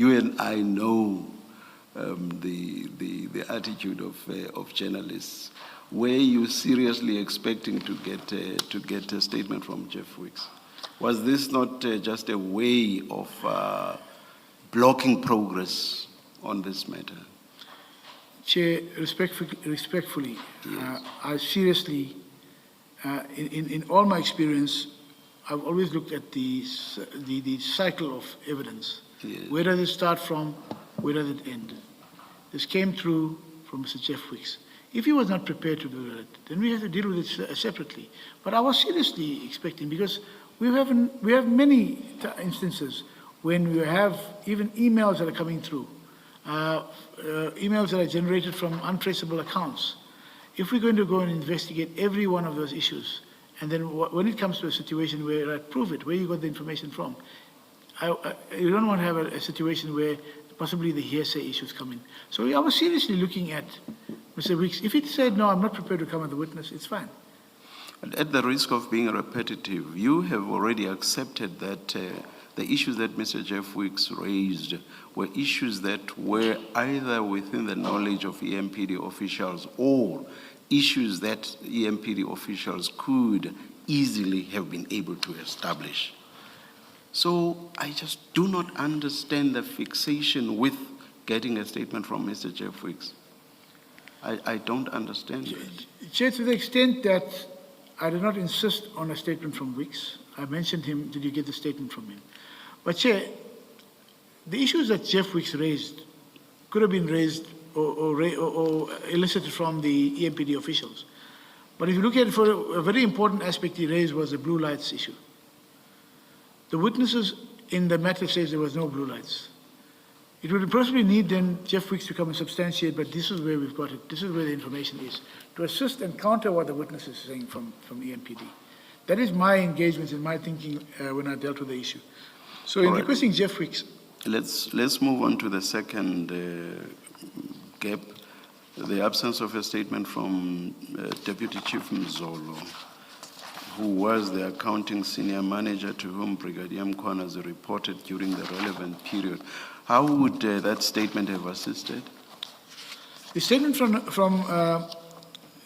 You and I know the attitude of journalists. Were you seriously expecting to get a statement from Jeff Weeks? Was this not just a way of blocking progress on this matter? Chair, respectfully, Yes. I seriously, in all my experience, I've always looked at the cycle of evidence. Yes. Where does it start from? Where does it end? This came through from Mr. Jeff Weeks. If he was not prepared to do that, then we have to deal with it separately. But I was seriously expecting, because we have many instances when we have even emails that are coming through, emails that are generated from untraceable accounts. If we're going to go and investigate every one of those issues, and then when it comes to a situation where I prove it, where you got the information from, you don't want to have a situation where possibly the hearsay issues come in. So I was seriously looking at Mr. Weeks. If he said, no, I'm not prepared to come as a witness, it's fine. At the risk of being repetitive, you have already accepted that the issues that Mr. Jeff Weeks raised were issues that were either within the knowledge of EMPD officials or issues that EMPD officials could easily have been able to establish. So I just do not understand the fixation with getting a statement from Mr. Jeff Weeks. I don't understand it. Chair, to the extent that I did not insist on a statement from Weeks, I mentioned him, did you get the statement from him? But Chair, the issues that Jeff Weeks raised could have been raised or elicited from the EMPD officials. But if you look at it, for a very important aspect he raised was the blue lights issue. The witnesses in the matter says there was no blue lights. It would possibly need then Jeff Weeks to come and substantiate, but this is where we've got it, this is where the information is, to assist and counter what the witness is saying from EMPD. That is my engagement and my thinking when I dealt with the issue. So in requesting Jeff Weeks. Let's move on to the second gap, the absence of a statement from Deputy Chief Mzolo, who was the accounting senior manager to whom Brigadier Mkhwanazi reported during the relevant period. How would that statement have assisted? The statement from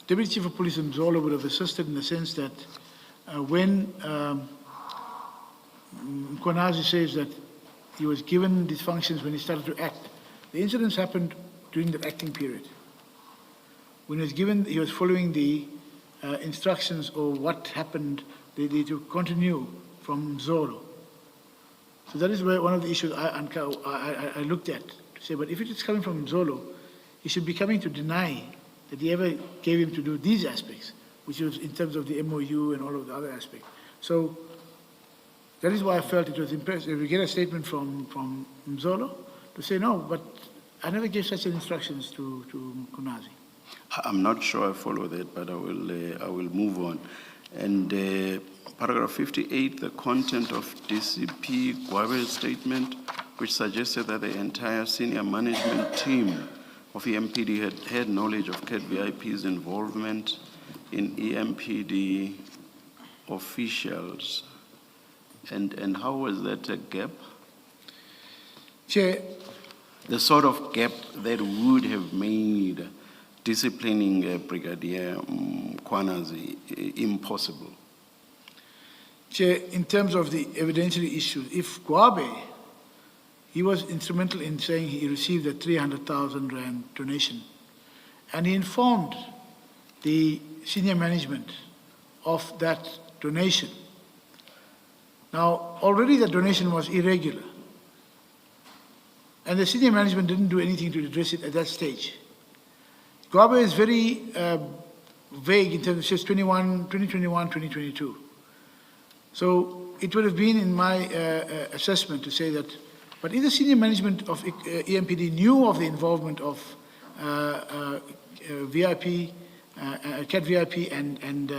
Deputy Chief of Police Mzolo would have assisted in the sense that when Mkhwanazi says that he was given these functions when he started to act, the incidents happened during the acting period. When he was given, he was following the instructions or what happened, they to continue from Mzolo. So that is where one of the issues I looked at, to say, but if it is coming from Mzolo, he should be coming to deny that he ever gave him to do these aspects, which was in terms of the MOU and all of the other aspects. So that is why I felt it was impressive. If we get a statement from Mzolo to say, no, but I never gave such instructions to Mkhwanazi. I'm not sure I follow that, but I will move on. And paragraph 58, the content of DCP Gwabe's statement, which suggested that the entire senior management team of EMPD had knowledge of CAT VIP's involvement in EMPD officials. And how was that a gap? Chair. The sort of gap that would have made disciplining Brigadier Mkhwanazi impossible. Chair, in terms of the evidentiary issue, if Gwabe, he was instrumental in saying he received a 300,000 Rand donation, and he informed the senior management of that donation. Now, already the donation was irregular, and the senior management didn't do anything to address it at that stage. Gwabe is very vague in terms of says 2021, 2022. So it would have been in my assessment to say that, but if the senior management of EMPD knew of the involvement of VIP, CAT VIP, and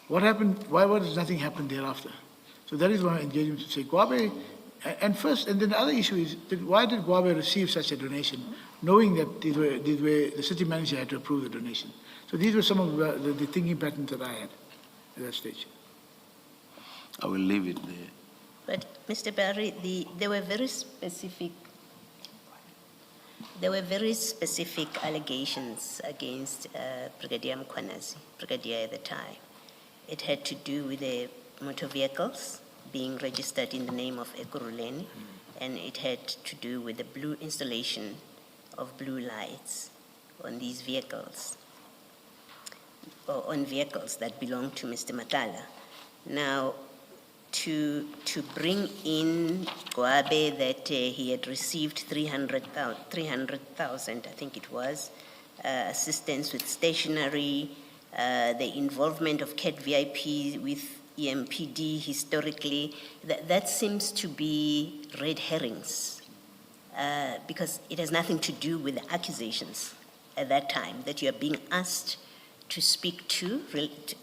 what happened, why was nothing happened thereafter? So that is my engagement to say Gwabe, and first, and then the other issue is, why did Gwabe receive such a donation, knowing that the city manager had to approve the donation? So these were some of the thinking patterns that I had at that stage. I will leave it there. But Mr. Barry, there were very specific There were very specific allegations against Brigadier Mkhwanazi, Brigadier at the time. It had to do with the motor vehicles being registered in the name of Ekurhuleni, and it had to do with the blue installation of blue lights on these vehicles, or on vehicles that belong to Mr. Matala. Now, to bring in Gwabe that he had received 300,000, I think it was, assistance with stationery, the involvement of CAT VIP with EMPD historically, that seems to be red herrings, because it has nothing to do with the accusations at that time that you are being asked to speak to,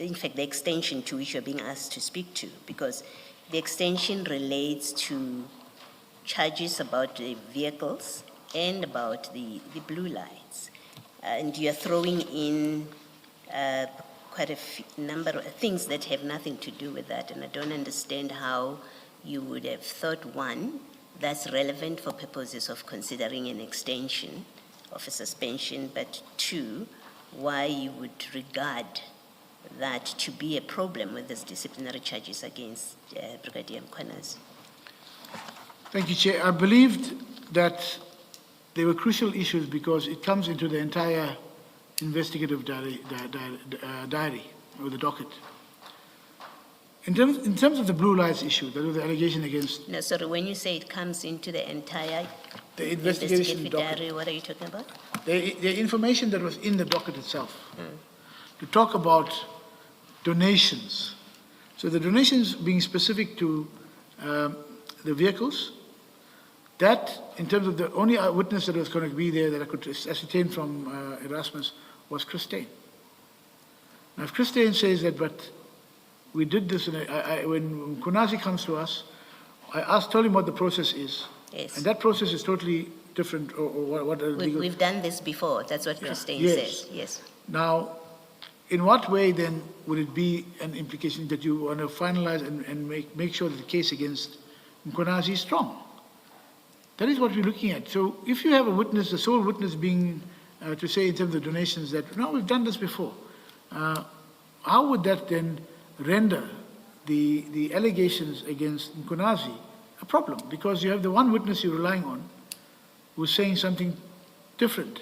in fact, the extension to which you're being asked to speak to, because the extension relates to charges about the vehicles and about the blue lights. And you're throwing in quite a number of things that have nothing to do with that, and I don't understand how you would have thought, one, that's relevant for purposes of considering an extension of a suspension, but two, why you would regard that to be a problem with these disciplinary charges against Brigadier Mkhwanazi. Thank you, Chair. I believed that they were crucial issues because it comes into the entire investigative diary or the docket. In terms of the blue lights issue, that was the allegation against... No, sorry, when you say it comes into the entire the investigation investigative docket, diary, what are you talking about? the information that was in the docket itself, to talk about donations. So the donations being specific to the vehicles, that in terms of the only witness that was going to be there that I could ascertain from Erasmus was Christine. Now if Christine says that, but we did this, when Mkhwanazi comes to us, told him what the process is. Yes. And that process is totally different, or what We've done this before, that's what Christine says, yes. Now, in what way then would it be an implication that you want to finalize and make sure that the case against Mkhwanazi is strong? That is what we're looking at. So if you have a witness, the sole witness being to say in terms of donations that, no, we've done this before, how would that then render the allegations against Mkhwanazi a problem? Because you have the one witness you're relying on who's saying something different.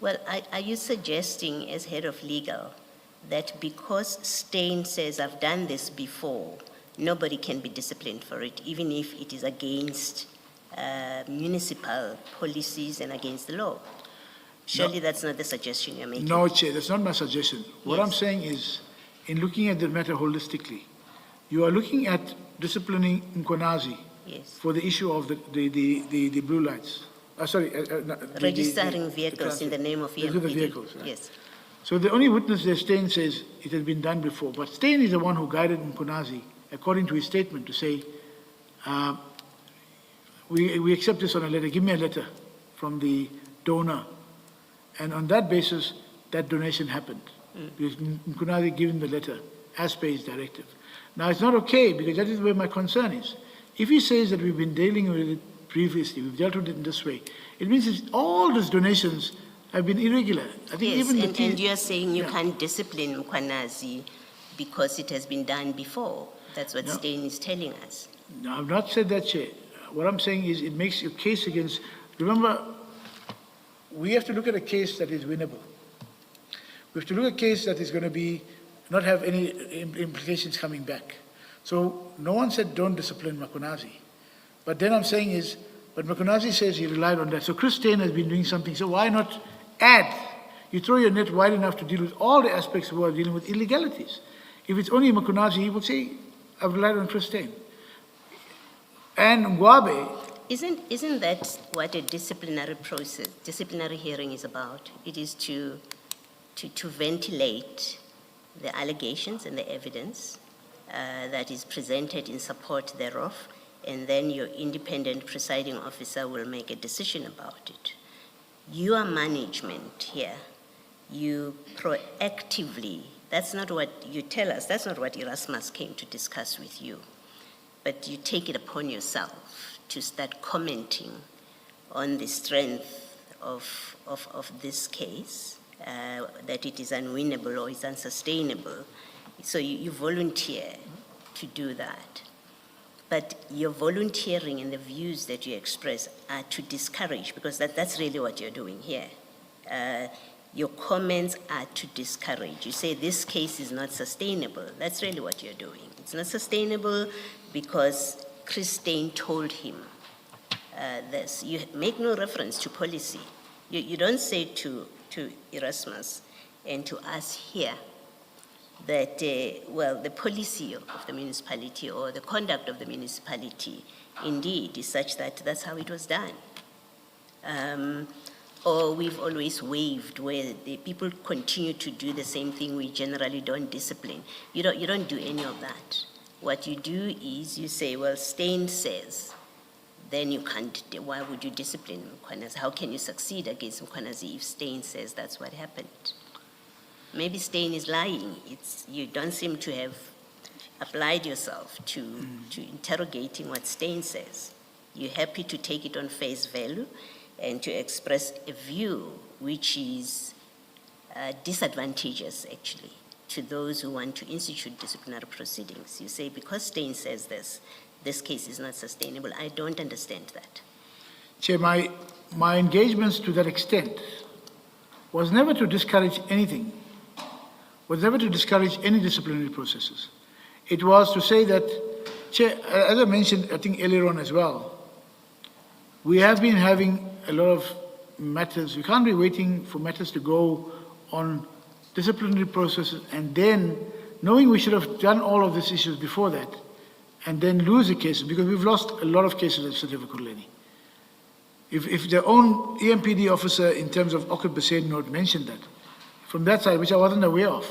Well, are you suggesting as head of legal that because Steyn says I've done this before, nobody can be disciplined for it, even if it is against municipal policies and against the law? Surely that's not the suggestion you're making. No, Chair, that's not my suggestion. What I'm saying is, in looking at the matter holistically, you are looking at disciplining Mkhwanazi for the issue of the blue lights. Registering vehicles in the name of EMPD. The vehicles, right? Yes. So the only witness there, Steyn, says it has been done before. But Steyn is the one who guided Mkhwanazi, according to his statement, to say, we accept this on a letter. Give me a letter from the donor. And on that basis, that donation happened. Because Mkhwanazi gave him the letter as per his directive. Now, it's not okay, because that is where my concern is. If he says that we've been dealing with it previously, we've dealt with it in this way, it means all those donations have been irregular. I think Yes, even and you're saying you can't discipline Mkhwanazi because it has been done before. That's what Steyn is telling us. No, I've not said that, Chair. What I'm saying is it makes your case against... Remember, we have to look at a case that is winnable. We have to look at a case that is going to be not have any implications coming back. So no one said don't discipline Mkhwanazi. But then I'm saying is, but Mkhwanazi says he relied on that. So Chris Steyn has been doing something. So why not add? You throw your net wide enough to deal with all the aspects who are dealing with illegalities. If it's only Mkhwanazi, he would say, I've relied on Chris Steyn. And Mgwabe... Isn't that what a disciplinary process, disciplinary hearing is about? It is to ventilate the allegations and the evidence that is presented in support thereof, and then your independent presiding officer will make a decision about it. Your management here, you proactively, that's not what you tell us, that's not what Erasmus came to discuss with you, but you take it upon yourself to start commenting on the strength of this case, that it is unwinnable or is unsustainable. So you volunteer to do that. But your volunteering and the views that you express are to discourage, because that's really what you're doing here. Your comments are to discourage. You say this case is not sustainable. That's really what you're doing. It's not sustainable because Christine told him this. You make no reference to policy. You don't say to Erasmus and to us here that, well, the policy of the municipality or the conduct of the municipality indeed is such that that's how it was done. Or we've always waived, where the people continue to do the same thing, we generally don't discipline. You don't do any of that. What you do is you say, well, Steyn says, then you can't, why would you discipline Mkhwanazi? How can you succeed against Mkhwanazi if Steyn says that's what happened? Maybe Steyn is lying. You don't seem to have applied yourself to interrogating what Steyn says. You're happy to take it on face value and to express a view which is disadvantageous, actually, to those who want to institute disciplinary proceedings. You say, because Steyn says this case is not sustainable. I don't understand that. Chair, my engagements to that extent was never to discourage anything, was never to discourage any disciplinary processes. It was to say that, Chair, as I mentioned, I think earlier on as well, we have been having a lot of matters. We can't be waiting for matters to go on disciplinary processes and then knowing we should have done all of these issues before that and then lose the cases, because we've lost a lot of cases at Sir Kuleni. If their own EMPD officer in terms of Occupy Basin note mentioned that, from that side, which I wasn't aware of,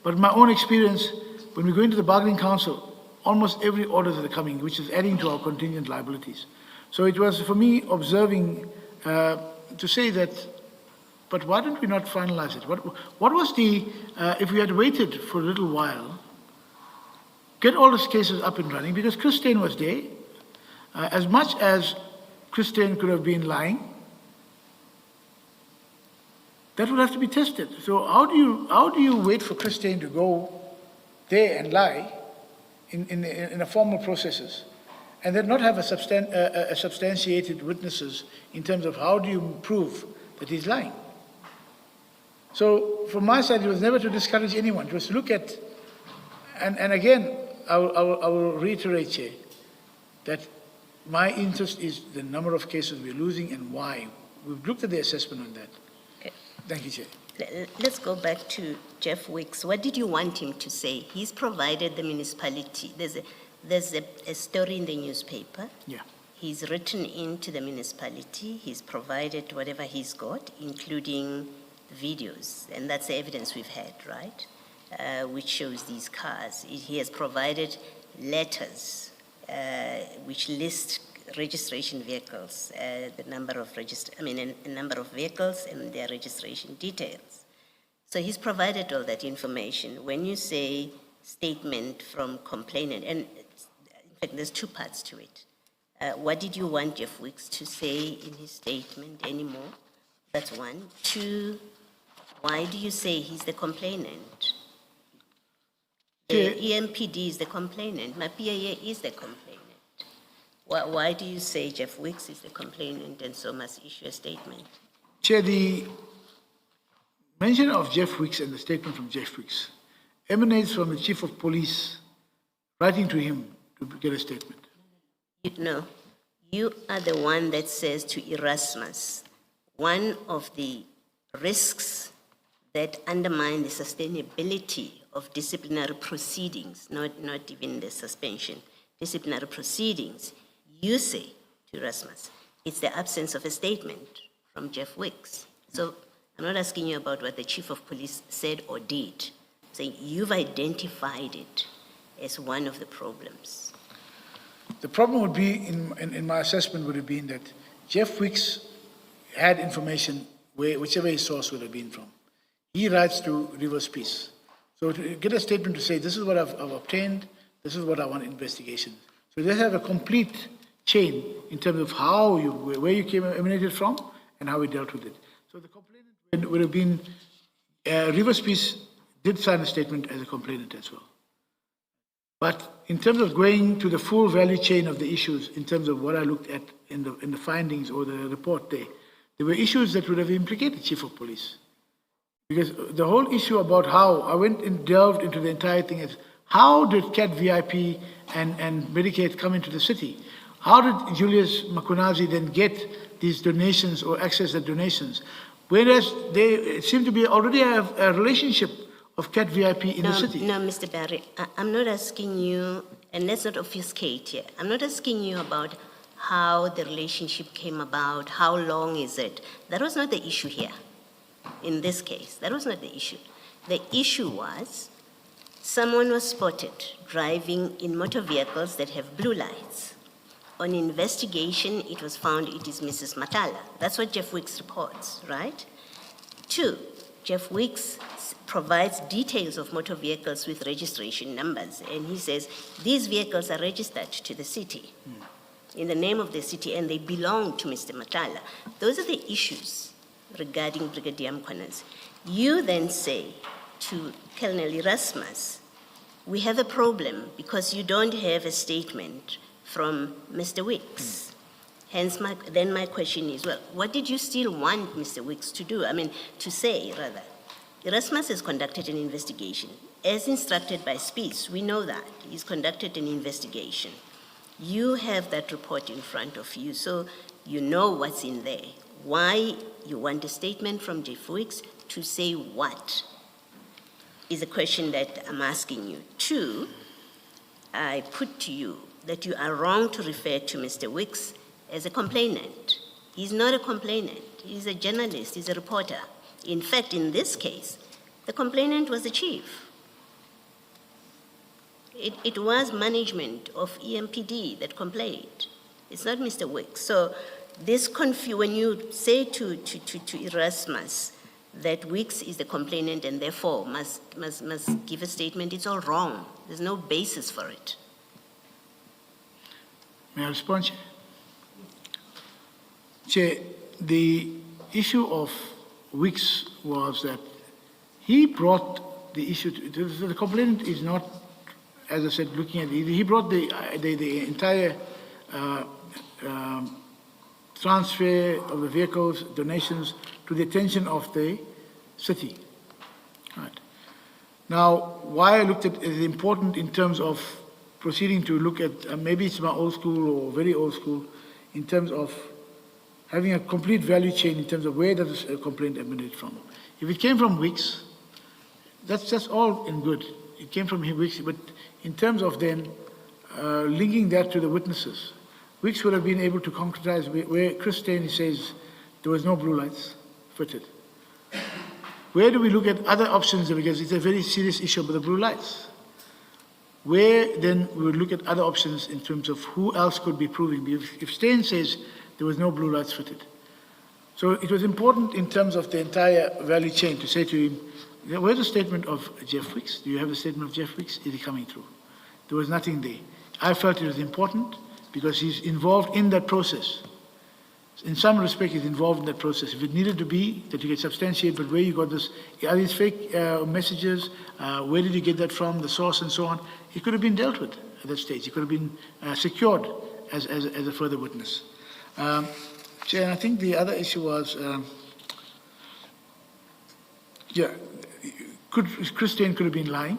but my own experience, when we go into the bargaining council, almost every order that are coming, which is adding to our contingent liabilities. So it was for me observing to say that, but why don't we not finalize it? What was the, if we had waited for a little while, get all these cases up and running, because Christine was there. As much as Christine could have been lying, that would have to be tested. So how do you wait for Christine to go there and lie in a formal processes, and then not have a substantiated witnesses in terms of how do you prove that he's lying? So from my side, it was never to discourage anyone. It was to look at, and again, I will reiterate here that my interest is the number of cases we're losing and why. We've looked at the assessment on that. Okay. Thank you, Chair. Let's go back to Jeff Wicks. What did you want him to say? He's provided the municipality. There's a story in the newspaper. Yeah. He's written into the municipality. He's provided whatever he's got, including videos. And that's the evidence we've had, right? Which shows these cars. He has provided letters which list registration vehicles, the number of a number of vehicles and their registration details. So he's provided all that information. When you say statement from complainant, and in fact there's two parts to it. What did you want Jeff Wicks to say in his statement anymore? That's one. Two, why do you say he's the complainant? The EMPD is the complainant. My PIA is the complainant. Why do you say Jeff Wicks is the complainant and so must issue a statement? Chair, the mention of Jeff Wicks and the statement from Jeff Wicks emanates from the Chief of Police writing to him to get a statement. No, you are the one that says to Erasmus, one of the risks that undermine the sustainability of disciplinary proceedings, not even the suspension, disciplinary proceedings, you say to Erasmus, it's the absence of a statement from Jeff Wicks. So I'm not asking you about what the Chief of Police said or did. I'm saying you've identified it as one of the problems. The problem would be, in my assessment, would have been that Jeff Wicks had information whichever his source would have been from. He writes to Rivers Peace. So to get a statement to say, this is what I've obtained, this is what I want investigation. So they have a complete chain in terms of where you emanated from and how he dealt with it. So the complainant would have been, Rivers Peace did sign a statement as a complainant as well. But in terms of going to the full value chain of the issues, in terms of what I looked at in the findings or the report there were issues that would have implicated Chief of Police. Because the whole issue about how, I went and delved into the entire thing, is how did CAT VIP and Medicaid come into the city? How did Julius Makunazi then get these donations or access the donations? Whereas they seem to be already have a relationship of CAT VIP in the city. No, Mr. Barry, I'm not asking you, and let's not obfuscate here. I'm not asking you about how the relationship came about, how long is it. That was not the issue here. In this case, that was not the issue. The issue was someone was spotted driving in motor vehicles that have blue lights. On investigation, it was found it is Mrs. Matala. That's what Jeff Wicks reports, right? 2, Jeff Wicks provides details of motor vehicles with registration numbers, and he says these vehicles are registered to the city in the name of the city, and they belong to Mr. Matala. Those are the issues regarding Brigadier Mkhwanazi. You then say to Colonel Erasmus, we have a problem because you don't have a statement from Mr. Wicks. Hence, then my question is, well, what did you still want Mr. Wicks to do? I mean, to say, rather. Erasmus has conducted an investigation. As instructed by Spies, we know that. He's conducted an investigation. You have that report in front of you, so you know what's in there. Why you want a statement from Jeff Wicks to say what is a question that I'm asking you. 2, I put to you that you are wrong to refer to Mr. Wicks as a complainant. He's not a complainant. He's a journalist. He's a reporter. In fact, in this case, the complainant was the chief. It was management of EMPD that complained. It's not Mr. Wicks. So this when you say to Erasmus that Wicks is the complainant and therefore must give a statement, it's all wrong. There's no basis for it. May I respond, Chair? Chair, the issue of Wicks was that he brought the issue to, the complainant is not, as I said, looking at it, he brought the entire transfer of the vehicles, donations, to the attention of the city. Right. Now, why I looked at it is important in terms of proceeding to look at, maybe it's my old school or very old school, in terms of having a complete value chain in terms of where does a complaint emanate from. If it came from Wicks, that's all in good. It came from Wicks, but in terms of then linking that to the witnesses, Wicks would have been able to concretize where Chris Steyn says there was no blue lights fitted. Where do we look at other options, because it's a very serious issue about the blue lights? Where then we would look at other options in terms of who else could be proving. If Steyn says there was no blue lights fitted. So it was important in terms of the entire value chain to say to him, where's the statement of Jeff Wicks? Do you have the statement of Jeff Wicks? Is it coming through? There was nothing there. I felt it was important because he's involved in that process. In some respect, he's involved in that process. If it needed to be, that you get substantiate, but where you got this, are these fake messages? Where did you get that from, the source and so on? It could have been dealt with at that stage. It could have been secured as a further witness. Chair, I think the other issue was, Chris Steyn could have been lying,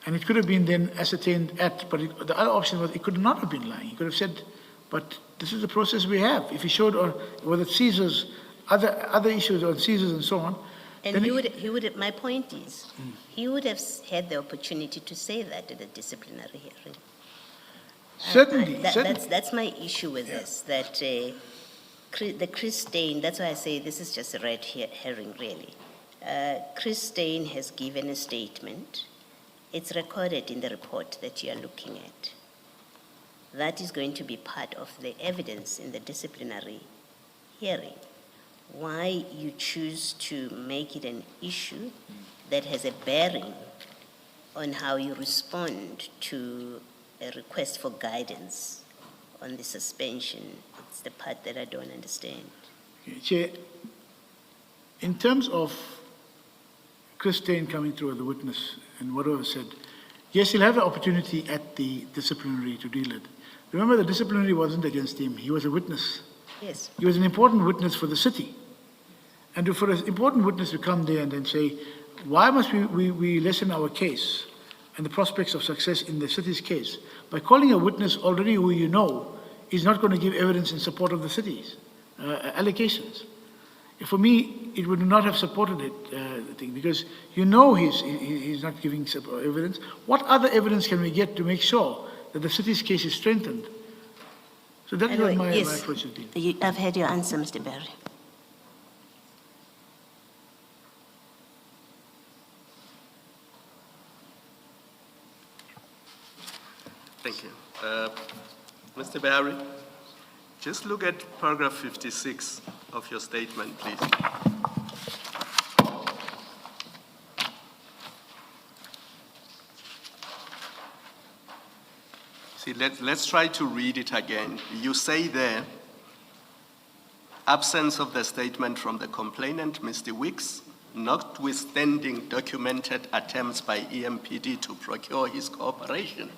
and it could have been then ascertained but the other option was it could not have been lying. He could have said, but this is the process we have. If he showed, or whether it seizures, other issues on seizures and so on. And he would. My point is, he would have had the opportunity to say that at the disciplinary hearing. Certainly. That's my issue with this, that the Chris Steyn, that's why I say this is just a red herring, really. Chris Steyn has given a statement. It's recorded in the report that you are looking at. That is going to be part of the evidence in the disciplinary hearing. Why you choose to make it an issue that has a bearing on how you respond to a request for guidance on the suspension, it's the part that I don't understand. Okay, Chair, in terms of Chris Steyn coming through as a witness and whatever was said, yes, he'll have the opportunity at the disciplinary to deal it. Remember, the disciplinary wasn't against him. He was a witness. Yes. He was an important witness for the city. And for an important witness to come there and then say, why must we lessen our case and the prospects of success in the city's case by calling a witness already who you know is not going to give evidence in support of the city's allegations? For me, it would not have supported it, the thing, because you know he's not giving evidence. What other evidence can we get to make sure that the city's case is strengthened? So that Anyway, is what my yes. approach has been. I've heard your answer, Mr. Barry. Thank you. Mr. Barry, just look at paragraph 56 of your statement, please. See, let's try to read it again. You say there, absence of the statement from the complainant, Mr. Wicks, notwithstanding documented attempts by EMPD to procure his cooperation.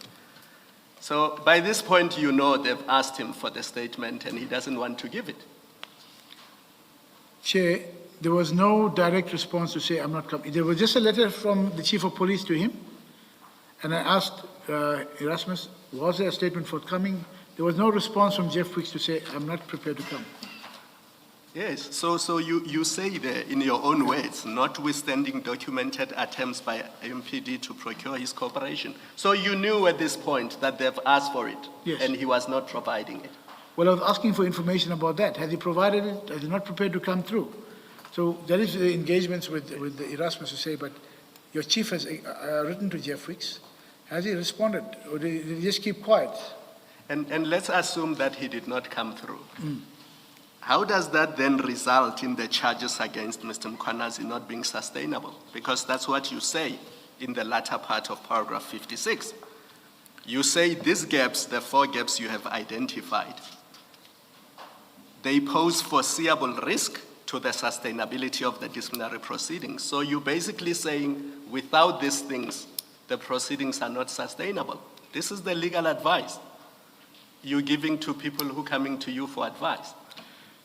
So by this point, you know they've asked him for the statement and he doesn't want to give it. Chair, there was no direct response to say, I'm not coming. There was just a letter from the chief of police to him. And I asked Erasmus, was there a statement forthcoming? There was no response from Jeff Wicks to say, I'm not prepared to come. Yes, so you say there in your own words, notwithstanding documented attempts by MPD to procure his cooperation. So you knew at this point that they've asked for it, Yes. and he was not providing it. Well, I was asking for information about that. Has he provided it? Is he not prepared to come through? So there is engagements with the Erasmus to say, but your chief has written to Jeff Wicks. Has he responded, or did he just keep quiet? And let's assume that he did not come through. How does that then result in the charges against Mr. Mkhwanazi not being sustainable? Because that's what you say in the latter part of paragraph 56. You say these gaps, the 4 gaps you have identified, they pose foreseeable risk to the sustainability of the disciplinary proceedings. So you're basically saying without these things, the proceedings are not sustainable. This is the legal advice you're giving to people who are coming to you for advice.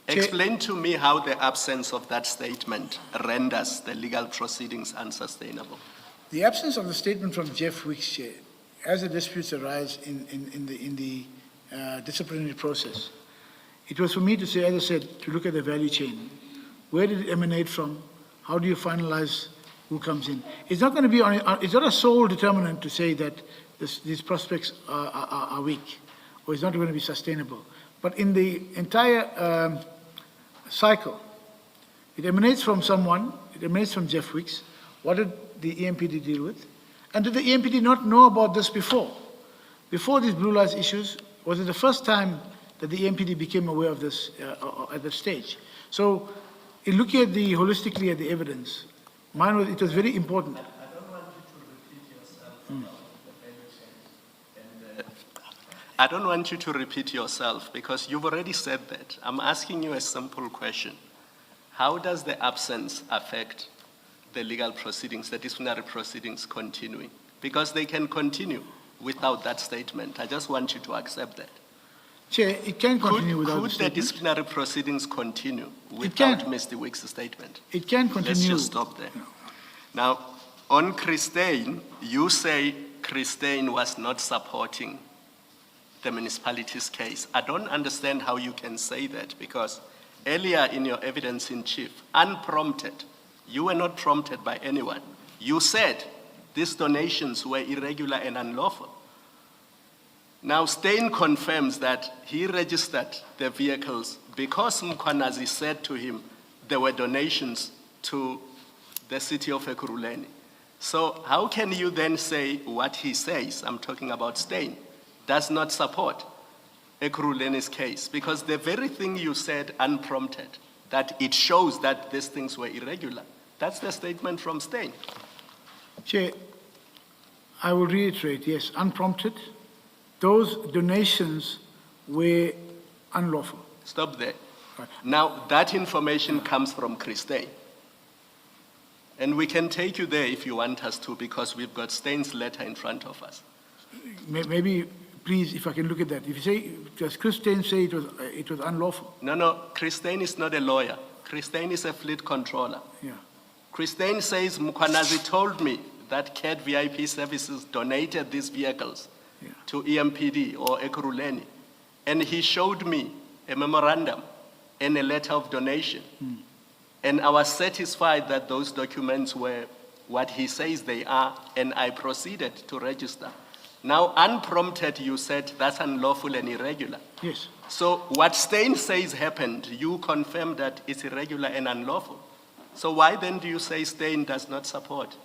Explain to me how the absence of that statement renders the legal proceedings unsustainable. The absence of the statement from Jeff Wicks, Chair, as the disputes arise in the disciplinary process, it was for me to say, as I said, to look at the value chain. Where did it emanate from? How do you finalize who comes in? It's not going to be it's not a sole determinant to say that these prospects are weak, or it's not going to be sustainable. But in the entire cycle, it emanates from someone, it emanates from Jeff Wicks. What did the EMPD deal with? And did the EMPD not know about this before? Before these blue lights issues, was it the first time that the EMPD became aware of this at that stage? So, in looking at holistically at the evidence, it was very important. I don't want you to repeat yourself about the value chain. I don't want you to repeat yourself because you've already said that. I'm asking you a simple question. How does the absence affect the legal proceedings, the disciplinary proceedings continuing? Because they can continue without that statement. I just want you to accept that. Chair, it can continue without the Could the statement. disciplinary proceedings continue without Mr. Wicks' statement? It can continue. Let's just stop there. Now, on Christine, you say Christine was not supporting the municipality's case. I don't understand how you can say that because earlier in your evidence in chief, unprompted, you were not prompted by anyone. You said these donations were irregular and unlawful. Now, Steyn confirms that he registered the vehicles because Mkhwanazi said to him there were donations to the city of Ekurhuleni. So how can you then say what he says, I'm talking about Steyn, does not support Ekurhuleni's case? Because the very thing you said unprompted, that it shows that these things were irregular, that's the statement from Steyn. Chair, I will reiterate, yes, unprompted. Those donations were unlawful. Stop there. Right. Now, that information comes from Christine. And we can take you there if you want us to, because we've got Stein's letter in front of us. Maybe, please, if I can look at that. If you say, does Christine say it was unlawful? No, Christine is not a lawyer. Christine is a fleet controller. Yeah. Christine says, Mkhwanazi told me that CAT VIP services donated these vehicles Yeah. to EMPD or Ekurhuleni. And he showed me a memorandum and a letter of donation. And I was satisfied that those documents were what he says they are, and I proceeded to register. Now, unprompted, you said that's unlawful and irregular. Yes. So what Stein says happened, you confirm that it's irregular and unlawful. So why then do you say Stein does not support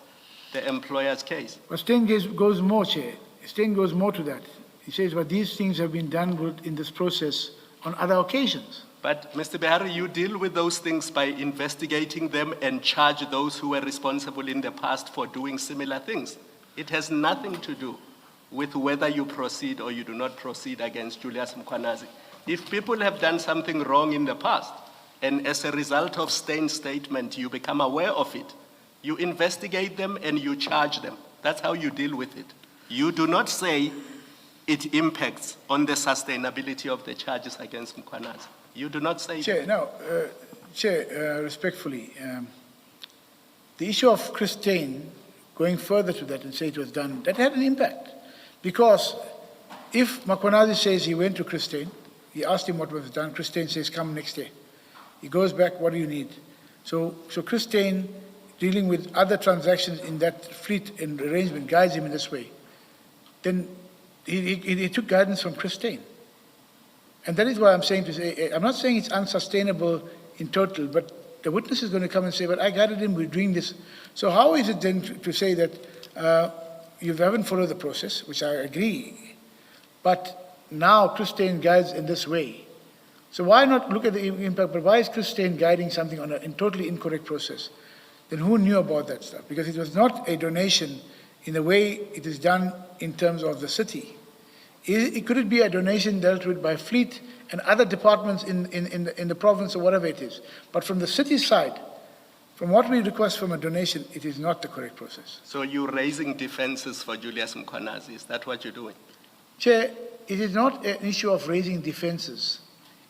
the employer's case? But Stein goes more, Chair. Stein goes more to that. He says, but these things have been done in this process on other occasions. But Mr. Behari, you deal with those things by investigating them and charge those who were responsible in the past for doing similar things. It has nothing to do with whether you proceed or you do not proceed against Julius Mkhwanazi. If people have done something wrong in the past, and as a result of Stein's statement, you become aware of it, you investigate them and you charge them. That's how you deal with it. You do not say it impacts on the sustainability of the charges against Mkhwanazi. You do not say Chair, that. no, Chair, respectfully, the issue of Christine going further to that and say it was done, that had an impact. Because if Mkhwanazi says he went to Christine, he asked him what was done, Christine says, come next day. He goes back, what do you need? So Christine, dealing with other transactions in that fleet and arrangement, guides him in this way. Then he took guidance from Christine. And that is why I'm saying to say, I'm not saying it's unsustainable in total, but the witness is going to come and say, but I guided him, we're doing this. So how is it then to say that you haven't followed the process, which I agree, but now Christine guides in this way? So why not look at the impact, but why is Christine guiding something on a totally incorrect process? Then who knew about that stuff? Because it was not a donation in the way it is done in terms of the city. Could it be a donation dealt with by fleet and other departments in the province or whatever it is? But from the city side, from what we request from a donation, it is not the correct process. So you're raising defenses for Julius Mkhwanazi. Is that what you're doing? Chair, it is not an issue of raising defenses.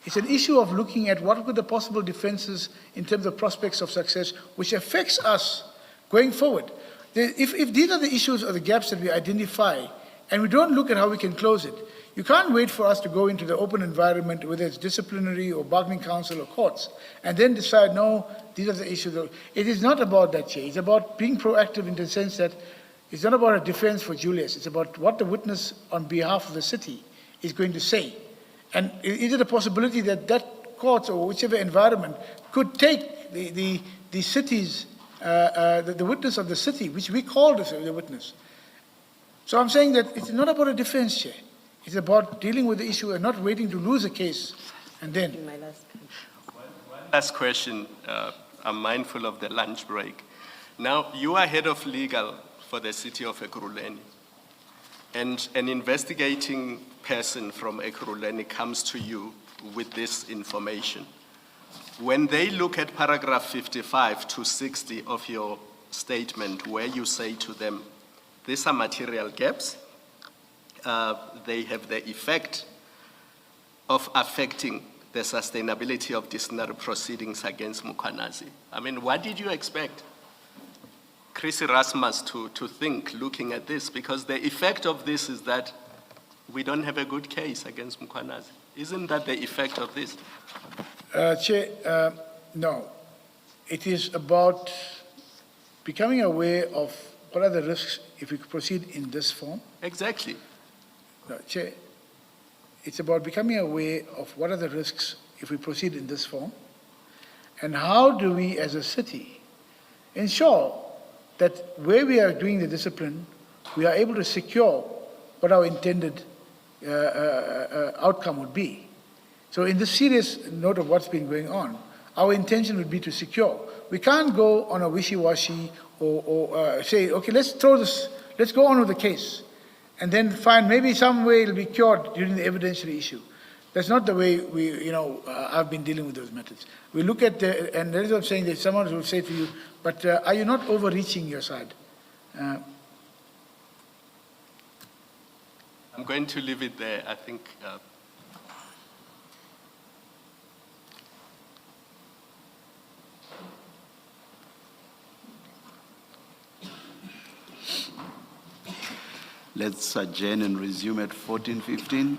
It's an issue of looking at what were the possible defenses in terms of prospects of success, which affects us going forward. If these are the issues or the gaps that we identify, and we don't look at how we can close it, you can't wait for us to go into the open environment, whether it's disciplinary or bargaining council or courts, and then decide, no, these are the issues. It is not about that, Chair. It's about being proactive in the sense that it's not about a defense for Julius. It's about what the witness on behalf of the city is going to say. And is it a possibility that that court or whichever environment could take the city's, the witness of the city, which we call the witness. So I'm saying that it's not about a defense, Chair. It's about dealing with the issue and not waiting to lose a case and then. Last question. I'm mindful of the lunch break. Now, you are head of legal for the city of Ekurhuleni, and an investigating person from Ekurhuleni comes to you with this information. When they look at paragraph 55 to 60 of your statement, where you say to them, these are material gaps, they have the effect of affecting the sustainability of disciplinary proceedings against Mkhwanazi. I mean, what did you expect Chris Erasmus to think looking at this? Because the effect of this is that we don't have a good case against Mkhwanazi. Isn't that the effect of this? Chair, no. It is about becoming aware of what are the risks if we proceed in this form. Exactly. No, Chair, it's about becoming aware of what are the risks if we proceed in this form, and how do we as a city ensure that where we are doing the discipline, we are able to secure what our intended outcome would be. So in this serious note of what's been going on, our intention would be to secure. We can't go on a wishy-washy or say, okay, let's go on with the case, and then find maybe some way it'll be cured during the evidentiary issue. That's not the way I've been dealing with those matters. We look at, and that is what I'm saying, that someone will say to you, but are you not overreaching your side? I'm going to leave it there. I think Let's adjourn and resume at 14:15.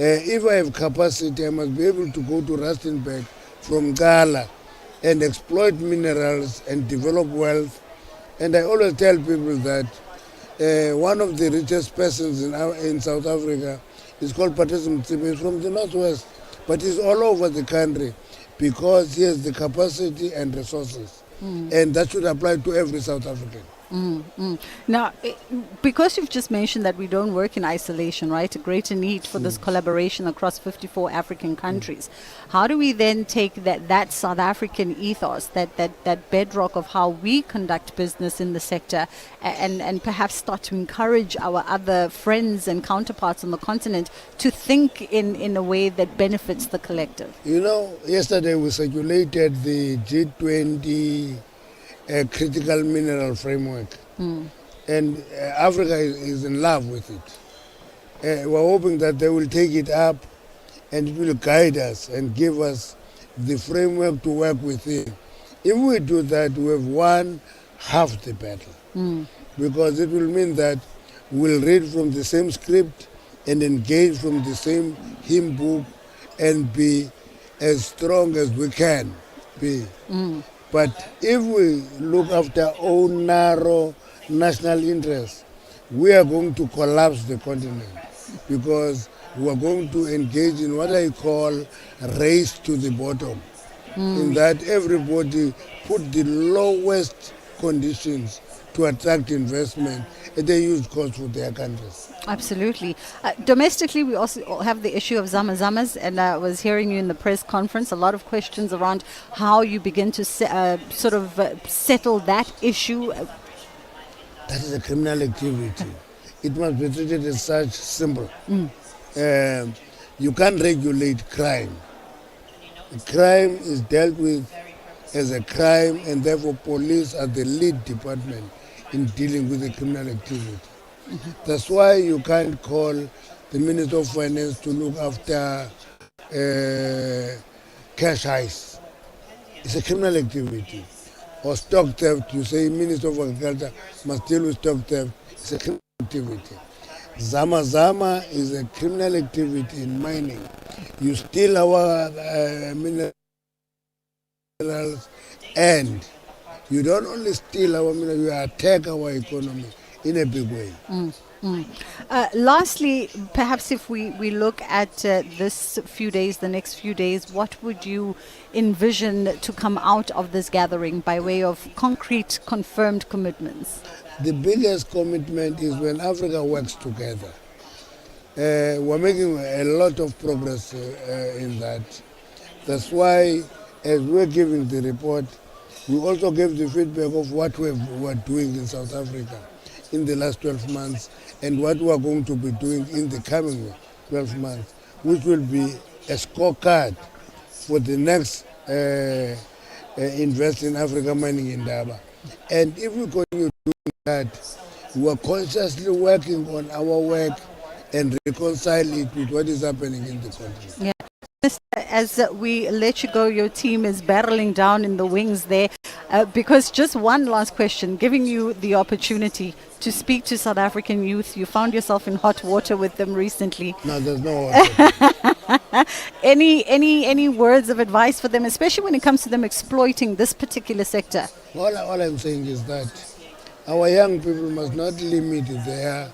If I have capacity, I must be able to go to Rustenburg from Gala and exploit minerals and develop wealth. And I always tell people that one of the richest persons in South Africa is called Patrice Motsepe. He's from the northwest, but he's all over the country because he has the capacity and resources. And that should apply to every South African. Now, because you've just mentioned that we don't work in isolation, right? A greater need for this collaboration across 54 African countries. How do we then take that South African ethos, that bedrock of how we conduct business in the sector, and perhaps start to encourage our other friends and counterparts on the continent to think in a way that benefits the collective? You know, yesterday we circulated the G20 critical mineral framework, and Africa is in love with it. We're hoping that they will take it up and it will guide us and give us the framework to work within. If we do that, we have won half the battle, because it will mean that we'll read from the same script and engage from the same hymn book and be as strong as we can be. But if we look after our own narrow national interests, we are going to collapse the continent, because we are going to engage in what I call race to the bottom, in that everybody put the lowest conditions to attract investment at a huge cost for their countries. Absolutely. Domestically, we also have the issue of zama-zamas, and I was hearing you in the press conference, a lot of questions around how you begin to settle that issue. That is a criminal activity. It must be treated as such simple. You can't regulate crime. Crime is dealt with as a crime, and therefore police are the lead department in dealing with the criminal activity. That's why you can't call the Minister of Finance to look after cash heist. It's a criminal activity. Or stock theft, you say Minister of Agriculture must deal with stock theft. It's a criminal activity. Zama is a criminal activity in mining. You steal our minerals, and you don't only steal our minerals, you attack our economy in a big way. Lastly, perhaps if we look at this few days, the next few days, what would you envision to come out of this gathering by way of concrete, confirmed commitments? The biggest commitment is when Africa works together. We're making a lot of progress in that. That's why, as we're giving the report, we also give the feedback of what we're doing in South Africa. in the last 12 months and what we are going to be doing in the coming 12 months, which will be a scorecard for the next Invest in Africa Mining Indaba. And if we continue doing that, we are consciously working on our work and reconcile it with what is happening in the country. Yeah. As we let you go, your team is barreling down in the wings there. Because just one last question, giving you the opportunity to speak to South African youth, you found yourself in hot water with them recently. No, there's no water. Any words of advice for them, especially when it comes to them exploiting this particular sector? All I'm saying is that our young people must not limit their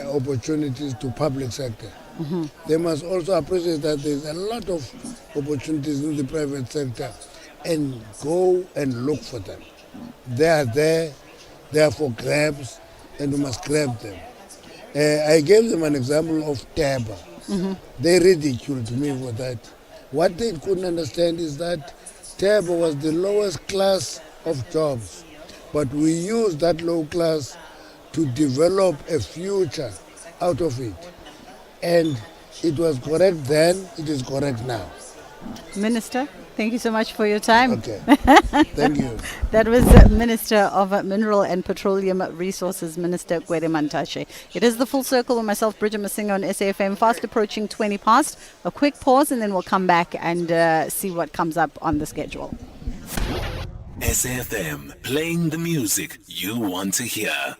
opportunities to public sector. Mm-hmm. They must also appreciate that there's a lot of opportunities in the private sector and go and look for them. They are there, they are for grabs, and we must grab them. I gave them an example of Taba. Mm-hmm. They ridiculed me for that. What they couldn't understand is that Taba was the lowest class of jobs, but we used that low class to develop a future out of it. And it was correct then, it is correct now. Minister, thank you so much for your time. Okay, thank you. That was Minister of Mineral and Petroleum Resources, Minister Gwede Mantashe. It is the Full Circle with myself, Bridget Masinga on SAFM, fast approaching 20 past. A quick pause and then we'll come back and see what comes up on the schedule. SAFM, playing the music you want to hear.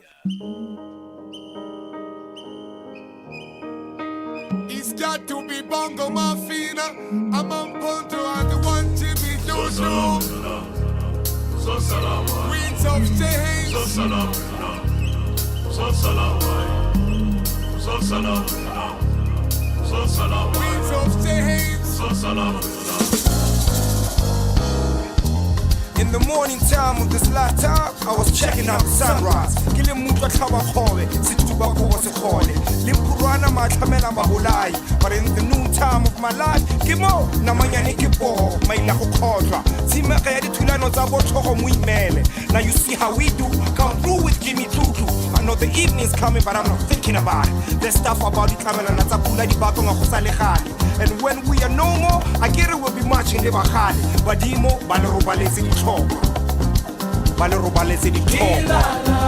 It's got to be Bongo Mafina. I'm on Ponto and the one Jimmy Dodo. So salam. Queens of James. So salam. So salam. So salam. So salam. Queens of James. So salam. In the morning time of this lifetime, I was checking out the sunrise. Kile mutwa tlhaba khobe, situba ko se khole. Limpurana ma tlhamela mahulai. But in the noon time of my life, ke mo na manyane ke po, mai la go khotla. Tsimega ya dithulano tsa botlhogo mo imele. Now you see how we do, come through with Jimmy Tutu. I know the evening's coming, but I'm not thinking about it. There's stuff about the camera na tsa pula di bato nga go sa legale. And when we are no more, I get it will be marching le bagale. Badimo ba le robaletse ditlhoko. Ba le robaletse ditlhoko.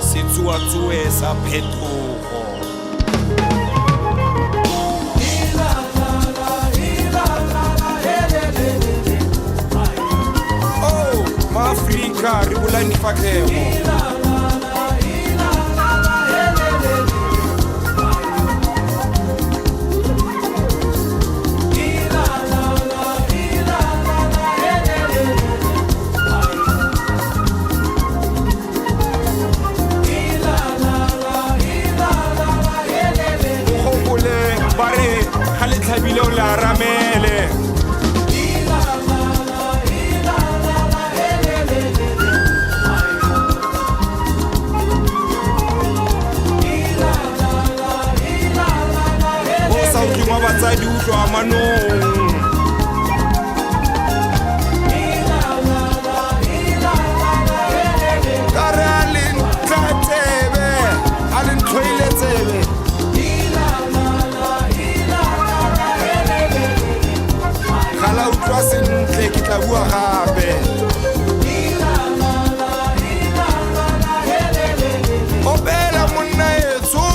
setsuatsue sa phetogo. Oh, maAfrika re bula difatlhego. Thabile o la ramele o sa utlwingwa batsadi utlwa manong ka re a le ntlatsebe a le ntlhoiletsebe la utlwa sentle ke tla bua gape opela monna etso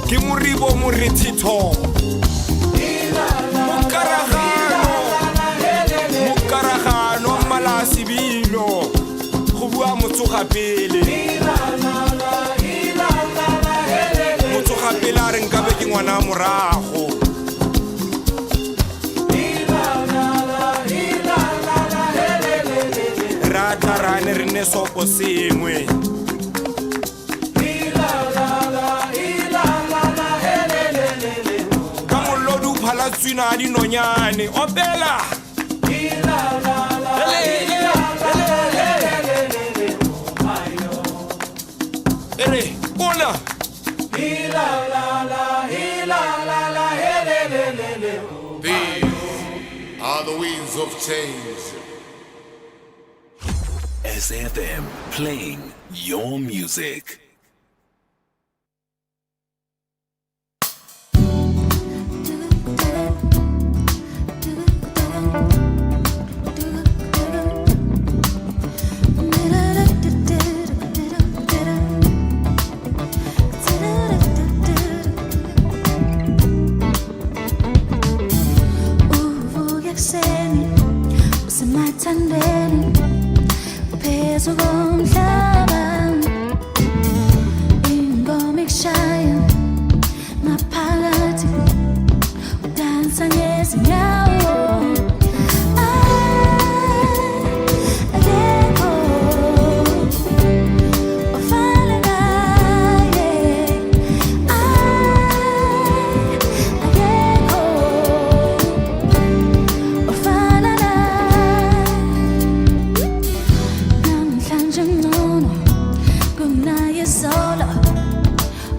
ke moribo morithitho mokaragano malasebino go bua motsoga pele pele a re nkabe ke ngwana morago ra tlarane re ne sopo sengwe ka mollo di uphala tswina a dinonyane opela ere bona These are the winds of change. SFM, playing your music.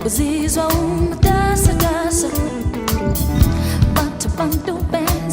Uzizwa umatasa-tasa, bantu bento bem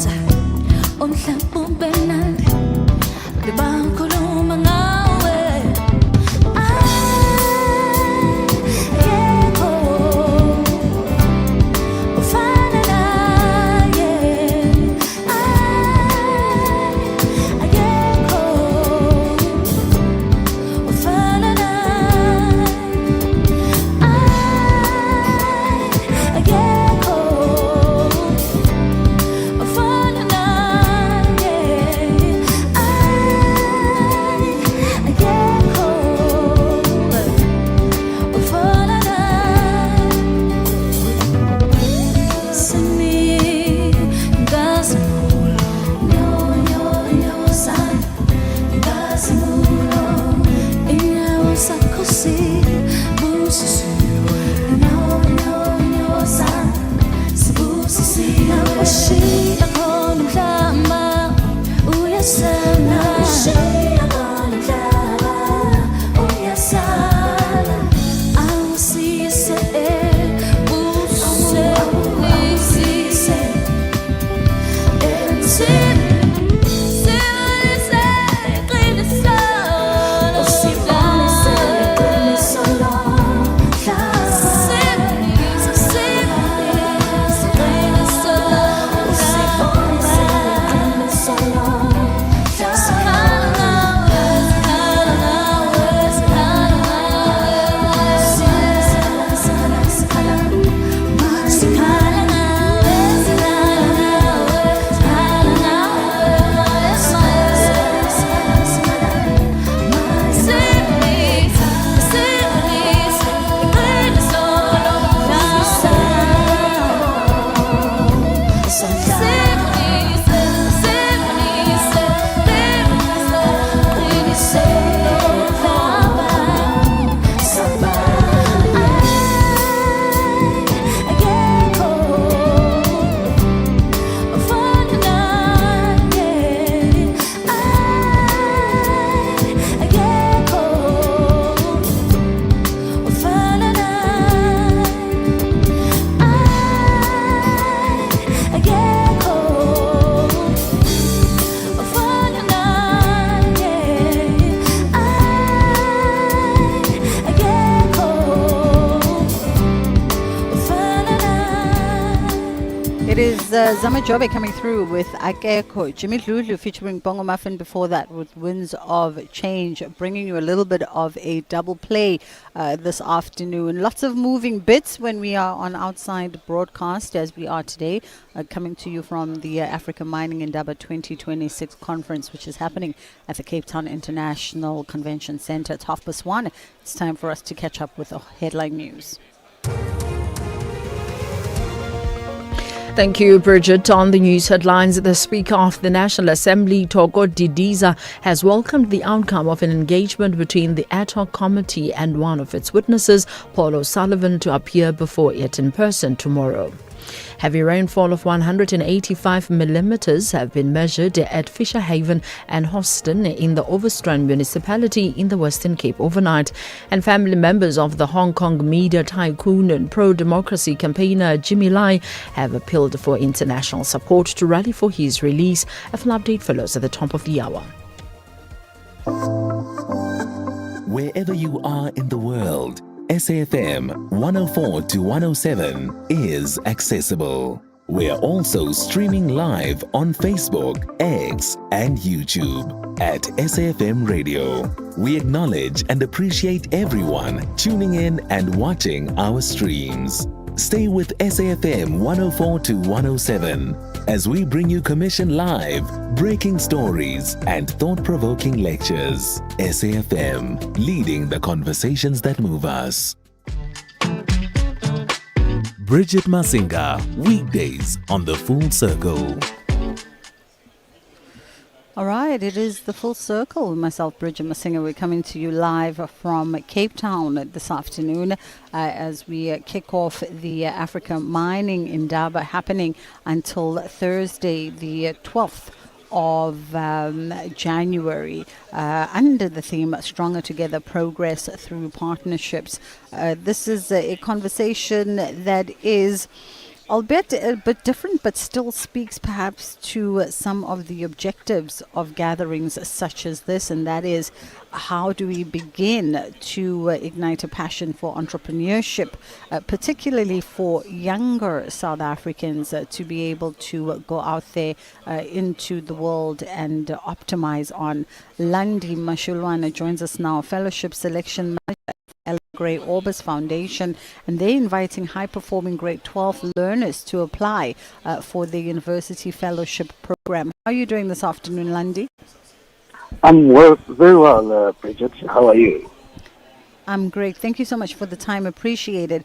It is Zama Jobe coming through with Akeko, Jimmy Lulu featuring Bongo Muffin before that with Winds of Change, bringing you a little bit of a double play this afternoon. Lots of moving bits when we are on outside broadcast as we are today, coming to you from the Africa Mining Indaba 2026 conference, which is happening at the Cape Town International Convention Centre. It's 1:30. It's time for us to catch up with the headline news. Thank you, Bridget. On the news headlines, the Speaker of the National Assembly, Togo Didiza, has welcomed the outcome of an engagement between the ad hoc committee and one of its witnesses, Paul O'Sullivan, to appear before it in person tomorrow. Heavy rainfall of 185 millimeters have been measured at Fisher Haven and Hoston in the Overstrand municipality in the Western Cape overnight. And family members of the Hong Kong media tycoon and pro-democracy campaigner Jimmy Lai have appealed for international support to rally for his release. A full update follows at the top of the hour. Wherever you are in the world, SAFM 104 to 107 is accessible. We're also streaming live on Facebook, X, and YouTube at SAFM Radio. We acknowledge and appreciate everyone tuning in and watching our streams. Stay with SAFM 104 to 107 as we bring you commission live, breaking stories, and thought-provoking lectures. SAFM, leading the conversations that move us. Bridget Masinga, weekdays on The Full Circle. All right, it is the Full Circle. Myself, Bridget Masinga, we're coming to you live from Cape Town this afternoon as we kick off the Africa Mining Indaba happening until Thursday, the 12th of January, under the theme Stronger Together, Progress Through Partnerships. This is a conversation that is albeit a bit different, but still speaks perhaps to some of the objectives of gatherings such as this, and that is how do we begin to ignite a passion for entrepreneurship, particularly for younger South Africans to be able to go out there into the world and optimize on. Landi Mashulwana joins us now, Fellowship Selection Manager Gray Orbis Foundation, and they're inviting high-performing grade 12 learners to apply for the University Fellowship Program. How are you doing this afternoon, Landi? I'm very well, Bridget. How are you? I'm great. Thank you so much for the time. Appreciated.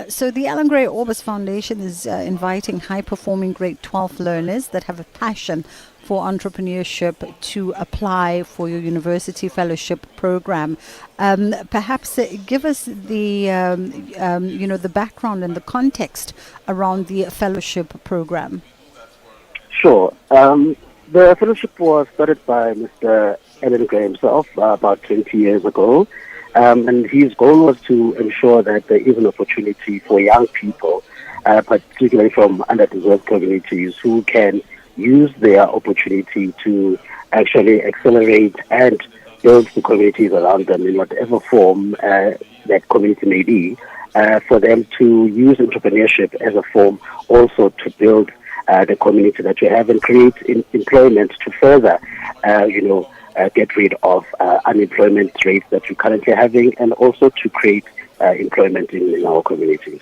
So the Alan Gray Orbis Foundation is inviting high-performing grade 12 learners that have a passion for entrepreneurship to apply for your university fellowship program. Perhaps give us the the background and the context around the fellowship program. Sure. The fellowship was started by Mr. Alan Gray himself about 20 years ago. And his goal was to ensure that there is an opportunity for young people, particularly from underdeserved communities, who can use their opportunity to actually accelerate and build the communities around them in whatever form that community may be, for them to use entrepreneurship as a form also to build the community that you have and create employment to further, get rid of unemployment rates that we're currently having, and also to create employment in our communities.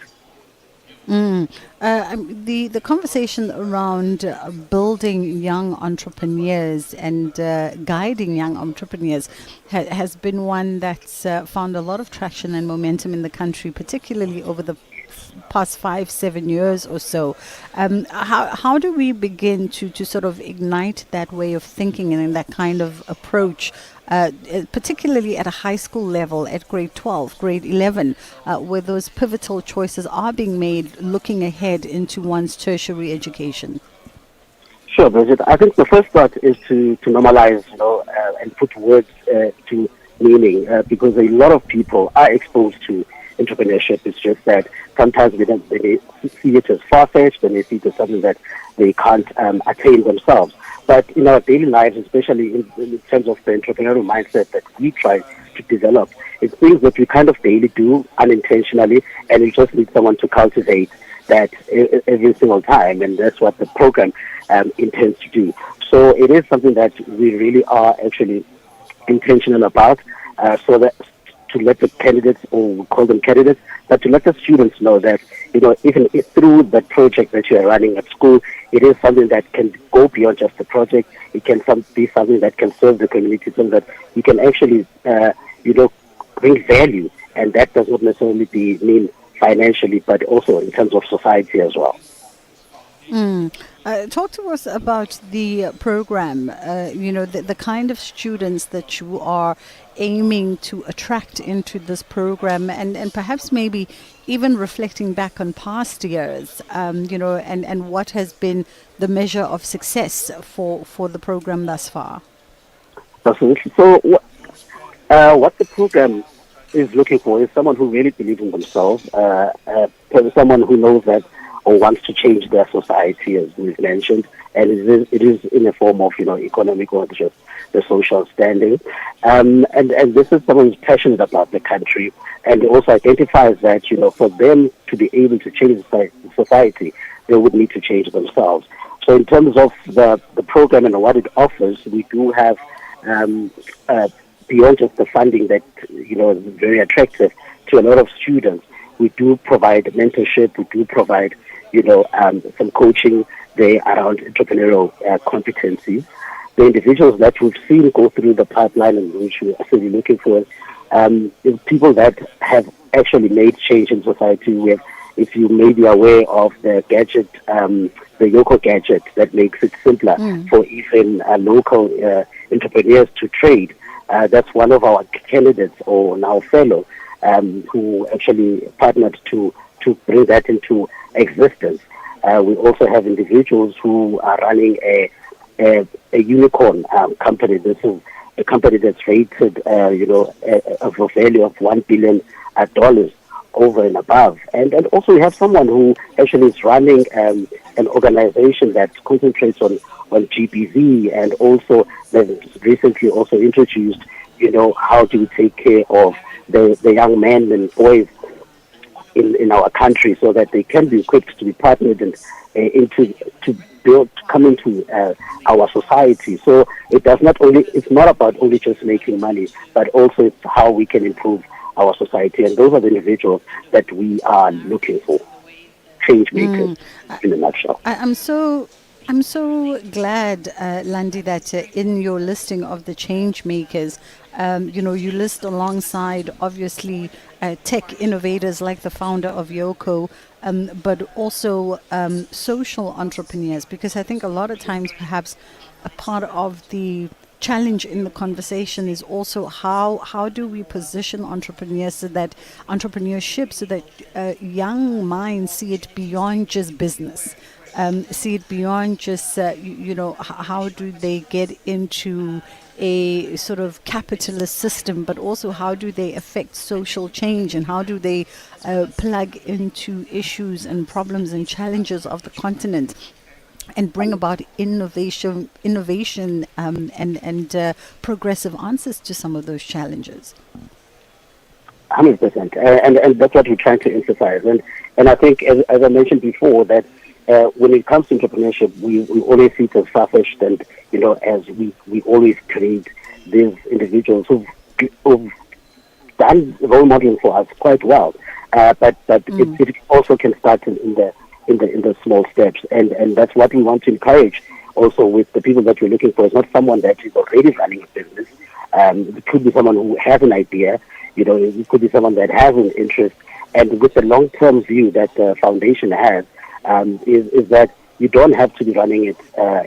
The conversation around building young entrepreneurs and guiding young entrepreneurs has been one that's found a lot of traction and momentum in the country, particularly over the past 5-7 years or so. How do we begin to sort of ignite that way of thinking and that kind of approach, particularly at a high school level, at grade 12, grade 11, where those pivotal choices are being made looking ahead into one's tertiary education? Sure, Bridget. I think the first part is to normalize, and put words to meaning, because a lot of people are exposed to entrepreneurship. It's just that sometimes they see it as far-fetched, and they see it as something that they can't attain themselves. But in our daily lives, especially in terms of the entrepreneurial mindset that we try to develop, it's things that we kind of daily do unintentionally, and we just need someone to cultivate that every single time, and that's what the program intends to do. So it is something that we really are actually intentional about, so that to let the candidates, or we call them candidates, but to let the students know that, even if through the project that you are running at school, it is something that can go beyond just the project. It can be something that can serve the community, so that you can actually, bring value, and that does not necessarily mean financially, but also in terms of society as well. Talk to us about the program, the kind of students that you are aiming to attract into this program, and perhaps maybe even reflecting back on past years, and what has been the measure of success for the program thus far. Absolutely. So what the program is looking for is someone who really believes in themselves, someone who knows that or wants to change their society, as we've mentioned, and it is in a form of economic or just the social standing, and this is someone who's passionate about the country, and also identifies that for them to be able to change society, they would need to change themselves. So in terms of the program and what it offers, we do have beyond just the funding that is very attractive to a lot of students. We do provide mentorship. We do provide some coaching there around entrepreneurial competencies. The individuals that we've seen go through the pipeline and which we're actually looking for is people that have actually made change in society. If you may be aware of the gadget, the Yoko gadget that makes it simpler for even local entrepreneurs to trade. That's one of our candidates, or now fellow, who actually partnered to bring that into existence. We also have individuals who are running a unicorn company. This is a company that's rated, of a value of $1 billion over and above. And also we have someone who actually is running an organization that concentrates on GBV, and also they've recently also introduced, how do we take care of the young men and boys in our country, so that they can be equipped to be partnered and to come into our society. So it's not about only just making money, but also it's how we can improve our society. And those are the individuals that we are looking for, change makers in a nutshell. I'm so glad, Landi, that in your listing of the change makers, you list alongside, obviously, tech innovators like the founder of Yoko, but also social entrepreneurs, because I think a lot of times perhaps a part of the challenge in the conversation is also how do we position entrepreneurs so that young minds see it beyond just business. See it beyond just, how do they get into a sort of capitalist system, but also how do they affect social change, and how do they plug into issues and problems and challenges of the continent and bring about innovation and progressive answers to some of those challenges. 100%, and that's what we're trying to emphasize. And I think, as I mentioned before, that when it comes to entrepreneurship, we always see it as far-fetched, and as we always create these individuals who've done role modeling for us quite well, but it also can start in the small steps, and that's what we want to encourage. Also, with the people that we're looking for, it's not someone that is already running a business. It could be someone who has an idea. It could be someone that has an interest, and with the long-term view that the foundation has. Is that you don't have to be running it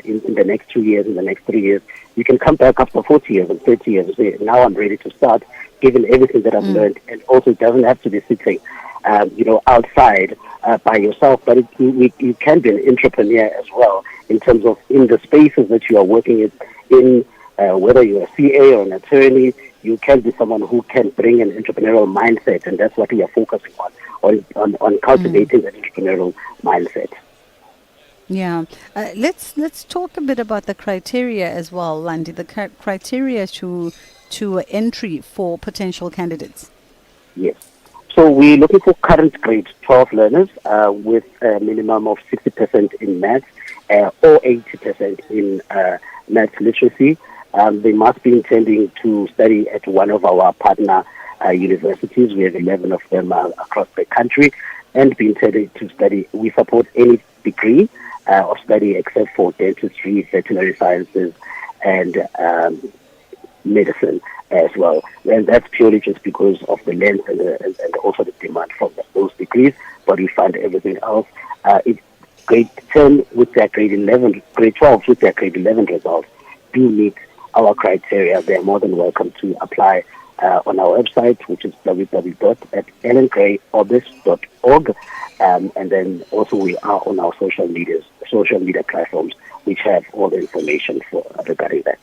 in the next 2 years, in the next 3 years. You can come back after 40 years and 30 years and say, now I'm ready to start, given everything that I've learned. And also, it doesn't have to be sitting, outside by yourself, but you can be an entrepreneur as well, in terms of in the spaces that you are working in, whether you're a CA or an attorney. You can be someone who can bring an entrepreneurial mindset, and that's what we are focusing on cultivating that entrepreneurial mindset. Yeah, let's talk a bit about the criteria as well, Landi. The criteria to entry for potential candidates. Yes. So we're looking for current grade 12 learners with a minimum of 60% in maths or 80% in maths literacy. They must be intending to study at one of our partner universities. We have 11 of them across the country, and be intending to study. We support any degree of study except for dentistry, veterinary sciences, and medicine as well. And that's purely just because of the length and also the demand for those degrees, but we fund everything else. If grade 10 with their grade 11, grade 12 with their grade 11 results do meet our criteria, they're more than welcome to apply on our website, which is www.ellengrayorbis.org. And then also we are on our social media platforms, which have all the information regarding that.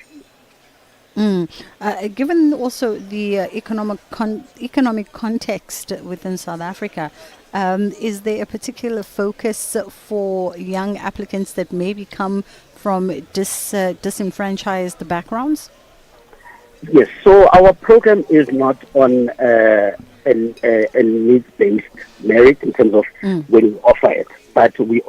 Given also the economic context within South Africa, is there a particular focus for young applicants that maybe come from disenfranchised backgrounds? Yes, so our program is not on a needs-based merit in terms of when we offer it, but with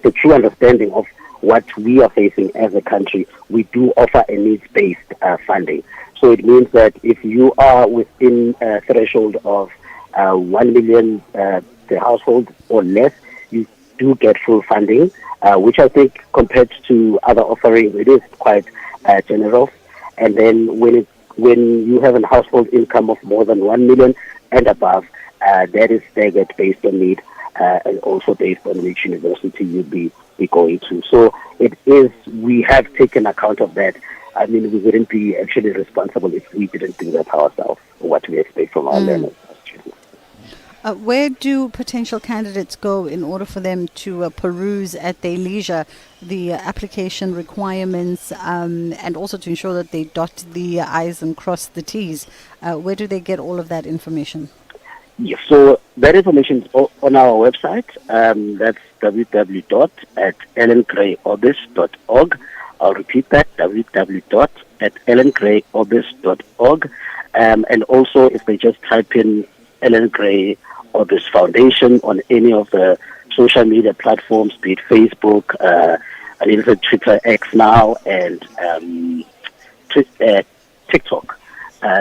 the true understanding of what we are facing as a country, we do offer a needs-based funding. So it means that if you are within a threshold of 1 million per household or less, you do get full funding, which I think compared to other offerings, it is quite generous. And then when you have a household income of more than 1 million and above, that is staggered based on need and also based on which university you'd be going to. So we have taken account of that. I mean, we wouldn't be actually responsible if we didn't do that ourselves, what we expect from our learners. Where do potential candidates go in order for them to peruse at their leisure the application requirements and also to ensure that they dot the I's and cross the T's? Where do they get all of that information? Yes, so that information is on our website. That's www.ellengrayorbis.org. I'll repeat that, www.ellengrayorbis.org. And also, if they just type in Ellen Gray Orbis Foundation on any of the social media platforms, be it Facebook, a little bit Twitter X now, and TikTok,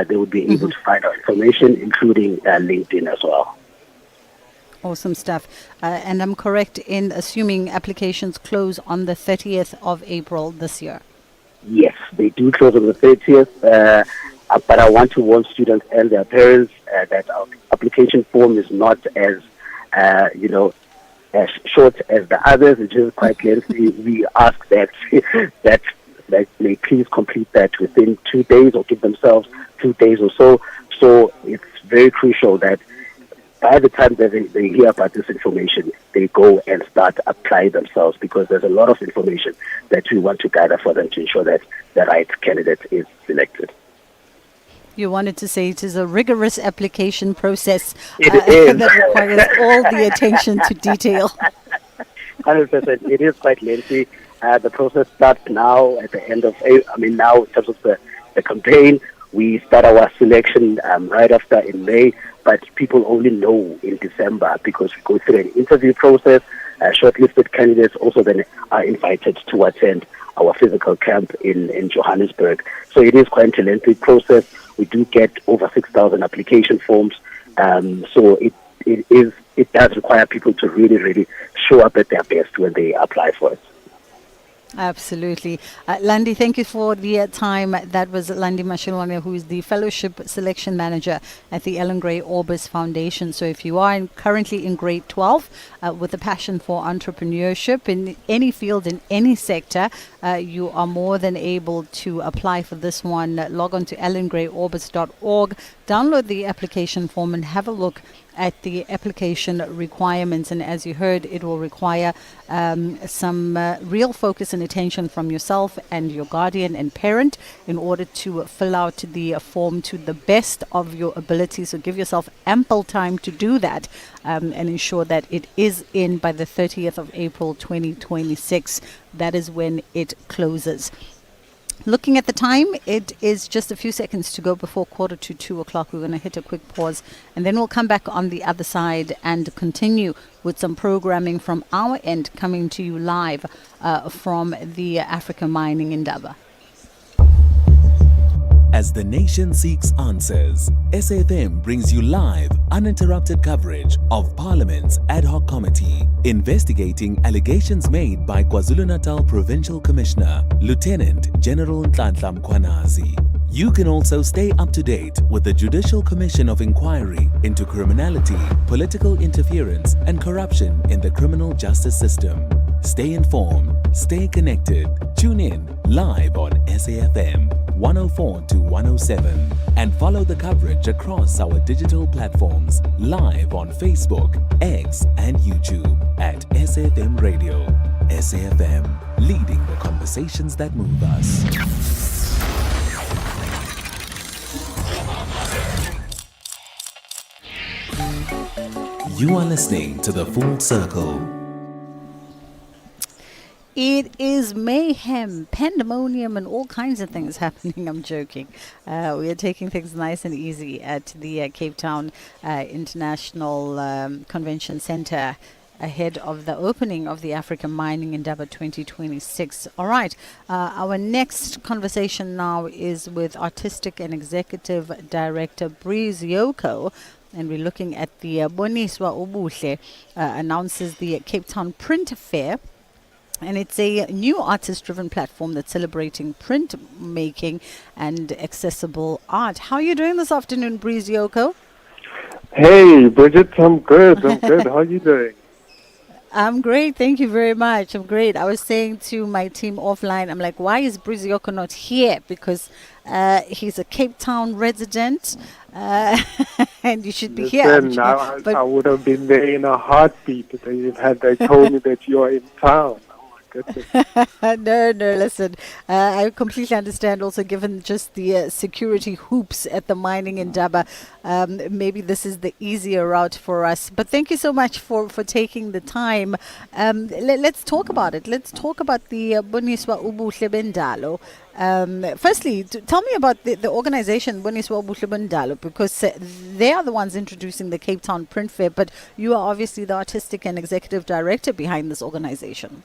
they would be able to find our information, including LinkedIn as well. Awesome stuff. And I'm correct in assuming applications close on the 30th of April this year? Yes, they do close on the 30th. But I want to warn students and their parents that our application form is not as short as the others. It is quite lengthy. We ask that they please complete that within 2 days or give themselves 2 days or so. So it's very crucial that by the time that they hear about this information, they go and start applying themselves, because there's a lot of information that we want to gather for them to ensure that the right candidate is selected. You wanted to say it is a rigorous application process that requires all the attention to detail. 100%. It is quite lengthy. The process starts now at the end of, now in terms of the campaign. We start our selection right after in May, but people only know in December because we go through an interview process. Shortlisted candidates also then are invited to attend our physical camp in Johannesburg. So it is quite a lengthy process. We do get over 6,000 application forms. So it does require people to really, really show up at their best when they apply for it. Absolutely. Landi, thank you for the time. That was Landi Mashilwane, who is the Fellowship Selection Manager at the Ellen Gray Orbis Foundation. So if you are currently in grade 12 with a passion for entrepreneurship in any field, in any sector, you are more than able to apply for this one. Log on to ellengrayorbis.org, download the application form and have a look at the application requirements. And as you heard, it will require some real focus and attention from yourself and your guardian and parent in order to fill out the form to the best of your ability. So give yourself ample time to do that and ensure that it is in by the 30th of April 2026. That is when it closes. Looking at the time, it is just a few seconds to go before 1:45. We're going to hit a quick pause, and then we'll come back on the other side and continue with some programming from our end, coming to you live from the Africa Mining Indaba. As the nation seeks answers, SAFM brings you live, uninterrupted coverage of Parliament's Ad Hoc Committee investigating allegations made by KwaZulu-Natal Provincial Commissioner, Lieutenant General Nhlanhla Mkhwanazi. You can also stay up to date with the Judicial Commission of Inquiry into Criminality, Political Interference and Corruption in the Criminal Justice System. Stay informed, stay connected. Tune in live on SAFM 104 to 107 and follow the coverage across our digital platforms live on Facebook, X and YouTube at SAFM Radio. SAFM, leading the conversations that move us. You are listening to The Full Circle. It is mayhem, pandemonium, and all kinds of things happening. I'm joking. We are taking things nice and easy at the Cape Town International Convention Center ahead of the opening of the African Mining Indaba 2026. All right. Our next conversation now is with Artistic and Executive Director Breeze Yoko. And we're looking at the Boniswa Ubuhle announces the Cape Town Print Fair. And it's a new artist-driven platform that's celebrating printmaking and accessible art. How are you doing this afternoon, Breeze Yoko? Hey, Bridget, I'm good. How are you doing? I'm great. Thank you very much. I'm great. I was saying to my team offline, I'm like, why is Breeze Yoko not here? Because he's a Cape Town resident and you should be here. Listen, I would have been there in a heartbeat if they told me that you're in town. No, listen. I completely understand also, given just the security hoops at the mining Indaba. Maybe this is the easier route for us. But thank you so much for taking the time. Let's talk about it. Let's talk about the Boniswa Ubuhle Bendalo. Firstly, tell me about the organization Boniswa Ubuhle Bendalo, because they are the ones introducing the Cape Town Print Fair, but you are obviously the artistic and executive director behind this organization.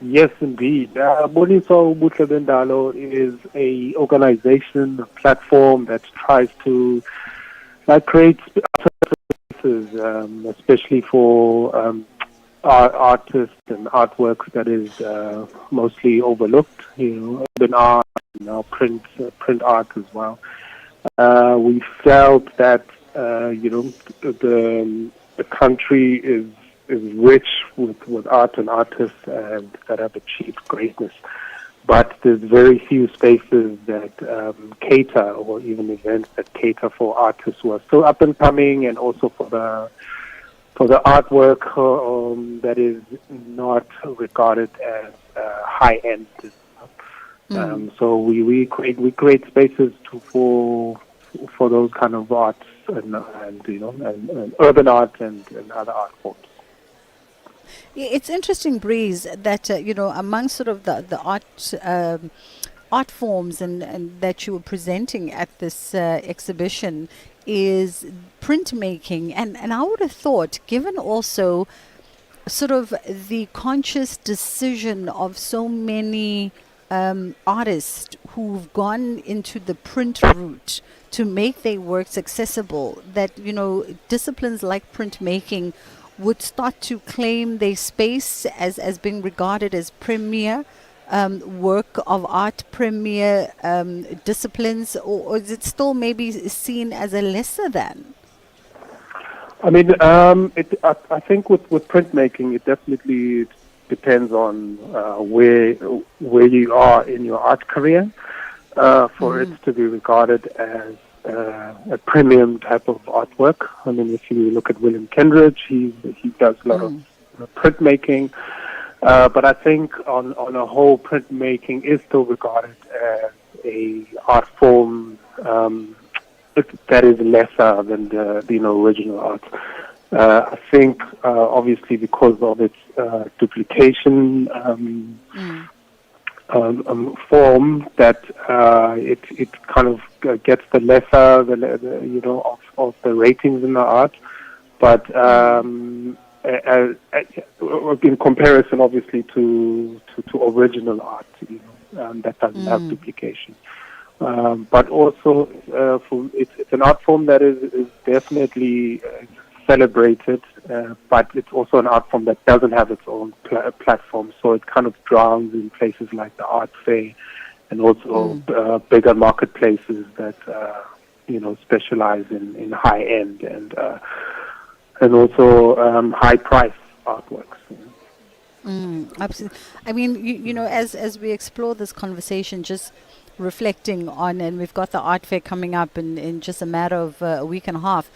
Yes, indeed. Boniswa Ubuhle Bendalo is a organization, a platform that tries to create spaces, especially for artists and artworks that is mostly overlooked. Urban art, print art as well. We felt that the country is rich with art and artists that have achieved greatness, but there's very few spaces that cater, or even events that cater for artists who are still up and coming, and also for the artwork that is not regarded as high end. So we create spaces for those kind of arts and urban art and other art forms. It's interesting, Breeze, that among sort of the art forms and that you were presenting at this exhibition is printmaking, and I would have thought, given also sort of the conscious decision of so many artists who've gone into the print route to make their works accessible, that disciplines like printmaking would start to claim their space as being regarded as premier work of art, premier disciplines, or is it still maybe seen as a lesser than? I mean, I think with printmaking, it definitely depends on where you are in your art career for it to be regarded as a premium type of artwork. I mean, if you look at William Kendridge, he does a lot of printmaking, but I think on a whole, printmaking is still regarded as a art form that is lesser than the original art. I think obviously because of its duplication form that it kind of gets the lesser, of the ratings in the art, but in comparison, obviously, to original art, that doesn't have duplication. But also, it's an art form that is definitely celebrated, but it's also an art form that doesn't have its own platform, so it kind of drowns in places like the art fair and also bigger marketplaces that specialize in high end and also high price artworks. Absolutely. I mean, as we explore this conversation, just reflecting on, and we've got the art fair coming up in just a matter of a week and a half.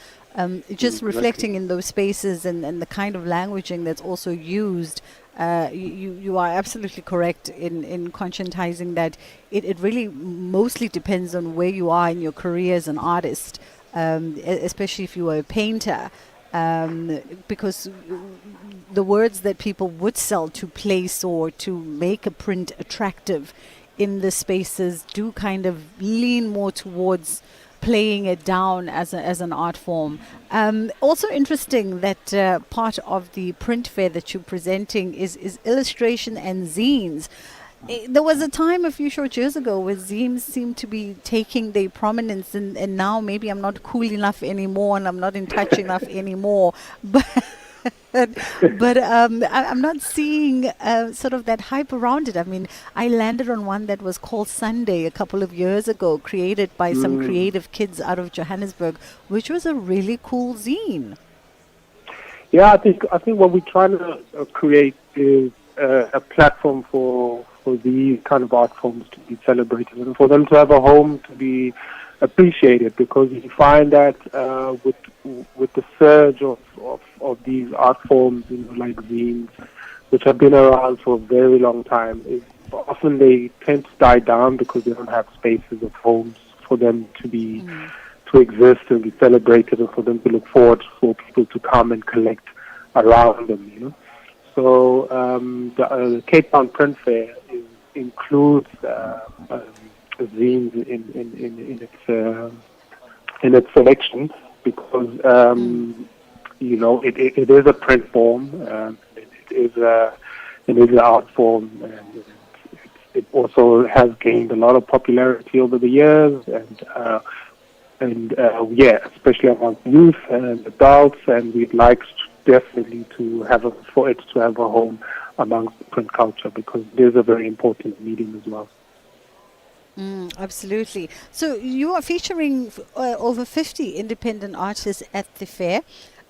Just reflecting in those spaces and the kind of languaging that's also used, you are absolutely correct in conscientizing that it really mostly depends on where you are in your career as an artist, especially if you are a painter, because the words that people would sell to place or to make a print attractive in the spaces do kind of lean more towards playing it down as an art form. Also interesting that part of the print fair that you're presenting is illustration and zines. There was a time a few short years ago where zines seemed to be taking their prominence, and now maybe I'm not cool enough anymore and I'm not in touch enough anymore. But I'm not seeing sort of that hype around it. I mean, I landed on one that was called Sunday a couple of years ago, created by some creative kids out of Johannesburg, which was a really cool zine. Yeah, I think what we're trying to create is a platform for these kind of art forms to be celebrated and for them to have a home to be appreciated, because you find that with the surge of these art forms, like zines, which have been around for a very long time, often they tend to die down because they don't have spaces of homes for them to exist and be celebrated, and for them to look forward for people to come and collect around them. So the Cape Town Print Fair includes zines in its selection, because it is a print form, it is an art form, and it also has gained a lot of popularity over the years, and especially among youth and adults, and we'd like definitely for it to have a home amongst print culture, because it is a very important medium as well. Absolutely. So you are featuring over 50 independent artists at the fair.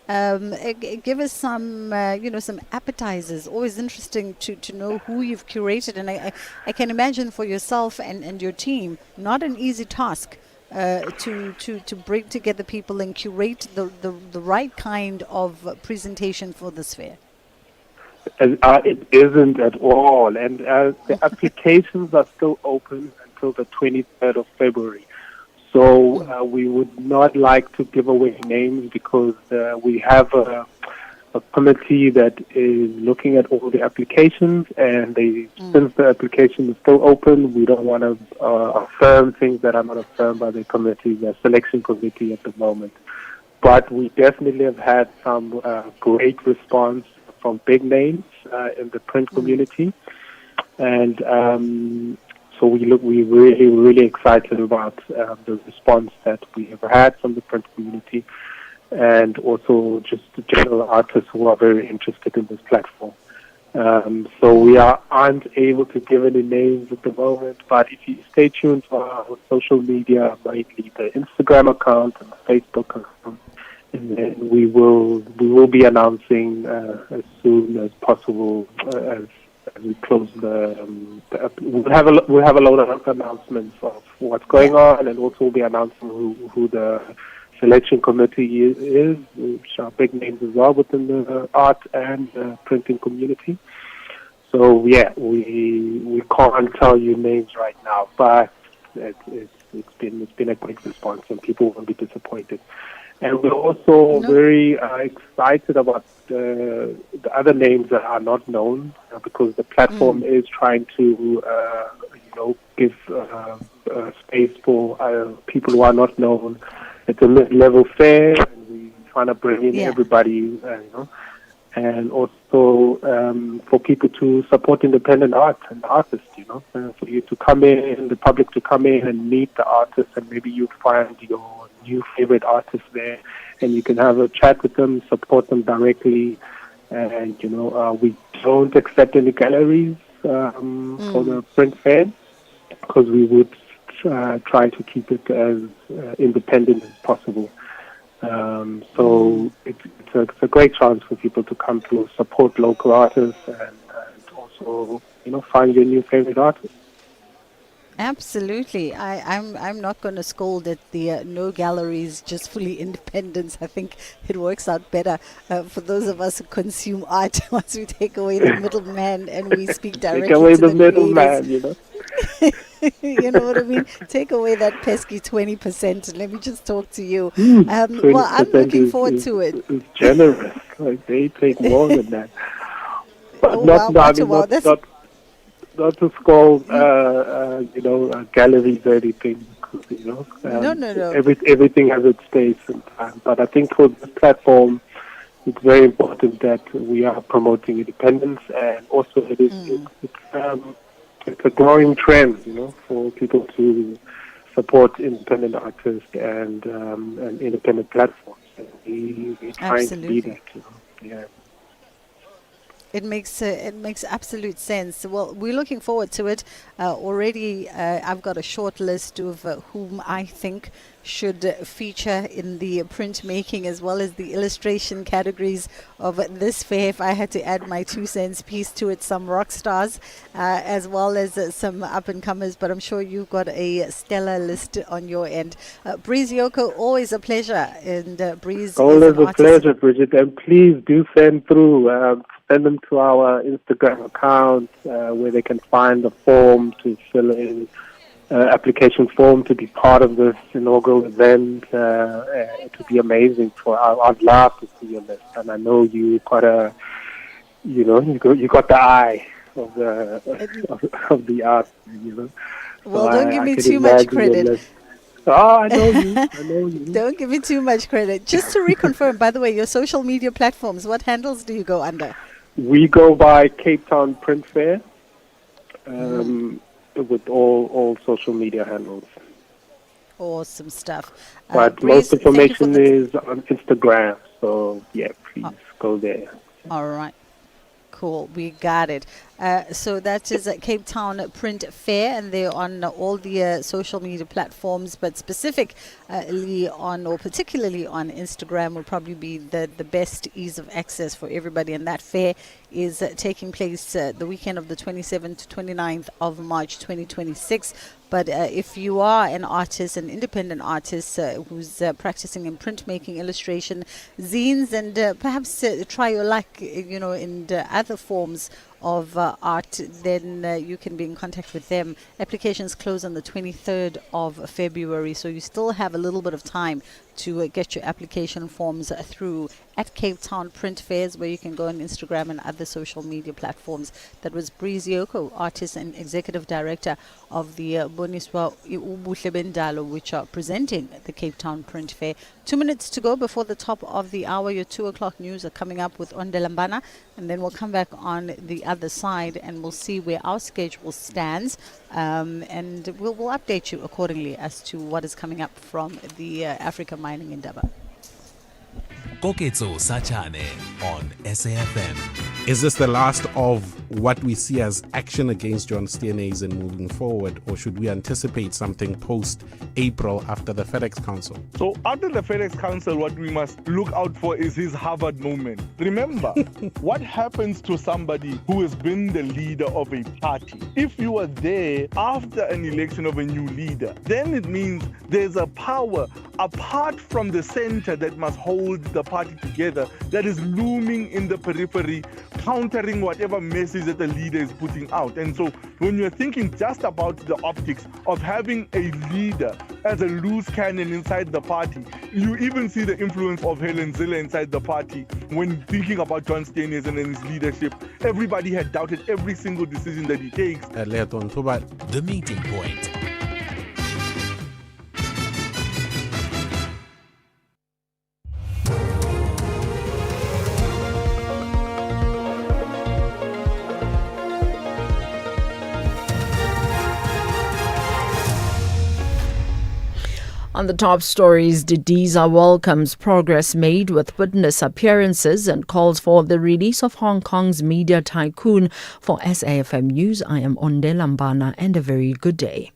Give us some, some appetizers. Always interesting to know who you've curated, and I can imagine for yourself and your team, not an easy task to bring together people and curate the right kind of presentation for this fair. It isn't at all, and the applications are still open until the 23rd of February. So we would not like to give away names, because we have a committee that is looking at all the applications, and since the application is still open, we don't want to affirm things that are not affirmed by the committee, the selection committee at the moment. But we definitely have had some great response from big names in the print community, and so we're really excited about the response that we have had from the print community, and also just the general artists who are very interested in this platform. So we aren't able to give any names at the moment, but if you stay tuned to our social media, mainly the Instagram account and the Facebook account, and then we will be announcing as soon as possible as we close we'll have a lot of announcements of what's going on, and also we'll be announcing who the selection committee is, which are big names as well within the art and printing community. So yeah, we can't tell you names right now, but it's been a great response, and people won't be disappointed. And we're also very excited about the other names that are not known because the platform is trying to, give space for people who are not known. It's a mid-level fair, and we're trying to bring in everybody, and also for people to support independent art and artists, for you to come in, the public to come in and meet the artists, and maybe you'd find your new favorite artist there, and you can have a chat with them, support them directly, and we don't accept any galleries for the print fair because we would try to keep it as independent as possible. So it's a great chance for people to come to support local artists and also find your new favorite artist. Absolutely. I'm not going to scold at the no galleries, just fully independence. I think it works out better for those of us who consume art once we take away the middleman and we speak directly take away to the the middleman, You know what I mean? Take away that pesky 20% and let me just talk to you. Well, I'm looking forward to it. It's generous. Like they take more than that. But not to scold, galleries or anything. No. Everything has its space and time. But I think for this platform, it's very important that we are promoting independence, and also it's a growing trend, for people to support independent artists and independent platforms. And we're trying to be that. Yeah. It makes absolute sense. Well, we're looking forward to it. Already, I've got a short list of whom I think should feature in the printmaking as well as the illustration categories of this fair. If I had to add my 2 cents piece to it, some rock stars as well as some up-and-comers, but I'm sure you've got a stellar list on your end. Breeze Yoko, always a pleasure. And Breeze always a pleasure, Bridget. And please do send through. Send them to our Instagram account where they can find the form to fill in, application form to be part of this inaugural event. It would be amazing. I'd love to see your list, and I know you got you got the eye of the art. Well, so don't give me too much credit. Oh, I know you. Don't give me too much credit. Just to reconfirm, by the way, your social media platforms, what handles do you go under? We go by Cape Town Print Fair with all social media handles. Awesome stuff. But Breeze, most information is on Instagram, so please go there. All right. Cool, we got it. So that is Cape Town Print Fair, and they're on all the social media platforms, but particularly on Instagram will probably be the best ease of access for everybody. And that fair is taking place the weekend of the 27th to 29th of March 2026. But if you are an artist, an independent artist who's practicing in printmaking, illustration, zines, and perhaps try your luck, in other forms of art, then you can be in contact with them. Applications close on the 23rd of February, so you still have a little bit of time to get your application forms through at Cape Town Print Fairs, where you can go on Instagram and other social media platforms. That was Breeze Yoko, artist and executive director of the Boniswa Ubuhle Bendalo, which are presenting the Cape Town Print Fair. 2 minutes to go before the top of the hour. Your 2 o'clock news are coming up with Ondelambana, and then we'll come back on the other side and we'll see where our schedule stands, and we'll update you accordingly as to what is coming up from the Africa Mining Indaba. Koketso Sachane on SAFM. Is this the last of what we see as action against John Steenhuisen moving forward, or should we anticipate something post-April after the FedEx Council? So after the FedEx Council, what we must look out for is his Harvard moment. Remember, what happens to somebody who has been the leader of a party? If you are there after an election of a new leader, then it means there's a power apart from the center that must hold the party together that is looming in the periphery, countering whatever message message that the leader is putting out. And so when you're thinking just about the optics of having a leader as a loose cannon inside the party, you even see the influence of Helen Zille inside the party when thinking about John Steenhuisen and his leadership. Everybody had doubted every single decision that he takes. The Meeting Point. On the top stories, Didiza welcomes progress made with witness appearances and calls for the release of Hong Kong's media tycoon. For SAFM News, I am Onde Lambana, and a very good day.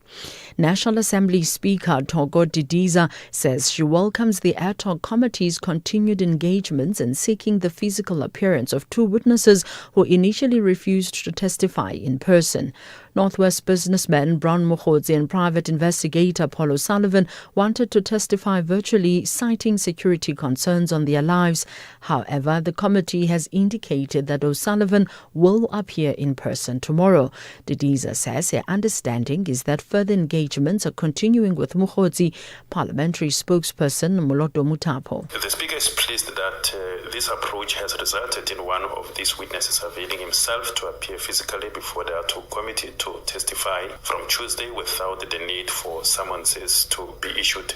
National Assembly Speaker Togo Didiza says she welcomes the ad hoc committee's continued engagements in seeking the physical appearance of two witnesses who initially refused to testify in person. Northwest businessman Brown Mokhodzi and private investigator Paul O'Sullivan wanted to testify virtually, citing security concerns on their lives. However, the committee has indicated that O'Sullivan will appear in person tomorrow. Didiza says her understanding is that further engagements are continuing with Mokhodzi. Parliamentary spokesperson Moloto Mutapo. The Speaker is pleased that this approach has resulted in one of these witnesses availing himself to appear physically before the ad hoc committee to testify from Tuesday without the need for summonses to be issued.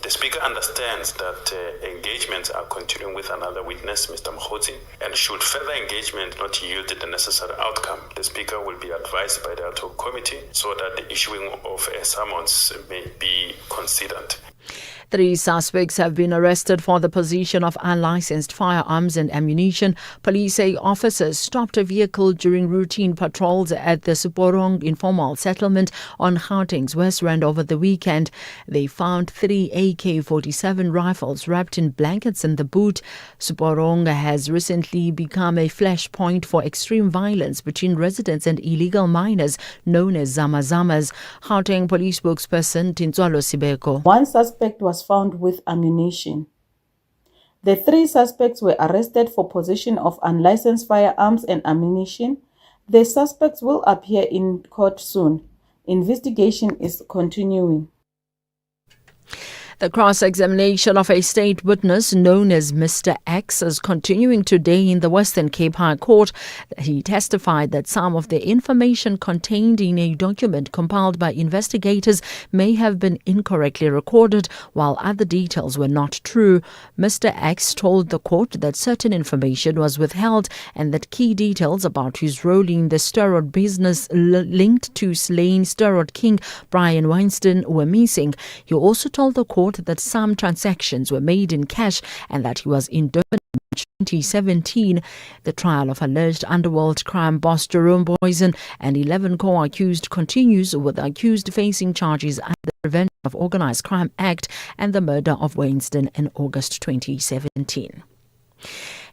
The Speaker understands that engagements are continuing with another witness, Mr. Mokhodzi, and should further engagement not yield the necessary outcome, the Speaker will be advised by the ad hoc committee so that the issuing of a summons may be considered. 3 suspects have been arrested for the possession of unlicensed firearms and ammunition. Police say officers stopped a vehicle during routine patrols at the Suporong informal settlement on Gauteng's West Rand over the weekend. They found 3 AK-47 rifles wrapped in blankets in the boot. Suporong has recently become a flashpoint for extreme violence between residents and illegal miners known as Zamazamas. Gauteng police spokesperson Tintswalo Sibeko. One suspect was found with ammunition. The 3 suspects were arrested for possession of unlicensed firearms and ammunition. The suspects will appear in court soon. Investigation is continuing. The cross-examination of a state witness known as Mr. X is continuing today in the Western Cape High Court. He testified that some of the information contained in a document compiled by investigators may have been incorrectly recorded, while other details were not true. Mr. X told the court that certain information was withheld and that key details about his role in the steroid business linked to slain steroid king Brian Weinstein were missing. He also told the court that some transactions were made in cash and that he was in Durban in 2017. The trial of alleged underworld crime boss Jerome Boysen and 11 co-accused continues, with the accused facing charges under the Prevention of Organised Crime Act and the murder of Weinstein in August 2017.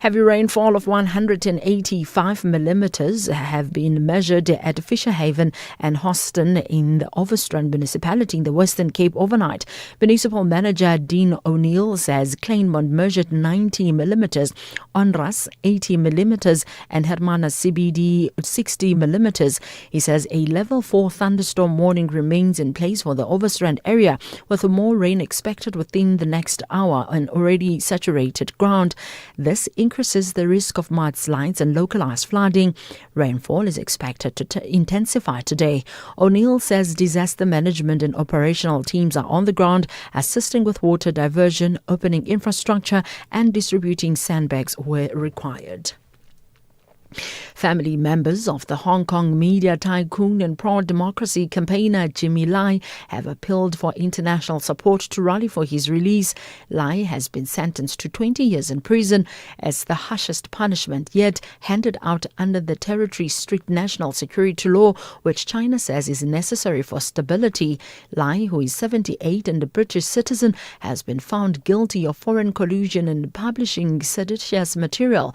Heavy rainfall of 185 millimeters have been measured at Fisherhaven and Hoston in the Overstrand municipality in the Western Cape overnight. Municipal Manager Dean O'Neill says Kleinmond measured 90 millimeters, Onras 80 millimeters and Hermanus CBD 60 millimeters. He says a level 4 thunderstorm warning remains in place for the Overstrand area, with more rain expected within the next hour on already saturated ground. This increases the risk of mudslides and localized flooding. Rainfall is expected to intensify today. O'Neill says disaster management and operational teams are on the ground, assisting with water diversion, opening infrastructure, and distributing sandbags where required. Family members of the Hong Kong media tycoon and pro-democracy campaigner Jimmy Lai have appealed for international support to rally for his release. Lai has been sentenced to 20 years in prison as the harshest punishment yet handed out under the territory's strict national security law, which China says is necessary for stability. Lai, who is 78 and a British citizen, has been found guilty of foreign collusion and publishing seditious material.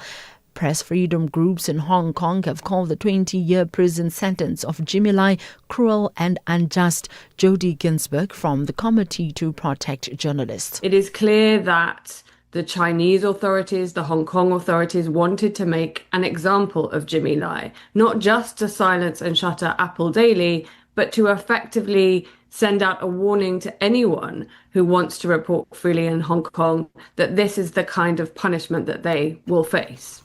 Press freedom groups in Hong Kong have called the 20-year prison sentence of Jimmy Lai cruel and unjust. Jodie Ginsburg from the Committee to Protect Journalists. It is clear that the Chinese authorities, the Hong Kong authorities wanted to make an example of Jimmy Lai, not just to silence and shutter Apple Daily, but to effectively send out a warning to anyone who wants to report freely in Hong Kong that this is the kind of punishment that they will face.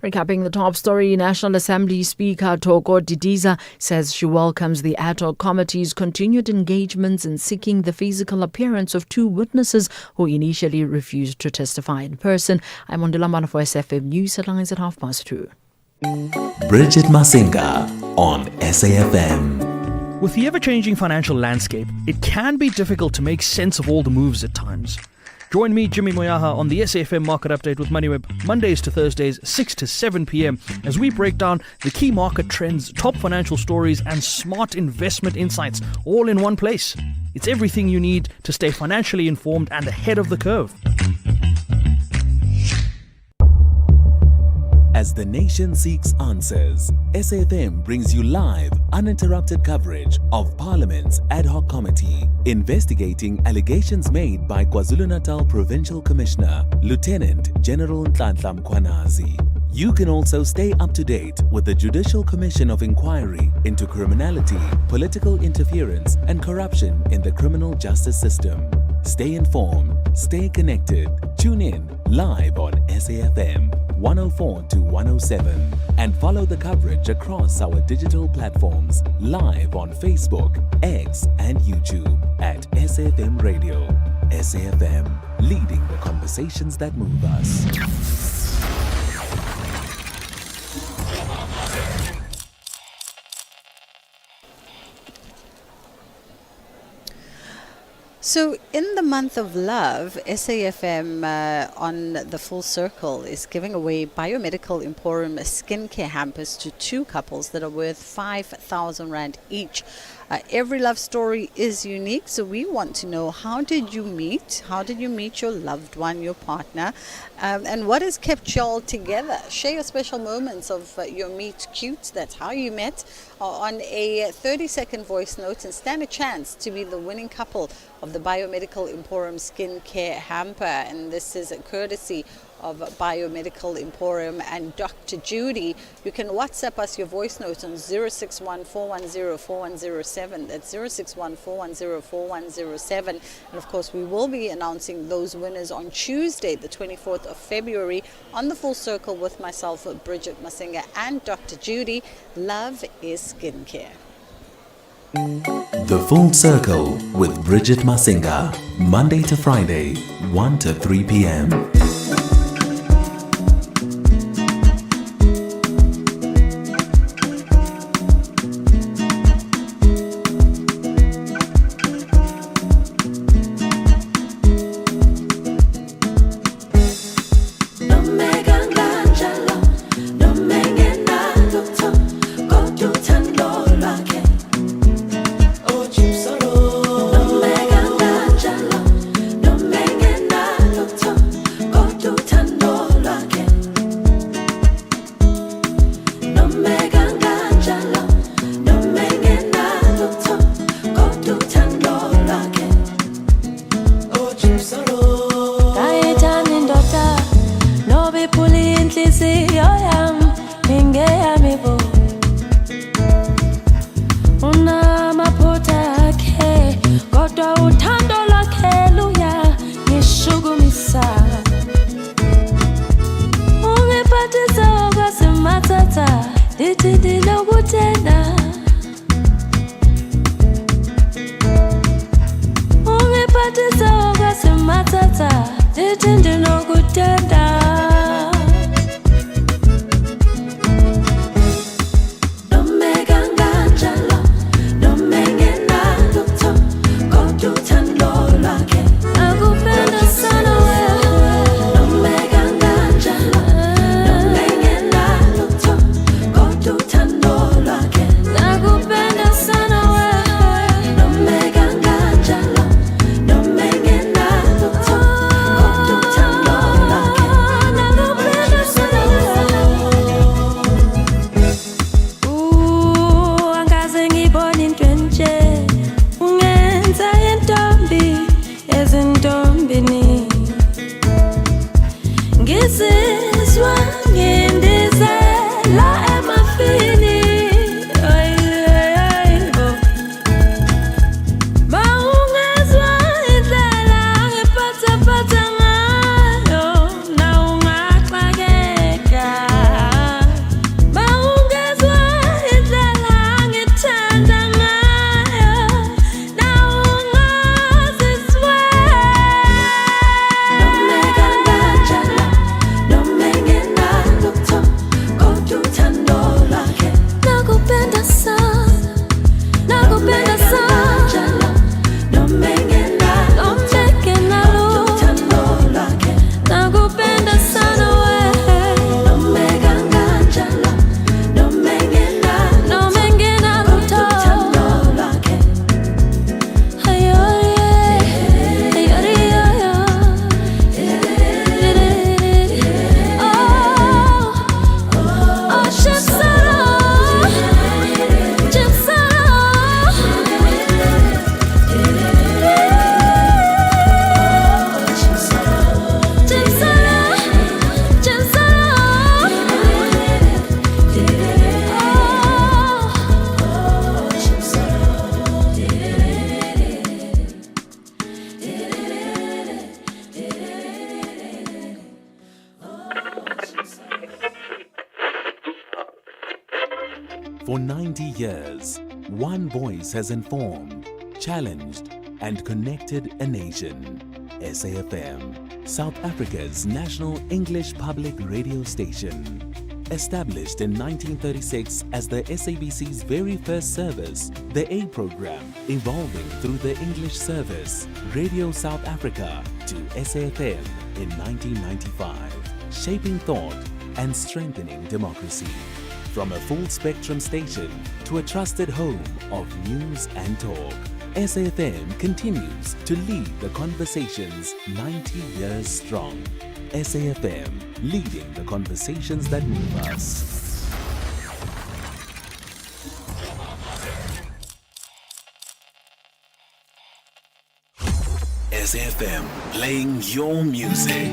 Recapping the top story, National Assembly Speaker Thoko Didiza says she welcomes the ad hoc committee's continued engagements in seeking the physical appearance of two witnesses who initially refused to testify in person. I'm Ondila for SFM News Headlines at 2:30. Bridget Masinga on SAFM. With the ever-changing financial landscape, it can be difficult to make sense of all the moves at times. Join me, Jimmy Moyaha, on the SAFM Market Update with MoneyWeb, Mondays to Thursdays, 6 to 7 p.m, as we break down the key market trends, top financial stories, and smart investment insights, all in one place. It's everything you need to stay financially informed and ahead of the curve. As the nation seeks answers, SAFM brings you live, uninterrupted coverage of Parliament's ad hoc committee investigating allegations made by KwaZulu-Natal Provincial Commissioner Lieutenant General Nhlanhla Mkhwanazi. You can also stay up to date with the Judicial Commission of Inquiry into criminality, political interference, and corruption in the criminal justice system. Stay informed, stay connected. Tune in live on SAFM 104 to 107 and follow the coverage across our digital platforms live on Facebook, X, and YouTube at SAFM Radio. SAFM, leading the conversations that move us. So in the month of love, SAFM on the Full Circle is giving away Biomedical Emporium skincare hampers to two couples that are worth 5,000 Rand each. Every love story is unique, so we want to know, how did you meet? How did you meet your loved one, your partner? And what has kept you all together? Share your special moments of your meet cute, that's how you met, on a 30-second voice note and stand a chance to be the winning couple of the Biomedical Emporium skincare hamper. And this is a courtesy of Biomedical Emporium and Dr. Judy. You can WhatsApp us your voice note on 061-410-4107. That's 061-410-4107. And of course, we will be announcing those winners on Tuesday, the 24th of February, on the Full Circle with myself, Bridget Masinga, and Dr. Judy. Love is skincare. The Full Circle with Bridget Masinga, Monday to Friday, 1 to 3 p.m. Go 90 years, one voice has informed, challenged, and connected a nation. SAFM, South Africa's national English public radio station. Established in 1936 as the SABC's very first service, the A program evolving through the English service, Radio South Africa, to SAFM in 1995, shaping thought and strengthening democracy. From a full-spectrum station to a trusted home of news and talk, SAFM continues to lead the conversations 90 years strong. SAFM, leading the conversations that move us. SAFM, playing your music.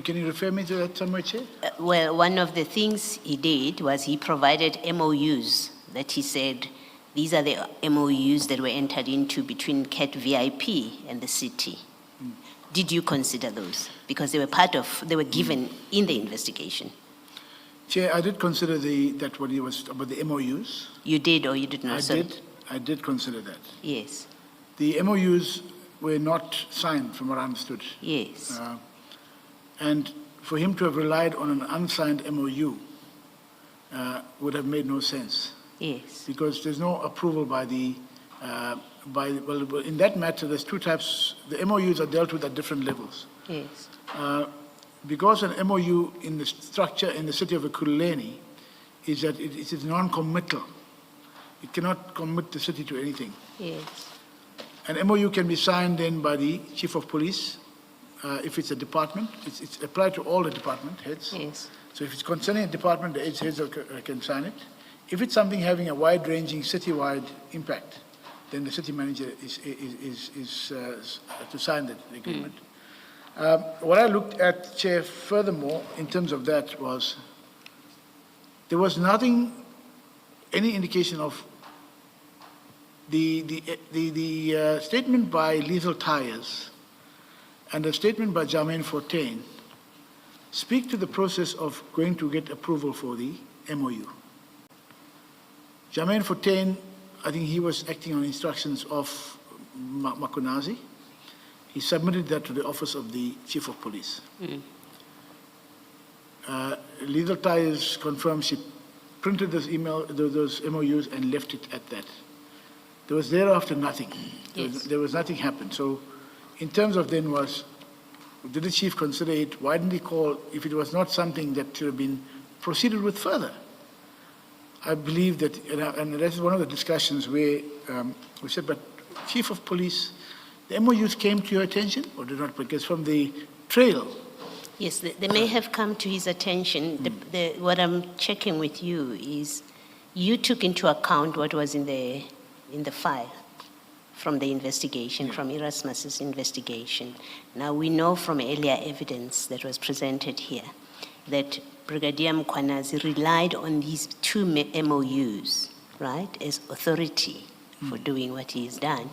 Can you refer me to that somewhere, Chair? Well, one of the things he did was he provided MOUs that he said, these are the MOUs that were entered into between CAT VIP and the city. Did you consider those? Because they were given in the investigation. Chair, I did consider what he was about the MOUs. You did or you did not? I did consider that. Yes. The MOUs were not signed, from what I understood. Yes. And for him to have relied on an unsigned MOU would have made no sense. Yes. Because there's no approval by the, well, in that matter, there's two types. The MOUs are dealt with at different levels. Yes. Because an MOU in the structure in the city of Ekurhuleni is that it is non-committal. It cannot commit the city to anything. Yes. An MOU can be signed then by the chief of police, if it's a department. It's applied to all the department heads. Yes. So if it's concerning a department, the heads can sign it. If it's something having a wide-ranging city-wide impact, then the city manager is to sign the agreement. What I looked at, Chair, furthermore, in terms of that was, there was nothing, any indication of the statement by Lethal Tires and the statement by Jermaine Fortain speak to the process of going to get approval for the MOU. Jermaine Fortain, I think he was acting on instructions of Makunazi. He submitted that to the office of the chief of police. Lethal Tires confirmed she printed this email, those MOUs, and left it at that. There was thereafter nothing. There was nothing happened. So in terms of then was, did the chief consider it? Why didn't he call, if it was not something that should have been proceeded with further? I believe that, and that's one of the discussions where we said, but chief of police, the MOUs came to your attention or did not? Because from the trail. Yes, they may have come to his attention. What I'm checking with you is you took into account what was in the file from the investigation, from Erasmus's investigation. Now we know from earlier evidence that was presented here that Brigadier Mkhwanazi relied on these two MOUs, right, as authority for doing what he has done.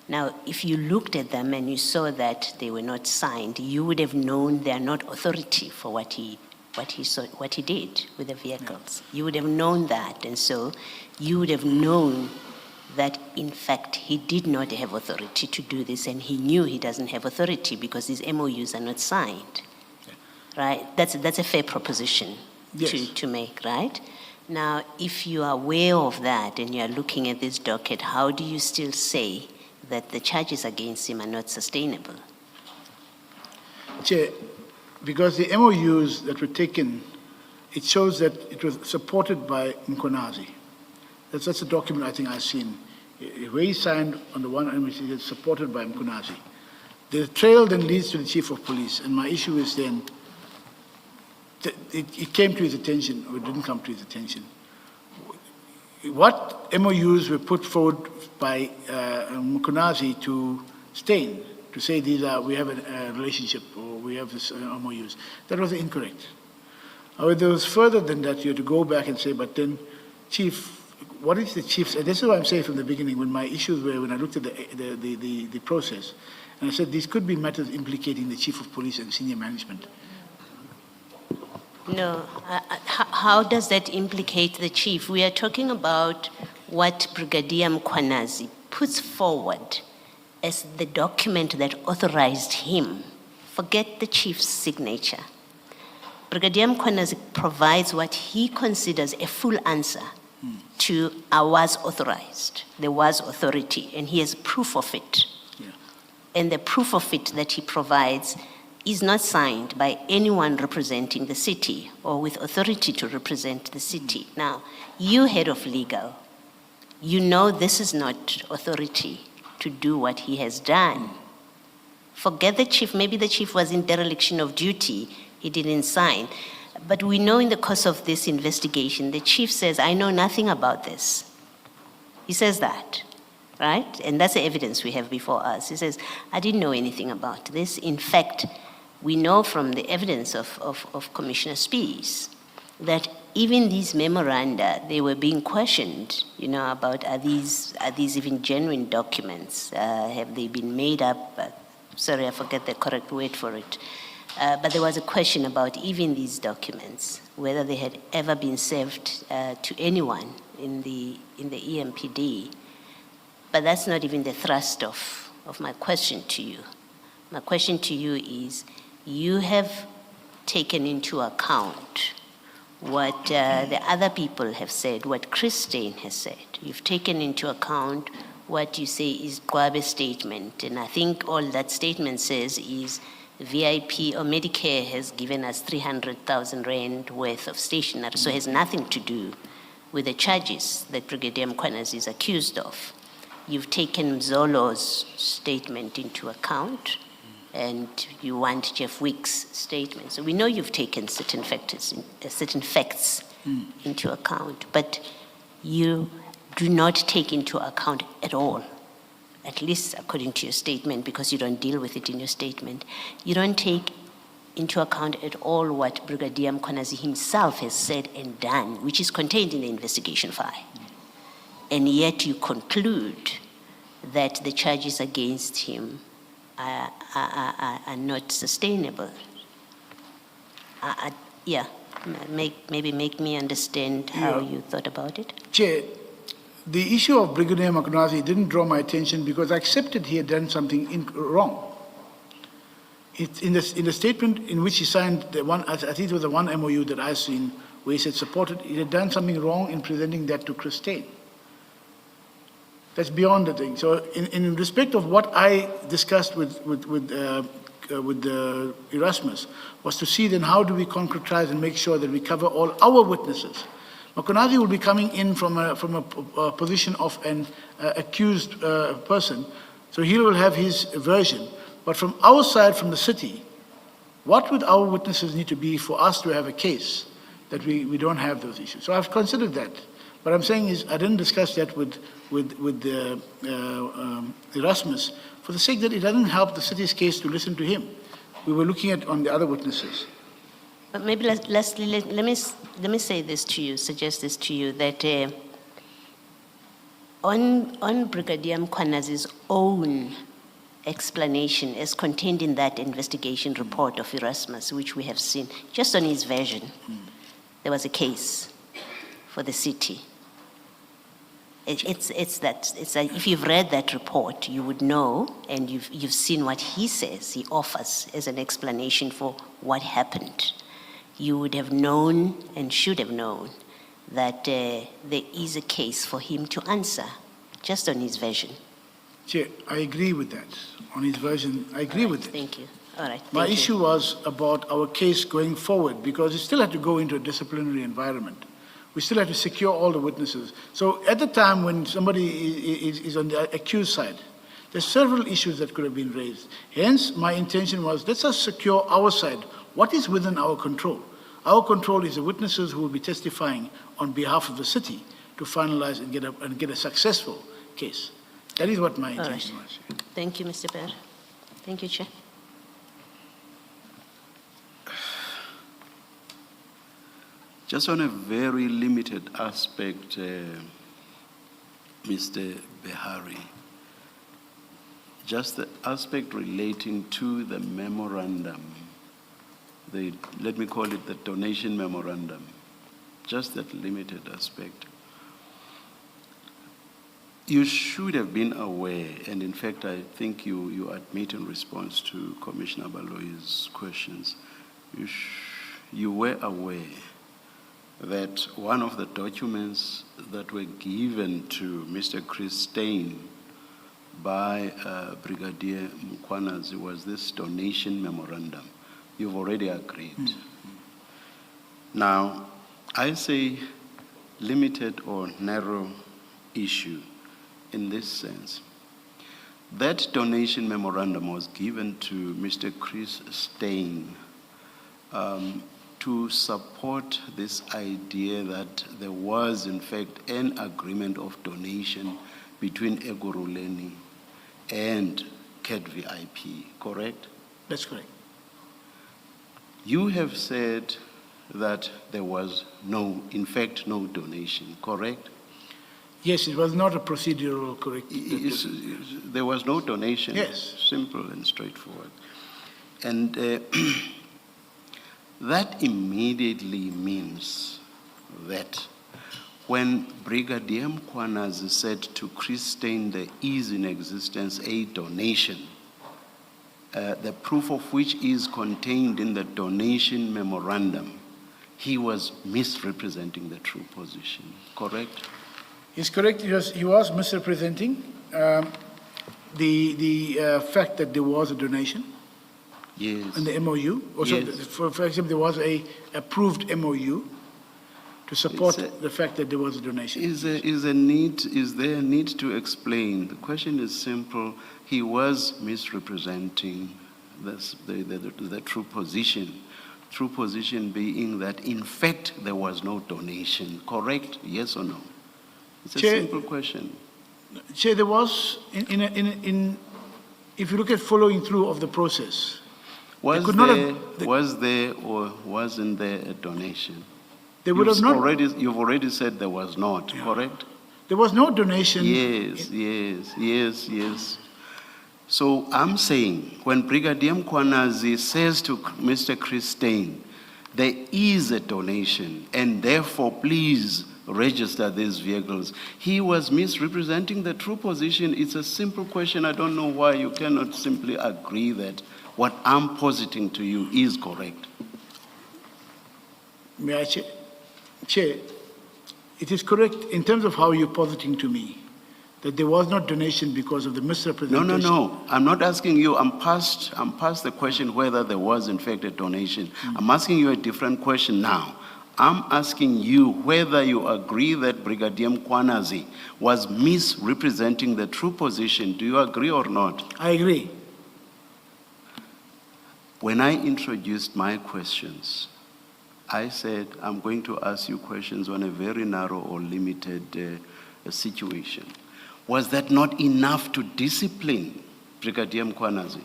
Now, if you looked at them and you saw that they were not signed, you would have known they are not authority for what he did with the vehicles. You would have known that, and so you would have known that, in fact, he did not have authority to do this, and he knew he doesn't have authority because these MOUs are not signed, right? That's a fair proposition to make, right? Now, if you are aware of that and you are looking at this docket, how do you still say that the charges against him are not sustainable? Chair, because the MOUs that were taken, it shows that it was supported by Mkhwanazi. That's a document I think I've seen, where he signed on the one hand, which is supported by Mkhwanazi. The trail then leads to the chief of police, and my issue is then, it came to his attention, or it didn't come to his attention. What MOUs were put forward by Mkhwanazi to Steyn, to say these are, we have a relationship, or we have this MOUs, that was incorrect. However, there was further than that. You had to go back and say, but then, Chief, what is the chief's, and this is what I'm saying from the beginning, when my issues were, when I looked at the process, and I said these could be matters implicating the chief of police and senior management. No, how does that implicate the chief? We are talking about what Brigadier Mkhwanazi puts forward as the document that authorized him. Forget the chief's signature. Brigadier Mkhwanazi provides what he considers a full answer to I was authorized. There was authority, and he has proof of it. And the proof of it that he provides is not signed by anyone representing the city or with authority to represent the city. Now, you head of legal, you know this is not authority to do what he has done. Forget the chief. Maybe the chief was in dereliction of duty. He didn't sign. But we know in the course of this investigation, the chief says, I know nothing about this. He says that, right? And that's the evidence we have before us. He says, I didn't know anything about this. In fact, we know from the evidence of Commissioner Spies that even these memoranda, they were being questioned, about are these even genuine documents? Have they been made up? Sorry, I forget the correct word for it. But there was a question about even these documents, whether they had ever been served to anyone in the EMPD. But that's not even the thrust of my question to you. My question to you is, you have taken into account what the other people have said, what Christine has said. You've taken into account what you say is Gwabe's statement. And I think all that statement says is VIP or Medicare has given us 300,000 rand worth of stationery, so it has nothing to do with the charges that Brigadier Mkhwanazi is accused of. You've taken Zolo's statement into account, and you want Jeff Wick's statement. So we know you've taken certain facts into account, but you do not take into account at all, at least according to your statement, because you don't deal with it in your statement. You don't take into account at all what Brigadier Mkhwanazi himself has said and done, which is contained in the investigation file. And yet you conclude that the charges against him are not sustainable. Maybe make me understand how you thought about it. Chair, the issue of Brigadier Mkhwanazi didn't draw my attention because I accepted he had done something wrong. It's in the statement in which he signed the one, I think it was the one MOU that I've seen, where he said supported, he had done something wrong in presenting that to Christine. That's beyond the thing. So in respect of what I discussed with Erasmus, was to see then how do we concretize and make sure that we cover all our witnesses. Mkhwanazi will be coming in from a position of an accused person, so he will have his version. But from our side, from the city, what would our witnesses need to be for us to have a case that we don't have those issues? So I've considered that. What I'm saying is I didn't discuss that with Erasmus for the sake that it doesn't help the city's case to listen to him. We were looking at on the other witnesses. But maybe let me say this to you, suggest this to you, that on Brigadier Mkhwanazi's own explanation as contained in that investigation report of Erasmus, which we have seen, just on his version, there was a case for the city. If you've read that report, you would know, and you've seen what he says, he offers as an explanation for what happened. You would have known and should have known that there is a case for him to answer, just on his version. Chair, I agree with that. On his version, I agree with it. Thank you. All right. My issue was about our case going forward, because it still had to go into a disciplinary environment. We still had to secure all the witnesses. So at the time when somebody is on the accused side, there's several issues that could have been raised. Hence, my intention was, let's just secure our side. What is within our control? Our control is the witnesses who will be testifying on behalf of the city to finalize and get a successful case. That is what my intention was. Thank you, Mr. Perry. Thank you, Chair. Just on a very limited aspect, Mr. Behari, just the aspect relating to the memorandum, let me call it the donation memorandum, just that limited aspect. You should have been aware, and in fact, I think you admit in response to Commissioner Baloyi's questions, you were aware that one of the documents that were given to Mr. Christine by Brigadier Mkhwanazi was this donation memorandum. You've already agreed. Now, I say limited or narrow issue in this sense. That donation memorandum was given to Mr. Chris Stein to support this idea that there was, in fact, an agreement of donation between Egoruleni and CAT VIP, correct? That's correct. You have said that there was in fact, no donation, correct? Yes, it was not a procedural correct. There was no donation. Yes. Simple and straightforward. And that immediately means that when Brigadier Mkhwanazi said to Christine there is in existence a donation, the proof of which is contained in the donation memorandum, he was misrepresenting the true position, correct? He's correct. He was misrepresenting the fact that there was a donation. Yes. In the MOU. Also, Yes. for example, there was a approved MOU to support the fact that there was a donation. Is there a need to explain? The question is simple. He was misrepresenting the true position. True position being that in fact there was no donation. Correct? Yes or no? It's a simple question. Chair, there was if you look at following through of the process. Was there or wasn't there a donation? They would have not. You've already said there was not, correct? There was no donation. Yes. So I'm saying when Brigadier Mkhwanazi says to Mr. Christine, there is a donation and therefore please register these vehicles, he was misrepresenting the true position. It's a simple question. I don't know why you cannot simply agree that what I'm positing to you is correct. May I, Chair, it is correct in terms of how you're positing to me that there was not donation because of the misrepresentation. No. I'm not asking you. I'm past the question whether there was in fact a donation. I'm asking you a different question now. I'm asking you whether you agree that Brigadier Mkhwanazi was misrepresenting the true position. Do you agree or not? I agree. When I introduced my questions, I said I'm going to ask you questions on a very narrow or limited situation. Was that not enough to discipline Brigadier Mkhwanazi?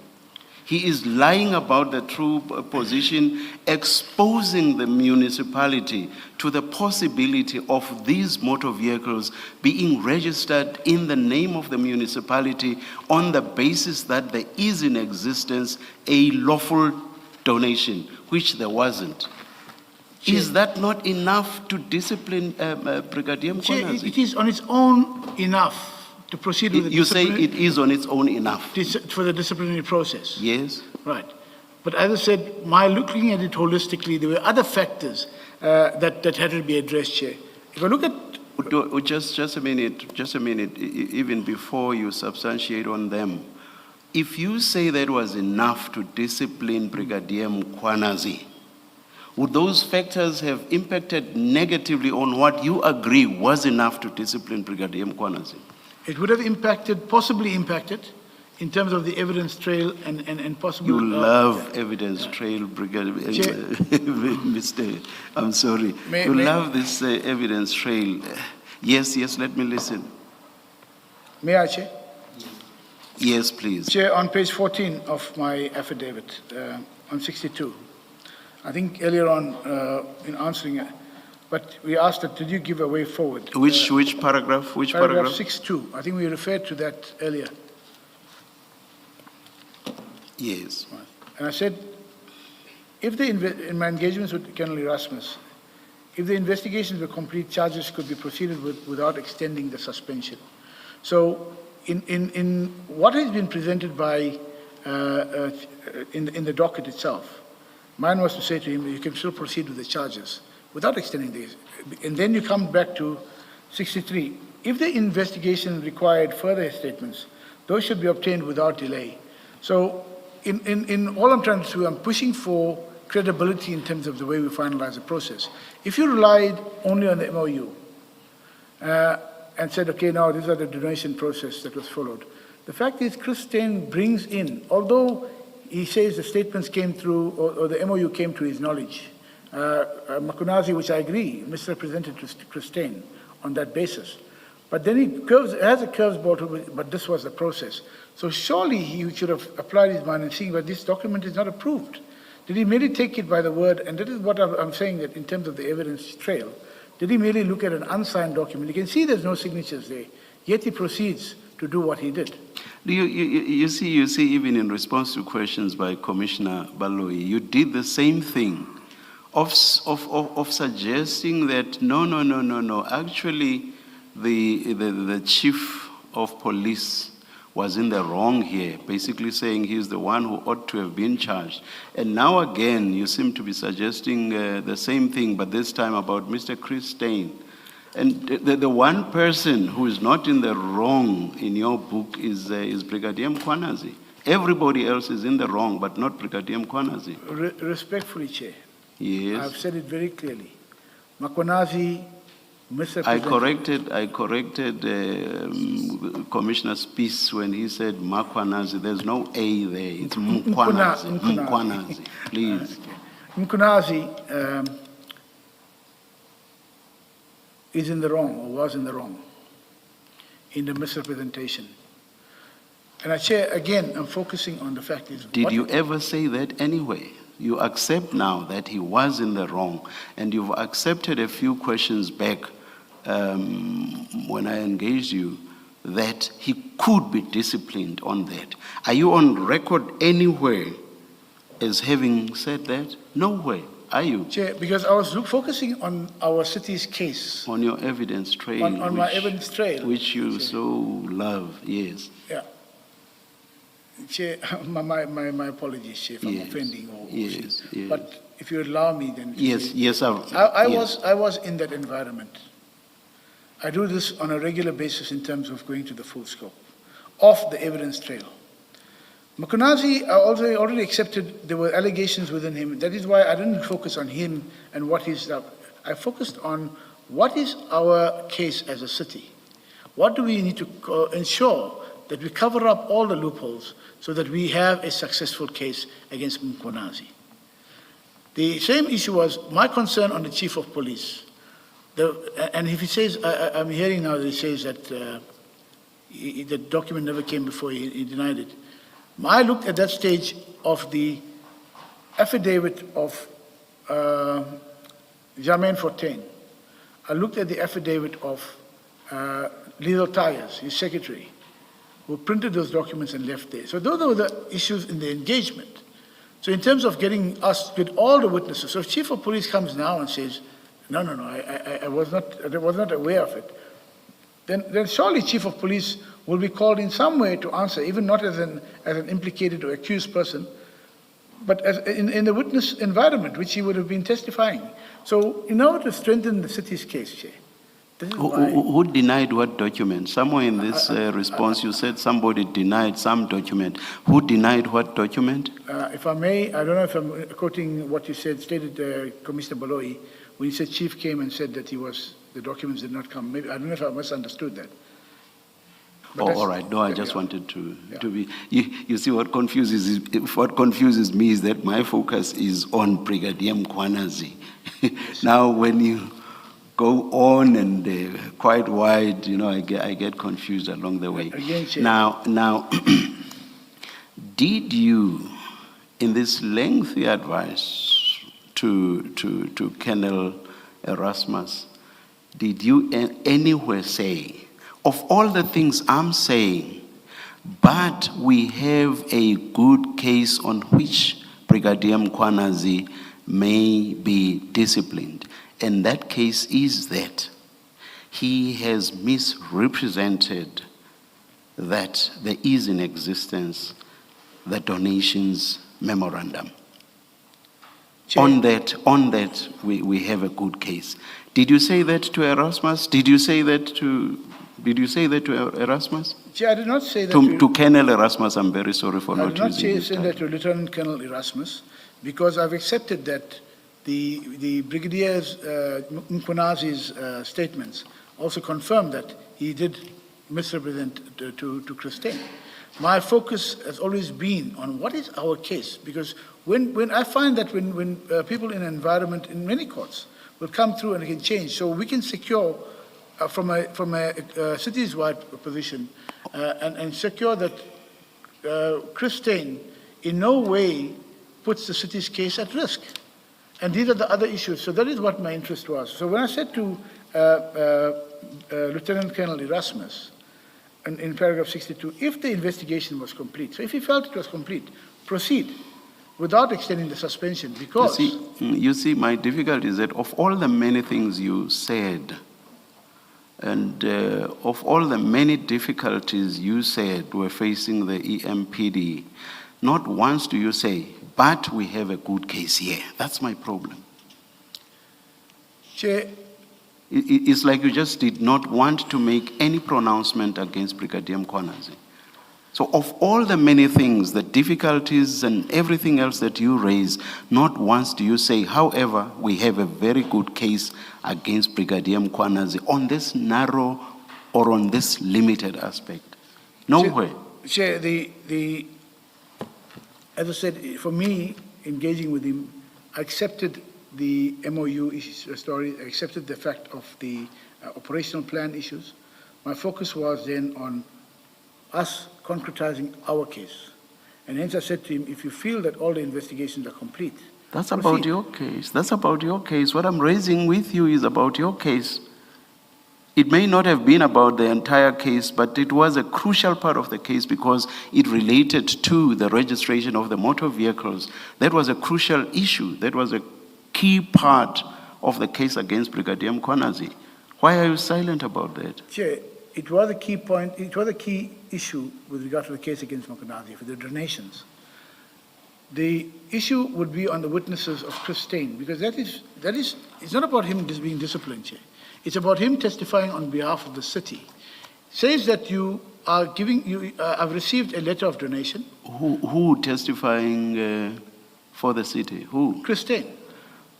He is lying about the true position, exposing the municipality to the possibility of these motor vehicles being registered in the name of the municipality on the basis that there is in existence a lawful donation, which there wasn't. Is that not enough to discipline Brigadier Mkhwanazi? It is on its own enough to proceed with the You say it is on its own enough? For the disciplinary process. Yes. Right. But as I said, my looking at it holistically, there were other factors that had to be addressed, Chair. If I look at... Just a minute, even before you substantiate on them. If you say that was enough to discipline Brigadier Mkhwanazi, would those factors have impacted negatively on what you agree was enough to discipline Brigadier Mkhwanazi? It would have possibly impacted, in terms of the evidence trail and possible... You love evidence trail, Brigadier... Mr. I'm sorry. You love this evidence trail. Yes, let me listen. May I, Chair? Yes, please. Chair, on page 14 of my affidavit, on 62, I think earlier on in answering it, but we asked that, did you give a way forward? Which paragraph? Which paragraph? 6.2. I think we referred to that earlier. Yes. And I said, in my engagements with Colonel Erasmus, if the investigations were complete, charges could be proceeded with without extending the suspension. So in what has been presented by, in the docket itself, mine was to say to him, you can still proceed with the charges without extending these. And then you come back to 63. If the investigation required further statements, those should be obtained without delay. So in all I'm trying to do, I'm pushing for credibility in terms of the way we finalize the process. If you relied only on the MOU and said, okay, now these are the donation process that was followed, the fact is Christine brings in, although he says the statements came through, or the MOU came to his knowledge, Mkhwanazi, which I agree, misrepresented Christine on that basis. But then he has a curveball, but this was the process. So surely he should have applied his mind and seen that this document is not approved. Did he merely take it by the word? And that is what I'm saying, that in terms of the evidence trail, did he merely look at an unsigned document? You can see there's no signatures there, yet he proceeds to do what he did. You see, even in response to questions by Commissioner Baloyi, you did the same thing of suggesting that no. Actually, the chief of police was in the wrong here, basically saying he's the one who ought to have been charged. And now again, you seem to be suggesting the same thing, but this time about Mr. Chris Steyn. And the one person who is not in the wrong in your book is Brigadier Mkhwanazi. Everybody else is in the wrong, but not Brigadier Mkhwanazi. Respectfully, Chair. Yes. I've said it very clearly. Mkhwanazi, Mr. I corrected Commissioner Spies when he said Mkhwanazi. There's no A there. It's Mkhwanazi. Mkhwanazi, please. Mkhwanazi is in the wrong, or was in the wrong, in the misrepresentation. And Chair, again, I'm focusing on the fact is... Did you ever say that anyway? You accept now that he was in the wrong, and you've accepted a few questions back when I engaged you that he could be disciplined on that. Are you on record anywhere as having said that? Nowhere. Are you? Chair, because I was focusing on our city's case. On your evidence trail. On my evidence trail. Which you so love, yes. Yeah. Chair, my apologies, Chair, if I'm offending. Yes. But if you allow me, then... Yes. I was in that environment. I do this on a regular basis in terms of going to the full scope of the evidence trail. Mkhwanazi, I already accepted there were allegations within him. That is why I didn't focus on him and what he's done. I focused on what is our case as a city. What do we need to ensure that we cover up all the loopholes so that we have a successful case against Mkhwanazi. The same issue was my concern on the chief of police. And if he says, I'm hearing now that he says that the document never came before, he denied it. I looked at that stage of the affidavit of Jermaine Fortin. I looked at the affidavit of Lethal Tyres, his secretary, who printed those documents and left there. So those were the issues in the engagement. So in terms of getting us, get all the witnesses, so if Chief of Police comes now and says, no, I was not aware of it, then surely Chief of Police will be called in some way to answer, even not as an implicated or accused person, but as in the witness environment, which he would have been testifying. So in order to strengthen the city's case, Chair, who denied what document? Somewhere in this response you said somebody denied some document. Who denied what document? If I may, I don't know if I'm quoting what you said, stated Commissioner Baloi, when he said Chief came and said that the documents did not come. Maybe, I don't know if I misunderstood that. All right. No, I just wanted to be. You see, what confuses me is that my focus is on Brigadier Mkhwanazi. Now, when you go on and quite wide, I get confused along the way. Now, did you, in this lengthy advice to Colonel Erasmus, did you anywhere say, of all the things I'm saying, but we have a good case on which Brigadier Mkhwanazi may be disciplined? And that case is that he has misrepresented that there is in existence the donations memorandum. On that, we have a good case. Did you say that to Erasmus? Did you say that to Erasmus? Chair, I did not say that to Colonel Erasmus. I'm very sorry for not using I did not say that to Lieutenant Colonel Erasmus, because I've accepted that the Brigadier's Mkhwanazi's statements also confirm that he did misrepresent to Christine. My focus has always been on what is our case, because when I find that when people in an environment in many courts will come through and it can change, so we can secure from a cities-wide position and secure that Christine in no way puts the city's case at risk. And these are the other issues. So that is what my interest was. So when I said to Lieutenant Colonel Erasmus in paragraph 62, if the investigation was complete, so if he felt it was complete, proceed. without extending the suspension, because You see, my difficulty is that of all the many things you said, and of all the many difficulties you said were facing the EMPD, not once do you say, but we have a good case here. That's my problem. Chair, It's like you just did not want to make any pronouncement against Brigadier Mkhwanazi. So of all the many things, the difficulties and everything else that you raise, not once do you say, however, we have a very good case against Brigadier Mkhwanazi on this narrow or on this limited aspect. Nowhere. Chair, as I said, for me, engaging with him, I accepted the MOU story, I accepted the fact of the operational plan issues. My focus was then on us concretizing our case. And hence I said to him, if you feel that all the investigations are complete, That's proceed. about your case. That's about your case. What I'm raising with you is about your case. It may not have been about the entire case, but it was a crucial part of the case because it related to the registration of the motor vehicles. That was a crucial issue. That was a key part of the case against Brigadier Mkhwanazi. Why are you silent about that? Chair, it was a key point, it was a key issue with regard to the case against Mkhwanazi for the donations. The issue would be on the witnesses of Christine, because that is, it's not about him just being disciplined, Chair. It's about him testifying on behalf of the city. Says that you are giving, I've received a letter of donation. Who testifying for the city? Who? Christine.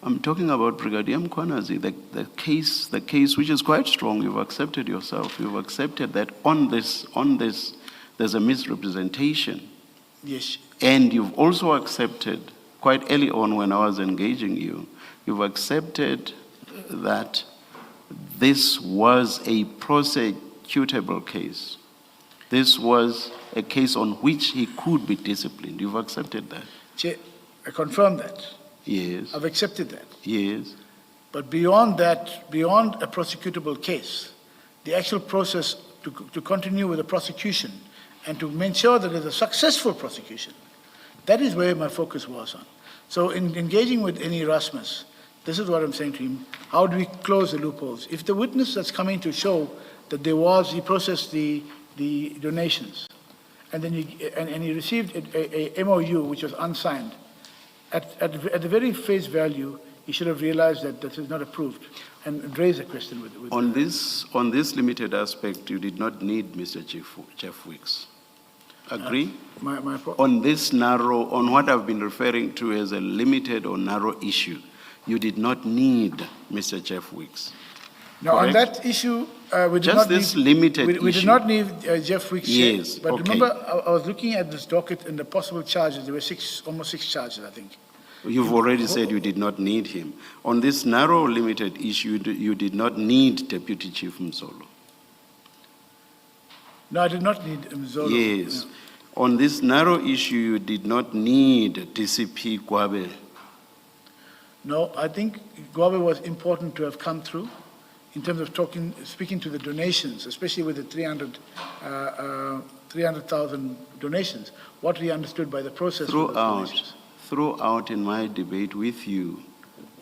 I'm talking about Brigadier Mkhwanazi, the case which is quite strong. You've accepted yourself. You've accepted that on this, there's a misrepresentation. Yes. And you've also accepted, quite early on when I was engaging you, you've accepted that this was a prosecutable case. This was a case on which he could be disciplined. You've accepted that. Chair, I confirm that. Yes. I've accepted that. Yes. But beyond that, beyond a prosecutable case, the actual process to continue with the prosecution and to make sure that there's a successful prosecution, that is where my focus was on. So in engaging with any Rasmus, this is what I'm saying to him. How do we close the loopholes? If the witness that's coming to show that he processed the donations, and then he received a MOU which was unsigned, at the very face value, he should have realized that that is not approved and raised a question with on this limited aspect, you did not need Mr. Jeff Weeks. Agree? On this narrow, on what I've been referring to as a limited or narrow issue, you did not need Mr. Jeff Weeks. Now, correct? On that issue, we did just not this need, limited we issue. did not need Jeff Weeks. Yes, but okay. remember, I was looking at this docket and the possible charges. There were almost six charges, I think. You've already said you did not need him. On this narrow, limited issue, you did not need Deputy Chief Mzolo. No, I did not need Mzolo. Yes. No. On this narrow issue, you did not need DCP Gwabe. No, I think Gwabe was important to have come through in terms of speaking to the donations, especially with the 300,000 donations, what we understood by the process. Throughout in my debate with you,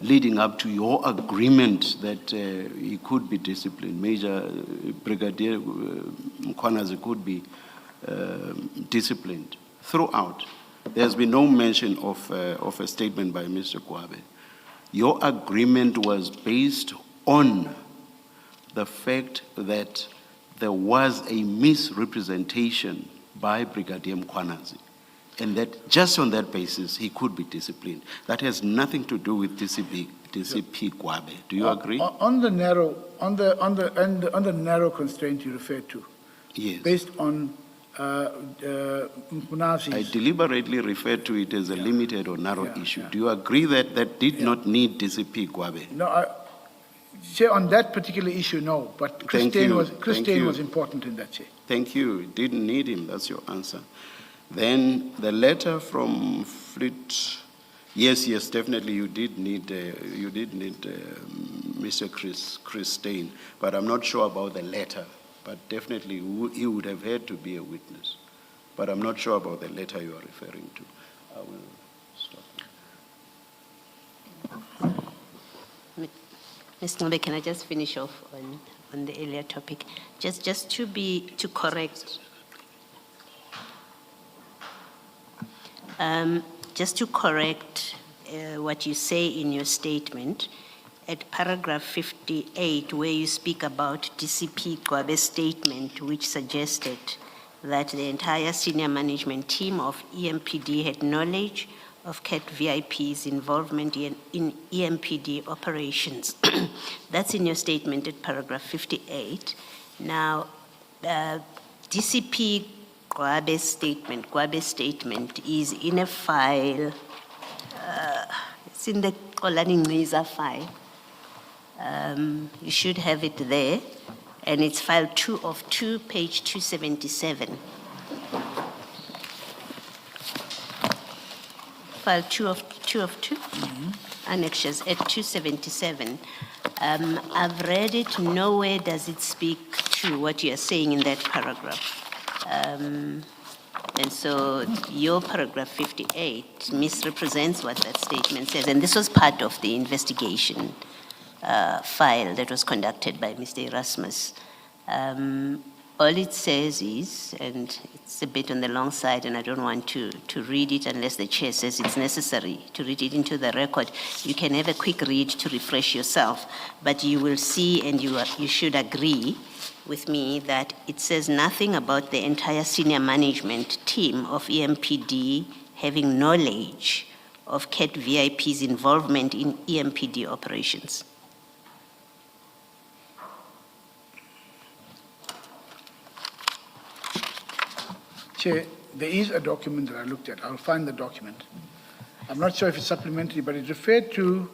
leading up to your agreement that he could be disciplined, Major Brigadier Mkhwanazi could be disciplined, throughout, there's been no mention of a statement by Mr. Gwabe. Your agreement was based on the fact that there was a misrepresentation by Brigadier Mkhwanazi, and that just on that basis he could be disciplined. That has nothing to do with DCP Gwabe. Do you agree? On the narrow constraint you referred to, yes, based on Mkhwanazi's. I deliberately referred to it as a limited or narrow issue. Do you agree that that did not need DCP Gwabe? No, on that particular issue, no. But Christine was important in that. Chair. Thank you. You didn't need him. That's your answer. Then the letter from Fleet. Yes, definitely. You did need Mr. Christine, but I'm not sure about the letter. But definitely, he would have had to be a witness. But I'm not sure about the letter you are referring to. I will Ms. Ngcobe, can I just finish off on the earlier topic? Just to correct. Just to correct what you say in your statement, at paragraph 58, where you speak about DCP Gwabe's statement, which suggested that the entire senior management team of EMPD had knowledge of CAT VIP's involvement in EMPD operations. That's in your statement at paragraph 58. Now, DCP Gwabe's statement is in a file, it's in the Xolani Ngqiza file. You should have it there, and it's file 2 of 2, page 277. File 2 of 2, annexures at 277. I've read it, nowhere does it speak to what you're saying in that paragraph. And so your paragraph 58 misrepresents what that statement says, and this was part of the investigation file that was conducted by Mr. Erasmus. All it says is, and it's a bit on the long side, and I don't want to read it unless the chair says it's necessary to read it into the record. You can have a quick read to refresh yourself, but you will see, and you should agree with me, that it says nothing about the entire senior management team of EMPD having knowledge of CAT VIP's involvement in EMPD operations. Chair, there is a document that I looked at. I'll find the document. I'm not sure if it's supplementary, but it referred to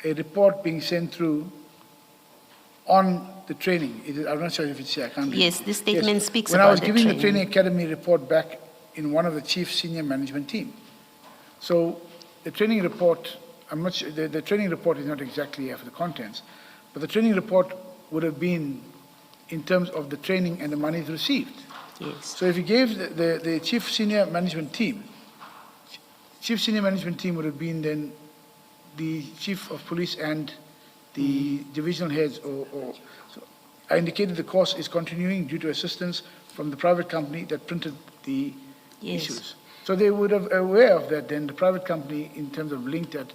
a report being sent through on the training. I'm not sure if it's here. I can't read. Yes, this statement speaks when about I was the giving training. the training academy report back in one of the chief senior management team. So the training report, I'm not sure, the training report is not exactly here for the contents, but the training report would have been in terms of the training and the monies received. Yes. So if you gave the chief senior management team would have been then the chief of police and the divisional heads, so I indicated the course is continuing due to assistance from the private company that printed the issues. So they would have aware of that then, the private company, in terms of linked that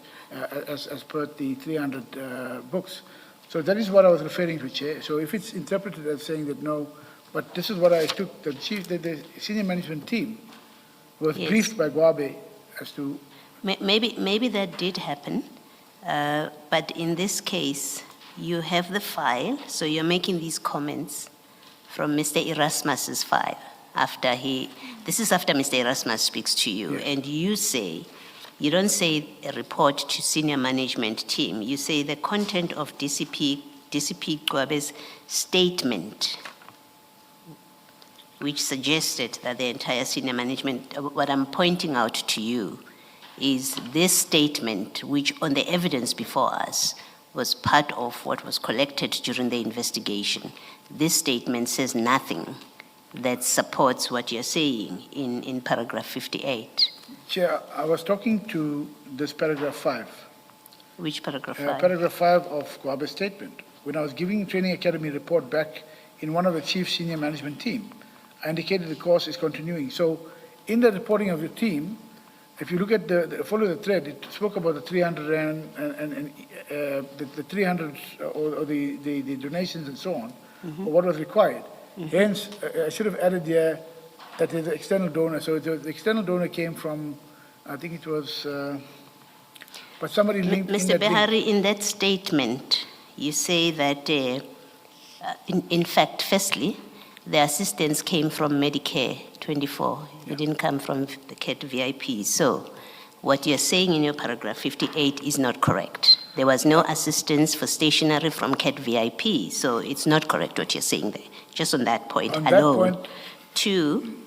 as per the 300 books. So that is what I was referring to, Chair. So if it's interpreted as saying that no, but this is what I took, the senior management team was briefed by Gwabe as to... Maybe that did happen, but in this case, you have the file, so you're making these comments from Mr. Erasmus's file. This is after Mr. Erasmus speaks to you, and you don't say a report to senior management team, you say the content of DCP Gwabe's statement, which suggested that the entire senior management, what I'm pointing out to you is this statement, which on the evidence before us was part of what was collected during the investigation. This statement says nothing that supports what you're saying in paragraph 58. Chair, I was talking to this paragraph 5. Which paragraph 5? Paragraph 5 of Gwabe's statement. When I was giving training academy report back in one of the chief senior management team, I indicated the course is continuing. So in the reporting of your team, if you look at follow the thread, it spoke about the 300 and the 300 or the donations and so on, or what was required. Hence, I should have added there that there's an external donor. So the external donor came from, I think it was, but somebody linked in Mr. that Behari, link. in that statement, you say that, in fact, firstly, the assistance came from Medicare 24. It didn't come from the CAT VIP. So what you're saying in your paragraph 58 is not correct. There was no assistance for stationery from CAT VIP. So it's not correct what you're saying there, just on that point alone.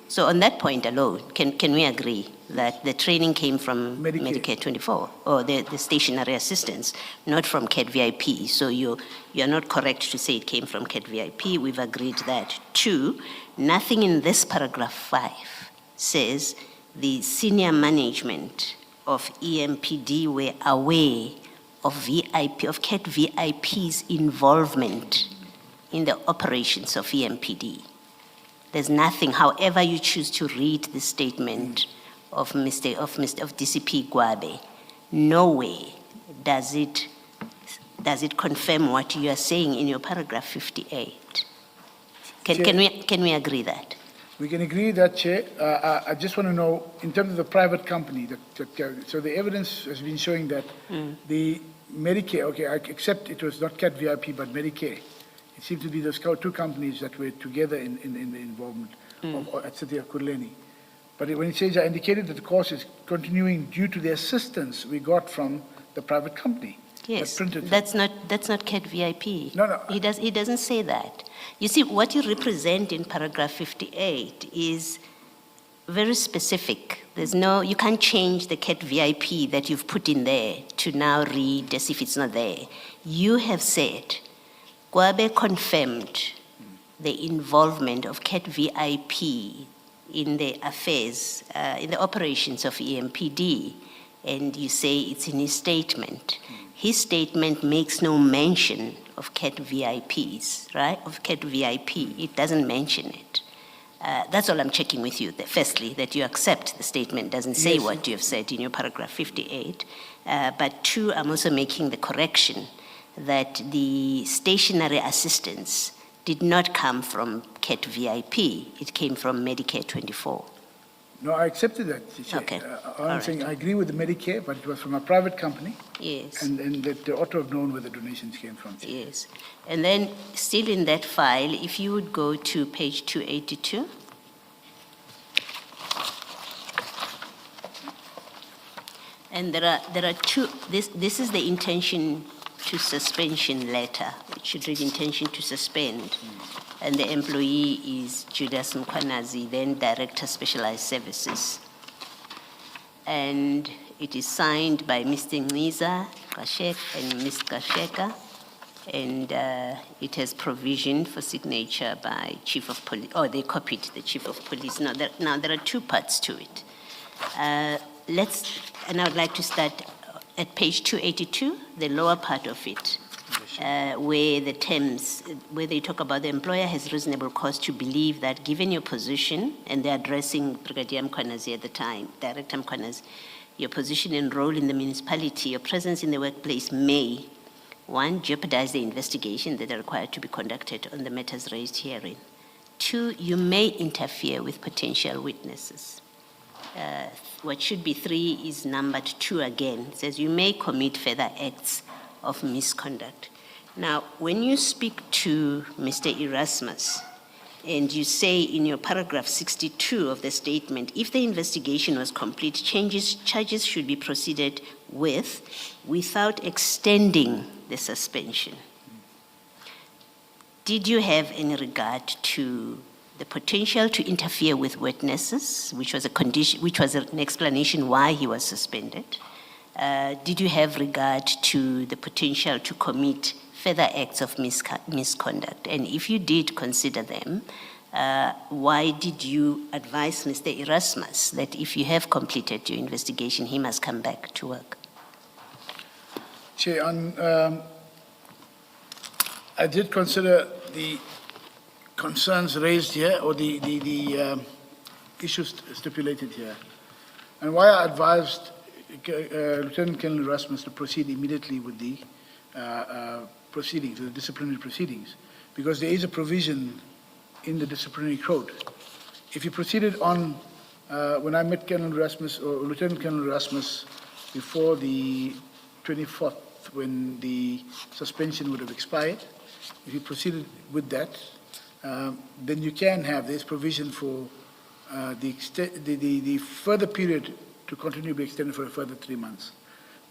So on that point alone, can we agree that the training came from Medicare 24, or the stationary assistance, not from CAT VIP? So you're not correct to say it came from CAT VIP. We've agreed that. 2, nothing in this paragraph 5 says the senior management of EMPD were aware of CAT VIP's involvement in the operations of EMPD. There's nothing, however you choose to read the statement of DCP Gwabe, nowhere does it confirm what you are saying in your paragraph 58. Can we agree that? We can agree that, Chair. I just want to know, in terms of the private company, so the evidence has been showing that the Medicare, okay, I accept it was not CAT VIP, but Medicare. It seemed to be those two companies that were together in the involvement at City of Kurleni. But when it says, I indicated that the course is continuing due to the assistance we got from the private company. Yes, that's not CAT VIP. No. He doesn't say that. You see, what you represent in paragraph 58 is very specific. You can't change the CAT VIP that you've put in there to now read as if it's not there. You have said, Gwabe confirmed the involvement of CAT VIP in the affairs, in the operations of EMPD, and you say it's in his statement. His statement makes no mention of CAT VIPs, right? Of CAT VIP, it doesn't mention it. That's all I'm checking with you. Firstly, that you accept the statement doesn't say what you have said in your paragraph 58. But two, I'm also making the correction that the stationary assistance did not come from CAT VIP. It came from Medicare 24. No, I accepted that. Okay. I'm saying I agree with the Medicare, but it was from a private company. Yes. And that they ought to have known where the donations came from. Yes. And then still in that file, if you would go to page 282. And there are two, this is the intention to suspension letter. It should read intention to suspend. And the employee is Judas Mkwanazi, then Director Specialized Services. And it is signed by Mr. Ngiza Kashek and Ms. Kasheka. And it has provision for signature by Chief of Police. Oh, they copied the Chief of Police. Now there are two parts to it. And I would like to start at page 282, the lower part of it, where the terms, where they talk about the employer has reasonable cause to believe that given your position, and they're addressing Brigadier Mkwanazi at the time, Director Mkwanazi, your position and role in the municipality, your presence in the workplace may, one, jeopardize the investigation that are required to be conducted on the matters raised herein. Two, you may interfere with potential witnesses. What should be 3 is numbered 2 again. It says you may commit further acts of misconduct. Now, when you speak to Mr. Erasmus, and you say in your paragraph 62 of the statement, if the investigation was complete, charges should be proceeded with without extending the suspension. Did you have any regard to the potential to interfere with witnesses, which was a condition, which was an explanation why he was suspended? Did you have regard to the potential to commit further acts of misconduct? And if you did consider them, why did you advise Mr. Erasmus that if you have completed your investigation, he must come back to work? Chair, I did consider the concerns raised here, or the issues stipulated here. And why I advised Lieutenant Colonel Erasmus to proceed immediately with the proceedings, the disciplinary proceedings, because there is a provision in the disciplinary code. If you proceeded on, when I met Colonel Erasmus, or Lieutenant Colonel Erasmus, before the 24th, when the suspension would have expired, if you proceeded with that, then you can have this provision for the further period to continue to be extended for a further 3 months.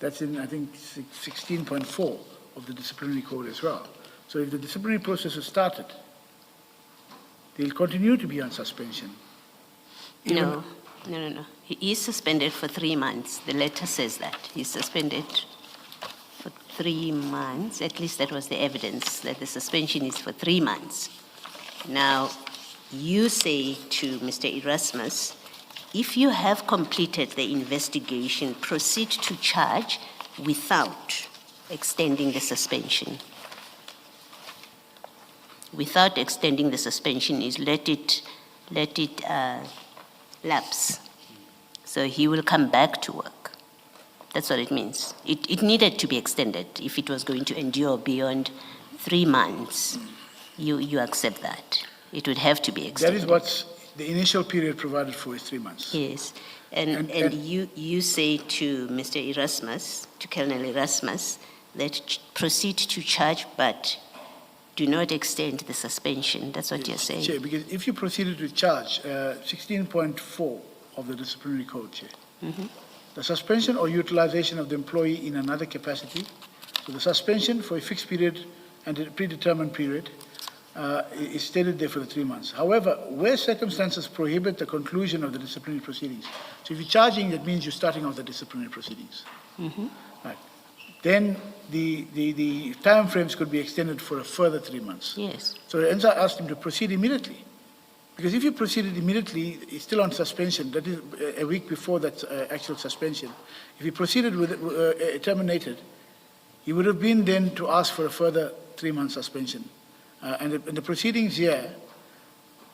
That's in, I think, 16.4 of the disciplinary code as well. So if the disciplinary process is started, they'll continue to be on suspension. No. He is suspended for 3 months. The letter says that. He's suspended for 3 months. At least that was the evidence, that the suspension is for 3 months. Now, you say to Mr. Erasmus, if you have completed the investigation, proceed to charge without extending the suspension. Without extending the suspension is let it lapse. So he will come back to work. That's what it means. It needed to be extended if it was going to endure beyond 3 months. You accept that. It would have to be extended. That is what the initial period provided for is 3 months. Yes. And you say to Mr. Erasmus, to Colonel Erasmus, that proceed to charge, but do not extend the suspension. That's what you're saying. Chair, because if you proceeded to charge 16.4 of the disciplinary code, Chair, the suspension or utilization of the employee in another capacity, so the suspension for a fixed period and a predetermined period is stated there for the 3 months. However, where circumstances prohibit the conclusion of the disciplinary proceedings, so if you're charging, that means you're starting off the disciplinary proceedings. Right. Then the time frames could be extended for a further 3 months. Yes. So the NSA asked him to proceed immediately. Because if you proceeded immediately, he's still on suspension, that is a week before that actual suspension. If he proceeded with it, terminated, he would have been then to ask for a further 3 month suspension. And the proceedings here,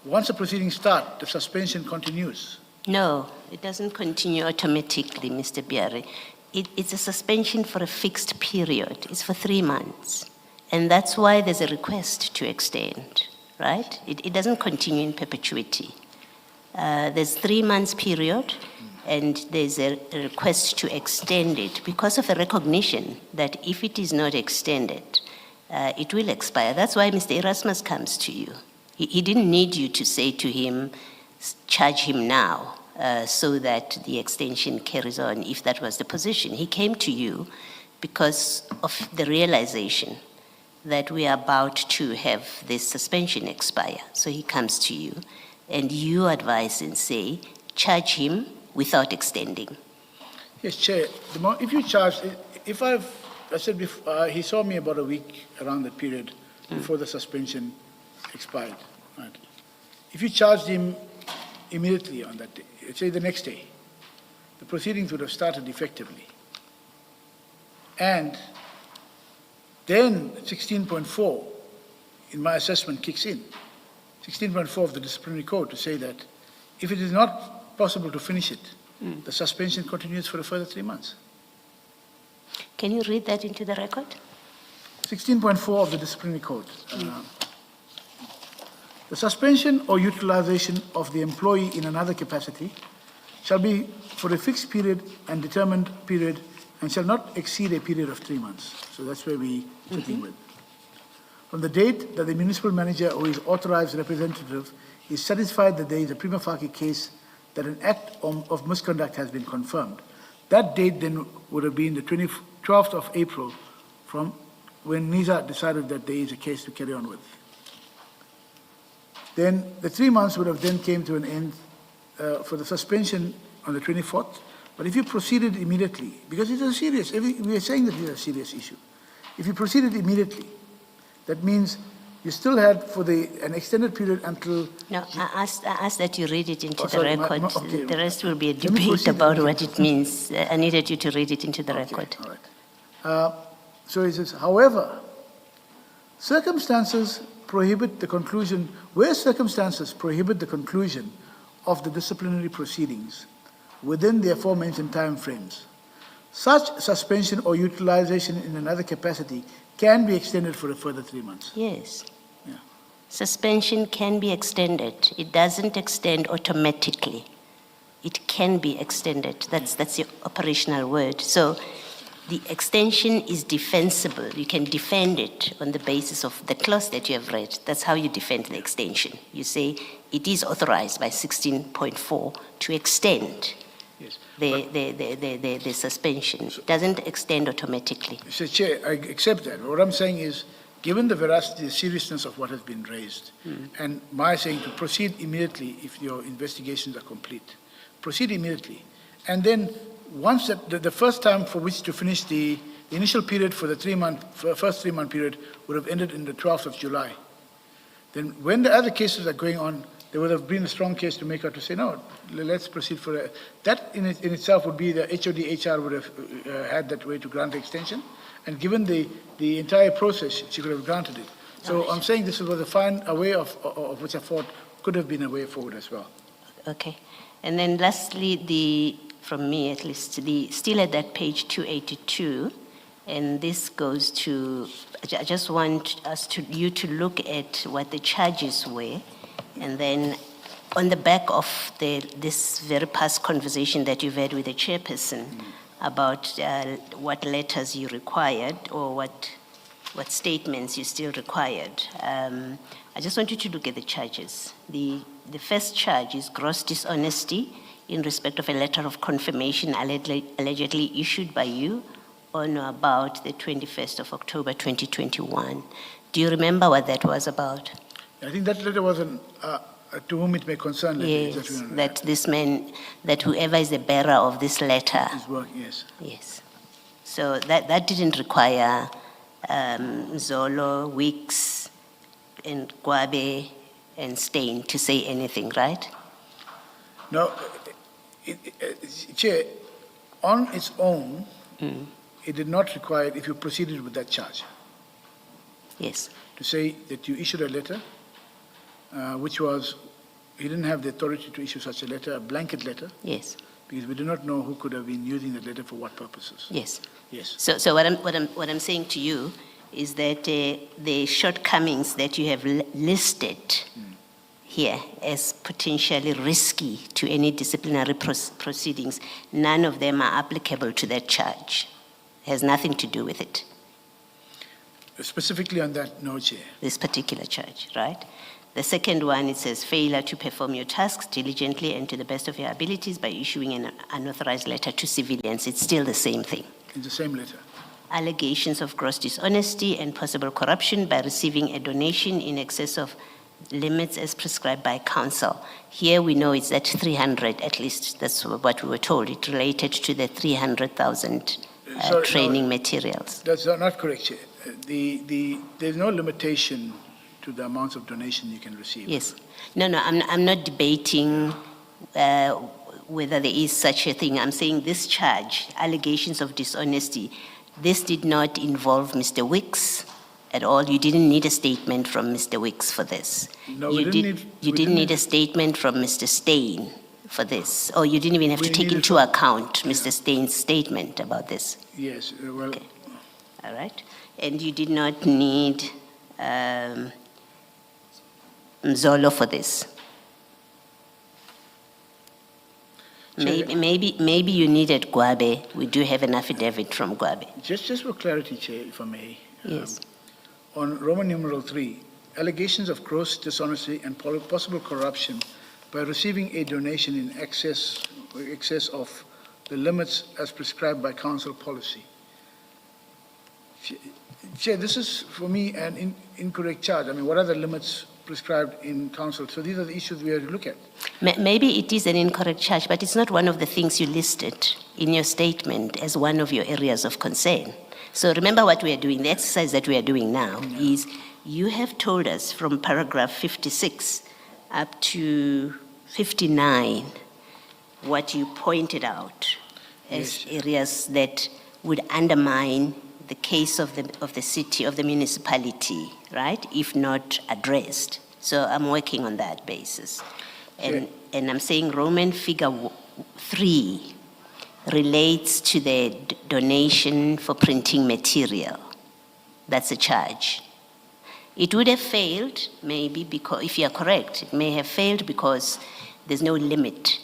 once the proceedings start, the suspension continues. No, it doesn't continue automatically, Mr. Biari. It's a suspension for a fixed period. It's for 3 months. And that's why there's a request to extend, right? It doesn't continue in perpetuity. There's 3 months period, and there's a request to extend it because of a recognition that if it is not extended, it will expire. That's why Mr. Erasmus comes to you. He didn't need you to say to him, charge him now, so that the extension carries on, if that was the position. He came to you because of the realization that we are about to have this suspension expire. So he comes to you, and you advise and say, charge him without extending. Yes, Chair. If you charge, I said before, he saw me about a week around that period before the suspension expired. Right? If you charged him immediately on that day, say the next day, the proceedings would have started effectively. And then 16.4, in my assessment, kicks in. 16.4 of the disciplinary code to say that if it is not possible to finish it, the suspension continues for a further 3 months. Can you read that into the record? 16.4 of the disciplinary code. The suspension or utilization of the employee in another capacity shall be for a fixed period and determined period and shall not exceed a period of 3 months. So that's where we're sitting with. From the date that the municipal manager or his authorized representative is satisfied that there is a prima facie case that an act of misconduct has been confirmed, that date then would have been the 12th of April from when NISA decided that there is a case to carry on with. Then the 3 months would have then came to an end for the suspension on the 24th. But if you proceeded immediately, because it's a serious, we are saying that it's a serious issue. If you proceeded immediately, that means you still had for an extended period until... No, I asked that you read it into the sorry, record. okay. The rest will be a debate about what it means. I needed you to read it into the record. All right. So it says, however, circumstances prohibit the conclusion, where circumstances prohibit the conclusion of the disciplinary proceedings within the aforementioned time frames, such suspension or utilization in another capacity can be extended for a further 3 months. Yes. Yeah. Suspension can be extended. It doesn't extend automatically. It can be extended. That's the operational word. So the extension is defensible. You can defend it on the basis of the clause that you have read. That's how you defend the extension. You say it is authorized by 16.4 to extend the suspension. It doesn't extend automatically. So, Chair, I accept that. What I'm saying is, given the veracity, the seriousness of what has been raised, and my saying to proceed immediately if your investigations are complete, proceed immediately. And then once the first time for which to finish the initial period for the first 3 month period would have ended in the 12th of July. Then when the other cases are going on, there would have been a strong case to make her to say, no, let's proceed for a... That in itself would be the HOD-HR would have had that way to grant the extension. And given the entire process, she could have granted it. So I'm saying this was a way of which I thought could have been a way forward as well. Okay. And then lastly, from me at least, still at that page 282, and this goes to, I just want you to look at what the charges were, and then on the back of this very past conversation that you've had with the chairperson about what letters you required or what statements you still required. I just want you to look at the charges. The first charge is gross dishonesty in respect of a letter of confirmation allegedly issued by you on or about the 21st of October 2021. Do you remember what that was about? I think that letter was to whom it may concern. Yes, that this man, that whoever is the bearer of this letter. His work, yes. Yes. So that didn't require Zolo, Wicks, and Gwabe, and Stein to say anything, right? No, Chair, on its own, it did not require it if you proceeded with that charge. Yes. To say that you issued a letter, which was, he didn't have the authority to issue such a letter, a blanket letter. Yes. Because we do not know who could have been using the letter for what purposes. Yes. Yes. So what I'm saying to you is that the shortcomings that you have listed here as potentially risky to any disciplinary proceedings, none of them are applicable to that charge. It has nothing to do with it. Specifically on that, no, Chair. This particular charge, right? The second one, it says failure to perform your tasks diligently and to the best of your abilities by issuing an unauthorized letter to civilians. It's still the same thing. In the same letter. Allegations of gross dishonesty and possible corruption by receiving a donation in excess of limits as prescribed by council. Here we know it's at 300, at least that's what we were told. It related to the 300,000 training materials. That's not correct, Chair. There's no limitation to the amounts of donation you can receive. Yes. No, I'm not debating whether there is such a thing. I'm saying this charge, allegations of dishonesty, this did not involve Mr. Wicks at all. You didn't need a statement from Mr. Wicks for this. No, you didn't need a statement from Mr. Stein for this, or you didn't even have to take into account Mr. Stein's statement about this. Yes, well. Okay. All right. And you did not need Zolo for this. Maybe you needed Gwabe. We do have an affidavit from Gwabe. Just for clarity, Chair, if I may. Yes. On Roman numeral 3, allegations of gross dishonesty and possible corruption by receiving a donation in excess of the limits as prescribed by council policy. Chair, this is for me an incorrect charge. I mean, what are the limits prescribed in council? So these are the issues we have to look at. Maybe it is an incorrect charge, but it's not one of the things you listed in your statement as one of your areas of concern. So remember what we are doing. The exercise that we are doing now is you have told us from paragraph 56 up to 59 what you pointed out as areas that would undermine the case of the city, of the municipality, right, if not addressed. So I'm working on that basis. And I'm saying Roman figure 3 relates to the donation for printing material. That's a charge. It would have failed, maybe, because, if you're correct, it may have failed because there's no limit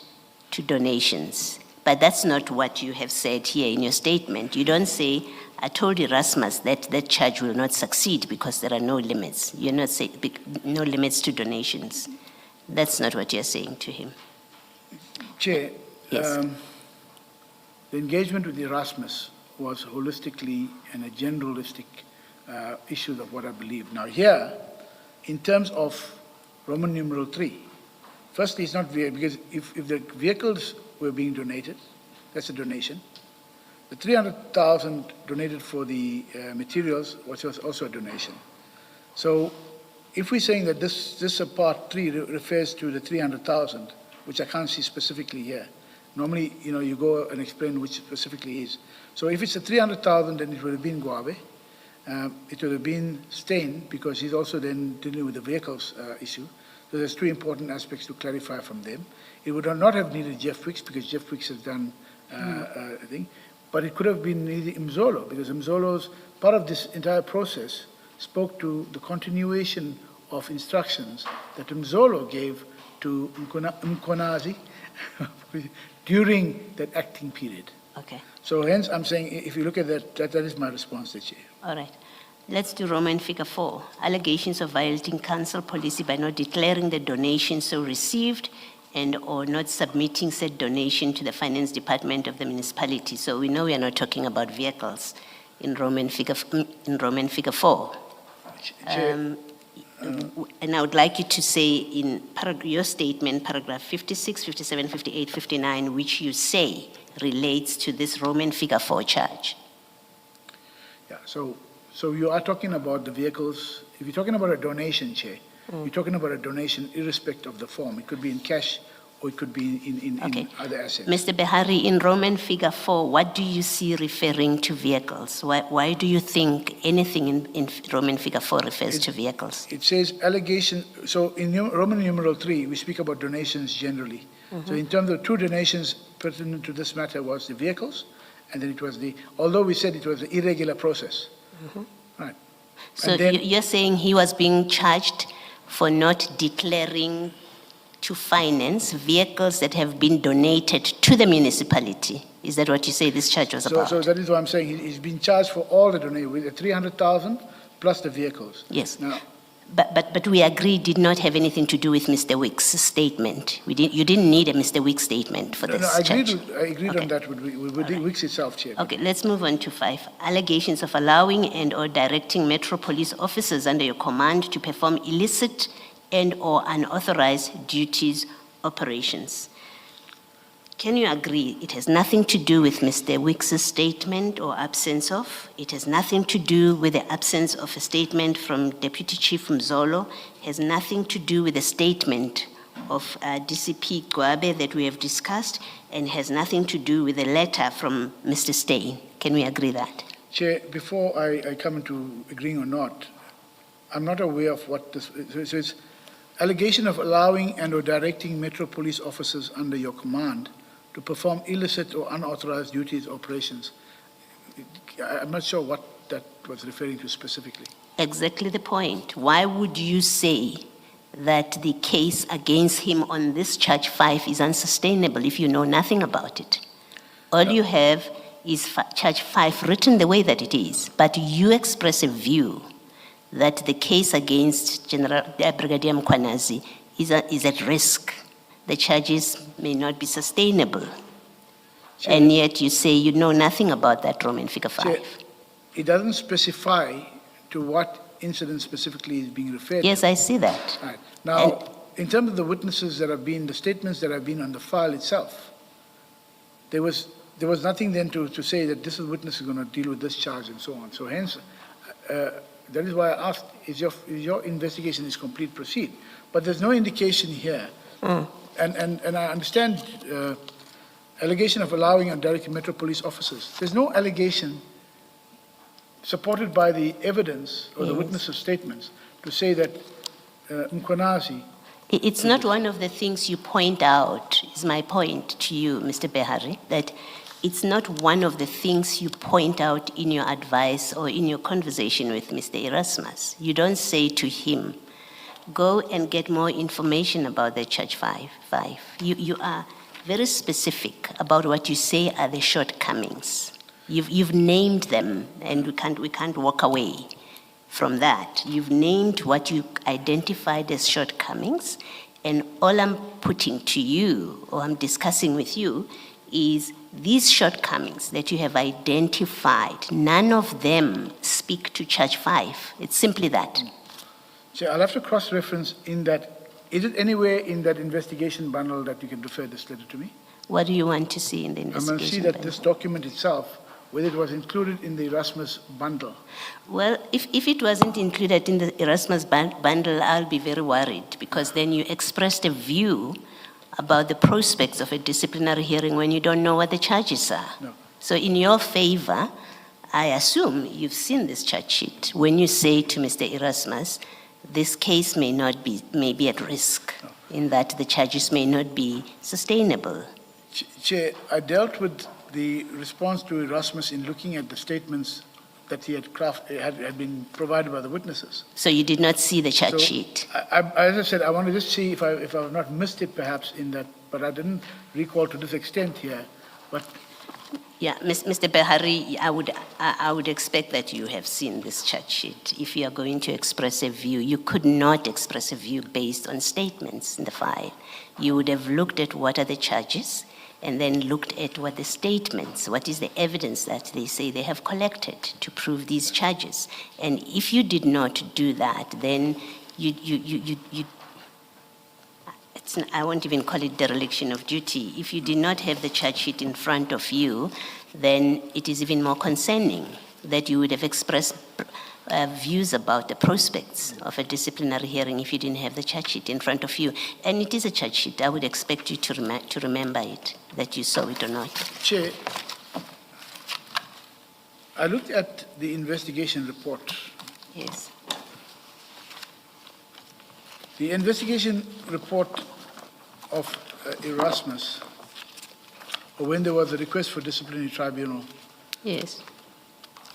to donations. But that's not what you have said here in your statement. You don't say, I told Erasmus that that charge will not succeed because there are no limits. You're not saying no limits to donations. That's not what you're saying to him. Chair, yes. The engagement with Erasmus was holistically and a generalistic issue of what I believe. Now here, in terms of Roman numeral 3, firstly, it's not because if the vehicles were being donated, that's a donation. The 300,000 donated for the materials was also a donation. So if we're saying that this part 3 refers to the 300,000, which I can't see specifically here, normally, you go and explain which specifically is. So if it's a 300,000, then it would have been Guave. It would have been Steyn, because he's also then dealing with the vehicles issue. So there's 2 important aspects to clarify from them. It would not have needed Jeff Wicks, because Jeff Wicks has done a thing. But it could have been needed Mzolo, because Mzolo's part of this entire process spoke to the continuation of instructions that Mzolo gave to Mkonazi during that acting period. Okay. So hence, I'm saying, if you look at that is my response, the Chair. All right. Let's do Roman figure 4. Allegations of violating council policy by not declaring the donation so received and or not submitting said donation to the finance department of the municipality. So we know we are not talking about vehicles in Roman figure 4. And I would like you to say in your statement, paragraph 56, 57, 58, 59, which you say relates to this Roman figure 4 charge. Yeah, so you are talking about the vehicles. If you're talking about a donation, Chair, you're talking about a donation irrespective of the form. It could be in cash or it could be in other assets. Mr. Behari, in Roman figure 4, what do you see referring to vehicles? Why do you think anything in Roman figure 4 refers to vehicles? It says allegation. So in Roman numeral 3, we speak about donations generally. So in terms of 2 donations pertinent to this matter was the vehicles, and then it was although we said it was an irregular process. Right. So you're saying he was being charged for not declaring to finance vehicles that have been donated to the municipality. Is that what you say this charge was about? So that is what I'm saying. He's been charged for all the donations, with the 300,000 plus the vehicles. Yes. Now, But we agreed did not have anything to do with Mr. Wick's statement. You didn't need a Mr. Wick statement for this charge. I agreed on that with Wicks itself, Chair. Okay, let's move on to 5. Allegations of allowing and or directing Metro Police officers under your command to perform illicit and or unauthorized duties, operations. Can you agree it has nothing to do with Mr. Wick's statement or absence of? It has nothing to do with the absence of a statement from Deputy Chief Mzolo, has nothing to do with the statement of DCP Gwabe that we have discussed, and has nothing to do with the letter from Mr. Steyn. Can we agree that? Chair, before I come into agreeing or not, I'm not aware of what this is. So it's allegation of allowing and or directing Metro Police officers under your command to perform illicit or unauthorized duties, operations. I'm not sure what that was referring to specifically. Exactly the point. Why would you say that the case against him on this charge 5 is unsustainable if you know nothing about it? All you have is charge 5 written the way that it is, but you express a view that the case against Brigadier Mkwanazi is at risk. The charges may not be sustainable. Sure. And yet you say you know nothing about that Roman figure 5. Sure. It doesn't specify to what incident specifically is being referred to. Yes, I see that. Right. Now, in terms of the witnesses that have been, the statements that have been on the file itself, there was nothing then to say that this witness is going to deal with this charge and so on. So hence, that is why I asked, is your investigation is complete, proceed. But there's no indication here. And I understand allegation of allowing and directing Metro Police officers. There's no allegation supported by the evidence or the witnesses' statements to say that Mkwanazi. It's not one of the things you point out, is my point to you, Mr. Behari, that it's not one of the things you point out in your advice or in your conversation with Mr. Erasmus. You don't say to him, go and get more information about the charge 5. You are very specific about what you say are the shortcomings. You've named them, and we can't walk away from that. You've named what you identified as shortcomings, and all I'm putting to you, or I'm discussing with you, is these shortcomings that you have identified, none of them speak to charge 5. It's simply that. So I'll have to cross-reference in that. Is it anywhere in that investigation bundle that you can refer this letter to me? What do you want to see in the investigation I want to see that this document itself whether it was included in the Erasmus bundle. Well, if it wasn't included in the Erasmus bundle, I'll be very worried, because then you expressed a view about the prospects of a disciplinary hearing when you don't know what the charges are. No. So in your favor, I assume you've seen this charge sheet. When you say to Mr. Erasmus, this case may be at risk, in that the charges may not be sustainable. Chair, I dealt with the response to Erasmus in looking at the statements that he had been provided by the witnesses. So you did not see the charge sheet? As I said, I want to just see if I've not missed it perhaps in that, but I didn't recall to this extent here. But yeah, Mr. Behari, I would expect that you have seen this charge sheet. If you are going to express a view, you could not express a view based on statements in the file. You would have looked at what are the charges, and then looked at what the statements, what is the evidence that they say they have collected to prove these charges. And if you did not do that, then I won't even call it dereliction of duty. If you did not have the charge sheet in front of you, then it is even more concerning that you would have expressed views about the prospects of a disciplinary hearing if you didn't have the charge sheet in front of you. And it is a charge sheet. I would expect you to remember it, that you saw it or not. Chair, I looked at the investigation report. Yes. The investigation report of Erasmus, or when there was a request for disciplinary tribunal. Yes.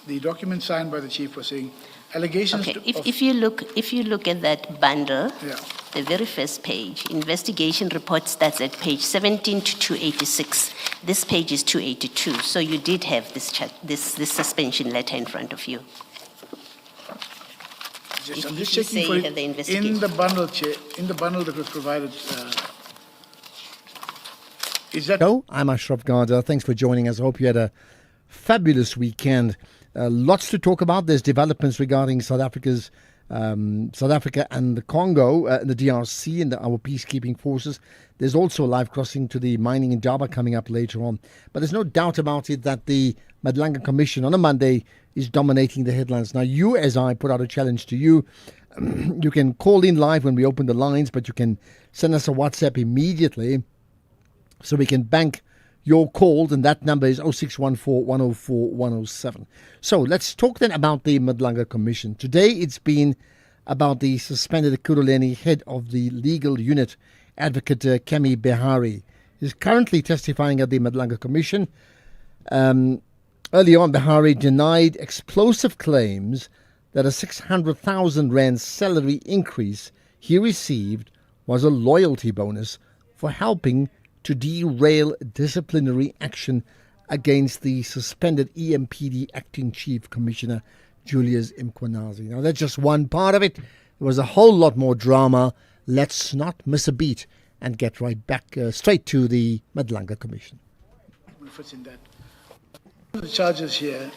The document signed by the chief was saying allegations. Okay. If you look at that bundle, yeah, the very first page, investigation report starts at page 17 to 286. This page is 282. So you did have this suspension letter in front of you. I'm just checking for it in the bundle, Chair, in the bundle that was provided. Is that? Hello, I'm Ashraf Garda. Thanks for joining us. I hope you had a fabulous weekend. Lots to talk about. There's developments regarding South Africa and the Congo, the DRC and our peacekeeping forces. There's also a live crossing to the mining in Java coming up later on. But there's no doubt about it that the Madlanga Commission on a Monday is dominating the headlines. Now, you, as I put out a challenge to you, you can call in live when we open the lines, but you can send us a WhatsApp immediately so we can bank your calls, and that number is 0614 104 107. So let's talk then about the Madlanga Commission. Today it's been about the suspended Ekurhuleni head of the legal unit, Advocate Kemi Behari. He's currently testifying at the Madlanga Commission. Early on, Behari denied explosive claims that a 600,000 rand salary increase he received was a loyalty bonus for helping to derail disciplinary action against the suspended EMPD Acting Chief Commissioner Julius Mkhwanazi. Now, that's just one part of it. There was a whole lot more drama. Let's not miss a beat and get right back straight to the Madlanga Commission. Fits in that. The charges here,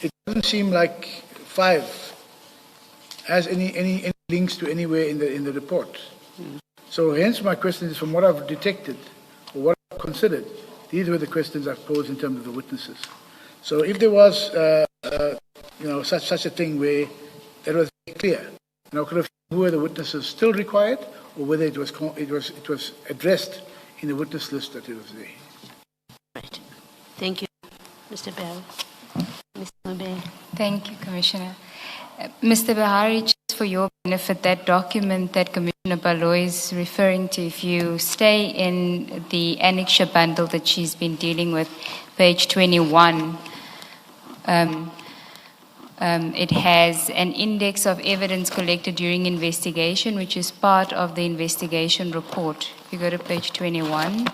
it doesn't seem like 5 has any links to anywhere in the report. So hence my question is, from what I've detected or what I've considered, these were the questions I've posed in terms of the witnesses. So if there was, such a thing where that was very clear, who were the witnesses still required, or whether it was addressed in the witness list that it was there. Right. Thank you, Mr. Bell. Mr. Mabey. Thank you, Commissioner. Mr. Behari, just for your benefit, that document that Commissioner Baloy is referring to, if you stay in the annexure bundle that she's been dealing with, page 21, it has an index of evidence collected during investigation, which is part of the investigation report. If you go to page 21.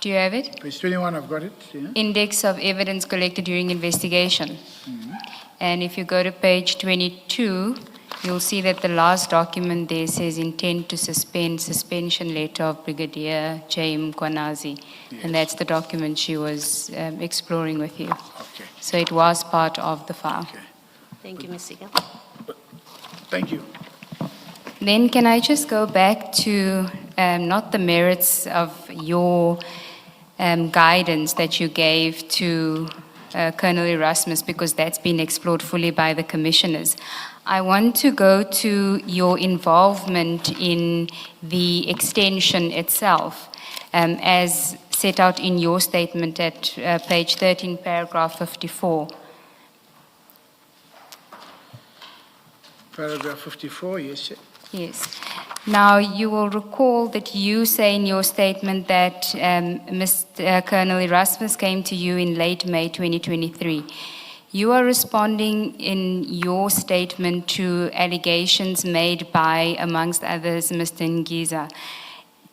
Do you have it? Page 21, I've got it. Yeah. Index of evidence collected during investigation. Mm-hmm. And if you go to page 22, you'll see that the last document there says intent to suspension letter of Brigadier J. Mkhwanazi. Yes. And that's the document she was exploring with you. Okay. So it was part of the file. Okay. Thank you, Ms. Sigal. Thank you. Then can I just go back to not the merits of your guidance that you gave to Colonel Erasmus, because that's been explored fully by the commissioners. I want to go to your involvement in the extension itself, as set out in your statement at page 13, paragraph 54. Paragraph 54, yes. Yes. Now, you will recall that you say in your statement that Mr. Colonel Erasmus came to you in late May 2023. You are responding in your statement to allegations made by, amongst others, Mr. Ngiza.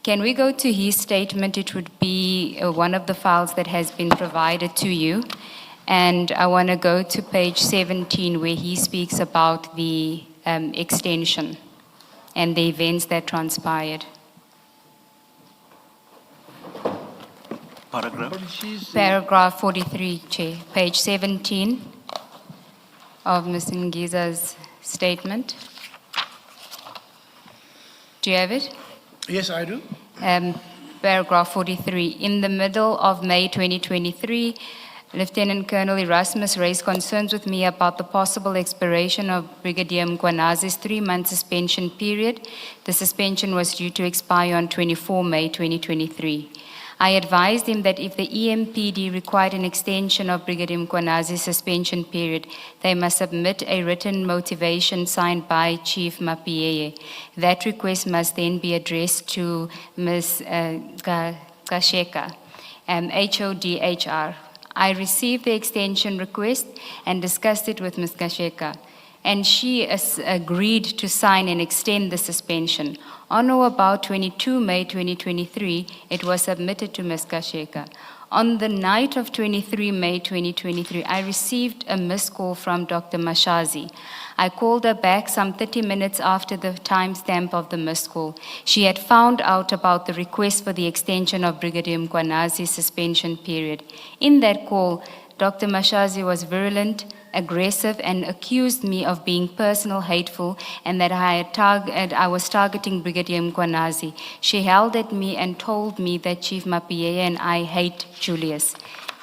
Can we go to his statement? It would be one of the files that has been provided to you. And I want to go to page 17 where he speaks about the extension and the events that transpired. Paragraph 43, Chair. Page 17 of Ms. Ngiza's statement. Do you have it? Yes, I do. Paragraph 43. In the middle of May 2023, Lieutenant Colonel Erasmus raised concerns with me about the possible expiration of Brigadier Mkwanazi's 3-month suspension period. The suspension was due to expire on 24 May 2023. I advised him that if the EMPD required an extension of Brigadier Mkwanazi's suspension period, they must submit a written motivation signed by Chief Mapieye. That request must then be addressed to Ms. Kasheka, HODHR. I received the extension request and discussed it with Ms. Kasheka, and she agreed to sign and extend the suspension. On or about 22 May 2023, it was submitted to Ms. Kasheka. On the night of 23 May 2023, I received a missed call from Dr. Mashazi. I called her back some 30 minutes after the timestamp of the missed call. She had found out about the request for the extension of Brigadier Mkwanazi's suspension period. In that call, Dr. Mashazi was virulent, aggressive, and accused me of being personal, hateful, and that I was targeting Brigadier Mkwanazi. She held at me and told me that Chief Mapieye and I hate Julius.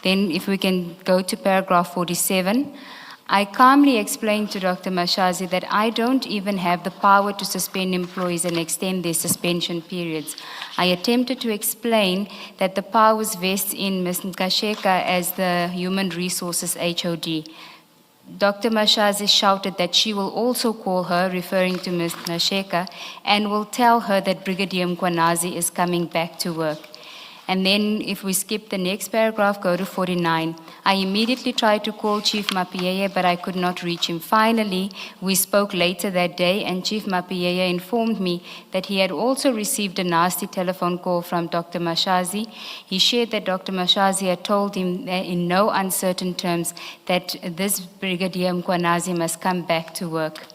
Then if we can go to paragraph 47. I calmly explained to Dr. Mashazi that I don't even have the power to suspend employees and extend their suspension periods. I attempted to explain that the powers vest in Ms. Nkasheka as the Human Resources HOD. Dr. Mashazi shouted that she will also call her, referring to Ms. Nkasheka, and will tell her that Brigadier Mkwanazi is coming back to work. And then if we skip the next paragraph, go to 49. I immediately tried to call Chief Mapieye, but I could not reach him. Finally, we spoke later that day, and Chief Mapieye informed me that he had also received a nasty telephone call from Dr. Mashazi. He shared that Dr. Mashazi had told him in no uncertain terms that this Brigadier Mkwanazi must come back to work.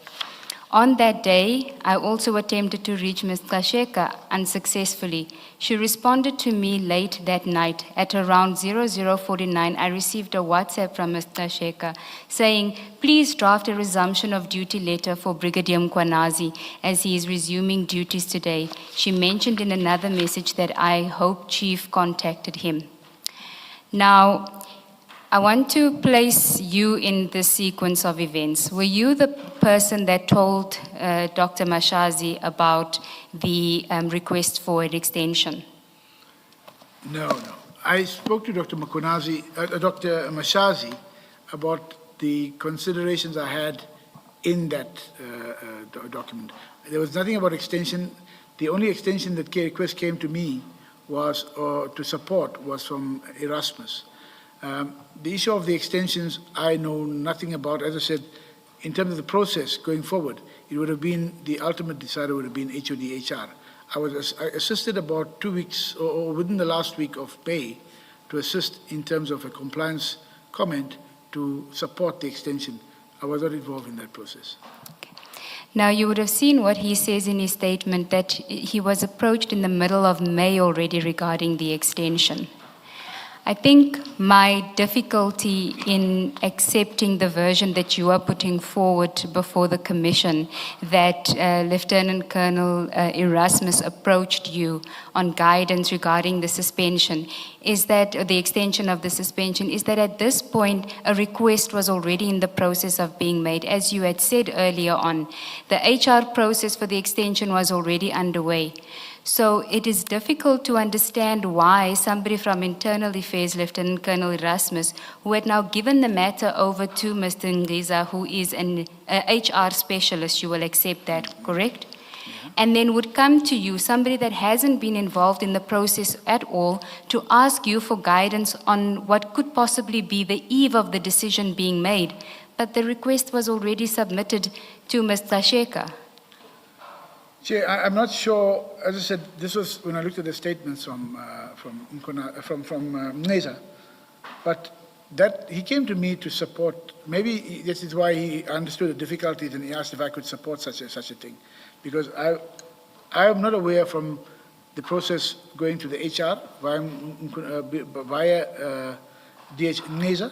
On that day, I also attempted to reach Ms. Kasheka unsuccessfully. She responded to me late that night. At around 0049, I received a WhatsApp from Ms. Kasheka saying, please draft a resumption of duty letter for Brigadier Mkwanazi as he is resuming duties today. She mentioned in another message that I hope Chief contacted him. Now, I want to place you in this sequence of events. Were you the person that told Dr. Mashazi about the request for an extension? No. I spoke to Dr. Dr. Mashazi about the considerations I had in that document. There was nothing about extension. The only extension that request came to me was to support was from Erasmus. The issue of the extensions, I know nothing about. As I said, in terms of the process going forward, it would have been, the ultimate decider would have been HODHR. I assisted about 2 weeks, or within the last week of May, to assist in terms of a compliance comment to support the extension. I was not involved in that process. Now, you would have seen what he says in his statement, that he was approached in the middle of May already regarding the extension. I think my difficulty in accepting the version that you are putting forward before the Commission, that Lieutenant Colonel Erasmus approached you on guidance regarding the suspension, is that the extension of the suspension, is that at this point a request was already in the process of being made. As you had said earlier on, the HR process for the extension was already underway. So it is difficult to understand why somebody from Internal Affairs, Lieutenant Colonel Erasmus, who had now given the matter over to Mr. Ngiza, who is an HR specialist, you will accept that, correct? And then would come to you, somebody that hasn't been involved in the process at all, to ask you for guidance on what could possibly be the eve of the decision being made. But the request was already submitted to Mr. Sheka. Chair, I'm not sure. As I said, this was when I looked at the statements from Neza, but that he came to me to support. Maybe this is why he understood the difficulties and he asked if I could support such a thing, because I am not aware from the process going to the HR via DH Neza,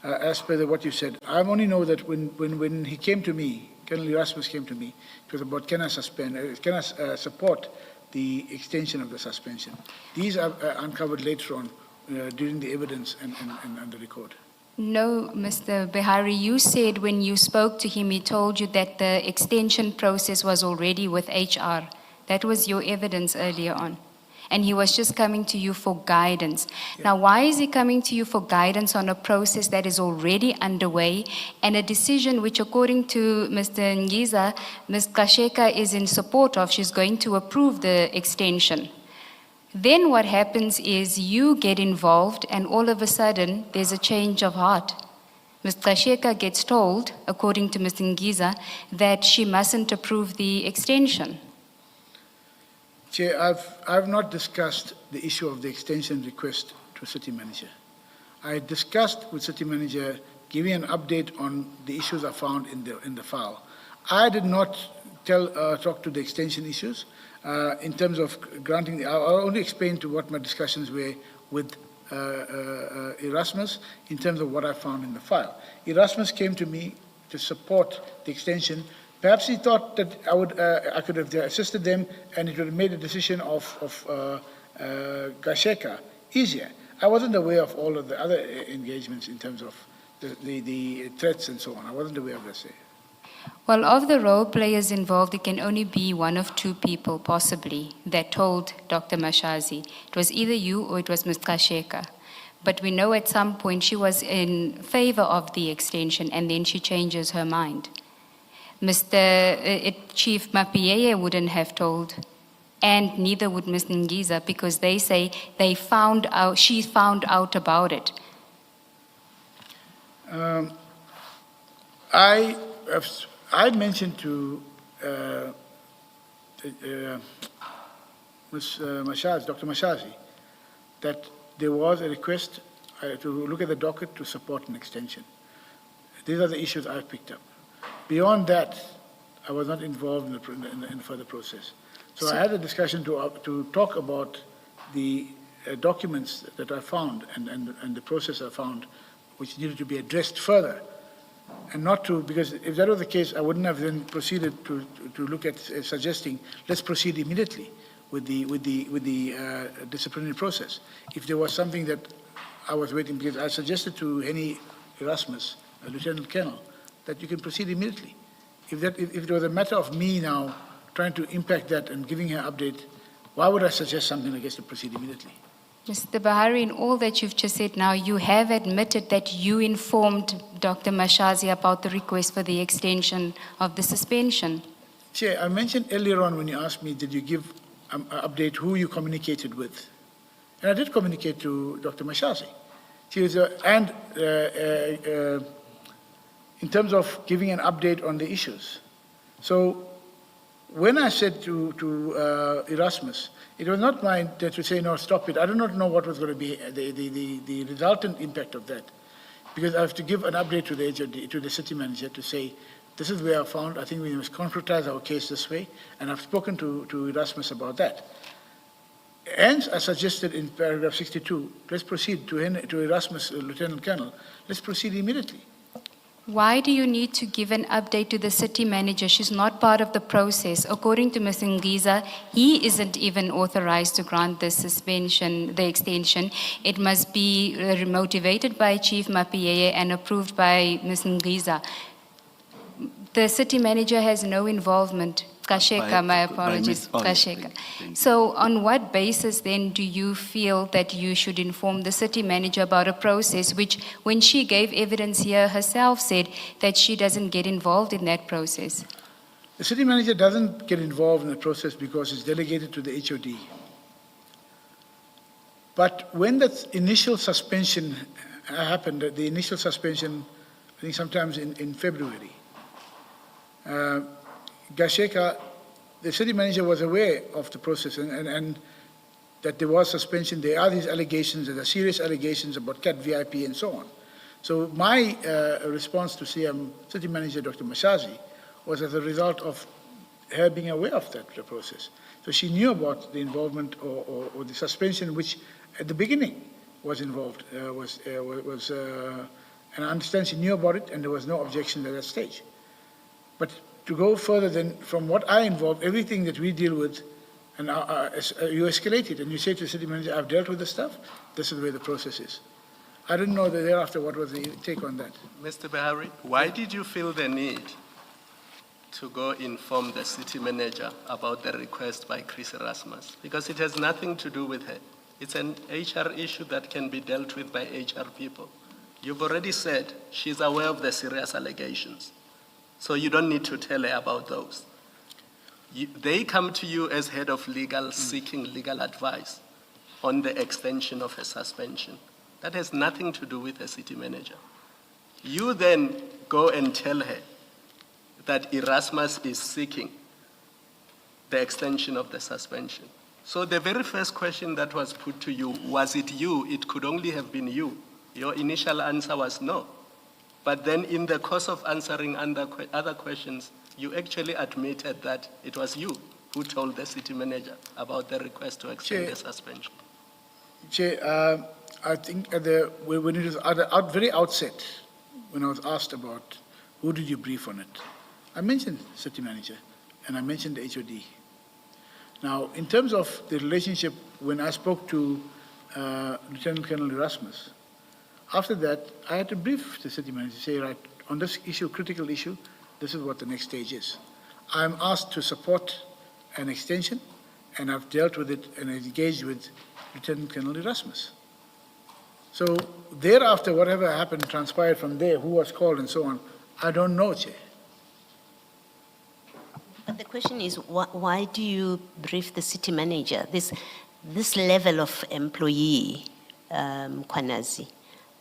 as per what you said. I only know that when he came to me, Colonel Erasmus came to me, it was about can I support the extension of the suspension. These are uncovered later on during the evidence and the record. No, Mr. Behari, you said when you spoke to him, he told you that the extension process was already with HR. That was your evidence earlier on. And he was just coming to you for guidance. Yeah. Now, why is he coming to you for guidance on a process that is already underway and a decision which, according to Mr. Ngiza, Ms. Kasheka is in support of? She's going to approve the extension. Then what happens is you get involved and all of a sudden there's a change of heart. Ms. Kasheka gets told, according to Mr. Ngiza, that she mustn't approve the extension. Chair, I've not discussed the issue of the extension request to City Manager. I discussed with City Manager giving an update on the issues I found in the file. I did not talk to the extension issues in terms of granting. I'll only explain to what my discussions were with Erasmus in terms of what I found in the file. Erasmus came to me to support the extension. Perhaps he thought that I could have assisted them and it would have made the decision of Kasheka easier. I wasn't aware of all of the other engagements in terms of the threats and so on. I wasn't aware of this. Well, of the role players involved, it can only be one of two people, possibly, that told Dr. Mashazi. It was either you or it was Ms. Kasheka. But we know at some point she was in favor of the extension and then she changes her mind. Chief Mapieye wouldn't have told, and neither would Ms. Ngiza, because they say she found out about it. I mentioned to Ms. Mashazi, Dr. Mashazi, that there was a request to look at the docket to support an extension. These are the issues I've picked up. Beyond that, I was not involved in the further process. So I had a discussion to talk about the documents that I found and the process I found, which needed to be addressed further, and not to, because if that was the case, I wouldn't have then proceeded to look at suggesting let's proceed immediately with the disciplinary process. If there was something that I was waiting, because I suggested to Henny Erasmus, Lieutenant Colonel, that you can proceed immediately. If it was a matter of me now trying to impact that and giving her update, why would I suggest something like this to proceed immediately? Mr. Bahari, in all that you've just said now, you have admitted that you informed Dr. Mashazi about the request for the extension of the suspension. Chair, I mentioned earlier on when you asked me, did you give an update who you communicated with? And I did communicate to Dr. Mashazi. She was, in terms of giving an update on the issues. So when I said to Erasmus, it was not mine to say, no, stop it. I do not know what was going to be the resultant impact of that. Because I have to give an update to the city manager to say, this is where I found, I think we must concretize our case this way. And I've spoken to Erasmus about that. And as suggested in paragraph 62, let's proceed to Erasmus, Lieutenant Colonel. Let's proceed immediately. Why do you need to give an update to the city manager? She's not part of the process. According to Ms. Ngiza, he isn't even authorized to grant the suspension, the extension. It must be motivated by Chief Mapiyeye and approved by Ms. Ngiza. The city manager has no involvement. Kasheka, my apologies. Kasheka. So on what basis then do you feel that you should inform the city manager about a process which, when she gave evidence here herself, said that she doesn't get involved in that process? The city manager doesn't get involved in the process because it's delegated to the HOD. But when that initial suspension happened, the initial suspension, I think sometimes in February, Gasheka, the city manager was aware of the process and that there was suspension. There are these allegations, there are serious allegations about CAT VIP and so on. So my response to city manager Dr. Mashazi was as a result of her being aware of that process. So she knew about the involvement or the suspension, which at the beginning was involved, and I understand she knew about it and there was no objection at that stage. But to go further than from what I involve, everything that we deal with, and you escalate it and you say to the city manager, I've dealt with the stuff, this is the way the process is. I didn't know that thereafter what was the take on that. Mr. Bahari, why did you feel the need to go inform the city manager about the request by Chris Erasmus? Because it has nothing to do with her. It's an HR issue that can be dealt with by HR people. You've already said she's aware of the serious allegations. So you don't need to tell her about those. They come to you as head of legal, seeking legal advice on the extension of a suspension. That has nothing to do with the city manager. You then go and tell her that Erasmus is seeking the extension of the suspension. So the very first question that was put to you, was it you? It could only have been you. Your initial answer was no. But then in the course of answering other questions, you actually admitted that it was you who told the city manager about the request to extend the suspension. Chair, I think when it was at the very outset, when I was asked about who did you brief on it, I mentioned city manager and I mentioned the HOD. Now, in terms of the relationship, when I spoke to Lieutenant Colonel Erasmus, after that, I had to brief the city manager, say, right, on this issue, critical issue, this is what the next stage is. I'm asked to support an extension, and I've dealt with it and engaged with Lieutenant Colonel Erasmus. So thereafter, whatever happened, transpired from there, who was called and so on, I don't know, Chair. But the question is, why do you brief the city manager? This level of employee, Kwanazi,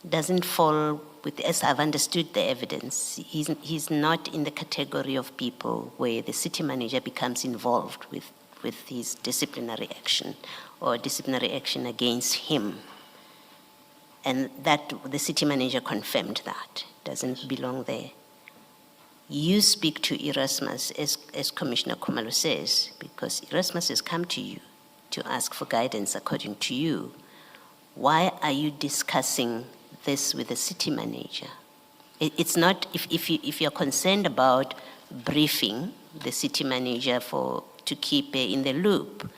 doesn't fall with, as I've understood the evidence, he's not in the category of people where the city manager becomes involved with his disciplinary action or disciplinary action against him. And that the city manager confirmed that, doesn't belong there. You speak to Erasmus, as Commissioner Khumalo says, because Erasmus has come to you to ask for guidance according to you. Why are you discussing this with the city manager? It's not, if you're concerned about briefing the city manager to keep in the loop,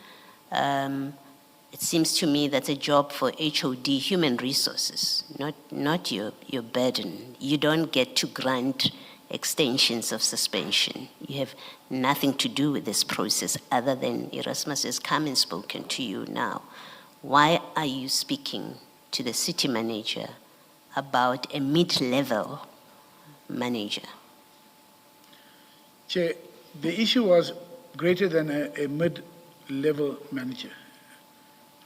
it seems to me that's a job for HOD, Human Resources, not your burden. You don't get to grant extensions of suspension. You have nothing to do with this process other than Erasmus has come and spoken to you now. Why are you speaking to the city manager about a mid-level manager? Chair, the issue was greater than a mid-level manager.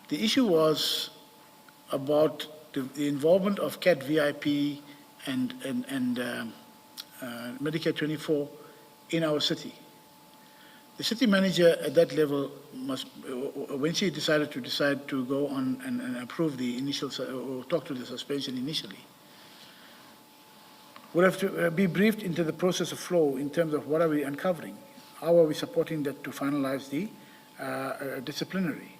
The issue was about the involvement of CAT VIP and Medicare 24 in our city. The city manager at that level must, when she decided to go on and approve the initial, or talk to the suspension initially, would have to be briefed into the process of flow in terms of what are we uncovering, how are we supporting that to finalize the disciplinary.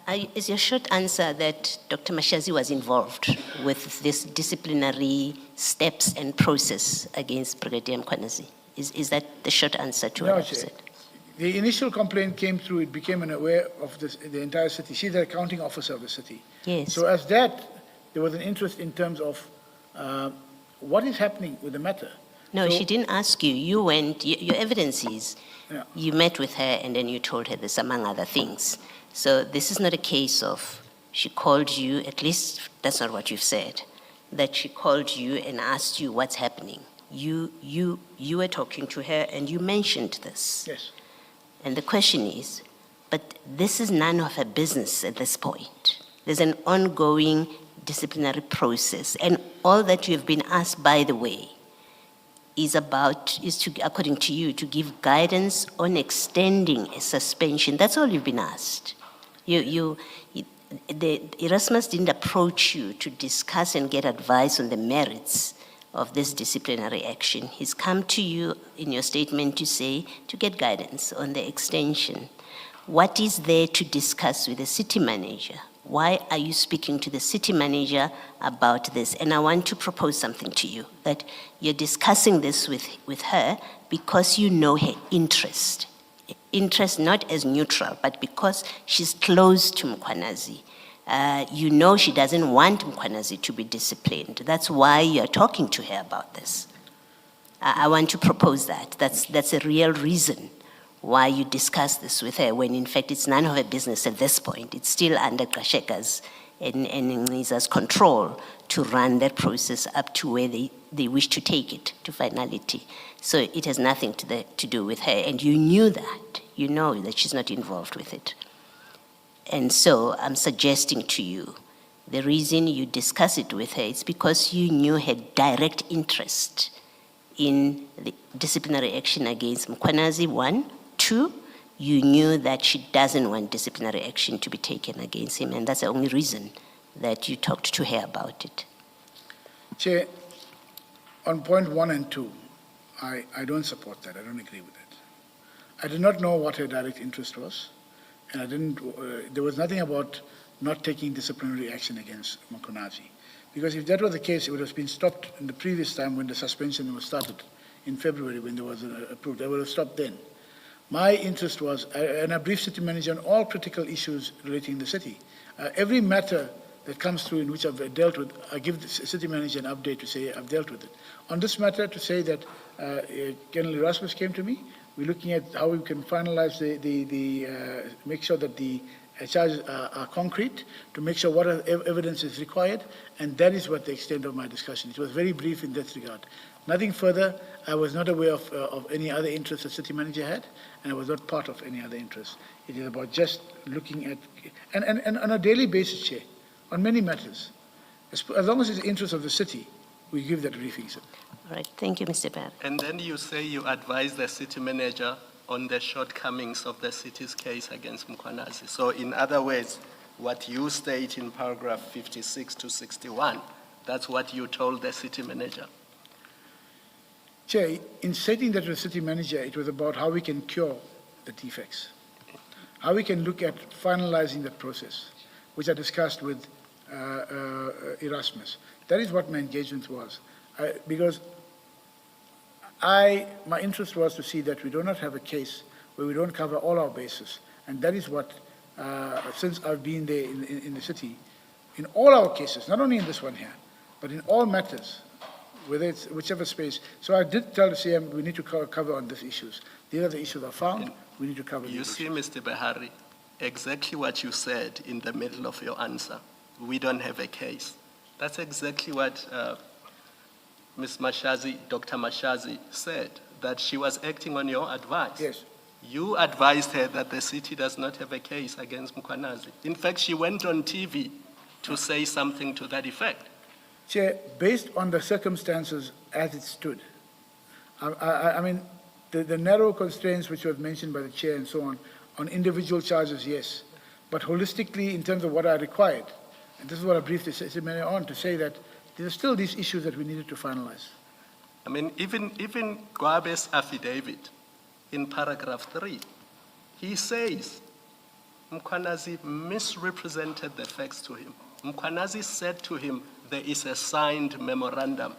Is your short answer that Dr. Mashazi was involved with this disciplinary steps and process against Brigadier Mkhwanazi? Is that the short answer to what I've said? The initial complaint came through, it became aware of the entire city. She's the accounting officer of the city. Yes. So as that, there was an interest in terms of what is happening with the matter. No, So- she didn't ask you. You went, your evidence is, Yeah. you met with her and then you told her this, among other things. So this is not a case of she called you, at least that's not what you've said, that she called you and asked you what's happening. You were talking to her and you mentioned this. Yes. And the question is, but this is none of her business at this point. There's an ongoing disciplinary process, and all that you have been asked, by the way, is to, according to you, to give guidance on extending a suspension. That's all you've been asked. Erasmus didn't approach you to discuss and get advice on the merits of this disciplinary action. He's come to you in your statement to get guidance on the extension. What is there to discuss with the city manager? Why are you speaking to the city manager about this? And I want to propose something to you, that you're discussing this with her because you know her interest. Interest not as neutral, but because she's close to Mkhwanazi. You know she doesn't want Mkhwanazi to be disciplined. That's why you're talking to her about this. I want to propose that. That's a real reason why you discuss this with her, when in fact it's none of her business at this point. It's still under Gasheka's and Niza's control to run that process up to where they wish to take it to finality. So it has nothing to do with her, and you knew that. You know that she's not involved with it. And so I'm suggesting to you, the reason you discuss it with her is because you knew her direct interest in the disciplinary action against Mkhwanazi, 1. 2, you knew that she doesn't want disciplinary action to be taken against him, and that's the only reason that you talked to her about it. Chair, on point 1 and 2, I don't support that. I don't agree with that. I did not know what her direct interest was, and I didn't. There was nothing about not taking disciplinary action against Mkhwanazi, because if that was the case, it would have been stopped in the previous time when the suspension was started in February, when there was approved. I would have stopped then. My interest was, and I briefed city manager on all critical issues relating to the city. Every matter that comes through in which I've dealt with, I give the city manager an update to say I've dealt with it. On this matter, to say that Colonel Erasmus came to me, we're looking at how we can finalize make sure that the charges are concrete, to make sure what evidence is required, and that is what the extent of my discussion. It was very brief in that regard. Nothing further. I was not aware of any other interest the city manager had, and I was not part of any other interest. It is about just looking at, and on a daily basis, Chair, on many matters. As long as it's the interest of the city, we give that briefing, sir. All right, thank you, Mr. Barr. And then you say you advise the city manager on the shortcomings of the city's case against Mkhwanazi. So in other words, what you state in paragraph 56 to 61, that's what you told the city manager. Chair, in stating that to the city manager, it was about how we can cure the defects, how we can look at finalizing that process, which I discussed with Erasmus. That is what my engagement was. Because my interest was to see that we do not have a case where we don't cover all our bases. And that is what, since I've been there in the city, in all our cases, not only in this one here, but in all matters, whether it's whichever space. So I did tell the CM we need to cover on these issues. These are the issues I found, we need to cover You these see, issues. Mr. Behari, exactly what you said in the middle of your answer. We don't have a case. That's exactly what Ms. Mashazi, Dr. Mashazi said, that she was acting on your advice. Yes. You advised her that the city does not have a case against Mkhwanazi. In fact, she went on TV to say something to that effect. Chair, based on the circumstances as it stood, I mean, the narrow constraints which were mentioned by the chair and so on individual charges, yes. But holistically, in terms of what I required, and this is what I briefed the city manager on, to say that there are still these issues that we needed to finalize. I mean, even Gwabe's affidavit in paragraph 3, he says Mkhwanazi misrepresented the facts to him. Mkhwanazi said to him, there is a signed memorandum.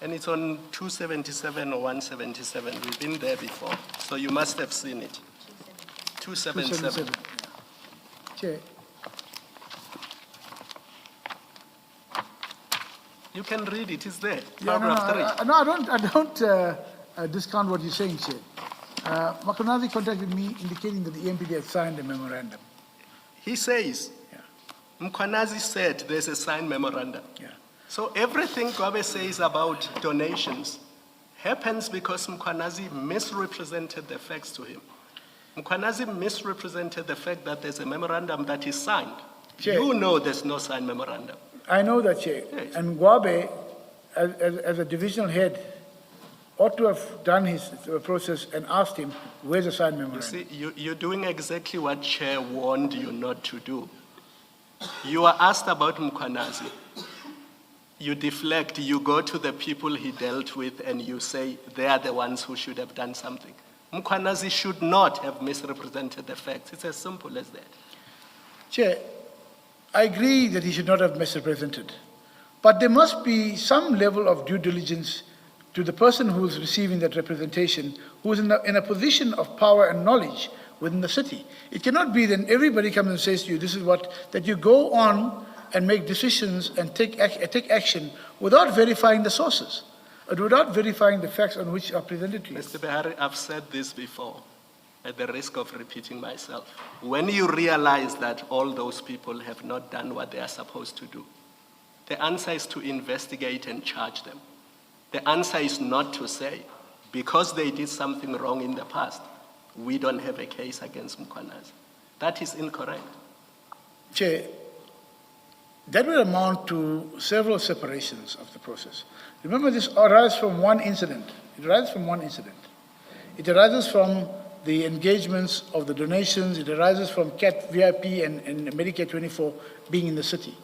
And it's on 277 or 177. We've been there before, so you must have seen it. 277. Chair. You can read it, it's there. Yeah, Paragraph 3. I don't discount what you're saying, Chair. Mkhwanazi contacted me indicating that the EMPD had signed a memorandum. He says, Mkhwanazi said there's a signed memorandum. So everything Gwabe says about donations happens because Mkhwanazi misrepresented the facts to him. Mkhwanazi misrepresented the fact that there's a memorandum that is signed. Chair. You know there's no signed memorandum. I know that, Chair. Yes. And Gwabe, as a divisional head, ought to have done his process and asked him, where's the signed memorandum? You see, you're doing exactly what Chair warned you not to do. You are asked about Mkhwanazi. You deflect, you go to the people he dealt with and you say they are the ones who should have done something. Mkhwanazi should not have misrepresented the facts. It's as simple as that. Chair, I agree that he should not have misrepresented. But there must be some level of due diligence to the person who is receiving that representation, who is in a position of power and knowledge within the city. It cannot be that everybody comes and says to you, this is what, that you go on and make decisions and take action without verifying the sources, or without verifying the facts on which are presented to you. Mr. Behari, I've said this before, at the risk of repeating myself. When you realize that all those people have not done what they are supposed to do, the answer is to investigate and charge them. The answer is not to say, because they did something wrong in the past, we don't have a case against Mkhwanazi. That is incorrect. Chair, that will amount to several separations of the process. Remember, this arises from one incident. It arises from one incident. It arises from the engagements of the donations. It arises from CAT VIP and Medicare 24 being in the city.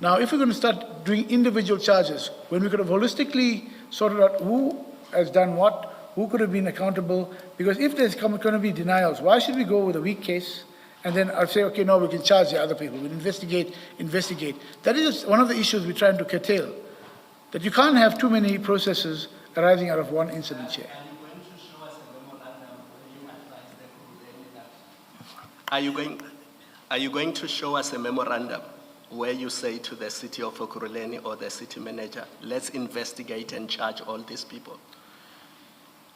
Now, if we're going to start doing individual charges, when we could have holistically sorted out who has done what, who could have been accountable, because if there's going to be denials, why should we go with a weak case and then I'll say, okay, no, we can charge the other people. We'll investigate. That is one of the issues we're trying to curtail, that you can't have too many processes arising out of one incident, Chair. Are you going to show us a memorandum where you say to the city of Ekurhuleni or the city manager, let's investigate and charge all these people?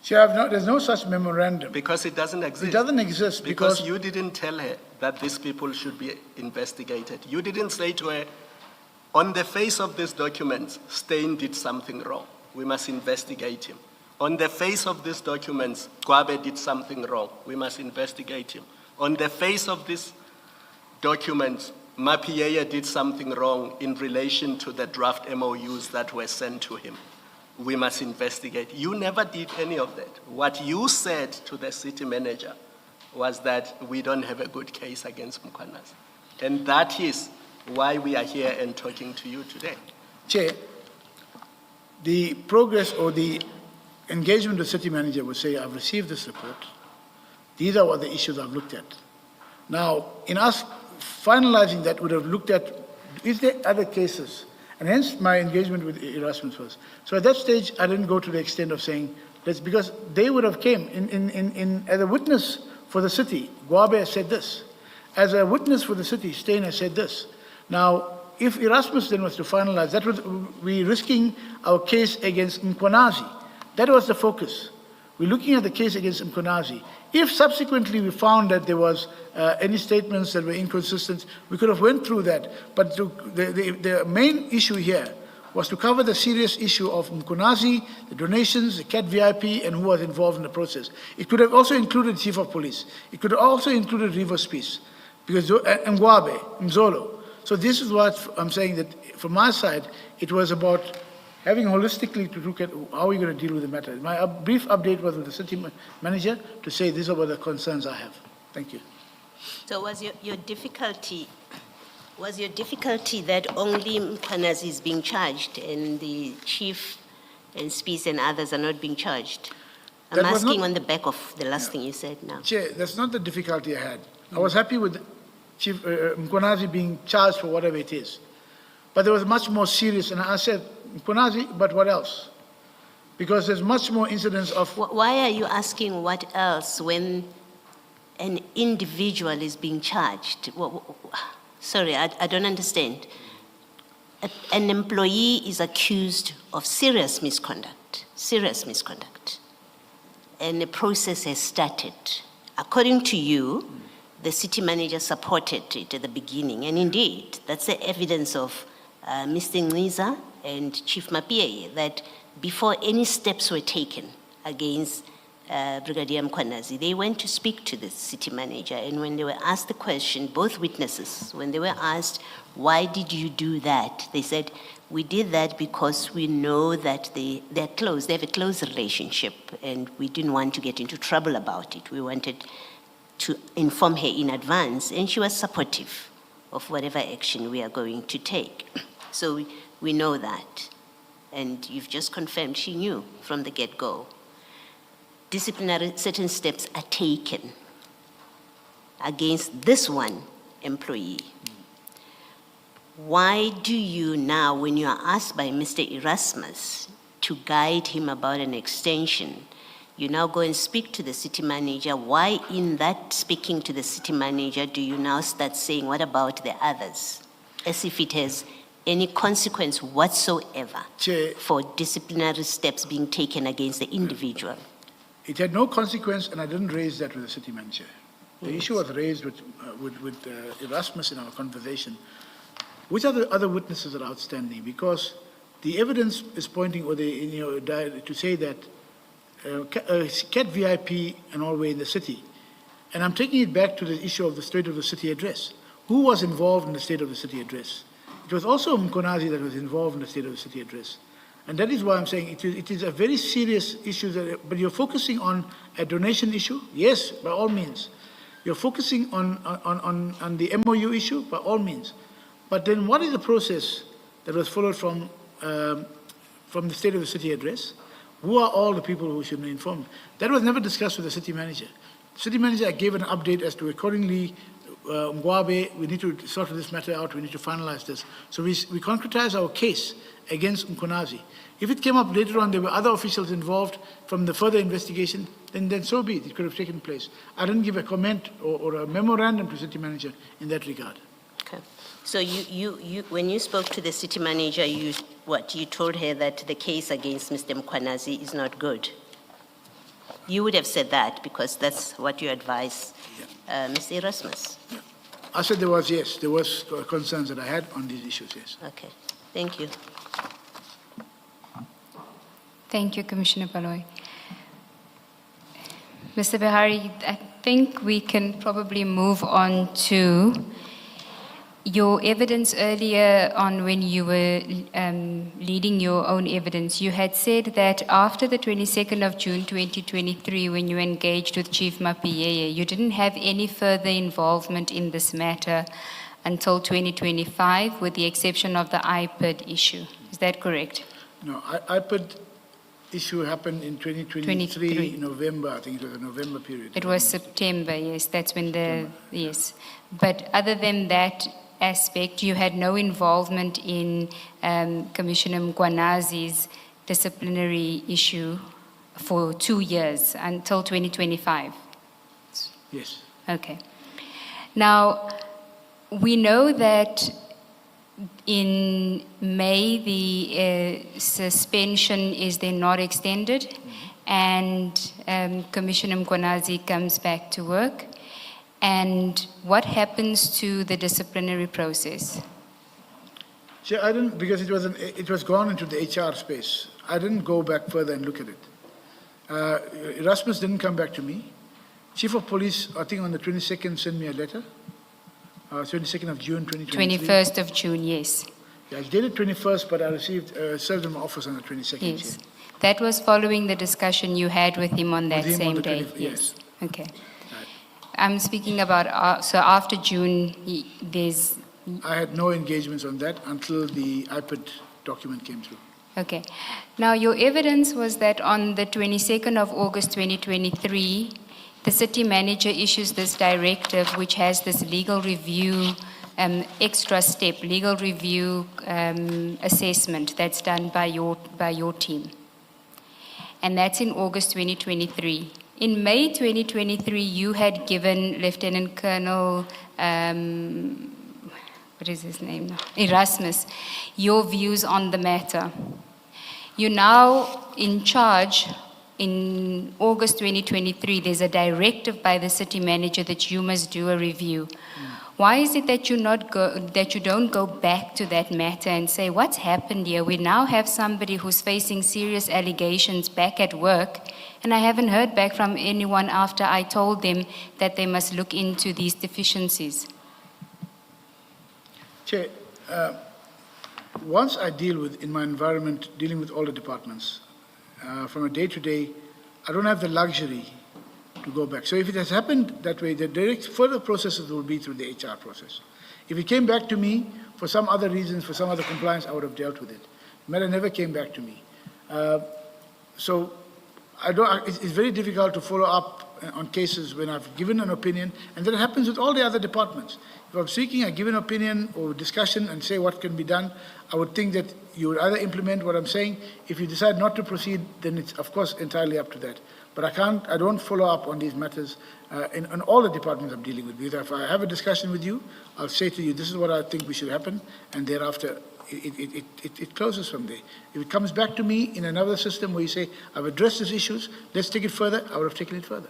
Chair, there's no such memorandum. Because it doesn't exist. It doesn't exist because you didn't tell her that these people should be investigated. You didn't say to her, on the face of these documents, Steyn did something wrong. We must investigate him. On the face of these documents, Gwabe did something wrong. We must investigate him. On the face of these documents, Mapieya did something wrong in relation to the draft MOUs that were sent to him. We must investigate. You never did any of that. What you said to the city manager was that we don't have a good case against Mkhwanazi. And that is why we are here and talking to you today. Chair, the progress or the engagement of the city manager would say, I've received this report. These are what the issues I've looked at. Now, in us finalizing that, would have looked at, is there other cases? And hence my engagement with Erasmus was. So at that stage, I didn't go to the extent of saying, that's because they would have came as a witness for the city. Gwabe said this. As a witness for the city, Steyn has said this. Now, if Erasmus then was to finalize, that would be risking our case against Mkhwanazi. That was the focus. We're looking at the case against Mkhwanazi. If subsequently we found that there was any statements that were inconsistent, we could have went through that. But the main issue here was to cover the serious issue of Mkhwanazi, the donations, the CAT VIP, and who was involved in the process. It could have also included Chief of Police. It could have also included River Peace, because Mgwabe, Mzolo. So this is what I'm saying, that from my side, it was about having holistically to look at how we're going to deal with the matter. My brief update was with the city manager to say these are what the concerns I have. Thank you. So was your difficulty that only Mkhwanazi is being charged and the chief and Spies and others are not being charged? I'm asking on the back of the last thing you said now. Chair, that's not the difficulty I had. I was happy with Chief Mkonazi being charged for whatever it is. But there was much more serious, and I said, Mkonazi, but what else? Because there's much more incidents of... Why are you asking what else when an individual is being charged? Sorry, I don't understand. An employee is accused of serious misconduct, and the process has started. According to you, the city manager supported it at the beginning, and indeed, that's the evidence of Mr. Ngiza and Chief Mapie, that before any steps were taken against Brigadier Mkwanazi, they went to speak to the city manager, and when they were asked the question, both witnesses, when they were asked, why did you do that? They said, we did that because we know that they're close, they have a close relationship, and we didn't want to get into trouble about it. We wanted to inform her in advance, and she was supportive of whatever action we are going to take. So we know that, and you've just confirmed she knew from the get-go. Disciplinary, certain steps are taken against this one employee. Why do you now, when you are asked by Mr. Erasmus to guide him about an extension, you now go and speak to the city manager? Why in that speaking to the city manager do you now start saying, what about the others? As if it has any consequence whatsoever for disciplinary steps being taken against the individual. It had no consequence, and I didn't raise that with the city manager. The issue was raised with Erasmus in our conversation. Which are the other witnesses that are outstanding? Because the evidence is pointing, or to say that CAT VIP and all were in the city. And I'm taking it back to the issue of the State of the City address. Who was involved in the State of the City address? It was also Mkonazi that was involved in the State of the City address. And that is why I'm saying it is a very serious issue, but you're focusing on a donation issue? Yes, by all means. You're focusing on the MOU issue? By all means. But then what is the process that was followed from the State of the City address? Who are all the people who should be informed? That was never discussed with the city manager. The city manager gave an update as to accordingly, Mgwabe, we need to sort this matter out, we need to finalize this. So we concretize our case against Mkonazi. If it came up later on, there were other officials involved from the further investigation, then so be it. It could have taken place. I didn't give a comment or a memorandum to city manager in that regard. Okay. So you when you spoke to the city manager, you told her that the case against Mr. Mkwanazi is not good. You would have said that because that's what you advise Mr. Erasmus. Yeah. I said there was concerns that I had on these issues, yes. Okay, thank you. Thank you, Commissioner Baloy. Mr. Behari, I think we can probably move on to your evidence earlier on when you were leading your own evidence. You had said that after the 22nd of June 2023, when you engaged with Chief Mapie, you didn't have any further involvement in this matter until 2025, with the exception of the IPID issue. Is that correct? No, IPID issue happened in 2023, November. I think it was a November period. It was September, yes. That's when yes. But other than that aspect, you had no involvement in Commissioner Mkwanazi's disciplinary issue for 2 years until 2025? Yes. Okay. Now, we know that in May, the suspension is then not extended, and Commissioner Mkwanazi comes back to work. And what happens to the disciplinary process? See, I didn't, because it was gone into the HR space. I didn't go back further and look at it. Erasmus didn't come back to me. Chief of Police, I think on the 22nd, sent me a letter. 22nd of June, 2023. 21st of June, yes. Yeah, I dated 21st, but I received, served in my office on the 22nd. Yes. That was following the discussion you had with him on that same day. Yes. Okay. I'm speaking about, so after June, I had no engagements on that until the IPID document came through. Okay. Now, your evidence was that on the 22nd of August 2023, the city manager issues this directive, which has this legal review, extra step, legal review assessment that's done by your team. And that's in August 2023. In May 2023, you had given Lieutenant Colonel, what is his name now? Erasmus, your views on the matter. You're now in charge. In August 2023, there's a directive by the city manager that you must do a review. Why is it that you don't go back to that matter and say, what's happened here? We now have somebody who's facing serious allegations back at work, and I haven't heard back from anyone after I told them that they must look into these deficiencies. Chair, once I deal with, in my environment, dealing with all the departments, from a day-to-day, I don't have the luxury to go back. So if it has happened that way, the direct further processes will be through the HR process. If it came back to me for some other reasons, for some other compliance, I would have dealt with it. The matter never came back to me. So it's very difficult to follow up on cases when I've given an opinion, and that happens with all the other departments. If I'm seeking a given opinion or discussion and say what can be done, I would think that you would either implement what I'm saying. If you decide not to proceed, then it's of course entirely up to that. But I don't follow up on these matters in all the departments I'm dealing with. If I have a discussion with you, I'll say to you, this is what I think we should happen, and thereafter it closes from there. If it comes back to me in another system where you say, I've addressed these issues, let's take it further, I would have taken it further.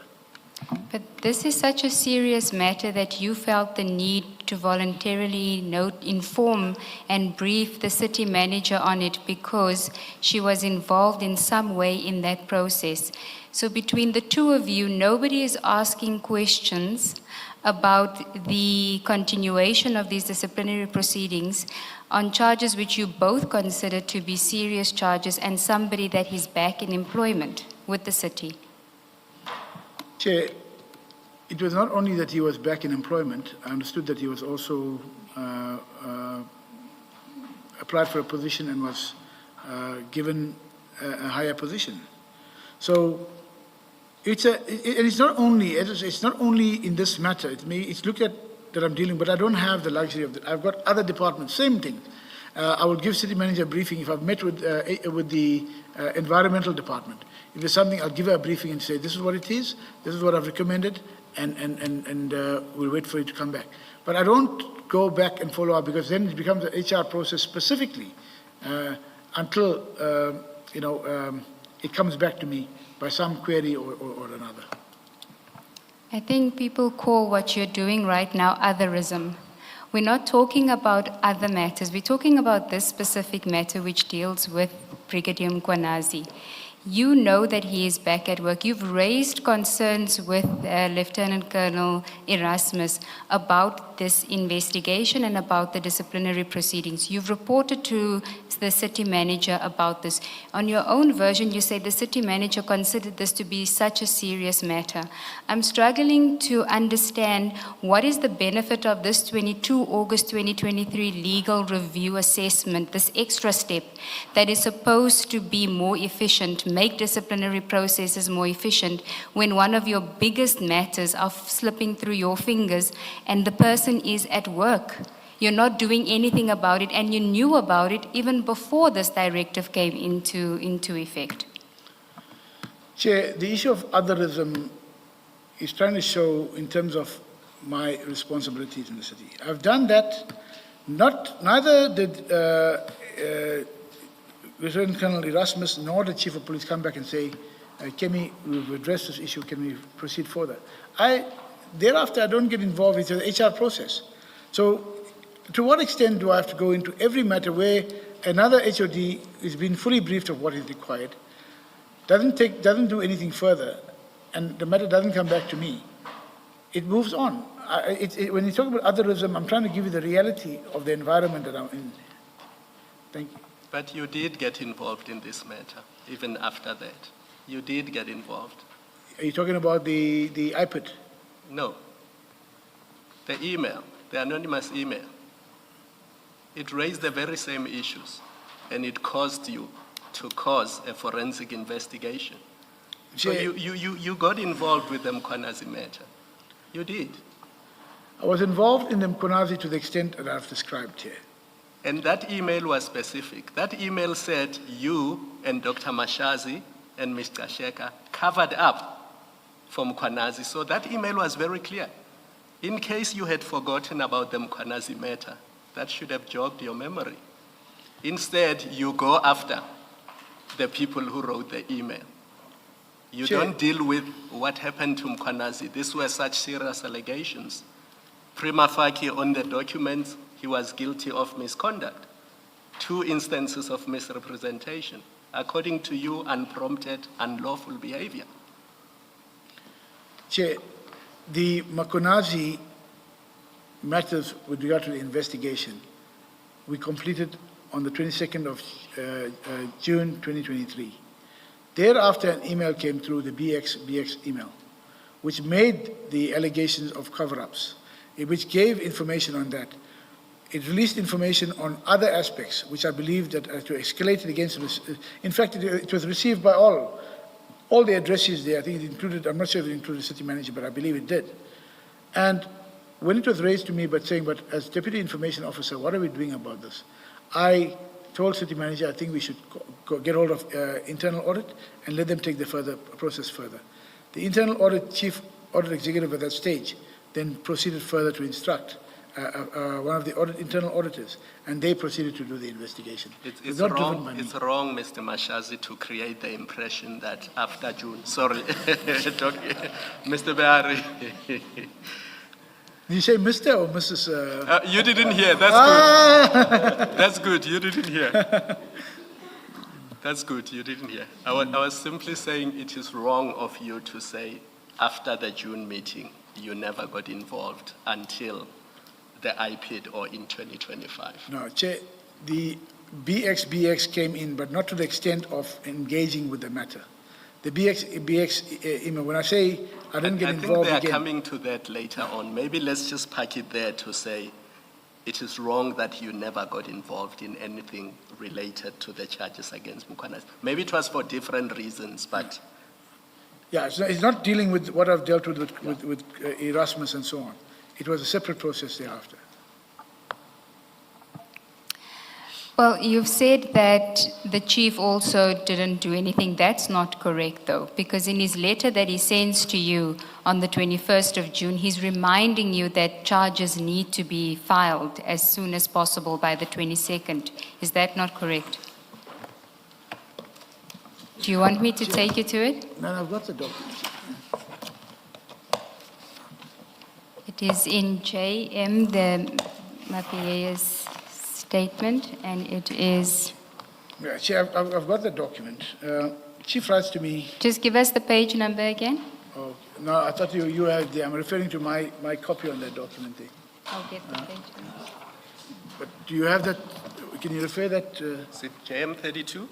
But this is such a serious matter that you felt the need to voluntarily inform and brief the city manager on it because she was involved in some way in that process. So between the two of you, nobody is asking questions about the continuation of these disciplinary proceedings on charges which you both consider to be serious charges and somebody that is back in employment with the city. Chair, it was not only that he was back in employment, I understood that he was also applied for a position and was given a higher position. So it's not only in this matter. It's looked at that I'm dealing, but I don't have the luxury of that. I've got other departments, same thing. I will give city manager a briefing if I've met with the environmental department. If there's something, I'll give her a briefing and say, this is what it is, this is what I've recommended, and we'll wait for it to come back. But I don't go back and follow up because then it becomes an HR process specifically until it comes back to me by some query or another. I think people call what you're doing right now otherism. We're not talking about other matters. We're talking about this specific matter which deals with Brigadier Mkwanazi. You know that he is back at work. You've raised concerns with Lieutenant Colonel Erasmus about this investigation and about the disciplinary proceedings. You've reported to the city manager about this. On your own version, you say the city manager considered this to be such a serious matter. I'm struggling to understand what is the benefit of this 22 August 2023 legal review assessment, this extra step that is supposed to be more efficient, make disciplinary processes more efficient, when one of your biggest matters are slipping through your fingers and the person is at work. You're not doing anything about it, and you knew about it even before this directive came into effect. Chair, the issue of otherism is trying to show in terms of my responsibilities in the city. I've done that. Neither did Lieutenant Colonel Erasmus nor the Chief of Police come back and say, Kemi, we've addressed this issue, can we proceed further? Thereafter, I don't get involved with the HR process. So, to what extent do I have to go into every matter where another HOD is being fully briefed of what is required, doesn't do anything further, and the matter doesn't come back to me? It moves on. When you talk about otherism, I'm trying to give you the reality of the environment that I'm in. Thank you. But you did get involved in this matter, even after that. You did get involved. Are you talking about the iPad? No. The email, the anonymous email. It raised the very same issues, and it caused you to cause a forensic investigation. So you got involved with the Mkhwanazi matter. You did. I was involved in the Mkhwanazi to the extent that I've described here. And that email was specific. That email said you and Dr. Mashazi and Mr. Sheka covered up for Mkhwanazi. So that email was very clear. In case you had forgotten about the Mkhwanazi matter, that should have jogged your memory. Instead, you go after the people who wrote the email. You don't deal with what happened to Mkhwanazi. These were such serious allegations. Prima facie on the documents, he was guilty of misconduct. 2 instances of misrepresentation. According to you, unprompted, unlawful behavior. Chair, the Mkhwanazi matters with regard to the investigation, we completed on the 22nd of June 2023. Thereafter, an email came through, the BX email, which made the allegations of cover-ups, which gave information on that. It released information on other aspects, which I believe that to escalate it against, in fact, it was received by all the addresses there. I think it included, I'm not sure if it included the city manager, but I believe it did. And when it was raised to me, but as Deputy Information Officer, what are we doing about this? I told city manager, I think we should get hold of internal audit and let them take the process further. The internal audit chief audit executive at that stage then proceeded further to instruct one of the internal auditors, and they proceeded to do the investigation. It's wrong, Mr. Mashazi, to create the impression that after June, sorry, Mr. Behari. Did you say Mr. or Mrs.? You didn't hear, that's good. That's good, you didn't hear. That's good, you didn't hear. I was simply saying it is wrong of you to say after the June meeting, you never got involved until the IPID or in 2025. No, Chair, the BX came in, but not to the extent of engaging with the matter. The BX email, when I say I didn't get involved again. I think they are coming to that later on. Maybe let's just pack it there to say it is wrong that you never got involved in anything related to the charges against Mkhwanazi. Maybe it was for different reasons, but... Yeah, it's not dealing with what I've dealt with Erasmus and so on. It was a separate process thereafter. Well, you've said that the chief also didn't do anything. That's not correct, though, because in his letter that he sends to you on the 21st of June, he's reminding you that charges need to be filed as soon as possible by the 22nd. Is that not correct? Do you want me to take you to it? No, I've got the document. It is in JM, the Mapia's statement, and it is... Yeah, see, I've got the document. Chief writes to me... Just give us the page number again. Oh, no, I thought you had the... I'm referring to my copy on that document there. I'll get the page number. But do you have that? Can you refer that? Is it JM 32?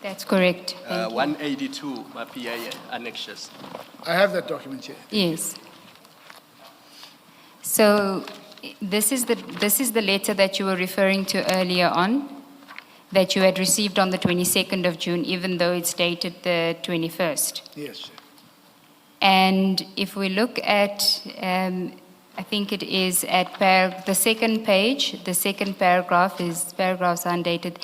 That's correct. 182, Mapia annexes. I have that document here. Yes. So this is the letter that you were referring to earlier on, that you had received on the 22nd of June, even though it's dated the 21st. Yes, sir. And if we look at, I think it is at the second page, the second paragraphs undated.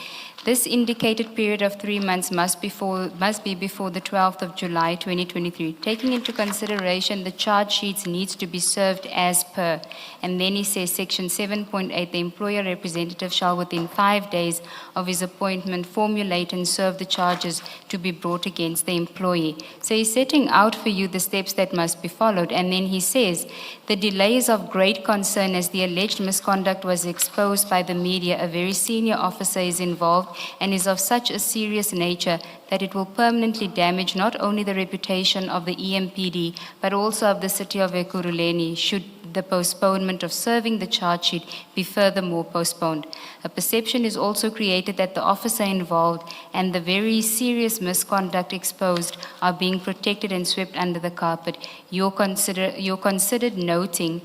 This indicated period of 3 months must be before the 12th of July 2023. Taking into consideration the charge sheets needs to be served as per. And then he says section 7.8, the employer representative shall within 5 days of his appointment formulate and serve the charges to be brought against the employee. So he's setting out for you the steps that must be followed. And then he says the delay is of great concern as the alleged misconduct was exposed by the media. A very senior officer is involved and is of such a serious nature that it will permanently damage not only the reputation of the EMPD, but also of the city of Ekurhuleni should the postponement of serving the charge sheet be furthermore postponed. A perception is also created that the officer involved and the very serious misconduct exposed are being protected and swept under the carpet. Your considered noting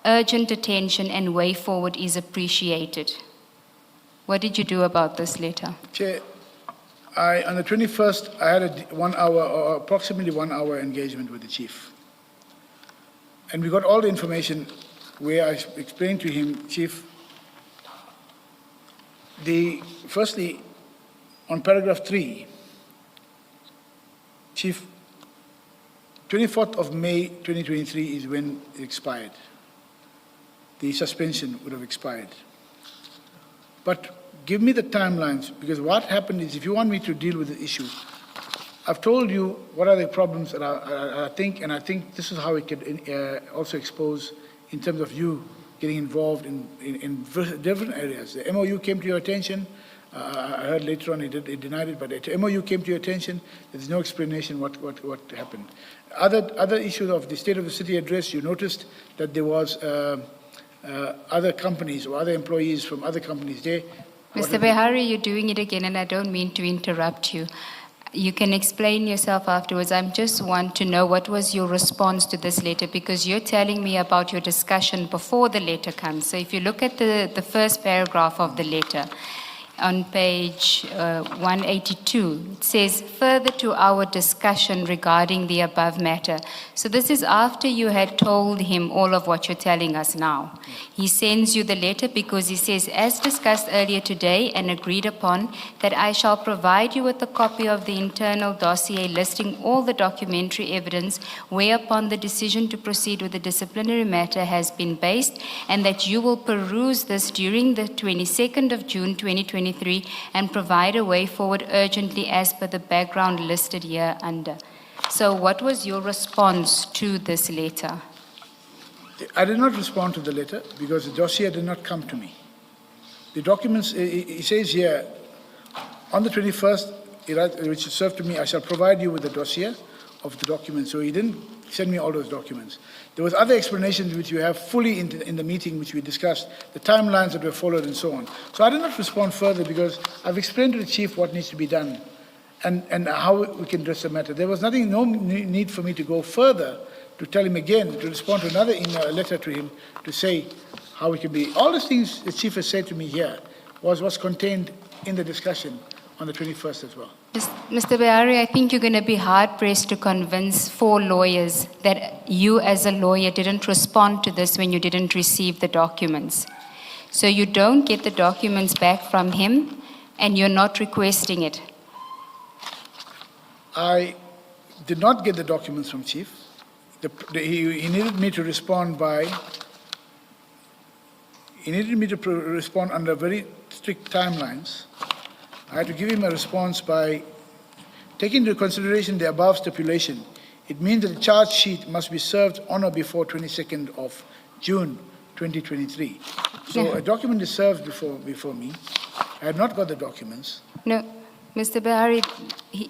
urgent attention and way forward is appreciated. What did you do about this letter? Chair, on the 21st, I had a 1 hour or approximately 1 hour engagement with the chief. And we got all the information where I explained to him, Chief, firstly, on paragraph 3, Chief, 24th of May 2023 is when it expired. The suspension would have expired. But give me the timelines, because what happened is, if you want me to deal with the issue, I've told you what are the problems that I think, and I think this is how it could also expose in terms of you getting involved in different areas. The MOU came to your attention. I heard later on he denied it, but the MOU came to your attention. There's no explanation what happened. Other issues of the State of the City address, you noticed that there was other companies or other employees from other companies there. Mr. Behari, you're doing it again, and I don't mean to interrupt you. You can explain yourself afterwards. I just want to know what was your response to this letter, because you're telling me about your discussion before the letter comes. So if you look at the first paragraph of the letter, on page 182, it says, further to our discussion regarding the above matter. So this is after you had told him all of what you're telling us now. He sends you the letter because he says, as discussed earlier today and agreed upon, that I shall provide you with a copy of the internal dossier listing all the documentary evidence whereupon the decision to proceed with the disciplinary matter has been based, and that you will peruse this during the 22nd of June 2023 and provide a way forward urgently as per the background listed here under. So what was your response to this letter? I did not respond to the letter because the dossier did not come to me. The documents, it says here, on the 21st, which is served to me, I shall provide you with the dossier of the documents. So he didn't send me all those documents. There was other explanations which you have fully in the meeting which we discussed, the timelines that were followed and so on. So I did not respond further because I've explained to the chief what needs to be done and how we can address the matter. There was no need for me to go further to tell him again, to respond to another letter to him to say how it can be. All the things the chief has said to me here was contained in the discussion on the 21st as well. Mr. Behari, I think you're going to be hard-pressed to convince 4 lawyers that you as a lawyer didn't respond to this when you didn't receive the documents. So you don't get the documents back from him and you're not requesting it. I did not get the documents from Chief. He needed me to respond respond under very strict timelines. I had to give him a response by taking into consideration the above stipulation. It means that the charge sheet must be served on or before 22nd of June 2023. So a document is served before me. I had not got the documents. No, Mr. Behari,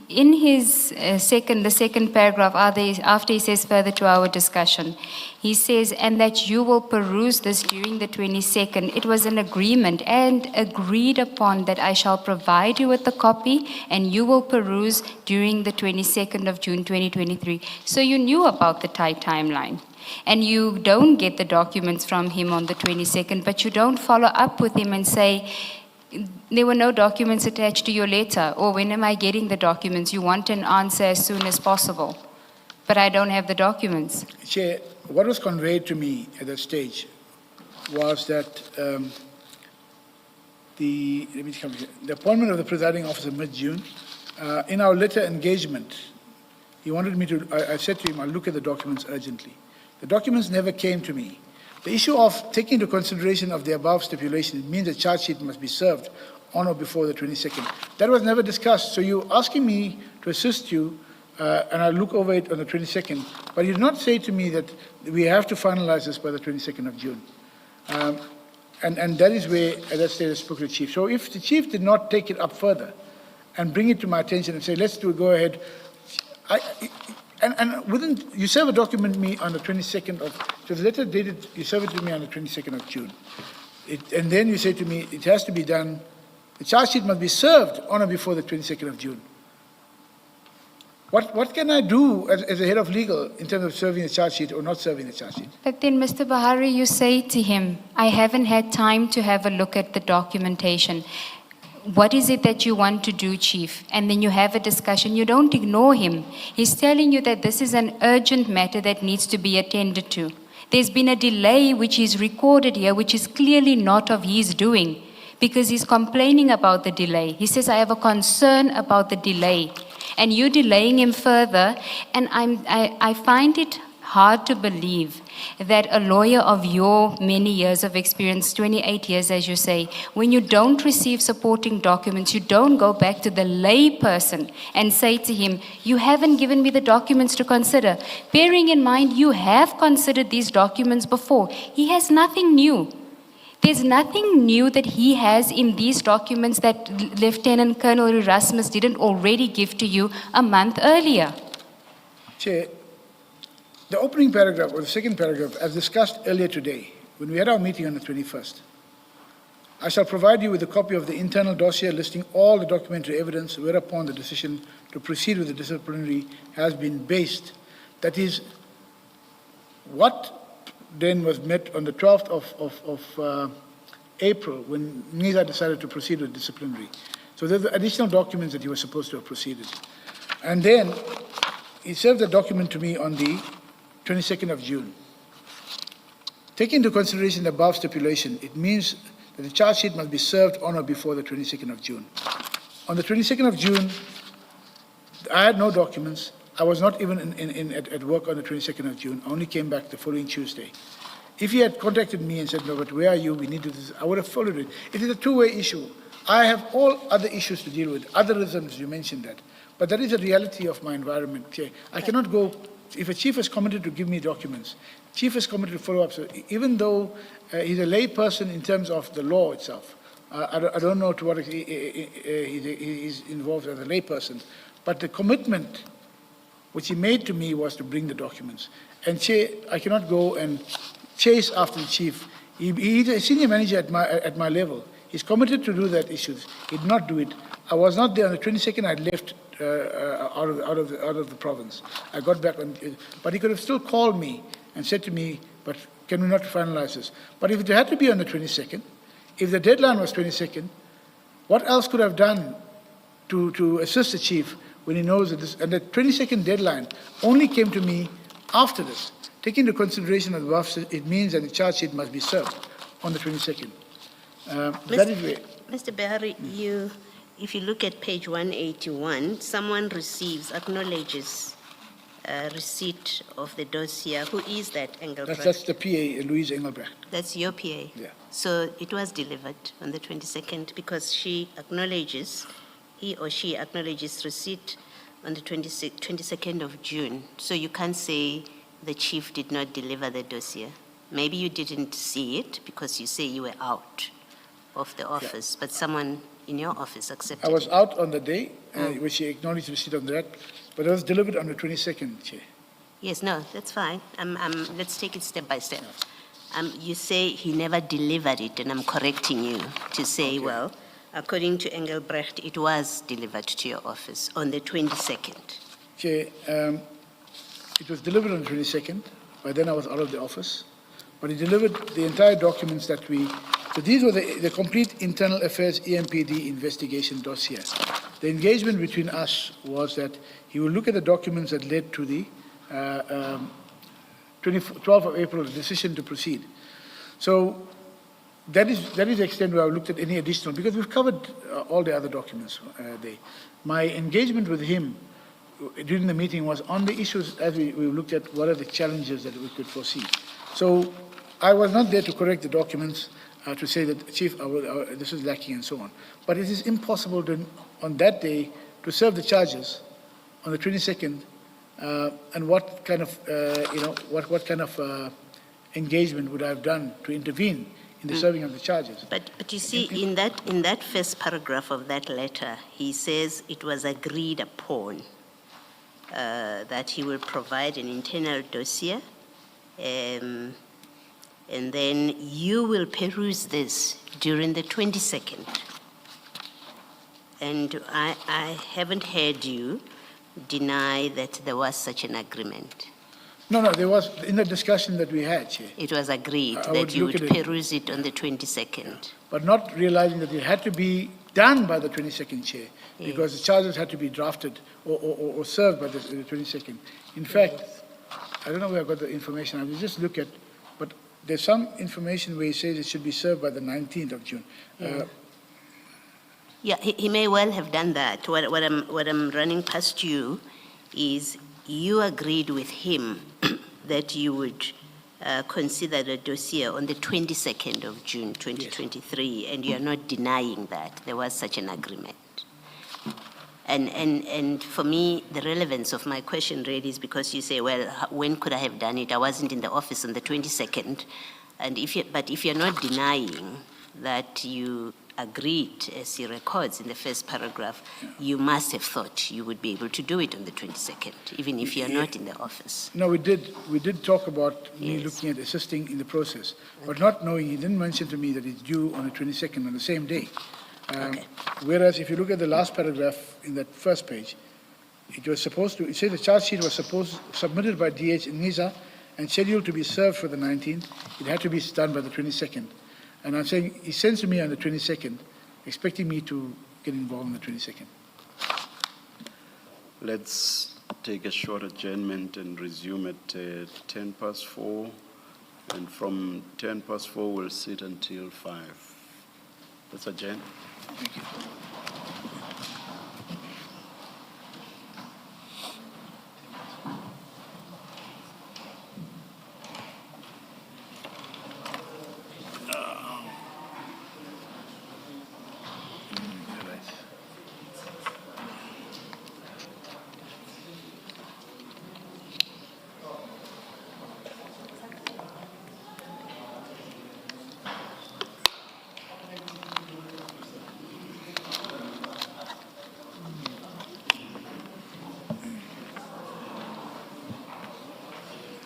in his the second paragraph, after he says further to our discussion, he says, and that you will peruse this during the 22nd. It was an agreement and agreed upon that I shall provide you with the copy and you will peruse during the 22nd of June 2023. So you knew about the tight timeline. And you don't get the documents from him on the 22nd, but you don't follow up with him and say, there were no documents attached to your letter, or when am I getting the documents? You want an answer as soon as possible, but I don't have the documents. Chair, what was conveyed to me at that stage was that the appointment of the presiding officer mid-June, in our letter engagement, he wanted me to, I said to him, I'll look at the documents urgently. The documents never came to me. The issue of taking into consideration of the above stipulation means the charge sheet must be served on or before the 22nd. That was never discussed. So you're asking me to assist you, and I'll look over it on the 22nd. But you did not say to me that we have to finalize this by the 22nd of June. And that is where, at that stage, I spoke to the chief. So if the chief did not take it up further and bring it to my attention and say, let's go ahead, you serve a document to me on the 22nd of, so the letter dated, you serve it to me on the 22nd of June. And then you say to me, it has to be done, the charge sheet must be served on or before the 22nd of June. What can I do as a head of legal in terms of serving the charge sheet or not serving the charge sheet? But then, Mr. Bahari, you say to him, I haven't had time to have a look at the documentation. What is it that you want to do, Chief? And then you have a discussion. You don't ignore him. He's telling you that this is an urgent matter that needs to be attended to. There's been a delay which is recorded here, which is clearly not of his doing, because he's complaining about the delay. He says, I have a concern about the delay. And you're delaying him further, and I find it hard to believe that a lawyer of your many years of experience, 28 years as you say, when you don't receive supporting documents, you don't go back to the lay person and say to him, you haven't given me the documents to consider. Bearing in mind, you have considered these documents before. He has nothing new. There's nothing new that he has in these documents that Lieutenant Colonel Erasmus didn't already give to you a month earlier. Chair, the opening paragraph or the second paragraph, as discussed earlier today, when we had our meeting on the 21st, I shall provide you with a copy of the internal dossier listing all the documentary evidence whereupon the decision to proceed with the disciplinary has been based. That is, what then was met on the 12th of April when NISA decided to proceed with disciplinary. So there's additional documents that he was supposed to have proceeded. And then he served the document to me on the 22nd of June. Taking into consideration the above stipulation, it means that the charge sheet must be served on or before the 22nd of June. On the 22nd of June, I had no documents. I was not even at work on the 22nd of June. I only came back the following Tuesday. If he had contacted me and said, no, but where are you? We need to do this, I would have followed it. It is a two-way issue. I have all other issues to deal with, otherisms, you mentioned that. But that is a reality of my environment. Okay? I cannot go, if a chief has committed to give me documents, chief has committed to follow up. So even though he's a lay person in terms of the law itself, I don't know to what extent he's involved as a lay person, but the commitment which he made to me was to bring the documents. And I cannot go and chase after the chief. He's a senior manager at my level. He's committed to do that issues. He did not do it. I was not there on the 22nd. I left out of the province. I got back on, but he could have still called me and said to me, but can we not finalize this? But if it had to be on the 22nd, if the deadline was 22nd, what else could I have done to assist the chief when he knows that this, and the 22nd deadline only came to me after this. Taking into consideration of the above, it means that the charge sheet must be served on the 22nd. That is where. Mr. Behari, if you look at page 181, someone acknowledges receipt of the dossier. Who is that, Engelbrecht? That's the PA, Louise Engelbrecht. That's your PA? Yeah. So it was delivered on the 22nd because he or she acknowledges receipt on the 22nd of June. So you can't say the chief did not deliver the dossier. Maybe you didn't see it because you say you were out of the office, but someone in your office accepted it. I was out on the day, which she acknowledged receipt on that, but it was delivered on the 22nd, Chair. Yes, no, that's fine. Let's take it step by step. You say he never delivered it, and I'm correcting you to say, well, according to Engelbrecht, it was delivered to your office on the 22nd. Chair, it was delivered on the 22nd. By then I was out of the office. But he delivered the entire documents that so these were the complete internal affairs EMPD investigation dossier. The engagement between us was that he will look at the documents that led to the 12th of April, the decision to proceed. So that is the extent where I looked at any additional, because we've covered all the other documents there. My engagement with him during the meeting was on the issues as we looked at what are the challenges that we could foresee. So I was not there to correct the documents, to say that, Chief, this is lacking and so on. But it is impossible on that day to serve the charges on the 22nd, and what kind of, what kind of engagement would I have done to intervene in the serving of the charges? But you see, in that first paragraph of that letter, he says it was agreed upon that he will provide an internal dossier, and then you will peruse this during the 22nd. And I haven't heard you deny that there was such an agreement? No, there was, in the discussion that we had, Chair. It was agreed I that you look would at it. peruse it on the 22nd. But not realizing that it had to be done by the 22nd, Chair, because the charges had to be drafted or served by the 22nd. In fact, I don't know where I got the information. I will just look at, but there's some information where he says it should be served by the 19th of June. Yeah, he may well have done that. What I'm running past you is you agreed with him that you would consider the dossier on the 22nd of June 2023, and you are not denying that there was such an agreement. And for me, the relevance of my question really is because you say, well, when could I have done it? I wasn't in the office on the 22nd. But if you're not denying that you agreed, as he records in the first paragraph, you must have thought you would be able to do it on the 22nd, even if you're not in the office. No, we did. We did talk about me looking at assisting in the process, but not knowing, he didn't mention to me that it's due on the 22nd, on the same day. Whereas if you look at the last paragraph in that first page, it was supposed to, it said the charge sheet was submitted by DH in NISA and scheduled to be served for the 19th. It had to be done by the 22nd. And I'm saying, he sends to me on the 22nd, expecting me to get involved on the 22nd. Let's take a short adjournment and resume at 4:10. And from 4:10, we'll sit until 5. Let's adjourn. Thank you.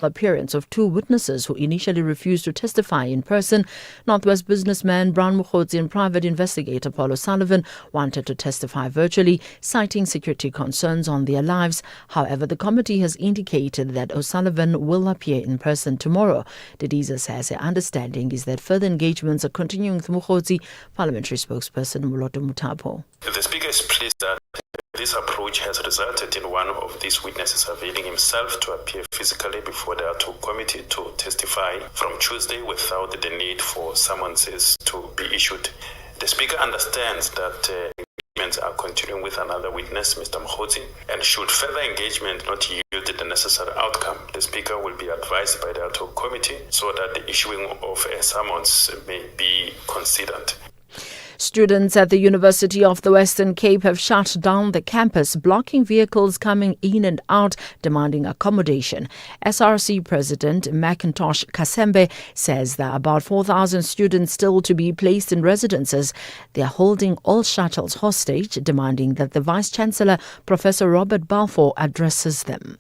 Appearance of two witnesses who initially refused to testify in person. Northwest businessman Brown Mokgotsi and private investigator Paul O'Sullivan wanted to testify virtually, citing security concerns on their lives. However, the committee has indicated that O'Sullivan will appear in person tomorrow. Didiza says her understanding is that further engagements are continuing with Mokgotsi. Parliamentary spokesperson Moloto Mutapo. The Speaker is pleased that this approach has resulted in one of these witnesses availing himself to appear physically before the ATO committee to testify from Tuesday without the need for summonses to be issued. The Speaker understands that engagements are continuing with another witness, Mr. Mokgotsi, and should further engagement not yield the necessary outcome, the Speaker will be advised by the ATO committee so that the issuing of a summons may be considered. Students at the University of the Western Cape have shut down the campus, blocking vehicles coming in and out, demanding accommodation. SRC President Macintosh Kasembe says there are about 4,000 students still to be placed in residences. They are holding all shuttles hostage, demanding that the Vice-Chancellor, Professor Robert Balfour, addresses them.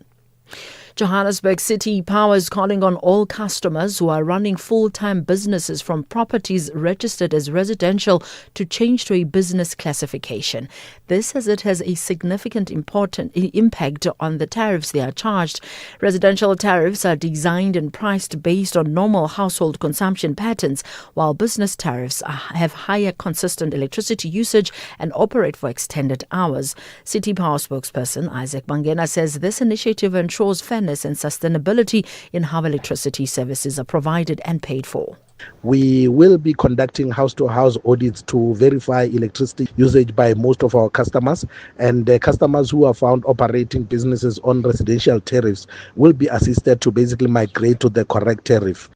Johannesburg City Power is calling on all customers who are running full-time businesses from properties registered as residential to change to a business classification. This as it has a significant important impact on the tariffs they are charged. Residential tariffs are designed and priced based on normal household consumption patterns, while business tariffs have higher consistent electricity usage and operate for extended hours. City Power spokesperson Isaac Bangena says this initiative ensures fairness and sustainability in how electricity services are provided and paid for. We will be conducting house-to-house audits to verify electricity usage by most of our customers, and the customers who are found operating businesses on residential tariffs will be assisted to basically migrate to the correct tariff.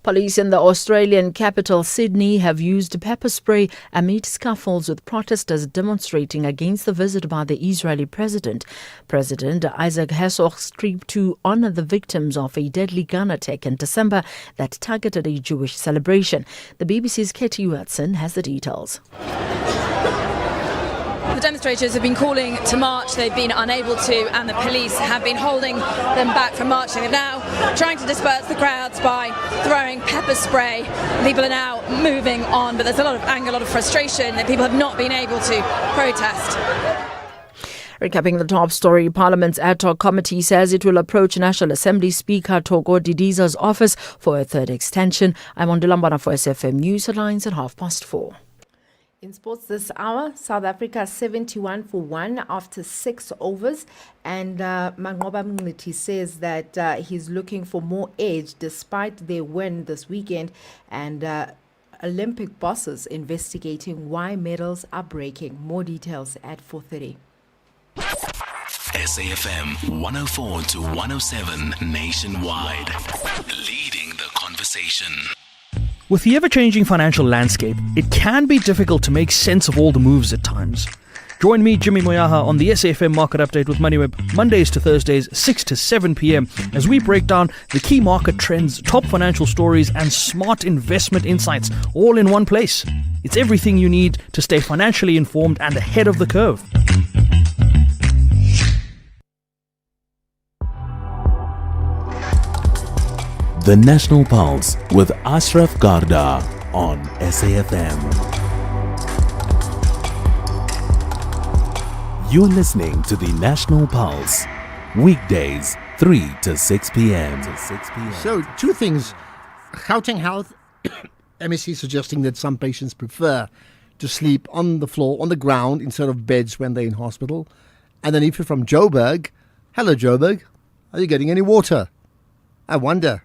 Police in the Australian capital, Sydney, have used pepper spray amid scuffles with protesters demonstrating against the visit by the Israeli president. President Isaac Herzog's trip to honour the victims of a deadly gun attack in December that targeted a Jewish celebration. The BBC's Katie Watson has the details. The demonstrators have been calling to march, they've been unable to, and the police have been holding them back from marching. They're now trying to disperse the crowds by throwing pepper spray. People are now moving on, but there's a lot of anger, a lot of frustration that people have not been able to protest. Recapping the top story, Parliament's ad hoc committee says it will approach National Assembly Speaker Togo Didiza's office for a third extension. I'm on Dilambana for SFM News Headlines at 4:30. In sports this hour, South Africa 71 for 1 after 6 overs. And Mangoba Mngiti says that he's looking for more edge despite their win this weekend. And Olympic bosses investigating why medals are breaking. More details at 4:30. SAFM 104 to 107 nationwide. Leading the conversation. With the ever-changing financial landscape, it can be difficult to make sense of all the moves at times. Join me, Jimmy Moyaha, on the SAFM Market Update with MoneyWeb, Mondays to Thursdays, 6 to 7 p.m, as we break down the key market trends, top financial stories, and smart investment insights, all in one place. It's everything you need to stay financially informed and ahead of the curve. The National Pulse with Ashraf Garda on SAFM. You're listening to the National Pulse, weekdays 3 to 6 p.m. So, two things. Gauteng Health, MEC suggesting that some patients prefer to sleep on the floor, on the ground, instead of beds when they're in hospital. And then Ify from Joburg. Hello, Joburg. Are you getting any water? I wonder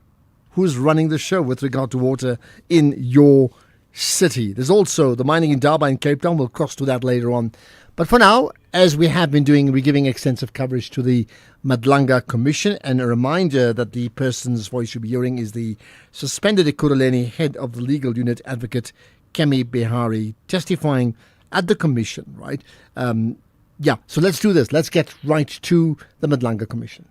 who's running the show with regard to water in your city. There's also the mining in Durban and Cape Town. We'll cross to that later on. But for now, as we have been doing, we're giving extensive coverage to the Madlanga Commission. And a reminder that the person's voice you'll be hearing is the suspended Ekurhuleni head of the legal unit, Advocate Kemi Behari, testifying at the commission, right? So let's do this. Let's get right to the Madlanga Commission.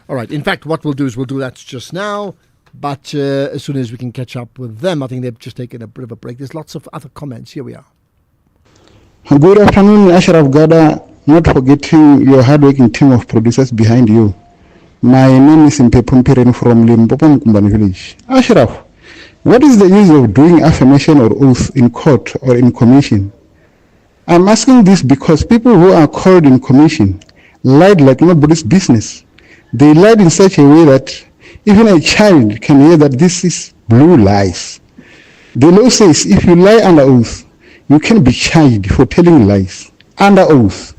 All right. In fact, what we'll do is we'll do that just now. But as soon as we can catch up with them, I think they've just taken a bit of a break. There's lots of other comments. Here we are. Good afternoon, Ashraf Gada. Not forgetting your hardworking team of producers behind you. My name is Mpepumpiren from Limpopo Mkumbani Village. Ashraf, what is the use of doing affirmation or oath in court or in commission? I'm asking this because people who are called in commission lied like nobody's business. They lied in such a way that even a child can hear that this is blue lies. The law says if you lie under oath, you can be charged for telling lies under oath.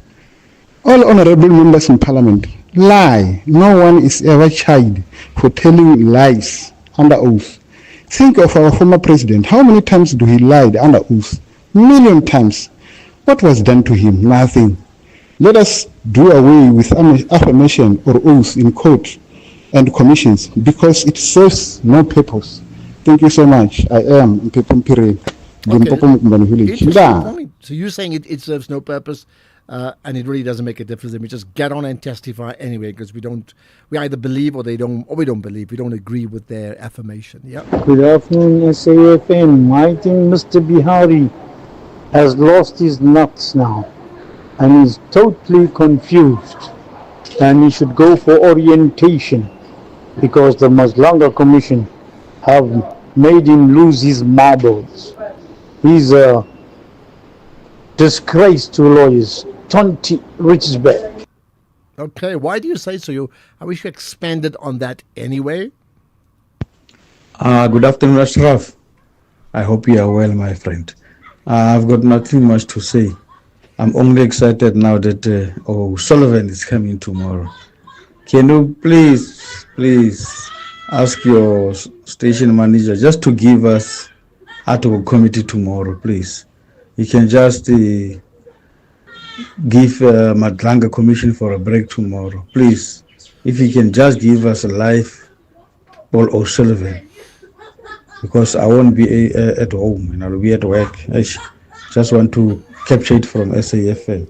All honorable members in parliament lie. No one is ever charged for telling lies under oath. Think of our former president. How many times do he lied under oath? Million times. What was done to him? Nothing. Let us do away with affirmation or oath in court and commissions because it serves no purpose. Thank you so much. I am Mpepumpiren, Limpopo Mkumbani Village. Interesting point. So you're saying it serves no purpose and it really doesn't make a difference. We just get on and testify anyway because we either believe or we don't believe. We don't agree with their affirmation. Yeah. Good afternoon, SAFM. I think Mr. Bihari has lost his nuts now and is totally confused, and he should go for orientation because the Madlanga Commission have made him lose his marbles. He's a disgrace to lawyers. 20 Richardsburg. Okay, why do you say so? I wish you expanded on that anyway. Good afternoon, Ashraf. I hope you are well, my friend. I've got nothing much to say. I'm only excited now that Sullivan is coming tomorrow. Can you please ask your station manager just to give us ad hoc committee tomorrow, please. You can just give Madlanga Commission for a break tomorrow, please. If you can just give us a live Paul O'Sullivan, because I won't be at home and I'll be at work. I just want to capture it from SAFM,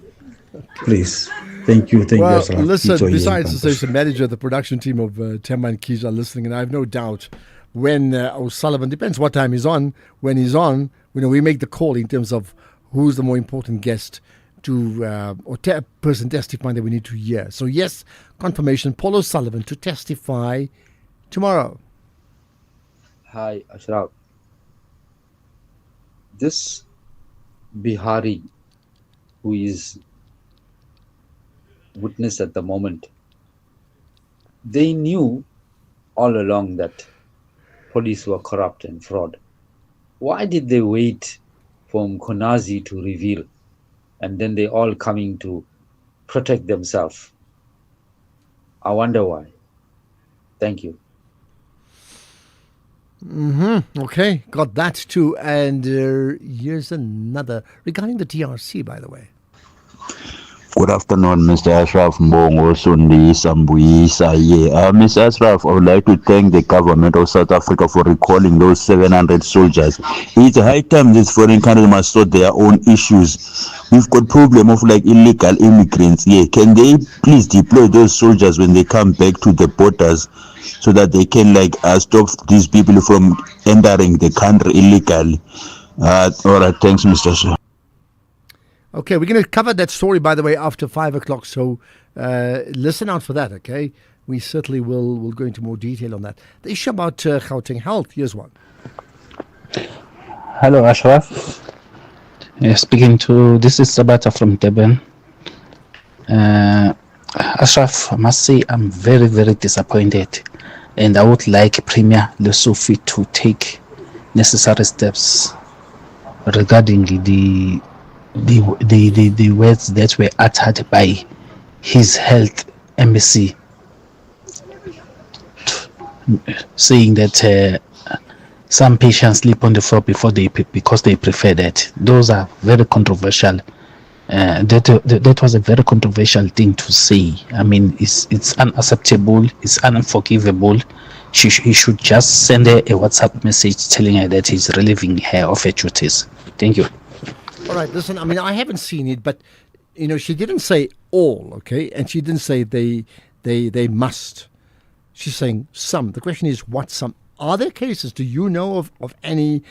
please. Thank you. Well, listen, besides the station manager, the production team of Temba and Keys are listening, and I have no doubt when O'Sullivan, depends what time he's on, when he's on, we make the call in terms of who's the more important guest to, person testifying that we need to hear. So yes, confirmation, Paul O'Sullivan to testify tomorrow. Hi, Ashraf. This Bihari who is witness at the moment, they knew all along that police were corrupt and fraud. Why did they wait for Mkonazi to reveal, and then they all coming to protect themselves? I wonder why. Thank you. Okay, got that too. And here's another regarding the DRC, by the way. Good afternoon, Mr. Ashraf Mbongo, Sundi Sambuyisa. Mr. Ashraf, I would like to thank the government of South Africa for recalling those 700 soldiers. It's high time these foreign countries must sort their own issues. We've got problem of like illegal immigrants here. Can they please deploy those soldiers when they come back to the borders so that they can stop these people from entering the country illegally? All right, thanks, Mr. Ashraf. Okay, we're going to cover that story, by the way, after 5 o'clock. So listen out for that, okay? We certainly will go into more detail on that. The issue about Gauteng Health, here's one. Hello, Ashraf. Speaking to, this is Sabata from Durban. Ashraf, I must say I'm very, very disappointed. And I would like Premier Lesoffi to take necessary steps regarding the words that were uttered by his health embassy, saying that some patients sleep on the floor because they prefer that. Those are very controversial. That was a very controversial thing to say. I mean, it's unacceptable. It's unforgivable. He should just send her a WhatsApp message telling her that he's relieving her of her duties. Thank you. All right, listen, I mean, I haven't seen it, but, she didn't say all, okay? And she didn't say they must. She's saying some. The question is, what some? Are there cases, do you know of any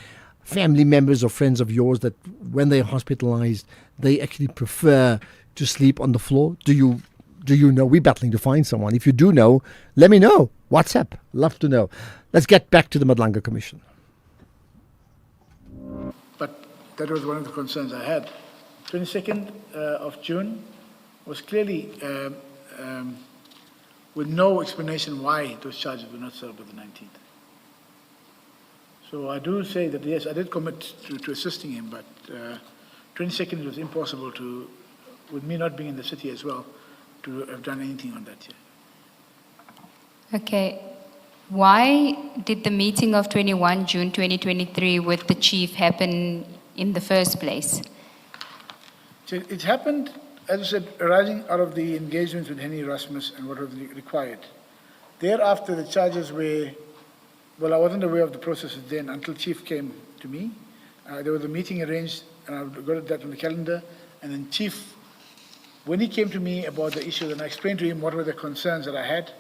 family members or friends of yours that when they're hospitalized, they actually prefer to sleep on the floor? Do you know? We're battling to find someone. If you do know, let me know. WhatsApp. Love to know. Let's get back to the Madlanga Commission. But that was one of the concerns I had. 22nd of June was clearly with no explanation why those charges were not served by the 19th. So I do say that, yes, I did commit to assisting him, but 22nd it was impossible to, with me not being in the city as well, to have done anything on that yet. Okay. Why did the meeting of 21 June 2023 with the chief happen in the first place? So it happened, as I said, arising out of the engagements with Henny Erasmus and what was required. Thereafter, the charges were, well, I wasn't aware of the processes then until Chief came to me. There was a meeting arranged, and I got that on the calendar. And then Chief, when he came to me about the issue, and I explained to him what were the concerns that I had,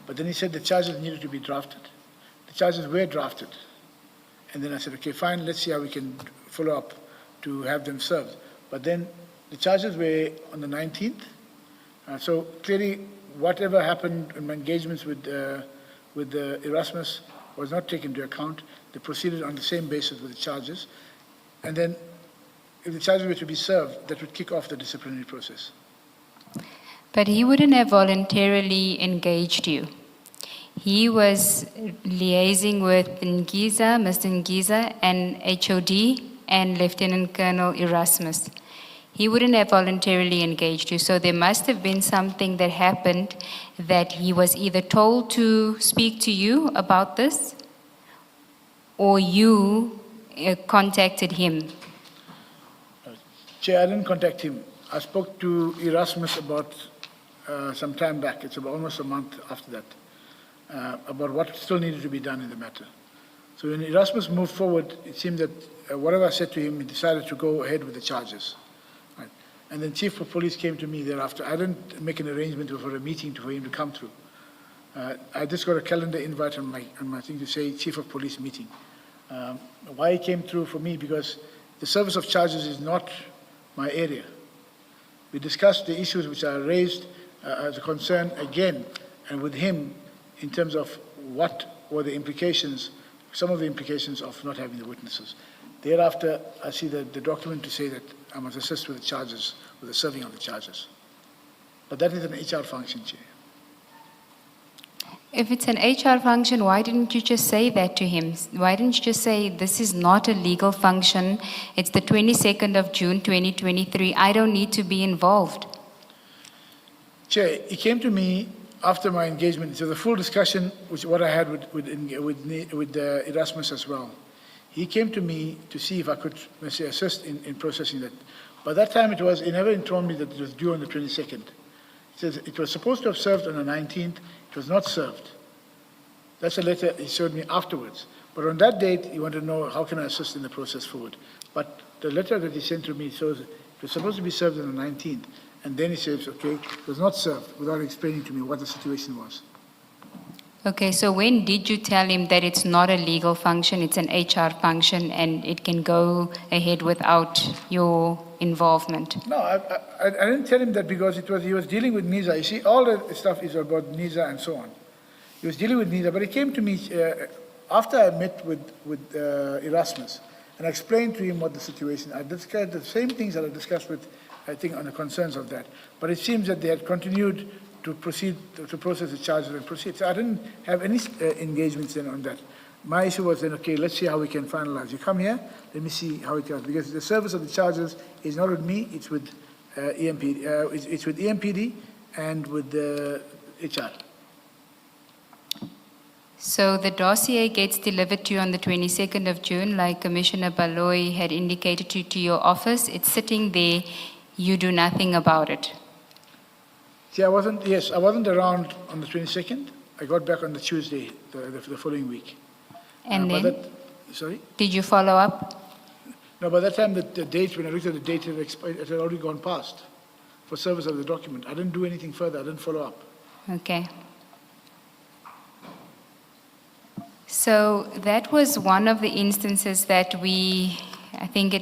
but then he said the charges needed to be drafted. The charges were drafted. And then I said, okay, fine, let's see how we can follow up to have them served. But then the charges were on the 19th. So clearly, whatever happened in my engagements with Erasmus was not taken into account. They proceeded on the same basis with the charges. And then if the charges were to be served, that would kick off the disciplinary process. But he wouldn't have voluntarily engaged you. He was liaising with Ngiza, Mr. Ngiza, and HOD, and Lieutenant Colonel Erasmus. He wouldn't have voluntarily engaged you, so there must have been something that happened that he was either told to speak to you about this, or you contacted him. Chair, I didn't contact him. I spoke to Erasmus about some time back. It's about almost a month after that, about what still needed to be done in the matter. So when Erasmus moved forward, it seemed that whatever I said to him, he decided to go ahead with the charges. Right? And then Chief of Police came to me thereafter. I didn't make an arrangement for a meeting for him to come through. I just got a calendar invite on my thing to say Chief of Police meeting. Why he came through for me? Because the service of charges is not my area. We discussed the issues which are raised as a concern again, and with him in terms of what were the implications, some of the implications of not having the witnesses. Thereafter, I see the document to say that I must assist with the charges, with the serving of the charges. But that is an HR function, Chair. If it's an HR function, why didn't you just say that to him? Why didn't you just say, this is not a legal function, it's the 22nd of June 2023, I don't need to be involved? Chair, he came to me after my engagement. So the full discussion, which what I had with Erasmus as well. He came to me to see if I could, let's say, assist in processing that. By that time, he never informed me that it was due on the 22nd. He says it was supposed to have served on the 19th. It was not served. That's a letter he showed me afterwards. But on that date, he wanted to know how can I assist in the process forward. But the letter that he sent to me shows it was supposed to be served on the 19th. And then he says, okay, it was not served without explaining to me what the situation was. Okay, so when did you tell him that it's not a legal function, it's an HR function, and it can go ahead without your involvement? No, I didn't tell him that because he was dealing with NISA. You see, all the stuff is about NISA and so on. He was dealing with NISA, but he came to me after I met with Erasmus, and I explained to him what the situation. I discussed the same things that I discussed with, I think, on the concerns of that. But it seems that they had continued to proceed, to process the charges and proceed. So I didn't have any engagements then on that. My issue was then, okay, let's see how we can finalize. You come here, let me see how it goes. Because the service of the charges is not with me, it's with EMPD. It's with EMPD and with the HR. So the dossier gets delivered to you on the 22nd of June, like Commissioner Baloy had indicated to your office. It's sitting there, you do nothing about it. See, I wasn't around on the 22nd. I got back on the Tuesday, the following week. And then? Sorry? Did you follow up? No, by that time, the date, when I looked at the date, it had already gone past for service of the document. I didn't do anything further. I didn't follow up. Okay. So that was one of the instances that I think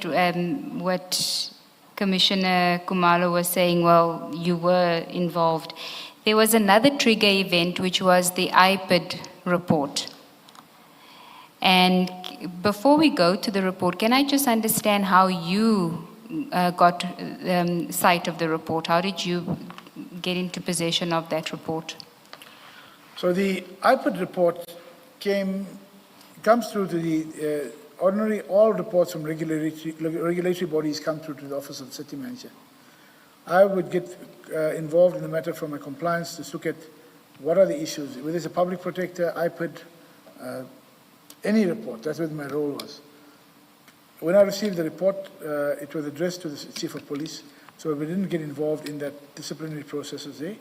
what Commissioner Kumalo was saying, well, you were involved. There was another trigger event, which was the IPID report. And before we go to the report, can I just understand how you got sight of the report? How did you get into possession of that report? So the IPID report comes through to the ordinary, all reports from regulatory bodies come through to the Office of the City Manager. I would get involved in the matter from a compliance to look at what are the issues. Whether it's a public protector, IPID, any report, that's what my role was. When I received the report, it was addressed to the Chief of Police, so we didn't get involved in that disciplinary processes there.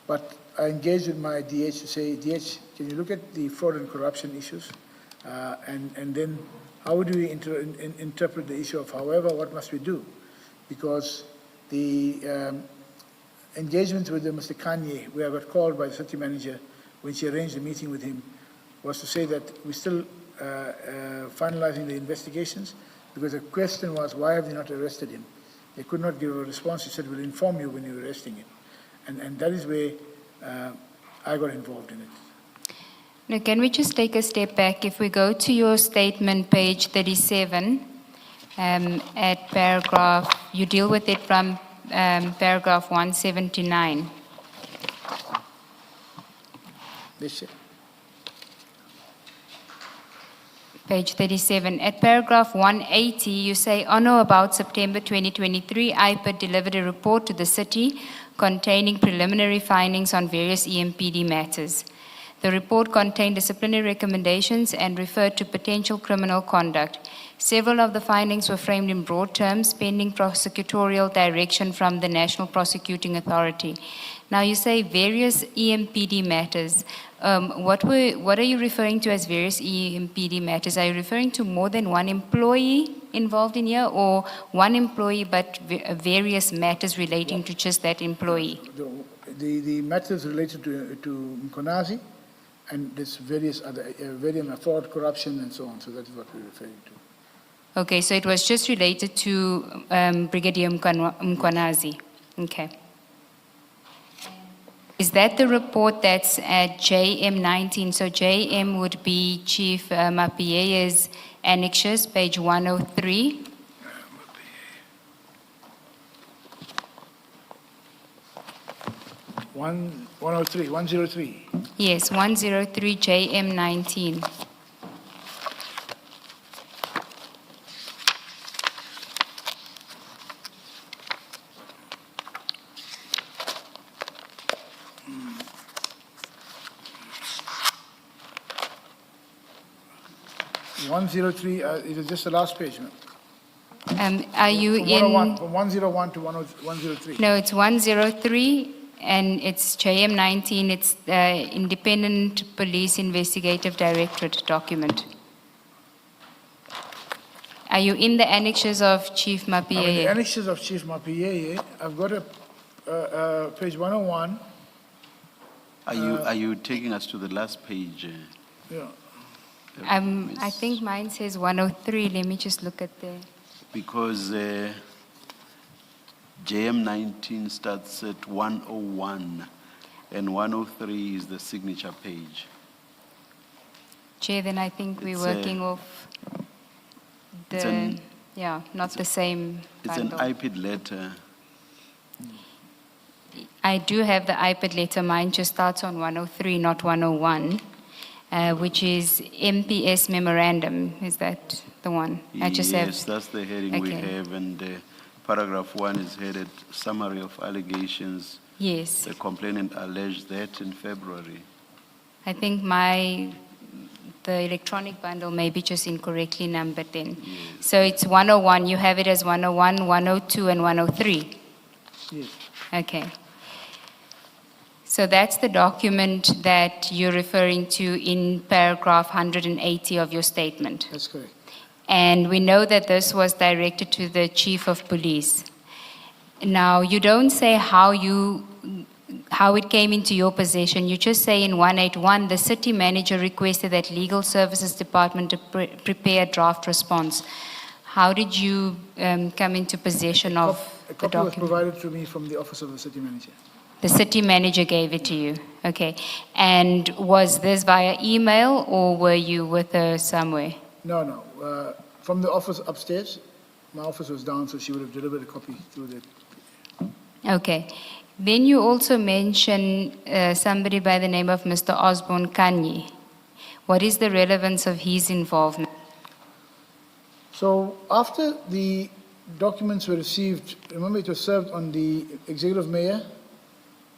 But I engaged with my DH to say, DH, can you look at the fraud and corruption issues? And then how would we interpret the issue of, however, what must we do? Because the engagement with Mr. Kanye, where I got called by the city manager when she arranged a meeting with him, was to say that we're still finalizing the investigations, because the question was, why have they not arrested him? They could not give a response. He said, we'll inform you when you're arresting him. And that is where I got involved in it. Now, can we just take a step back? If we go to your statement, page 37, at paragraph, you deal with it from paragraph 179. This year. Page 37. At paragraph 180, you say, on or about September 2023, IPID delivered a report to the city containing preliminary findings on various EMPD matters. The report contained disciplinary recommendations and referred to potential criminal conduct. Several of the findings were framed in broad terms, pending prosecutorial direction from the National Prosecuting Authority. Now you say various EMPD matters. What are you referring to as various EMPD matters? Are you referring to more than one employee involved in here, or one employee but various matters relating to just that employee? The matters related to Mkonazi, and there's various other, fraud, corruption, and so on. So that is what we're referring to. Okay, so it was just related to Brigadier Mkonazi. Okay. Is that the report that's at JM19? So JM would be Chief Mapie's annexures, page 103. 103. Yes, 103 JM19. Mm. 103, it is just the last page, no? Are you From in? 101, from 101 to 103. No, it's 103 and it's JM19. It's the Independent Police Investigative Directorate document. Are you in the annexes of Chief I'm in the Mapie? annexes of Chief Mapie. I've got a page 101. Are you taking us to the last page? Yeah. I think mine says 103. Let me just look at the. Because JM19 starts at 101 and 103 is the signature page. Chair, then I think we're It's working off the, not the same It's an bundle. iPad letter. I do have the iPad letter. Mine just starts on 103, not 101, which is MPS memorandum. Is that the one? I just Yes, that's the heading we Okay. have, and paragraph 1 is headed Summary of Allegations. Yes. The complainant alleged that in February. I think the electronic bundle may be just incorrectly numbered then. So it's 101. You have it as 101, 102, and 103. Yes. Okay. So that's the document that you're referring to in paragraph 180 of your statement. That's correct. And we know that this was directed to the Chief of Police. Now, you don't say how it came into your possession. You just say in 181, the city manager requested that Legal Services Department to prepare a draft response. How did you come into possession of A the copy was document? provided to me from the office of the city manager. The city manager gave it to you. Okay. And was this via email or were you with her somewhere? No. From the office upstairs. My office was down, so she would have delivered a copy through the. Okay. Then you also mention somebody by the name of Mr. Osborne Kanye. What is the relevance of his involvement? So after the documents were received, remember it was served on the executive mayor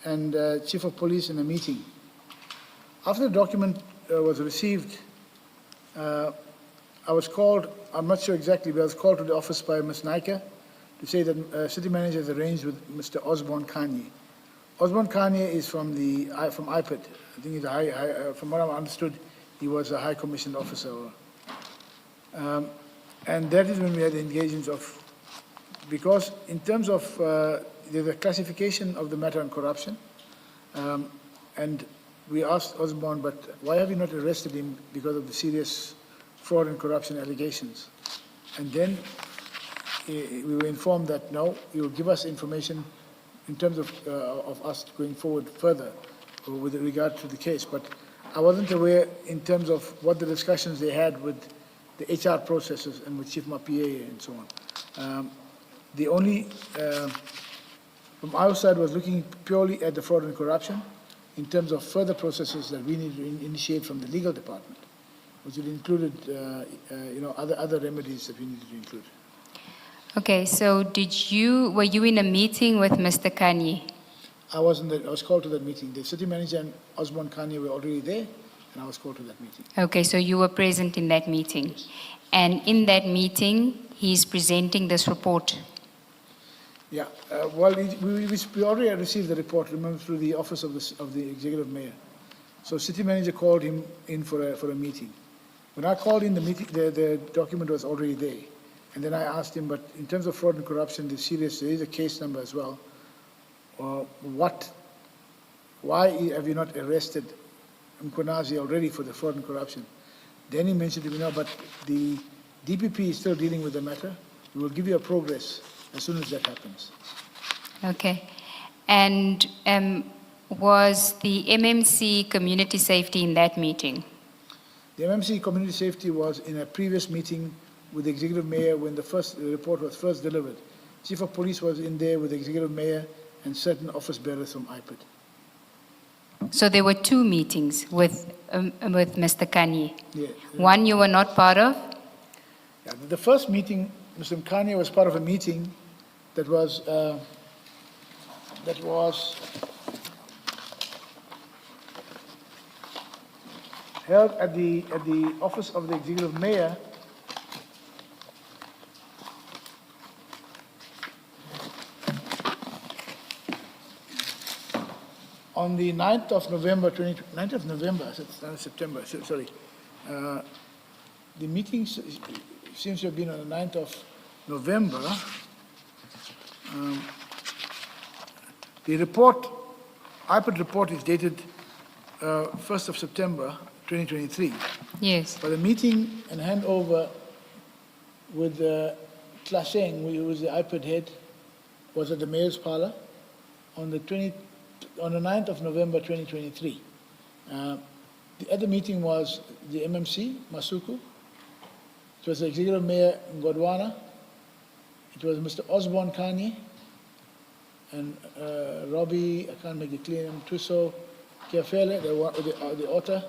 and chief of police in a meeting. After the document was received, I was called, I'm not sure exactly, but I was called to the office by Ms. Naika to say that city manager has arranged with Mr. Osborne Kanye. Osborne Kanye is from IPED. I think he's from what I understood, he was a high commissioned officer. And that is when we had the engagements of, because in terms of the classification of the matter on corruption, and we asked Osborne, but why have you not arrested him because of the serious fraud and corruption allegations? And then we were informed that no, he will give us information in terms of us going forward further with regard to the case. But I wasn't aware in terms of what the discussions they had with the HR processes and with Chief Mapie and so on. The only, from our side, was looking purely at the fraud and corruption in terms of further processes that we need to initiate from the legal department, which it included, other remedies that we needed to include. Okay, so were you in a meeting with Mr. Kanye? I was called to that meeting. The city manager and Osborne Kanye were already there, and I was called to that meeting. Okay, so you were present in that meeting. And in that meeting, he's presenting this report. Yeah, well, we already received the report, remember, through the office of the executive mayor. So city manager called him in for a meeting. When I called in the meeting, the document was already there. And then I asked him, but in terms of fraud and corruption, there is a case number as well. Why have you not arrested Mkonazi already for the fraud and corruption? Then he mentioned to me, no, but the DPP is still dealing with the matter. We will give you a progress as soon as that happens. Okay. And was the MMC community safety in that meeting? The MMC community safety was in a previous meeting with the executive mayor when the report was first delivered. Chief of police was in there with the executive mayor and certain office bearers from IPED. So there were two meetings with Mr. Kanye. Yeah. One you were not part of? Yeah, the first meeting, Mr. Mkhanye was part of a meeting that was held at the office of the executive mayor on the 9th of November, 9th of November, September, sorry. The meeting seems to have been on the 9th of November. The report, IPAD report is dated 1st of September 2023. Yes. But the meeting and handover with Klaseng, who was the IPAD head, was at the mayor's parlor on the 9th of November 2023. The other meeting was the MMC, Masuku. It was the executive mayor Ngodwana. It was Mr. Osborne Kanye and Robbie, I can't make the clear name, Tuso Kiafele, the author,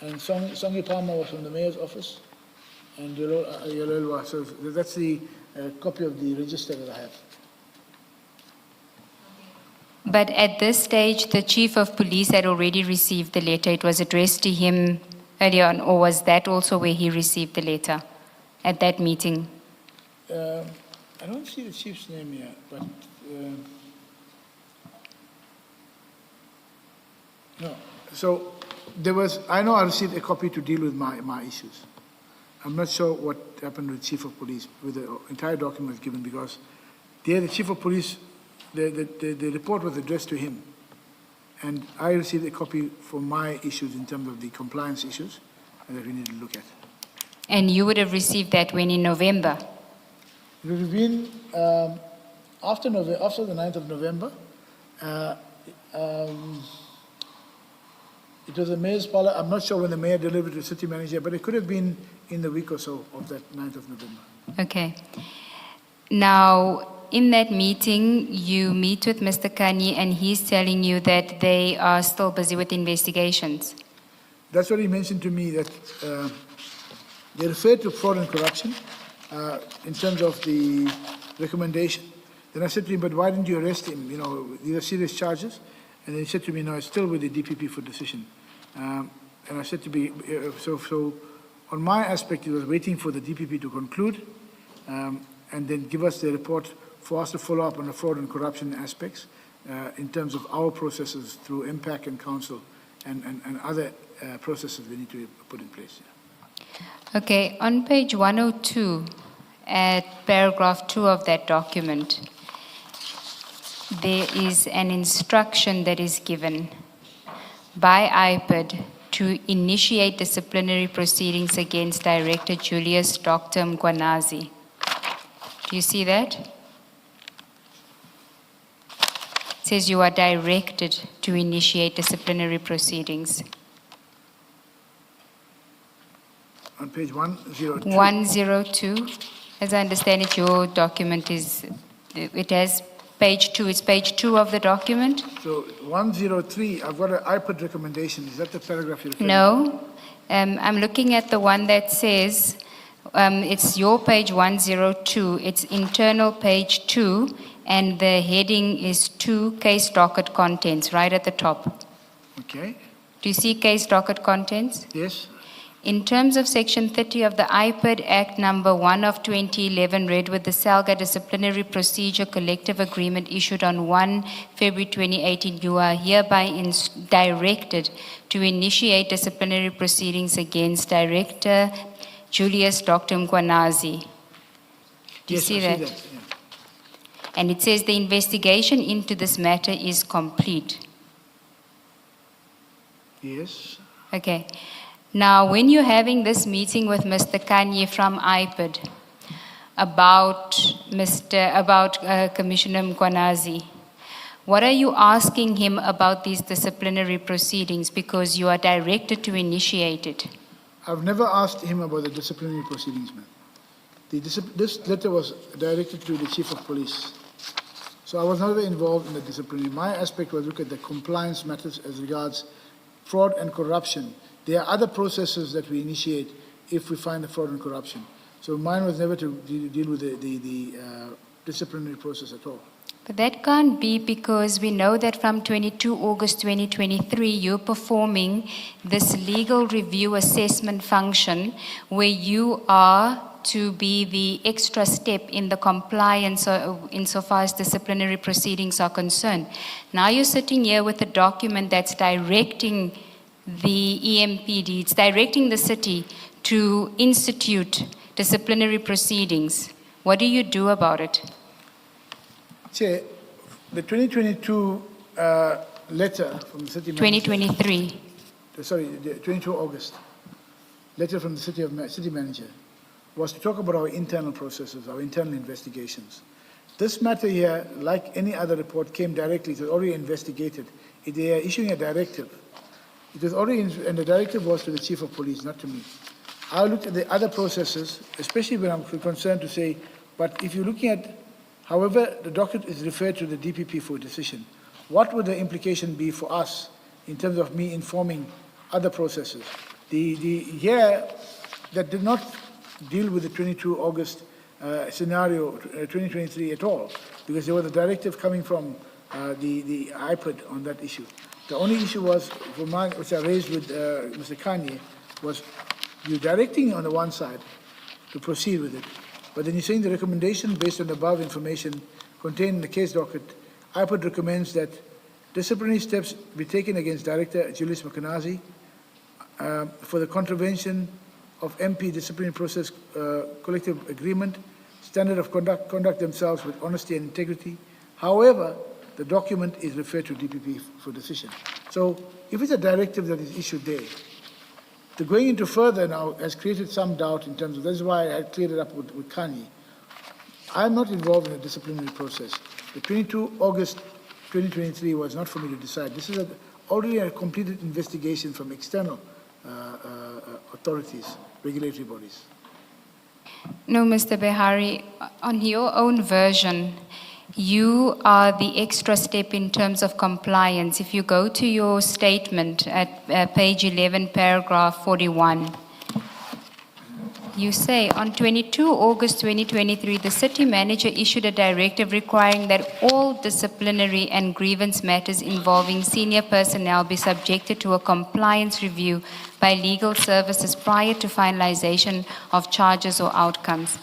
and Songi Palmer was from the mayor's office, and Yolelwa. So that's the copy of the register that I have. But at this stage, the chief of police had already received the letter. It was addressed to him earlier on, or was that also where he received the letter at that meeting? I don't see the chief's name here, but no. So there was, I know I received a copy to deal with my issues. I'm not sure what happened with the chief of police, with the entire document was given, because there the chief of police, the report was addressed to him. And I received a copy for my issues in terms of the compliance issues that we need to look at. And you would have received that when in November? It would have been after the 9th of November. It was the mayor's parlor. I'm not sure when the mayor delivered to the city manager, but it could have been in the week or so of that 9th of November. Okay. Now, in that meeting, you meet with Mr. Kanye and he's telling you that they are still busy with investigations. That's what he mentioned to me, that they referred to fraud and corruption in terms of the recommendation. Then I said to him, but why didn't you arrest him? You know, these are serious charges. And then he said to me, no, it's still with the DPP for decision. And I said to me, so on my aspect, he was waiting for the DPP to conclude and then give us the report for us to follow up on the fraud and corruption aspects in terms of our processes through impact and council and other processes we need to put in place. Yeah. Okay, on page 102, at paragraph 2 of that document, there is an instruction that is given by IPAD to initiate disciplinary proceedings against Director Julius Dr. Mkwanazi. Do you see that? It says you are directed to initiate disciplinary proceedings. On page 102. 102. As I understand it, your document is, it has page 2. It's page 2 of the document? So 103, I've got an IPAD recommendation. Is that the paragraph you're referring to? No. I'm looking at the one that says, it's your page 102. It's internal page 2, and the heading is 2 case docket contents, right at the top. Okay. Do you see case docket contents? Yes. In terms of Section 30 of the IPAD Act number 1 of 2011, read with the SALGA Disciplinary Procedure Collective Agreement issued on 1 February 2018, you are hereby directed to initiate disciplinary proceedings against Director Julius Dr. Mkwanazi. Do you Yes, see I that? see that. Yeah. And it says the investigation into this matter is complete. Yes. Okay. Now, when you're having this meeting with Mr. Kanye from IPAD about Commissioner Mkwanazi, what are you asking him about these disciplinary proceedings, because you are directed to initiate it? I've never asked him about the disciplinary proceedings, ma'am. This letter was directed to the chief of police. So I was never involved in the disciplinary. My aspect was look at the compliance matters as regards fraud and corruption. There are other processes that we initiate if we find the fraud and corruption. So mine was never to deal with the disciplinary process at all. But that can't be, because we know that from 22 August 2023, you're performing this legal review assessment function where you are to be the extra step in the compliance insofar as disciplinary proceedings are concerned. Now you're sitting here with a document that's directing the EMPD, it's directing the city to institute disciplinary proceedings. What do you do about it? Chair, the 2022 letter from the city manager. 2023. Sorry, the 22 August letter from the city manager was to talk about our internal processes, our internal investigations. This matter here, like any other report, came directly. It was already investigated. They are issuing a directive. It was already, and the directive was to the chief of police, not to me. I looked at the other processes, especially when I'm concerned to say, but if you're looking at, however, the document is referred to the DPP for a decision, what would the implication be for us in terms of me informing other processes? The year that did not deal with the 22 August scenario, 2023 at all, because there was a directive coming from the IPAD on that issue. The only issue was, for mine, which I raised with Mr. Kanye, was you directing on the one side to proceed with it, but then you're saying the recommendation based on the above information contained in the case docket, IPAD recommends that disciplinary steps be taken against Director Julius Mkhwanazi for the contravention of MP disciplinary process collective agreement, standard of conduct themselves with honesty and integrity. However, the document is referred to DPP for decision. So if it's a directive that is issued there, the going into further now has created some doubt in terms of, that's why I cleared it up with Kanye. I'm not involved in the disciplinary process. The 22 August 2023 was not for me to decide. This is already a completed investigation from external authorities, regulatory bodies. No, Mr. Behari, on your own version, you are the extra step in terms of compliance. If you go to your statement at page 11, paragraph 41, you say, on 22 August 2023, the city manager issued a directive requiring that all disciplinary and grievance matters involving senior personnel be subjected to a compliance review by legal services prior to finalization of charges or outcomes.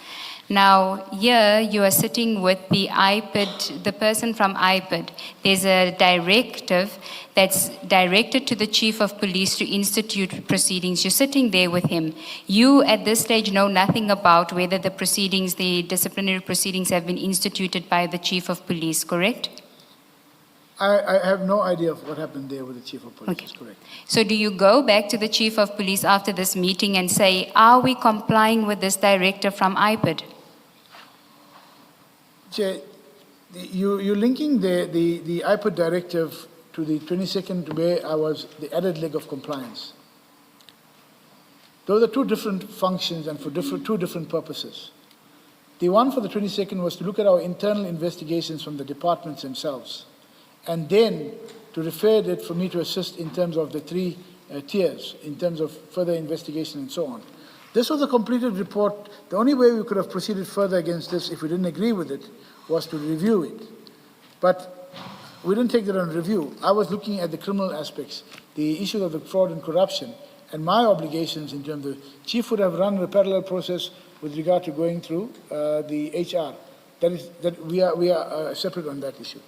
Now, here you are sitting with the IPAD, the person from IPAD. There's a directive that's directed to the chief of police to institute proceedings. You're sitting there with him. You, at this stage, know nothing about whether the proceedings, the disciplinary proceedings have been instituted by the chief of police, correct? I have no idea of what happened there with the chief of police, Okay. correct. So do you go back to the chief of police after this meeting and say, are we complying with this directive from IPAD? Chair, you're linking the IPAD directive to the 22nd, where I was the added leg of compliance. Those are two different functions and for two different purposes. The one for the 22nd was to look at our internal investigations from the departments themselves, and then to refer that for me to assist in terms of the three tiers, in terms of further investigation and so on. This was a completed report. The only way we could have proceeded further against this, if we didn't agree with it, was to review it. But we didn't take that on review. I was looking at the criminal aspects, the issue of the fraud and corruption, and my obligations in terms of, chief would have run a parallel process with regard to going through the HR. That we are separate on that issue.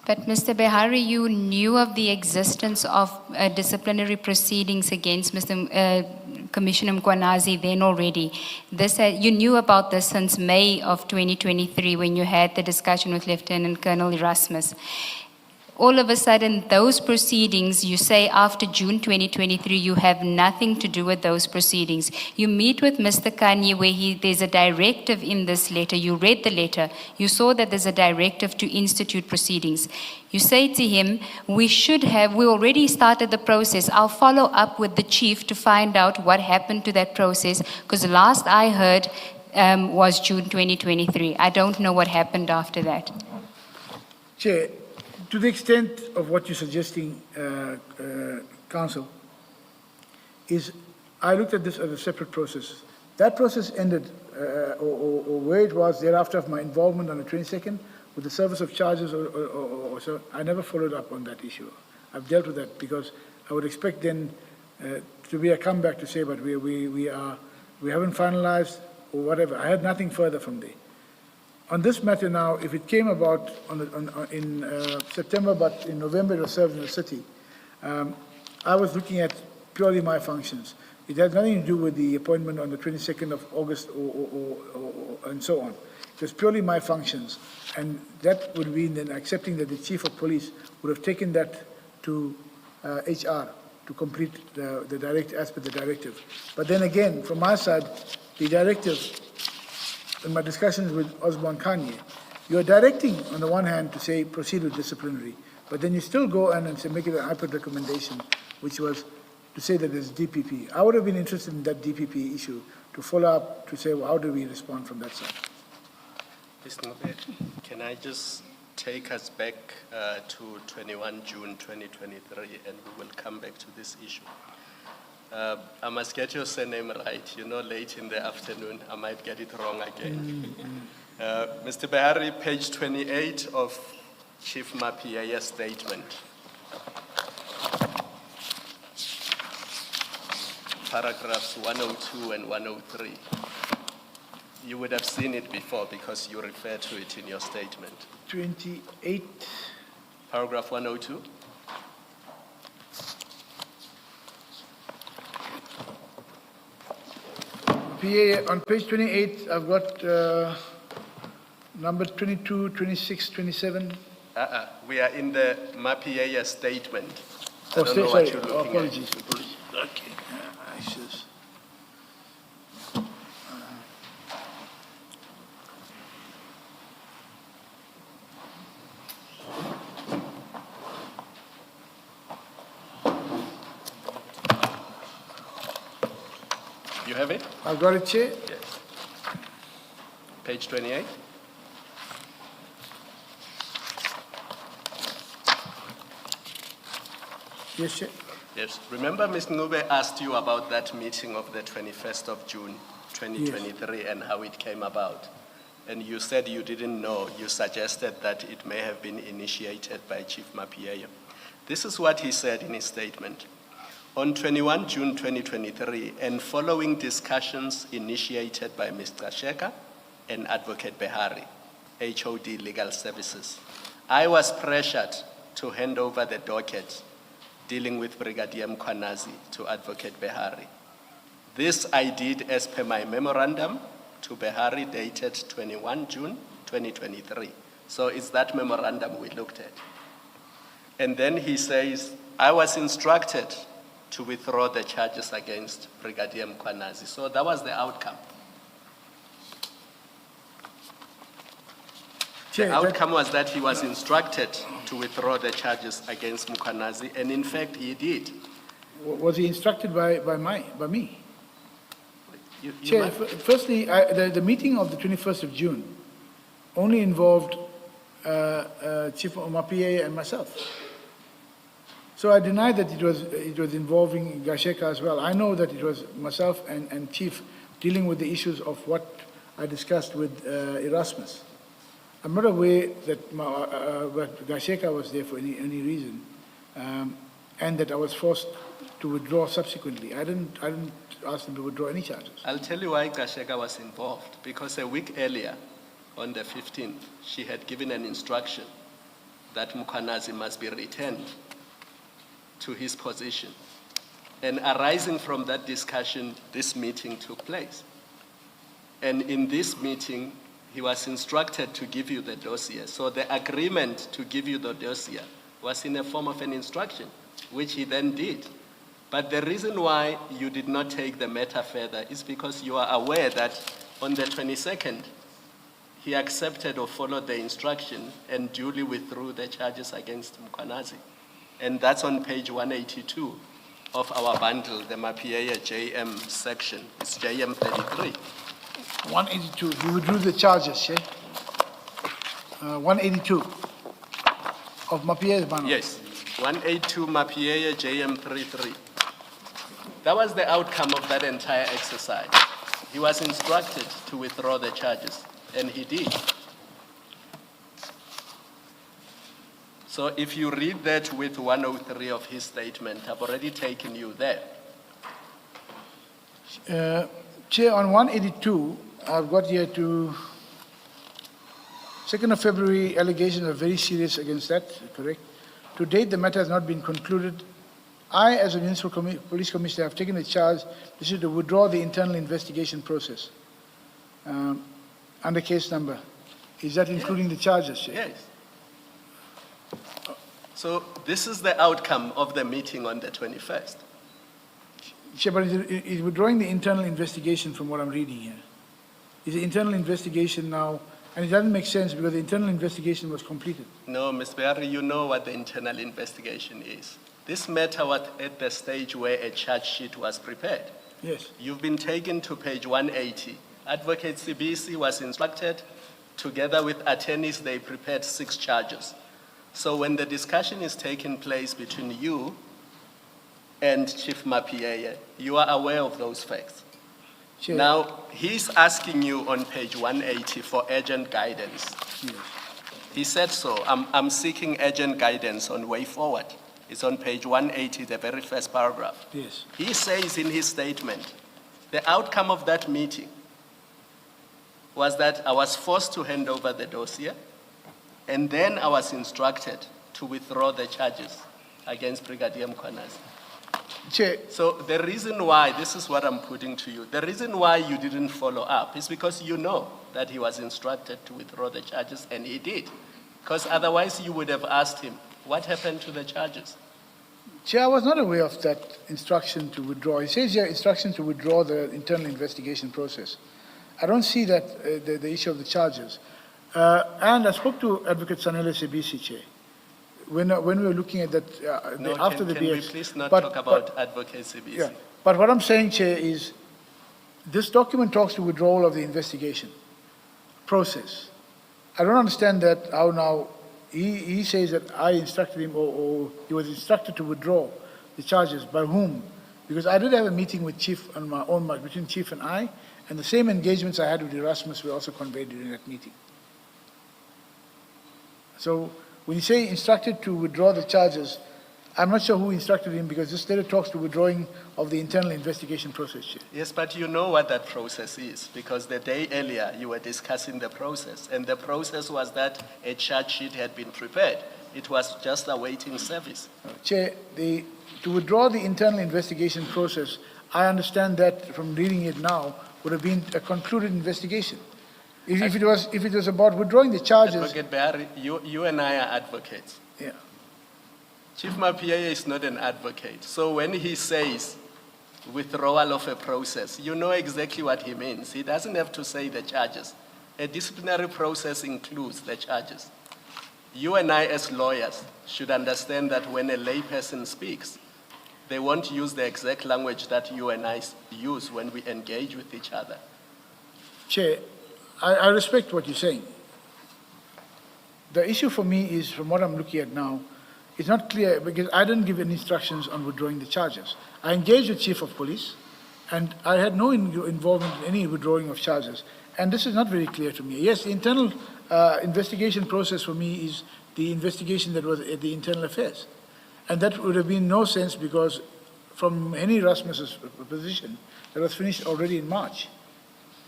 But Mr. Behari, you knew of the existence of disciplinary proceedings against Commissioner Mkhwanazi then already. You knew about this since May of 2023 when you had the discussion with Lieutenant Colonel Erasmus. All of a sudden, those proceedings, you say after June 2023, you have nothing to do with those proceedings. You meet with Mr. Kanye where there's a directive in this letter. You read the letter. You saw that there's a directive to institute proceedings. You say to him, we already started the process. I'll follow up with the chief to find out what happened to that process, because last I heard, was June 2023. I don't know what happened after that. Chair, to the extent of what you're suggesting, Council, is I looked at this as a separate process. That process ended, or where it was thereafter of my involvement on the 22nd with the service of charges, or so. I never followed up on that issue. I've dealt with that because I would expect then to be a comeback to say, but we haven't finalized or whatever. I had nothing further from there. On this matter now, if it came about in September, but in November it was served in the city, I was looking at purely my functions. It had nothing to do with the appointment on the 22nd of August and so on. It was purely my functions. And that would mean then accepting that the Chief of Police would have taken that to HR to complete the direct, as per the directive. But then again, from my side, the directive, in my discussions with Osborne Kanye, you are directing on the one hand to say proceed with disciplinary, but then you still go and say make it a hyper recommendation, which was to say that there's DPP. I would have been interested in that DPP issue to follow up to say, well, how do we respond from that side? Mr. Ngube, can I just take us back to 21 June 2023 and we will come back to this issue. I must get your surname right. You know, late in the afternoon, I might get it wrong again. Mr. Behari, page 28 of Chief Mapiaya's statement. Paragraphs 102 and 103. You would have seen it before because you refer to it in your statement. 28. Paragraph 102. PA, on page 28, I've got number 22, 26, 27. We are in the Mapiaya statement. I Oh, don't know sorry. what you're looking Apologies. at. Apologies. Okay. I just. You have it? I've got it, Chair. Yes. Page 28. Yes, Chair. Yes. Remember, Ms. Ngube asked you about that meeting of the 21st of June, 2023, and how it came about. And you said you didn't know. You suggested that it may have been initiated by Chief Mapiaya. This is what he said in his statement. On 21 June 2023, and following discussions initiated by Mr. Sheka and Advocate Behari, HOD Legal Services, I was pressured to hand over the docket dealing with Brigadier Mkhwanazi to Advocate Behari. This I did as per my memorandum to Behari dated 21 June 2023. So it's that memorandum we looked at. And then he says, I was instructed to withdraw the charges against Brigadier Mkhwanazi. So that was the outcome. The outcome was that he was instructed to withdraw the charges against Mkhwanazi, and in fact he did. Was he instructed by me? You Chair, might- firstly, the meeting of the 21st of June only involved Chief Mapiaya and myself. So I deny that it was involving Gasheka as well. I know that it was myself and Chief dealing with the issues of what I discussed with Erasmus. I'm not aware that Gasheka was there for any reason, and that I was forced to withdraw subsequently. I didn't ask them to withdraw any charges. I'll tell you why Gasheka was involved. Because a week earlier, on the 15th, she had given an instruction that Mkhwanazi must be returned to his position. And arising from that discussion, this meeting took place. And in this meeting, he was instructed to give you the dossier. So the agreement to give you the dossier was in the form of an instruction, which he then did. But the reason why you did not take the matter further is because you are aware that on the 22nd, he accepted or followed the instruction and duly withdrew the charges against Mkhwanazi. And that's on page 182 of our bundle, the Mapiaya JM section. It's JM 33. 182, you withdrew the charges, yeah? 182 of Mapie's banner. Yes, 182 Mapieya JM33. That was the outcome of that entire exercise. He was instructed to withdraw the charges, and he did. So if you read that with 103 of his statement, I've already taken you there. Chair, on 182, I've got here to 2nd of February, allegations are very serious against that, correct? To date, the matter has not been concluded. I, as a municipal police commissioner, have taken the charge to withdraw the internal investigation process under case number. Is that including the charges, Chair? Yes. So this is the outcome of the meeting on the 21st. Chair, but is withdrawing the internal investigation from what I'm reading here? Is the internal investigation now, and it doesn't make sense because the internal investigation was completed. No, Ms. Berry, you know what the internal investigation is. This matter was at the stage where a charge sheet was prepared. Yes. You've been taken to page 180. Advocate CBC was instructed, together with attorneys, they prepared 6 charges. So when the discussion is taking place between you and Chief Mapieya, you are aware of those facts. Chair. Now, he's asking you on page 180 for urgent guidance. Yes. He said so. I'm seeking urgent guidance on way forward. It's on page 180, the very first paragraph. Yes. He says in his statement, the outcome of that meeting was that I was forced to hand over the dossier, and then I was instructed to withdraw the charges against Brigadier Mkhwanazi. Chair. So the reason why, this is what I'm putting to you, the reason why you didn't follow up is because you know that he was instructed to withdraw the charges, and he did. Because otherwise you would have asked him, what happened to the charges? Chair, I was not aware of that instruction to withdraw. It says here instruction to withdraw the internal investigation process. I don't see that, the issue of the charges. And I spoke to Advocate Sanele Sebisi, Chair, when we were looking at that after the BX. Can we please not talk about Advocate Sebisi? Yeah, but what I'm saying, Chair, is this document talks to withdrawal of the investigation process. I don't understand that, how now he says that I instructed him or he was instructed to withdraw the charges. By whom? Because I did have a meeting with Chief on my own, between Chief and I, and the same engagements I had with Erasmus were also conveyed during that meeting. So when you say instructed to withdraw the charges, I'm not sure who instructed him because this letter talks to withdrawing of the internal investigation process, Chair. Yes, but you know what that process is because the day earlier you were discussing the process, and the process was that a charge sheet had been prepared. It was just awaiting service. Chair, to withdraw the internal investigation process, I understand that from reading it now would have been a concluded investigation. If it was about withdrawing the charges. Advocate Bahari, you and I are advocates. Yeah. Chief Mapieya is not an advocate. So when he says withdrawal of a process, you know exactly what he means. He doesn't have to say the charges. A disciplinary process includes the charges. You and I as lawyers should understand that when a layperson speaks, they won't use the exact language that you and I use when we engage with each other. Chair, I respect what you're saying. The issue for me is, from what I'm looking at now, it's not clear because I didn't give any instructions on withdrawing the charges. I engaged the Chief of Police, and I had no involvement in any withdrawing of charges. And this is not very clear to me. Yes, the internal investigation process for me is the investigation that was at the internal affairs. And that would have been no sense because from Henry Rasmus's position, that was finished already in March.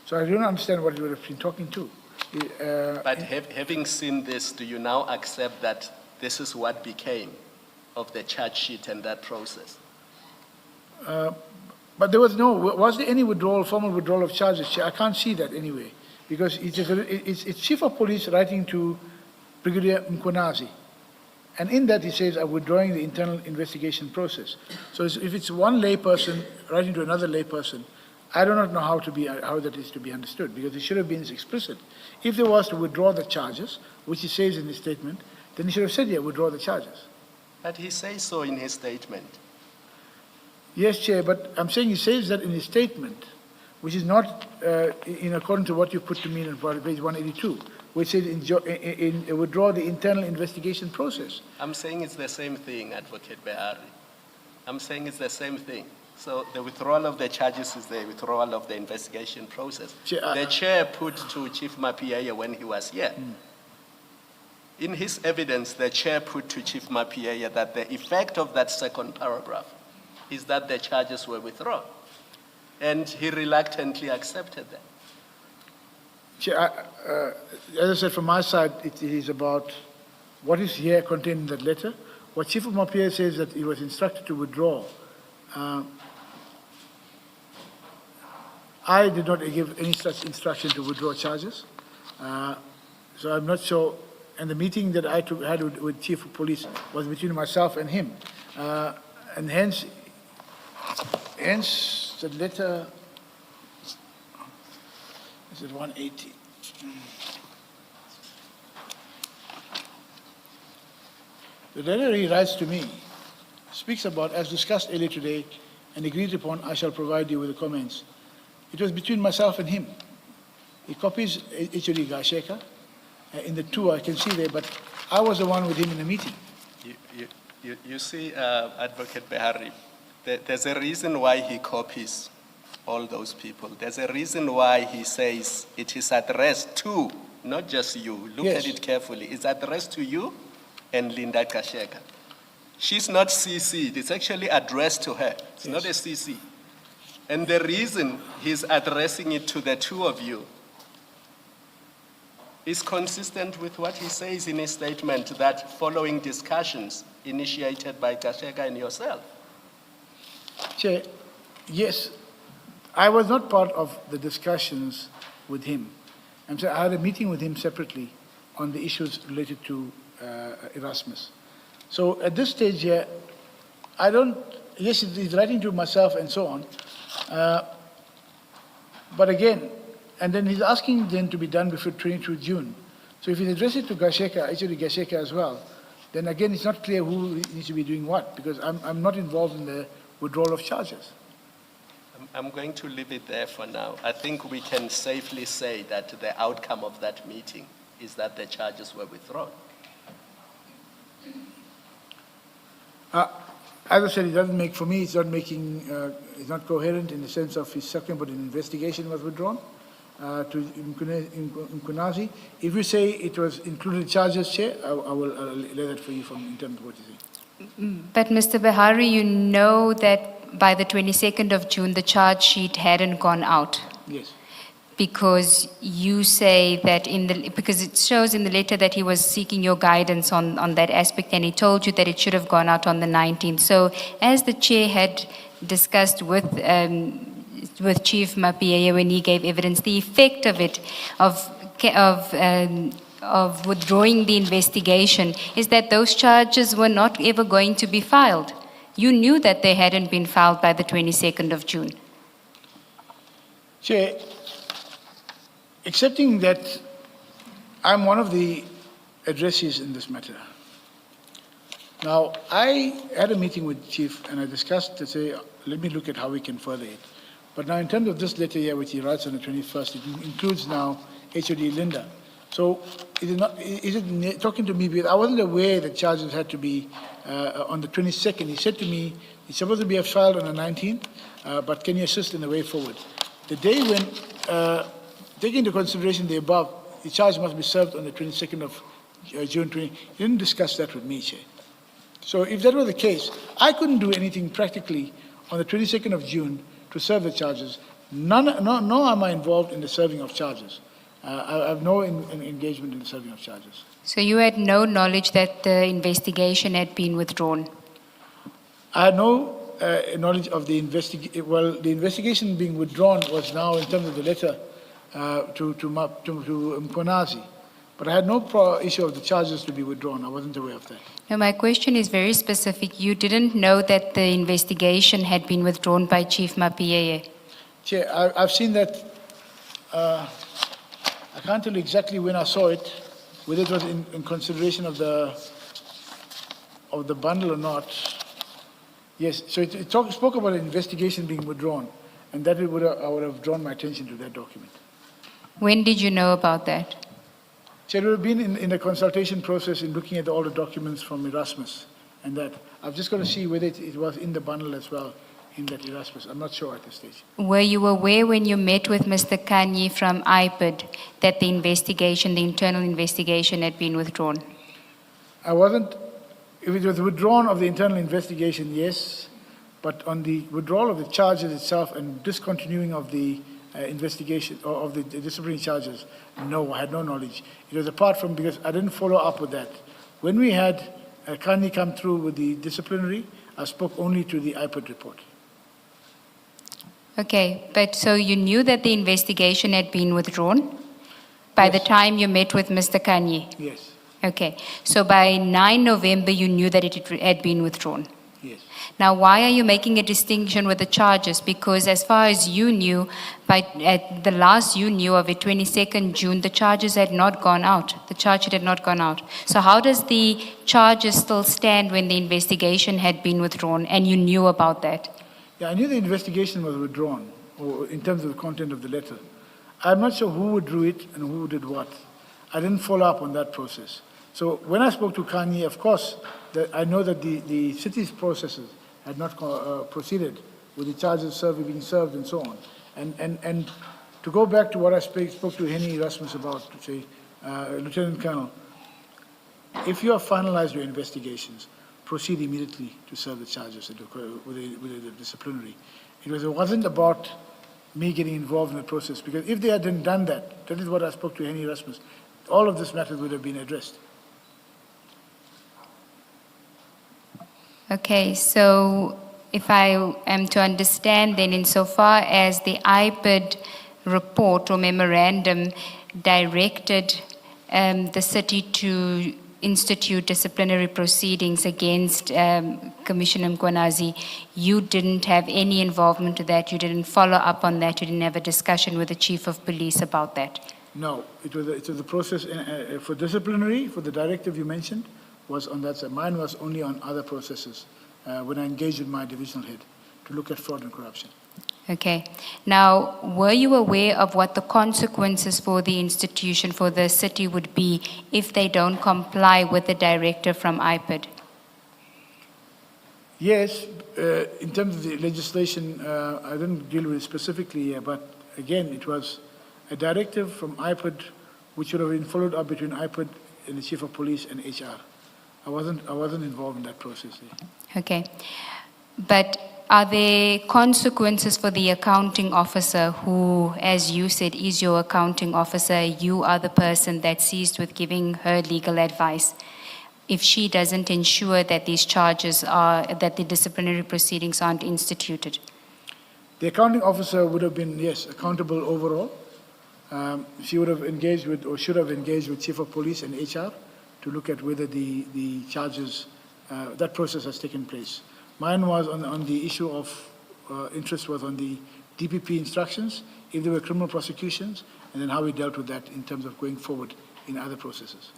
So I don't understand what you would have been talking to. But having seen this, do you now accept that this is what became of the charge sheet and that process? But there was there any withdrawal, formal withdrawal of charges? I can't see that anyway, because it's Chief of Police writing to Brigadier Mkhwanazi. And in that he says, I'm withdrawing the internal investigation process. So if it's one layperson writing to another layperson, I do not know how that is to be understood, because it should have been explicit. If there was to withdraw the charges, which he says in his statement, then he should have said, yeah, withdraw the charges. But he says so in his statement. Yes, Chair, but I'm saying he says that in his statement, which is not in accordance to what you put to me in page 182, which says withdraw the internal investigation process. I'm saying it's the same thing, Advocate Behari. I'm saying it's the same thing. So the withdrawal of the charges is the withdrawal of the investigation process. The chair put to Chief Mapiaye when he was here. In his evidence, the chair put to Chief Mapiaye that the effect of that second paragraph is that the charges were withdrawn. And he reluctantly accepted that. Chair, as I said, from my side, it is about what is here contained in that letter. What Chief of Mapiaye says that he was instructed to withdraw. I did not give any such instruction to withdraw charges. So I'm not sure. And the meeting that I had with Chief of Police was between myself and him. And hence the letter, is it 180? The letter he writes to me speaks about, as discussed earlier today and agreed upon, I shall provide you with the comments. It was between myself and him. He copies HOD Gasheka in the two I can see there, but I was the one with him in the meeting. You see, Advocate Behari, there's a reason why he copies all those people. There's a reason why he says it is addressed to, not just you. Look at it carefully. It's addressed to you and Linda Gasheka. She's not CC'd. It's actually addressed to her. It's not a CC. And the reason he's addressing it to the two of you is consistent with what he says in his statement, that following discussions initiated by Gasheka and yourself. Chair, yes, I was not part of the discussions with him. I'm sorry, I had a meeting with him separately on the issues related to Erasmus. So at this stage here, I don't, yes, he's writing to myself and so on, but again, and then he's asking then to be done before 22 June. So if he addresses it to Gasheka, actually Gasheka as well, then again it's not clear who needs to be doing what, because I'm not involved in the withdrawal of charges. I'm going to leave it there for now. I think we can safely say that the outcome of that meeting is that the charges were withdrawn. As I said, it doesn't make, for me, it's not making, it's not coherent in the sense of he's talking about an investigation was withdrawn to Mkunazi. If you say it was included charges, Chair, I will lay that for you from in terms of what you say. But Mr. Behari, you know that by the 22nd of June, the charge sheet hadn't gone out. Yes. Because you say that because it shows in the letter that he was seeking your guidance on that aspect, and he told you that it should have gone out on the 19th. So as the chair had discussed with Chief Mapiaye when he gave evidence, the effect of it, of withdrawing the investigation, is that those charges were not ever going to be filed. You knew that they hadn't been filed by the 22nd of June. Chair, accepting that I'm one of the addressees in this matter. Now, I had a meeting with Chief and I discussed to say, let me look at how we can further it. But now in terms of this letter here, which he writes on the 21st, it includes now HOD Linda. So is it talking to me, because I wasn't aware that charges had to be on the 22nd. He said to me, it's supposed to be filed on the 19th, but can you assist in the way forward? The day when, taking into consideration the above, the charge must be served on the 22nd of June 20. He didn't discuss that with me, Chair. So if that were the case, I couldn't do anything practically on the 22nd of June to serve the charges. Nor am I involved in the serving of charges. I have no engagement in the serving of charges. So you had no knowledge that the investigation had been withdrawn? I had no knowledge of the investigation. Well, the investigation being withdrawn was now in terms of the letter to Mkonazi. But I had no issue of the charges to be withdrawn. I wasn't aware of that. No, my question is very specific. You didn't know that the investigation had been withdrawn by Chief Mapiaye? Chair, I've seen that. I can't tell you exactly when I saw it, whether it was in consideration of the bundle or not. Yes, so it spoke about an investigation being withdrawn. and that I would have drawn my attention to that document. When did you know about that? So we've been in the consultation process in looking at all the documents from Erasmus, and that I've just got to see whether it was in the bundle as well in that Erasmus. I'm not sure at this stage. Were you aware when you met with Mr. Kanye from IPID that the investigation, the internal investigation, had been withdrawn? I wasn't. If it was withdrawn of the internal investigation, yes, but on the withdrawal of the charges itself and discontinuing of the investigation or of the disciplinary charges, no, I had no knowledge. It was apart from, because I didn't follow up with that. When we had Kanye come through with the disciplinary, I spoke only to the IPID report. Okay, but so you knew that the investigation had been withdrawn by the time you met with Mr. Kanye? Yes. Okay, so by 9 November you knew that it had been withdrawn? Yes. Now, why are you making a distinction with the charges? Because as far as you knew, at the last you knew of it, 22nd June, the charges had not gone out. The charge sheet had not gone out. So how does the charges still stand when the investigation had been withdrawn and you knew about that? Yeah, I knew the investigation was withdrawn, or in terms of the content of the letter. I'm not sure who withdrew it and who did what. I didn't follow up on that process. So when I spoke to Kanye, of course, I know that the city's processes had not proceeded with the charges being served and so on. And to go back to what I spoke to Henny Erasmus about, to say, Lieutenant Colonel, if you have finalized your investigations, proceed immediately to serve the charges with the disciplinary. It wasn't about me getting involved in the process, because if they hadn't done that, that is what I spoke to Henny Erasmus, all of this matter would have been addressed. Okay, so if I am to understand then, insofar as the IPID report or memorandum directed the city to institute disciplinary proceedings against Commissioner Mkwanazi, you didn't have any involvement to that, you didn't follow up on that, you didn't have a discussion with the Chief of Police about that? No, it was a process for disciplinary, for the directive you mentioned, was on that side. Mine was only on other processes when I engaged with my divisional head to look at fraud and corruption. Okay. Now, were you aware of what the consequences for the institution, for the city would be if they don't comply with the directive from IPID? Yes, in terms of the legislation, I didn't deal with it specifically here, but again, it was a directive from IPID which would have been followed up between IPID and the Chief of Police and HR. I wasn't involved in that process. Okay. But are there consequences for the accounting officer who, as you said, is your accounting officer? You are the person that's seized with giving her legal advice. If she doesn't ensure that these charges that the disciplinary proceedings aren't instituted? The accounting officer would have been, yes, accountable overall. She would have engaged with, or should have engaged with Chief of Police and HR to look at whether the charges, that process has taken place. Mine was on the issue of interest was on the DPP instructions, if there were criminal prosecutions, and then how we dealt with that in terms of going forward in other processes.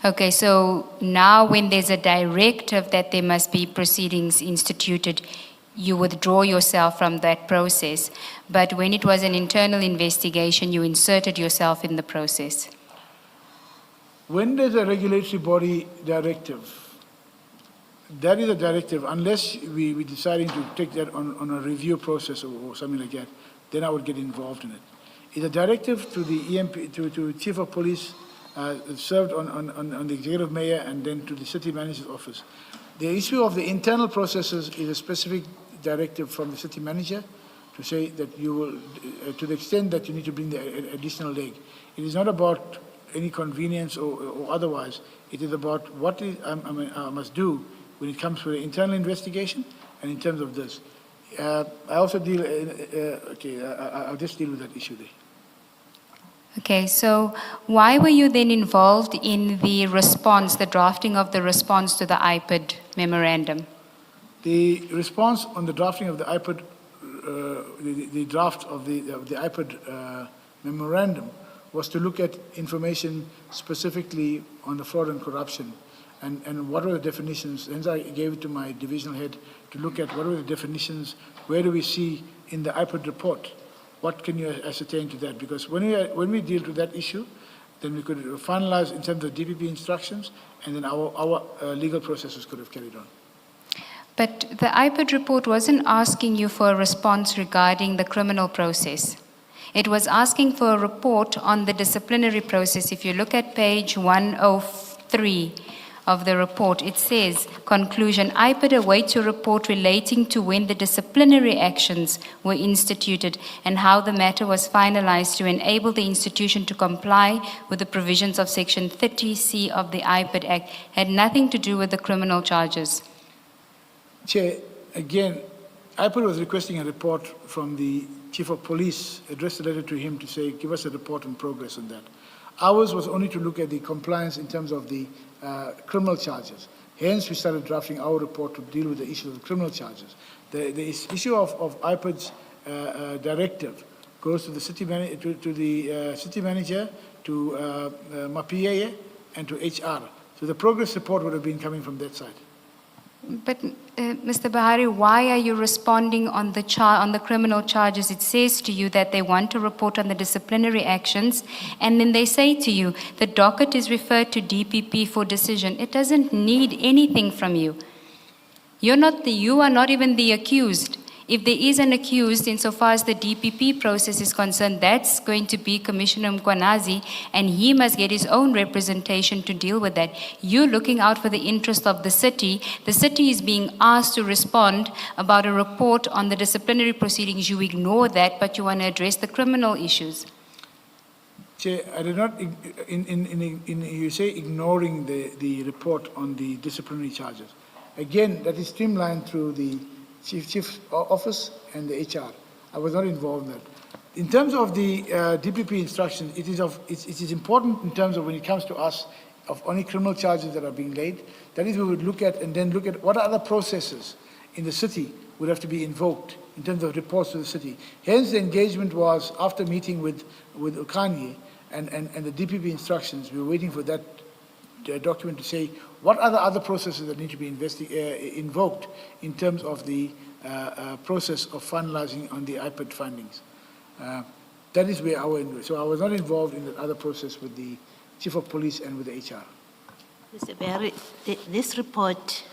Okay, so now when there's a directive that there must be proceedings instituted, you withdraw yourself from that process. But when it was an internal investigation, you inserted yourself in the process. When there's a regulatory body directive, that is a directive, unless we're deciding to take that on a review process or something like that, then I would get involved in it. It's a directive to the EMP, to Chief of Police, served on the Executive Mayor and then to the City Manager's Office. The issue of the internal processes is a specific directive from the City Manager to say that you will, to the extent that you need to bring the additional leg. It is not about any convenience or otherwise. It is about what I must do when it comes to the internal investigation and in terms of this. I also deal, I'll just deal with that issue there. Okay, so why were you then involved in the response, the drafting of the response to the IPID memorandum? The response on the drafting of the IPID, the draft of the IPID memorandum was to look at information specifically on the fraud and corruption. and what were the definitions. Hence I gave it to my divisional head to look at what were the definitions, where do we see in the IPOD report, what can you ascertain to that? Because when we deal with that issue, then we could finalize in terms of DPP instructions, and then our legal processes could have carried on. But the IPOD report wasn't asking you for a response regarding the criminal process. It was asking for a report on the disciplinary process. If you look at page 103 of the report, it says, conclusion, IPOD awaits a report relating to when the disciplinary actions were instituted and how the matter was finalized to enable the institution to comply with the provisions of Section 30C of the IPOD Act. Had nothing to do with the criminal charges. Chair, again, IPOD was requesting a report from the Chief of Police, addressed a letter to him to say, give us a report on progress on that. Ours was only to look at the compliance in terms of the criminal charges. Hence, we started drafting our report to deal with the issue of the criminal charges. The issue of IPOD's directive goes to the city manager, to MAPIA, and to HR. So the progress report would have been coming from that side. But Mr. Bahari, why are you responding on the criminal charges? It says to you that they want a report on the disciplinary actions, and then they say to you the docket is referred to DPP for decision. It doesn't need anything from you. You are not even the accused. If there is an accused, insofar as the DPP process is concerned, that's going to be Commissioner Mkwanazi, and he must get his own representation to deal with that. You're looking out for the interest of the city. The city is being asked to respond about a report on the disciplinary proceedings. You ignore that, but you want to address the criminal issues. Chair, I did not, you say ignoring the report on the disciplinary charges. Again, that is streamlined through the Chief Office and the HR. I was not involved in that. In terms of the DPP instructions, it is important in terms of when it comes to us of any criminal charges that are being laid. That is, we would look at and then look at what other processes in the city would have to be invoked in terms of reports to the city. Hence, the engagement was after meeting with Okanye and the DPP instructions. We were waiting for that document to say what are the other processes that need to be invoked in terms of the process of finalizing on the IPOD findings. That is where so I was not involved in the other process with the Chief of Police and with the HR. Mr. Barry, this report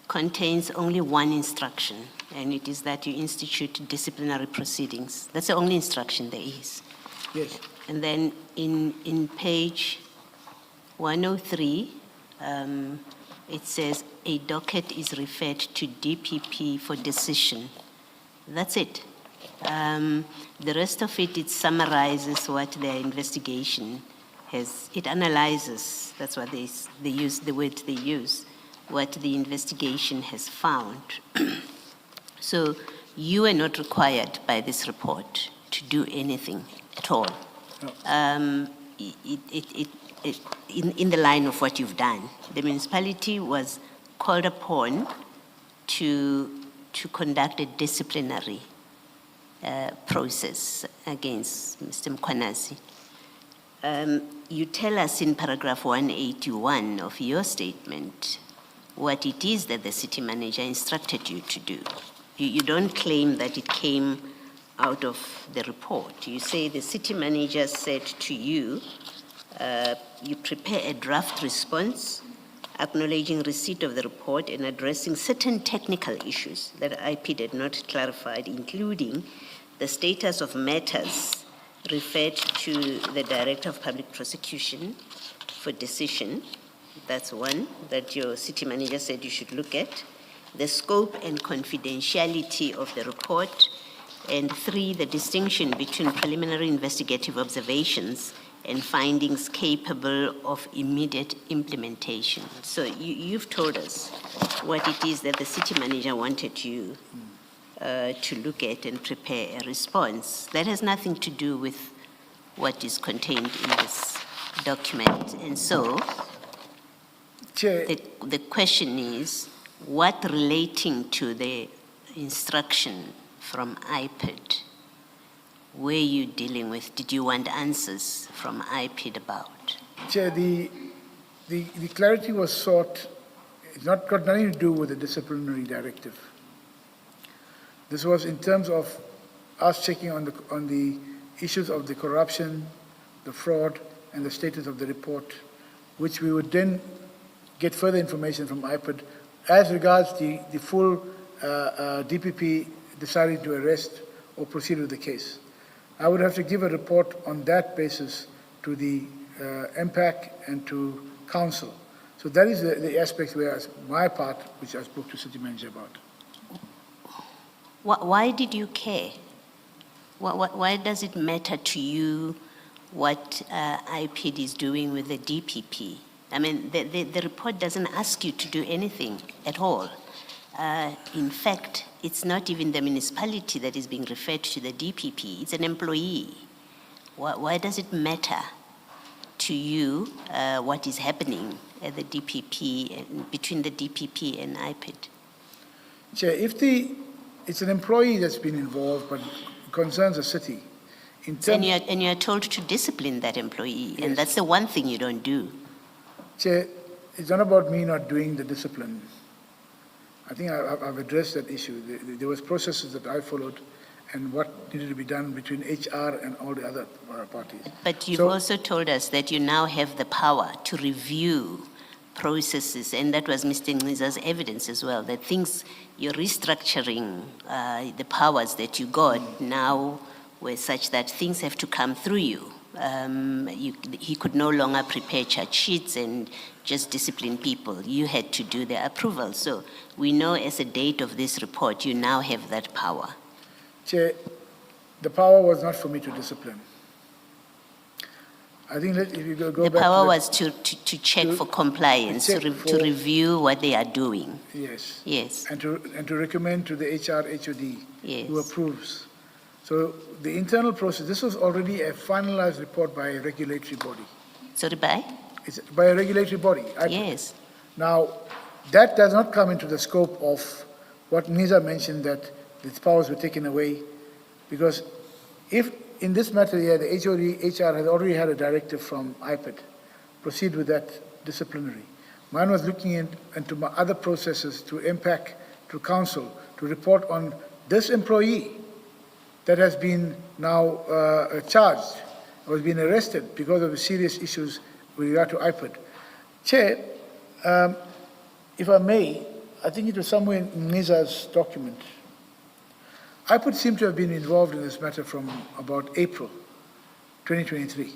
contains only one instruction, and it is that you institute disciplinary proceedings. That's the only instruction there is. Yes. And then in page 103, it says a docket is referred to DPP for decision. That's it. The rest of it summarizes what their investigation has. It analyzes, that's what they use, the word they use, what the investigation has found. So you are not required by this report to do anything at all. No. In the line of what you've done, the municipality was called upon to conduct a disciplinary process against Mr. Mkwanazi. You tell us in paragraph 181 of your statement what it is that the city manager instructed you to do. You don't claim that it came out of the report. You say the city manager said to you, you prepare a draft response acknowledging receipt of the report and addressing certain technical issues that IPOD had not clarified, including the status of matters referred to the Director of Public Prosecution for decision. That's one that your city manager said you should look at. The scope and confidentiality of the report. And 3, the distinction between preliminary investigative observations and findings capable of immediate implementation. So you've told us what it is that the city manager wanted you to look at and prepare a response. That has nothing to do with what is contained in this document. And so the question is, what relating to the instruction from IPOD were you dealing with? Did you want answers from IPOD about? Chair, the clarity was sought, it's not got nothing to do with the disciplinary directive. This was in terms of us checking on the issues of the corruption, the fraud, and the status of the report, which we would then get further information from IPID as regards the full DPP deciding to arrest or proceed with the case. I would have to give a report on that basis to the MPAC and to Council. So that is the aspect where my part, which I spoke to City Manager about. Why did you care? Why does it matter to you what IPID is doing with the DPP? I mean, the report doesn't ask you to do anything at all. In fact, it's not even the municipality that is being referred to the DPP, it's an employee. Why does it matter to you what is happening at the DPP, and between the DPP and IPID? Chair, if it's an employee that's been involved but concerns the city. And you are told to discipline that employee, yes. And that's the one thing you don't do. Chair, it's not about me not doing the discipline. I think I've addressed that issue. There was processes that I followed and what needed to be done between HR and all the other parties. But you've also told us that you now have the power to review processes, and that was Mr. Ngiza's evidence as well, that things, you're restructuring the powers that you got now were such that things have to come through you. He could no longer prepare charge sheets and just discipline people. You had to do the approval. So we know as a date of this report, you now have that power. Chair, the power was not for me to discipline. I think that if you go the back power to was to check for compliance, to review what they are doing. Yes. Yes. And to recommend to the HR HOD yes. who approves. So the internal process, this was already a finalized report by a regulatory body. Sorry, by? It's by a regulatory body. Yes. Now, that does not come into the scope of what Ngiza mentioned, that its powers were taken away, because if in this matter here, the HR has already had a directive from IPID, proceed with that disciplinary. Mine was looking into my other processes to impact to council to report on this employee that has been now charged or has been arrested because of the serious issues with regard to IPID. Chair, if I may, I think it was somewhere in Ngiza's document. IPID seemed to have been involved in this matter from about April 2023,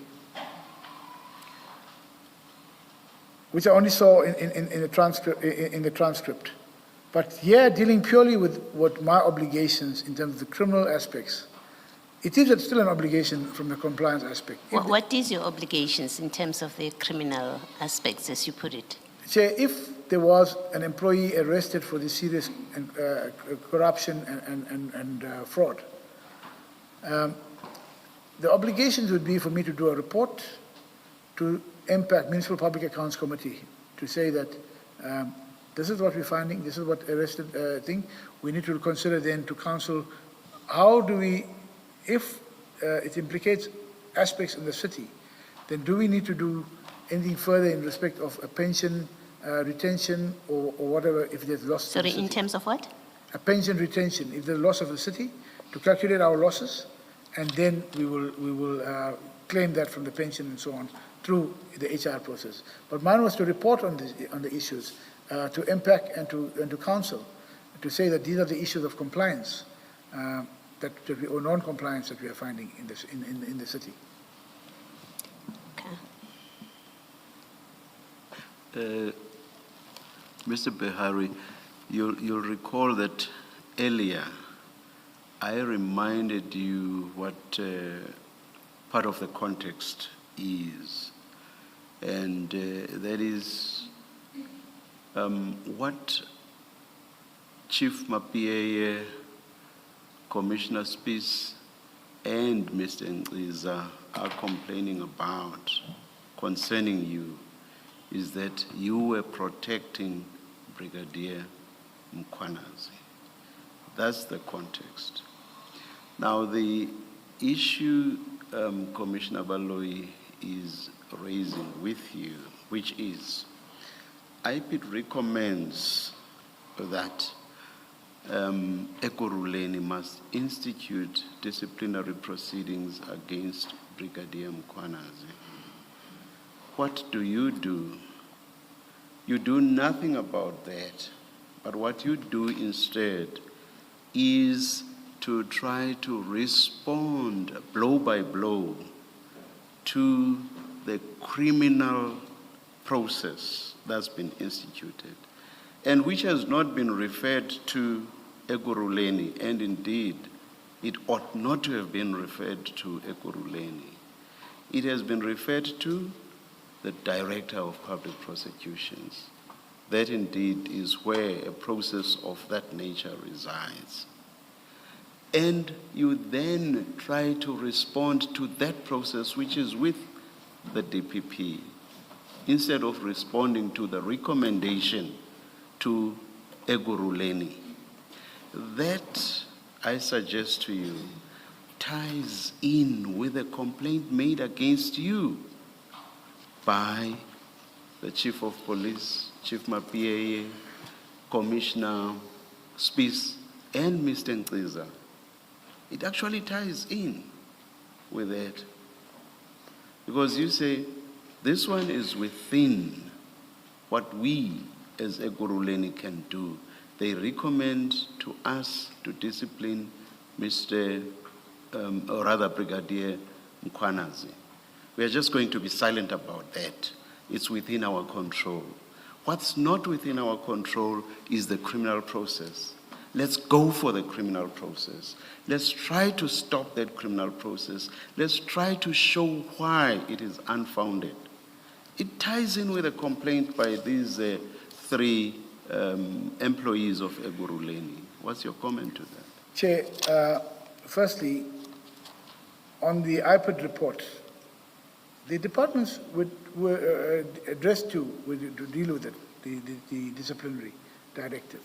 which I only saw in the transcript. But here, dealing purely with what my obligations in terms of the criminal aspects, it is still an obligation from the compliance aspect. What is your obligations in terms of the criminal aspects, as you put it? Chair, if there was an employee arrested for the serious corruption and fraud, the obligations would be for me to do a report to MPAC, Municipal Public Accounts Committee, to say that this is what we're finding, this is what arrested thing. We need to consider then to council, how do we, if it implicates aspects in the city, then do we need to do anything further in respect of a pension retention or whatever if there's loss? Sorry, in terms of what? A pension retention, if there's loss of the city, to calculate our losses, and then we will claim that from the pension and so on through the HR process. But mine was to report on the issues to MPAC and to council, to say that these are the issues of compliance or non-compliance that we are finding in the city. Mr. Behari, you'll recall that earlier I reminded you what part of the context is, and that is what Chief Mapie, Commissioner Spies, and Mr. Ngiza are complaining about concerning you is that you were protecting Brigadier Mkhwanazi. That's the context. Now, the issue Commissioner Baloyi is raising with you which is, IPID recommends that Ekurhuleni must institute disciplinary proceedings against Brigadier Mkhwanazi. What do? You do nothing about that, but what you do instead is to try to respond blow by blow to the criminal process that's been instituted, and which has not been referred to Ekurhuleni, and indeed, it ought not to have been referred to Ekurhuleni. It has been referred to the Director of Public Prosecutions. That indeed is where a process of that nature resides. And you then try to respond to that process which is with the DPP, instead of responding to the recommendation to Ekurhuleni. That, I suggest to you, ties in with a complaint made against you by the Chief of Police, Chief Mapieye, Commissioner Spies, and Mr. Nqiza. It actually ties in with that. Because you say, this one is within what we as Ekurhuleni can do. They recommend to us to discipline Brigadier Mkhwanazi. We are just going to be silent about that. It's within our control. What's not within our control is the criminal process. Let's go for the criminal process. Let's try to stop that criminal process. Let's try to show why it is unfounded. It ties in with a complaint by these three employees of Ekurhuleni. What's your comment to that? Chair, firstly, on the IPID report, the departments were addressed to deal with it, the disciplinary directive.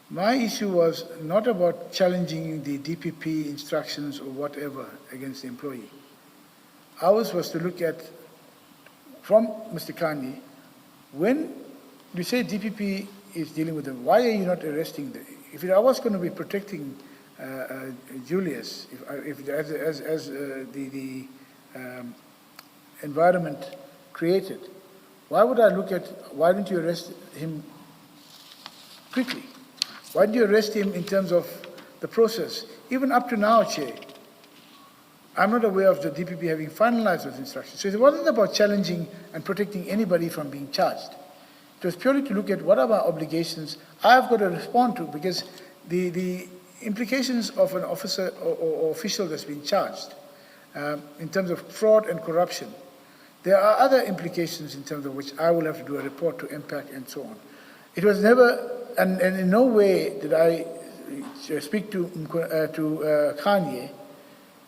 My issue was not about challenging the DPP instructions or whatever against the employee. Ours was to look at, from Mr. Kanye, when you say DPP is dealing with them, why are you not arresting them? If I was going to be protecting Julius, as the environment created, why would I look at, why didn't you arrest him quickly? Why did you arrest him in terms of the process? Even up to now, Chair, I'm not aware of the DPP having finalized those instructions. So it wasn't about challenging and protecting anybody from being charged. It was purely to look at what are my obligations I've got to respond to, because the implications of an officer or official that's been charged in terms of fraud and corruption, there are other implications in terms of which I will have to do a report to impact and so on. It was never, and in no way did I speak to Kanye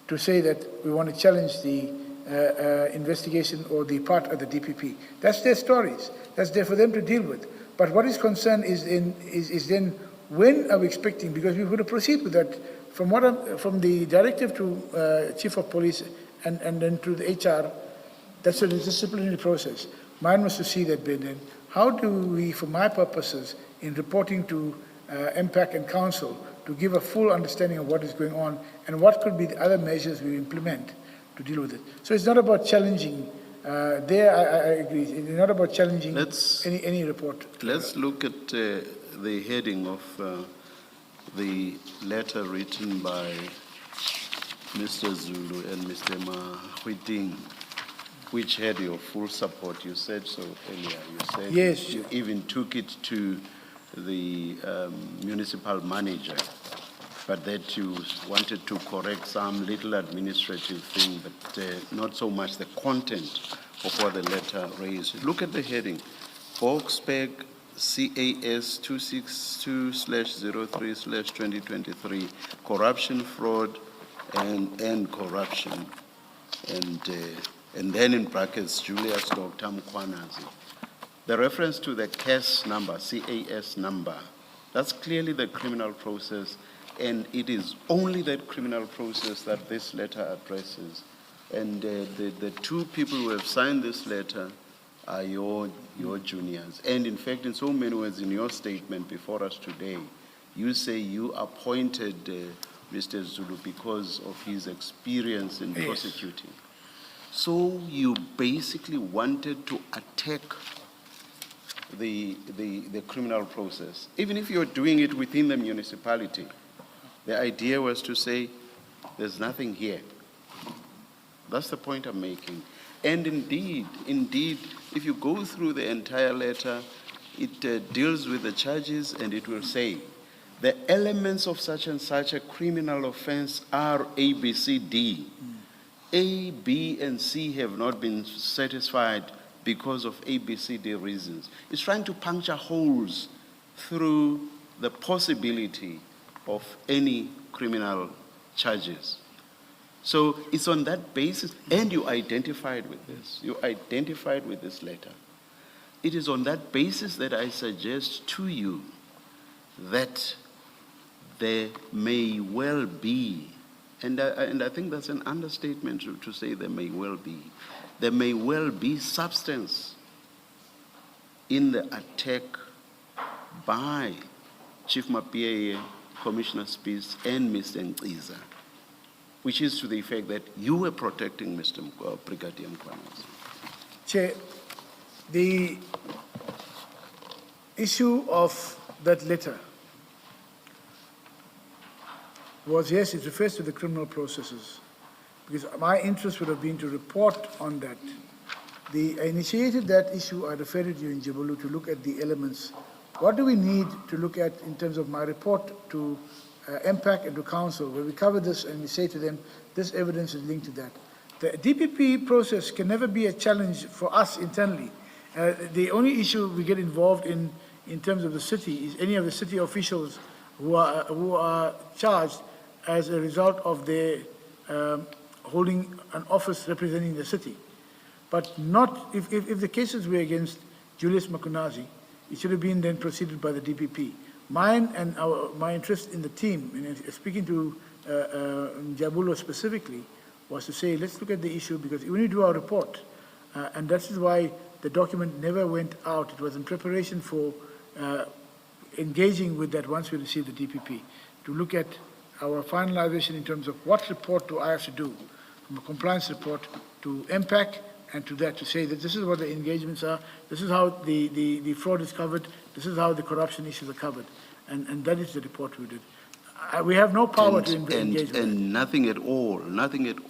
to say that we want to challenge the investigation or the part of the DPP. That's their stories. That's there for them to deal with. But what is concerned is then when are we expecting, because we're going to proceed with that from the directive to Chief of Police and then to the HR. That's a disciplinary process. Mine was to see that bid in. How do we, for my purposes, in reporting to MPAC and Council, to give a full understanding of what is going on and what could be the other measures we implement to deal with it. So it's not about challenging, I agree, it's not about challenging any report. Let's look at the heading of the letter written by Mr. Zulu and Mr. Mahwiting, which had your full support. You said so earlier. You said yes. You even took it to the municipal manager, but that you wanted to correct some little administrative thing, but not so much the content of what the letter raised. Look at the heading, Volkswagen CAS 262/03/2023, corruption, fraud, and corruption, and then in brackets, Julius Dr. Mkhwanazi. The reference to the CAS number, CAS number, that's clearly the criminal process, and it is only that criminal process that this letter addresses. And the two people who have signed this letter are your juniors. And in fact, in so many words, in your statement before us today, you say you appointed Mr. Zulu because of his experience in prosecuting. So you basically wanted to attack the criminal process. Even if you're doing it within the municipality, the idea was to say, there's nothing here. That's the point I'm making. And indeed, if you go through the entire letter, it deals with the charges and it will say, the elements of such and such a criminal offense are A, B, C, D. A, B, and C have not been satisfied because of A, B, C, D reasons. It's trying to puncture holes through the possibility of any criminal charges. So it's on that basis, and you identified with this. You identified with this letter. It is on that basis that I suggest to you that there may well be, and I think that's an understatement to say there may well be substance in the attack by Chief Mapieye, Commissioner Spies, and Mr. Nkiza, which is to the effect that you were protecting Mr. Brigadier Mkhwanazi. Chair, the issue of that letter was, yes, it refers to the criminal processes, because my interest would have been to report on that. I initiated that issue, I referred you in Jabulu to look at the elements. What do we need to look at in terms of my report to MPAC and to Council, where we cover this and we say to them, this evidence is linked to that. The DPP process can never be a challenge for us internally. The only issue we get involved in terms of the city is any of the city officials who are charged as a result of their holding an office representing the city. But not, if the cases were against Julius Mkhwanazi, it should have been then proceeded by the DPP. Mine and my interest in the team, and speaking to Jabulo specifically, was to say, let's look at the issue, because when we do our report, and that is why the document never went out. It was in preparation for engaging with that once we received the DPP, to look at our finalization in terms of what report do I have to do, from a compliance report to MPAC, and to that to say that this is what the engagements are, this is how the fraud is covered, this is how the corruption issues are covered. And that is the report we did. We have no power to engage with and nothing at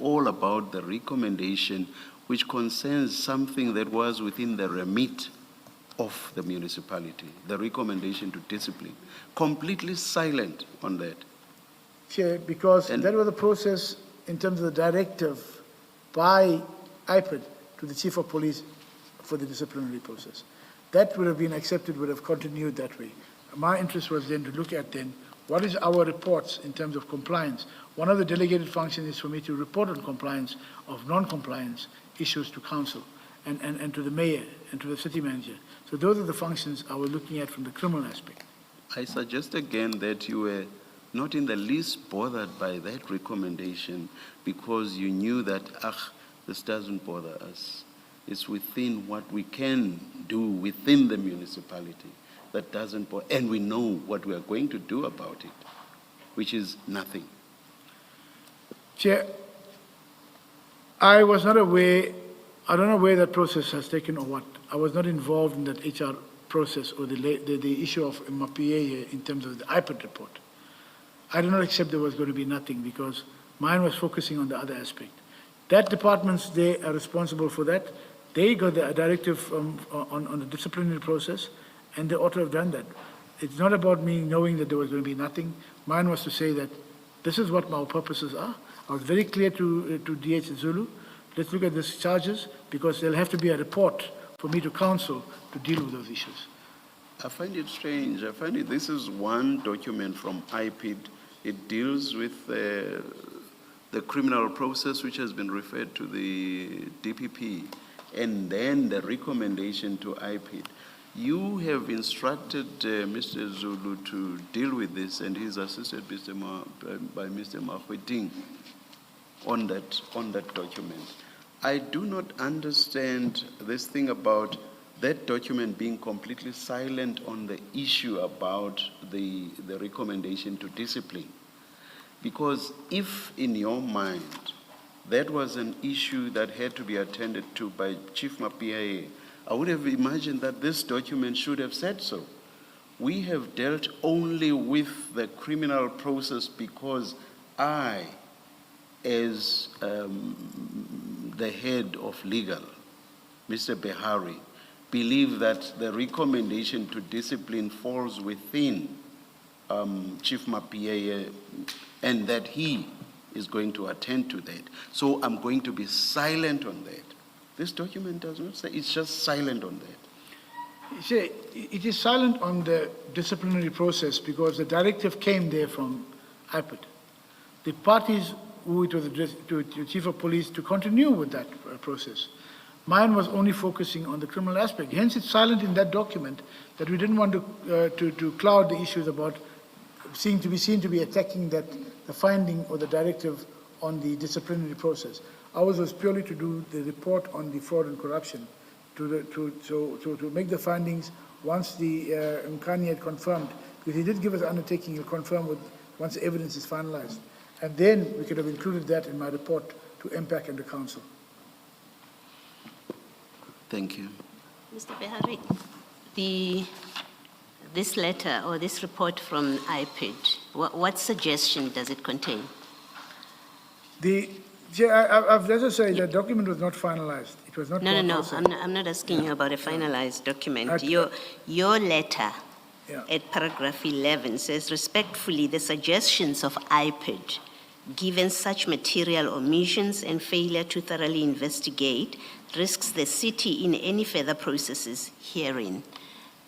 all about the recommendation which concerns something that was within the remit of the municipality, the recommendation to discipline. Completely silent on that. Chair, because that was the process in terms of the directive by IPID to the Chief of Police for the disciplinary process. That would have been accepted, would have continued that way. My interest was then to look at then what is our reports in terms of compliance. One of the delegated functions is for me to report on compliance of non-compliance issues to council and to the mayor and to the city manager. So those are the functions I was looking at from the criminal aspect. I suggest again that you were not in the least bothered by that recommendation because you knew that, this doesn't bother us. It's within what we can do within the municipality that doesn't bother, and we know what we are going to do about it, which is nothing. Chair, I was not aware, I don't know where that process has taken or what. I was not involved in that HR process or the issue of MPA in terms of the IPID report. I did not accept there was going to be nothing because mine was focusing on the other aspect. That departments, they are responsible for that. They got the directive on the disciplinary process, and they ought to have done that. It's not about me knowing that there was going to be nothing. Mine was to say that this is what our purposes are. I was very clear to DH Zulu, let's look at these charges, because there'll have to be a report for me to council to deal with those issues. I find it strange. I find it, this is one document from IPID. It deals with the criminal process which has been referred to the DPP, and then the recommendation to IPID. You have instructed Mr. Zulu to deal with this, and he's assisted by Mr. Mahweting. on that document. I do not understand this thing about that document being completely silent on the issue about the recommendation to discipline. Because if in your mind that was an issue that had to be attended to by Chief Mapia, I would have imagined that this document should have said so. We have dealt only with the criminal process because I, as the head of legal, Mr. Behari, believe that the recommendation to discipline falls within Chief Mapia and that he is going to attend to that. So I'm going to be silent on that. This document does not say, it's just silent on that. You see, it is silent on the disciplinary process because the directive came there from IPID. The parties who it was addressed to Chief of Police to continue with that process. Mine was only focusing on the criminal aspect. Hence, it's silent in that document that we didn't want to cloud the issues about seen to be attacking that the finding or the directive on the disciplinary process. Ours was purely to do the report on the fraud and corruption, to make the findings once the Mkhani had confirmed, because he did give us undertaking, he'll confirm once the evidence is finalized. And then we could have included that in my report to MPAC and the council. Thank you. Mr. Behari, this letter or this report from IPID, what suggestion does it contain? As I say, the document was not finalized. It was not. No. I'm not asking you about a finalized document. Your letter at paragraph 11 says, respectfully, the suggestions of IPID, given such material omissions and failure to thoroughly investigate, risks the city in any further processes herein.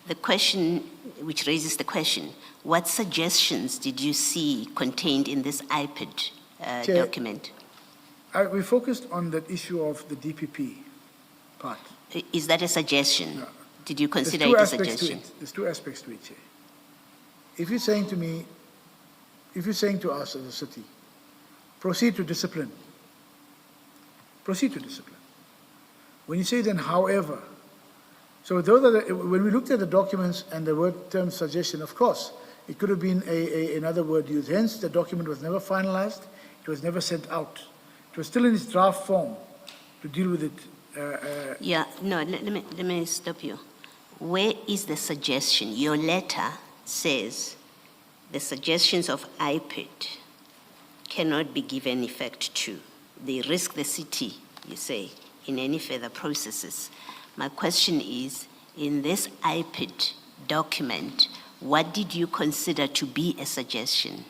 The question, which raises the question, what suggestions did you see contained in this IPID document? We focused on that issue of the DPP part. Is that a suggestion? No. Did you consider it a suggestion? There's two aspects to it, Chair. If you're saying to us as a city, proceed to discipline. Proceed to discipline. When you say then, however, so those are when we looked at the documents and the word term suggestion, of course, it could have been another word used. Hence, the document was never finalized. It was never sent out. It was still in its draft form to deal with it. Let me stop you. Where is the suggestion? Your letter says the suggestions of IPID cannot be given effect to. They risk the city, you say, in any further processes. My question is, in this IPID document, what did you consider to be a suggestion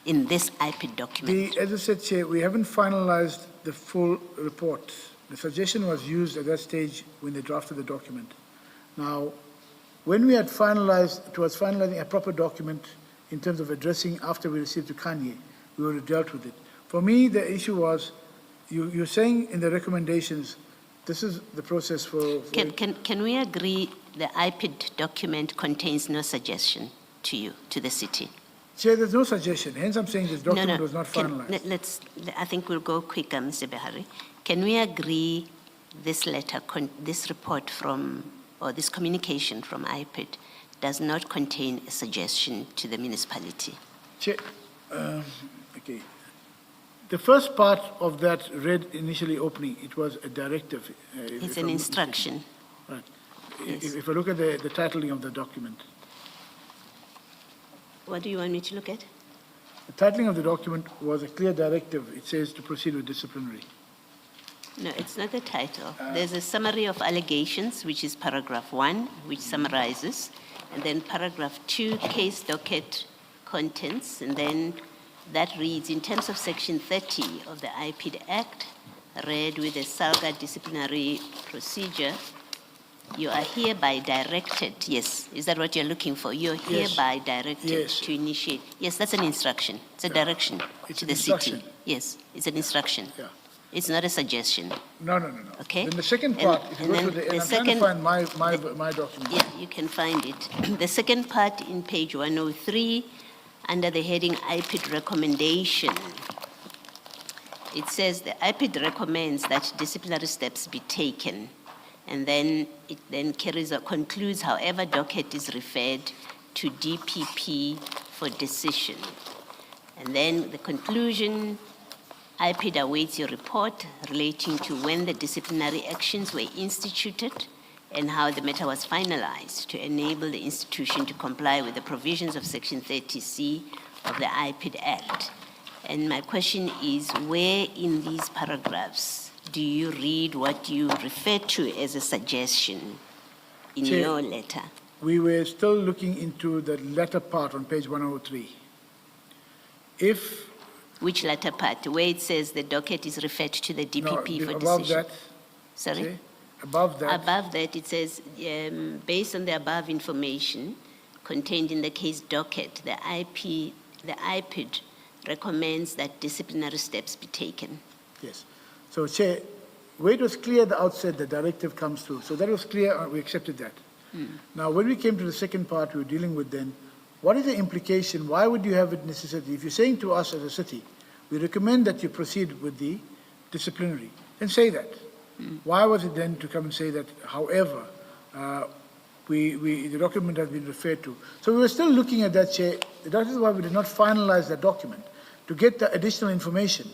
in this IPID document? As I said, Chair, we haven't finalized the full report. The suggestion was used at that stage when they drafted the document. Now, when we had finalized, towards finalizing a proper document in terms of addressing after we received to Kanye, we would have dealt with it. For me, the issue was, you're saying in the recommendations, this is the process for... Can we agree the IPID document contains no suggestion to you, to the city? Chair, there's no suggestion. Hence, I'm saying this document was not finalized. I think we'll go quicker, Mr. Behari. Can we agree this letter, this report from, or this communication from IPID does not contain a suggestion to the municipality? Chair, okay. The first part of that read initially opening, it was a directive. It's an instruction. Right. Yes. If I look at the titling of the document. What do you want me to look at? The titling of the document was a clear directive. It says to proceed with disciplinary. No, it's not the title. There's a summary of allegations, which is paragraph 1, which summarizes, and then paragraph 2, case docket contents, and then that reads, in terms of section 30 of the IPID Act, read with a SALGA disciplinary procedure, you are hereby directed, yes, is that what you're looking for? You're hereby directed to initiate. Yes, that's an instruction. It's a direction to the city. Yes, it's an instruction. Yeah. It's not a suggestion. No. Okay. Then the second part, if you go to the, and I'm trying to find my document. Yeah, you can find it. The second part in page 103, under the heading IPID recommendation, it says the IPID recommends that disciplinary steps be taken, and then it then concludes, however, docket is referred to DPP for decision. And then the conclusion, IPID awaits your report relating to when the disciplinary actions were instituted and how the matter was finalized to enable the institution to comply with the provisions of Section 30C of the IPID Act. And my question is, where in these paragraphs do you read what you refer to as a suggestion in Chair, your letter? We were still looking into the latter part on page 103. Which latter part? Where it says the docket is referred to the DPP for above decision? that. Sorry? Chair, above that. Above that, it says, based on the above information contained in the case docket, the IPID recommends that disciplinary steps be taken. Yes. So, Chair, where it was clear at the outset the directive comes through. So that was clear, we accepted that. Now, when we came to the second part we were dealing with then, what is the implication? Why would you have it necessary? If you're saying to us as a city, we recommend that you proceed with the disciplinary, then say that. Why was it then to come and say that, however, the document has been referred to? So we were still looking at that, Chair. That is why we did not finalize that document, to get the additional information.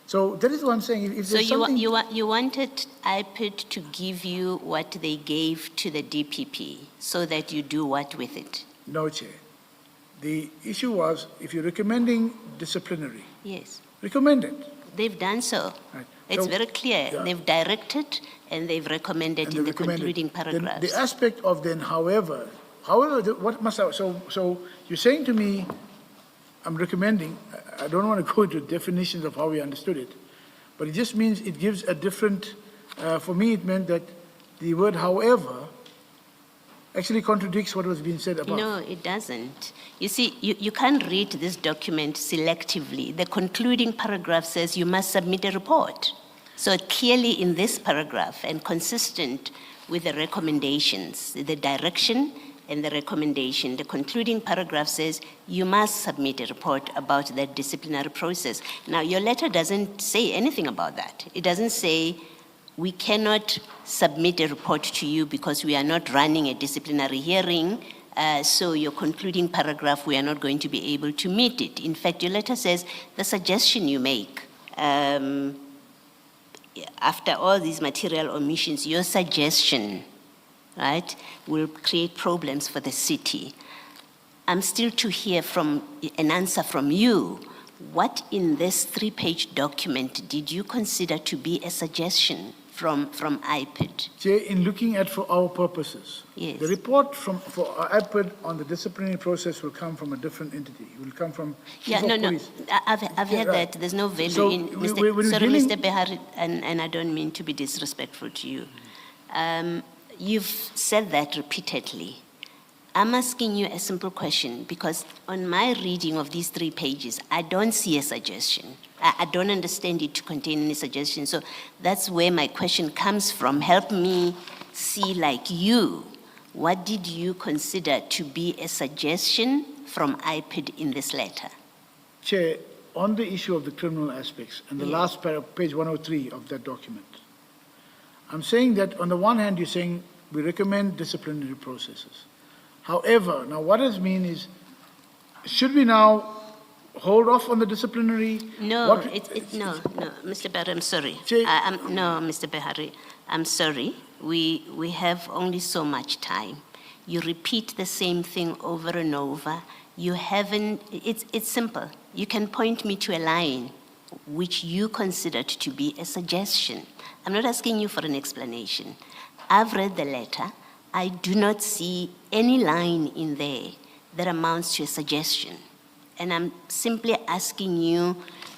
So that is what I'm saying. If So there's something... you wanted IPID to give you what they gave to the DPP so that you do what with it? No, Chair. The issue was, if you're recommending disciplinary, Yes. recommend it. They've done so. Right. It's So, very clear. yeah. They've directed and they've recommended And in they the recommended. concluding Then paragraphs. the aspect of then, however, what must I, so you're saying to me, I'm recommending, I don't want to go into definitions of how we understood it, but it just means it gives a different, for me it meant that the word however actually contradicts what was being said above. No, it doesn't. You see, you can't read this document selectively. The concluding paragraph says you must submit a report. So clearly in this paragraph and consistent with the recommendations, the direction and the recommendation, the concluding paragraph says you must submit a report about that disciplinary process. Now, your letter doesn't say anything about that. It doesn't say we cannot submit a report to you because we are not running a disciplinary hearing, so your concluding paragraph, we are not going to be able to meet it. In fact, your letter says the suggestion you make, after all these material omissions, your suggestion, right, will create problems for the city. I'm still to hear from an answer from you. What in this 3-page document did you consider to be a suggestion from IPID? Chair, in looking at for our purposes, Yes. the report for IPID on the disciplinary process will come from a different entity. It will come from Yeah, Chief of no. Police. I've heard right. that. There's no value So in when Mr. you're Sorry, dealing- Mr. Behari, and I don't mean to be disrespectful to you. You've said that repeatedly. I'm asking you a simple question because on my reading of these 3 pages, I don't see a suggestion. I don't understand it to contain any suggestion. So that's where my question comes from. Help me see, like you, what did you consider to be a suggestion from IPID in this letter? Chair, on the issue of the criminal aspects, and the last page 103 of that document, I'm saying that on the one hand, you're saying we recommend disciplinary processes. However, now what does mean is, should we now hold off on the disciplinary? No, What- no, Mr. Behari, I'm sorry. Chair- No, Mr. Behari, I'm sorry. We have only so much time. You repeat the same thing over and over. You haven't, it's simple. You can point me to a line which you considered to be a suggestion. I'm not asking you for an explanation. I've read the letter. I do not see any line in there that amounts to a suggestion. And I'm simply asking you,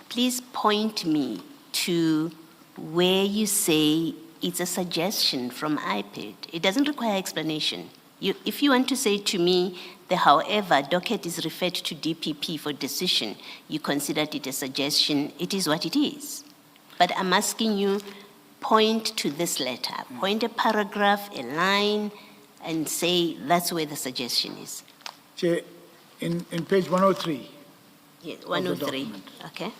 please point me to where you say it's a suggestion from IPID. It doesn't require explanation. If you want to say to me, however, docket is referred to DPP for decision, you considered it a suggestion, it is what it is. But I'm asking you, point to this letter, point a paragraph, a line, and say that's where the suggestion is. Chair, in page 103. Yes, of the 103, document. okay?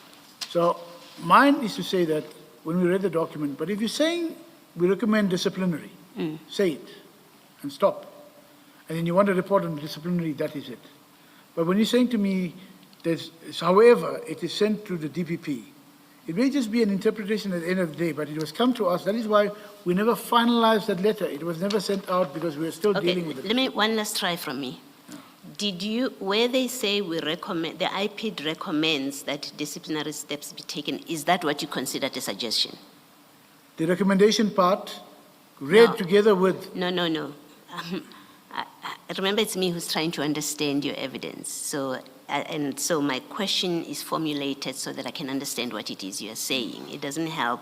So Mine is to say that when we read the document, but if you're saying we recommend disciplinary, say it and stop. And then you want a report on disciplinary, that is it. But when you're saying to me, however, it is sent to the DPP, it may just be an interpretation at the end of the day, but it was come to us. That is why we never finalized that letter. It was never sent out because we were still dealing with it. Let me, one last try from me. Did you, where they say we recommend, the IPID recommends that disciplinary steps be taken, is that what you considered a suggestion? The recommendation part, read together with... No. I remember it's me who's trying to understand your evidence. So my question is formulated so that I can understand what it is you're saying. It doesn't help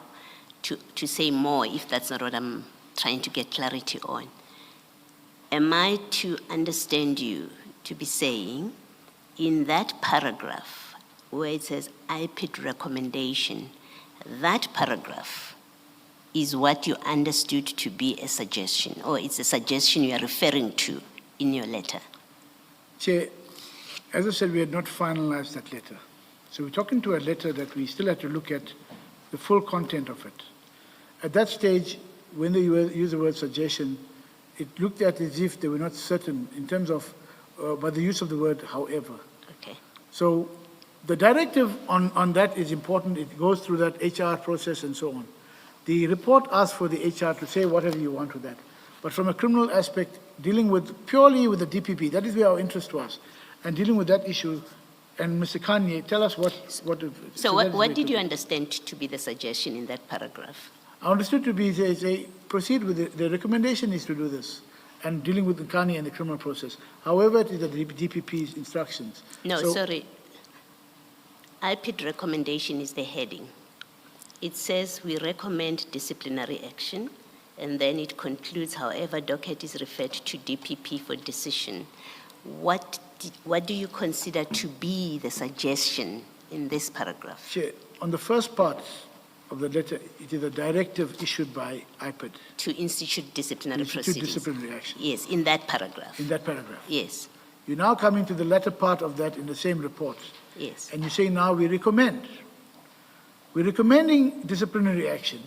to say more if that's not what I'm trying to get clarity on. Am I to understand you to be saying in that paragraph where it says IPID recommendation, that paragraph is what you understood to be a suggestion, or it's a suggestion you are referring to in your letter? Chair, as I said, we had not finalized that letter. So we're talking to a letter that we still have to look at the full content of it. At that stage, when they use the word suggestion, it looked at as if they were not certain in terms of, by the use of the word however. Okay. So the directive on that is important. It goes through that HR process and so on. The report asks for the HR to say whatever you want with that. But from a criminal aspect, dealing with purely with the DPP, that is where our interest was. And dealing with that issue, and Mr. Kanye, tell us what... So what did you understand to be the suggestion in that paragraph? I understood to be, they proceed with the recommendation is to do this, and dealing with the Kanye and the criminal process. However, it is the DPP's instructions. No, sorry. IPID recommendation is the heading. It says we recommend disciplinary action, and then it concludes, however, docket is referred to DPP for decision. What do you consider to be the suggestion in this paragraph? Chair, on the first part of the letter, it is a directive issued by IPID. To institute disciplinary proceedings. Disciplinary action. Yes, in that paragraph. In that paragraph. Yes. You're now coming to the latter part of that in the same report. Yes. And you say now we recommend. We're recommending disciplinary action,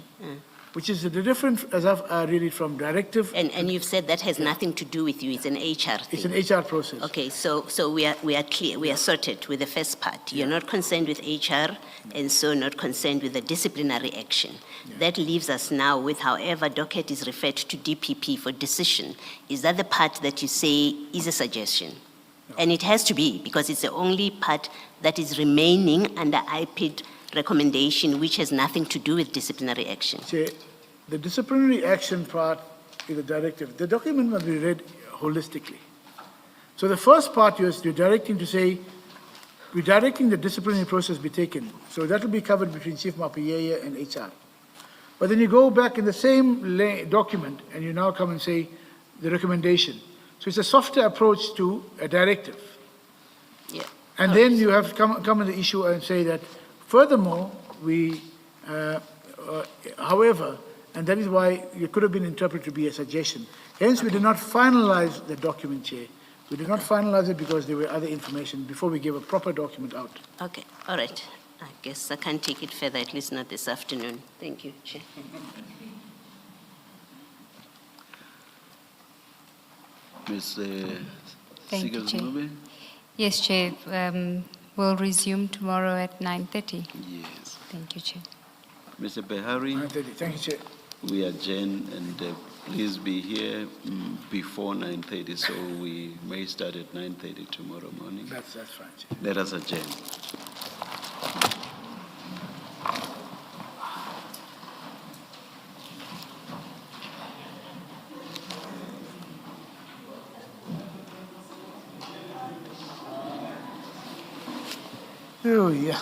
which is the difference, as I read it, from directive. And you've said that has nothing to do with you. It's an HR thing. It's an HR process. Okay, so we are clear. We are sorted with the first part. You're not concerned with HR, and so not concerned with the disciplinary action. That leaves us now with however docket is referred to DPP for decision. Is that the part that you say is a suggestion? No. And it has to be, because it's the only part that is remaining under IPID recommendation, which has nothing to do with disciplinary action. See, the disciplinary action part is a directive. The document must be read holistically. So the first part you're directing to say, we're directing the disciplinary process be taken. So that will be covered between Chief Mapuyeye and HR. But then you go back in the same document and you now come and say the recommendation. So it's a softer approach to a directive. Yeah. And then you have to come in the issue and say that furthermore, however, and that is why it could have been interpreted to be a suggestion. Hence, we did not finalize the document, Chair. We did not finalize it because there were other information before we gave a proper document out. Okay, all right. I guess I can't take it further, at least not this afternoon. Thank you, Chair. Ms. Thank you, Chair. Sigazumube? Yes, Chair. We'll resume tomorrow at 9:30. Yes. Thank you, Chair. Mr. Behari? 9:30. Thank you, Chair. We adjourn, and please be here before 9:30, so we may start at 9:30 tomorrow morning. That's fine, Chair. Let us adjourn. Oh, yeah.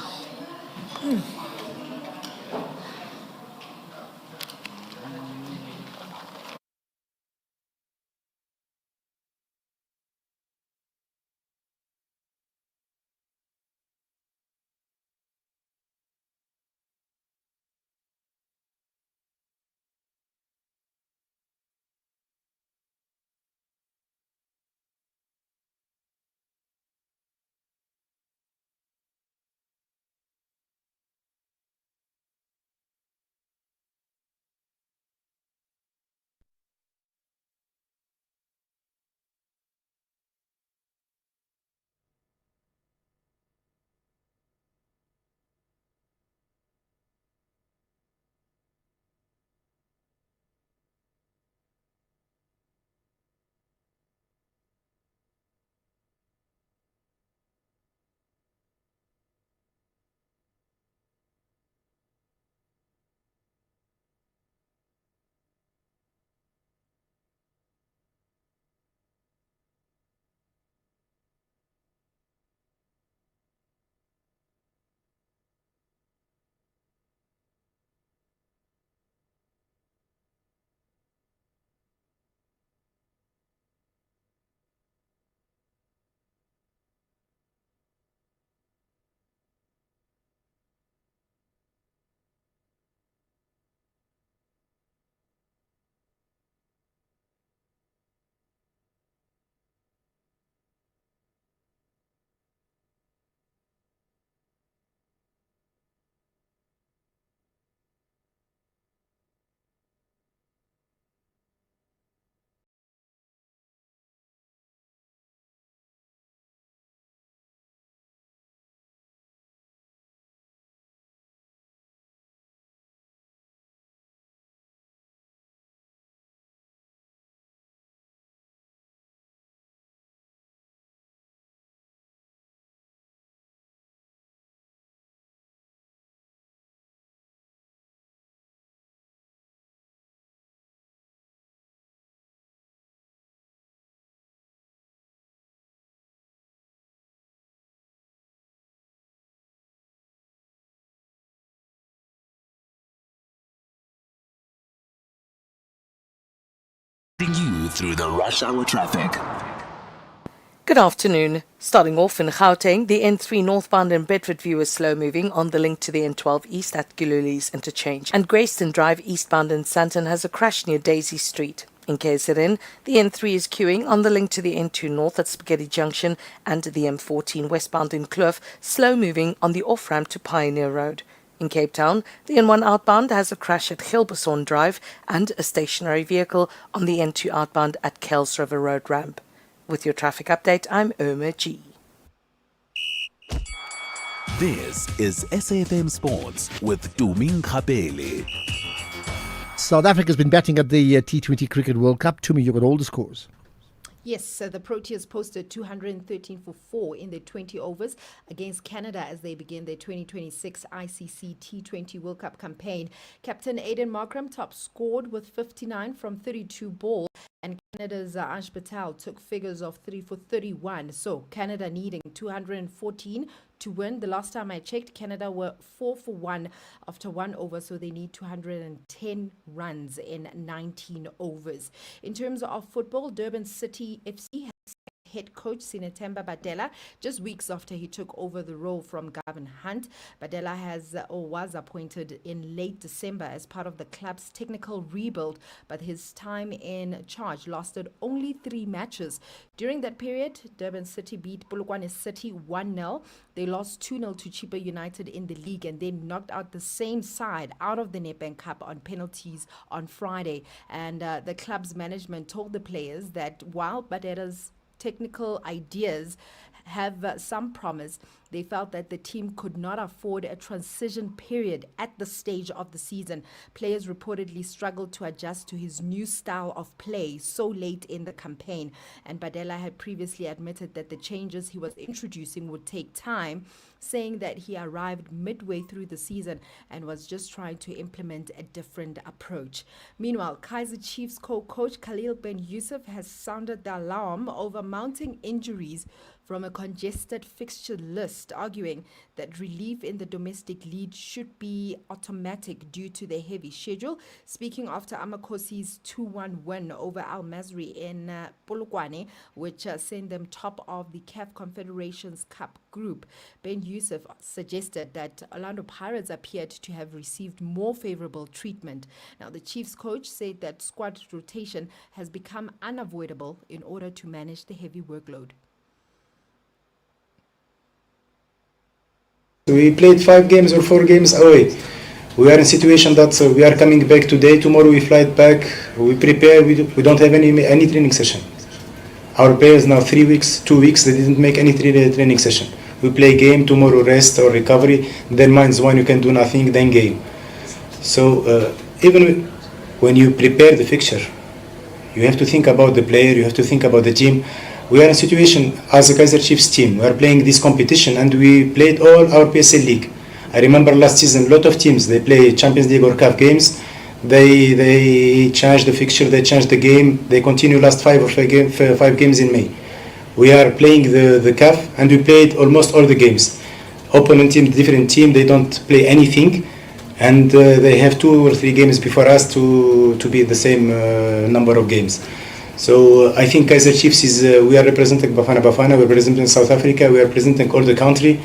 You through the rush hour traffic. Good afternoon. Starting off in Gauteng, the N3 northbound in Bedfordview is slow moving on the link to the N12 east at Giluli's interchange. And Grayston Drive eastbound in Sandton has a crash near Daisy Street. In KZN, the N3 is queuing on the link to the N2 north at Spaghetti Junction and the M14 westbound in Kloof, slow moving on the off-ramp to Pioneer Road. In Cape Town, the N1 outbound has a crash at Gilberson Drive and a stationary vehicle on the N2 outbound at Kells River Road ramp. With your traffic update, I'm Irma G. This is SAFM Sports with Tuming Kapele. South Africa's been batting at the T20 Cricket World Cup. Tumi, you got all the scores. Yes, the Proteas posted 213 for 4 in their 20 overs against Canada as they begin their 2026 ICC T20 World Cup campaign. Captain Aiden Markram top scored with 59 from 32 balls, and Canada's Ansh Patel took figures of 3 for 31. So Canada needing 214 to win. The last time I checked, Canada were 4 for 1 after 1 over, so they need 210 runs in 19 overs. In terms of football, Durban City FC has head coach Sinetemba Badela just weeks after he took over the role from Gavin Hunt. Badela was appointed in late December as part of the club's technical rebuild, but his time in charge lasted only 3 matches. During that period, Durban City beat Polokwane City 1-0. They lost 2-0 to Chipa United in the league and then knocked out the same side out of the Nedbank Cup on penalties on Friday. And the club's management told the players that while Badela's technical ideas have some promise, they felt that the team could not afford a transition period at the stage of the season. Players reportedly struggled to adjust to his new style of play so late in the campaign, and Badela had previously admitted that the changes he was introducing would take time, saying that he arrived midway through the season and was just trying to implement a different approach. Meanwhile, Kaizer Chiefs co-coach Khalil Ben Yusuf has sounded the alarm over mounting injuries from a congested fixture list, arguing that relief in the domestic league should be automatic due to the heavy schedule. Speaking after Amakosi's 2-1 win over Al Masri in Polokwane, which sent them top of the CAF Confederations Cup group, Ben Yusuf suggested that Orlando Pirates appeared to have received more favorable treatment. Now, the Chiefs coach said that squad rotation has become unavoidable in order to manage the heavy workload. We played 5 games or 4 games away. We are in a situation that we are coming back today, tomorrow we fly back, we prepare, we don't have any training session. Our players now 3 weeks, 2 weeks, they didn't make any training session. We play game, tomorrow rest or recovery, their minds when you can do nothing, then game. So even when you prepare the fixture, you have to think about the player, you have to think about the team. We are in a situation as a Kaizer Chiefs team. We are playing this competition and we played all our PSL league. I remember last season, a lot of teams, they play Champions League or CAF games. They changed the fixture, they changed the game. They continue last 5 games in May. We are playing the CAF and we played almost all the games. Opponent team, different team, they don't play anything. And they have 2 or 3 games before us to be the same number of games. So I think Kaizer Chiefs is, we are representing Bafana, we are representing South Africa, we are representing all the country.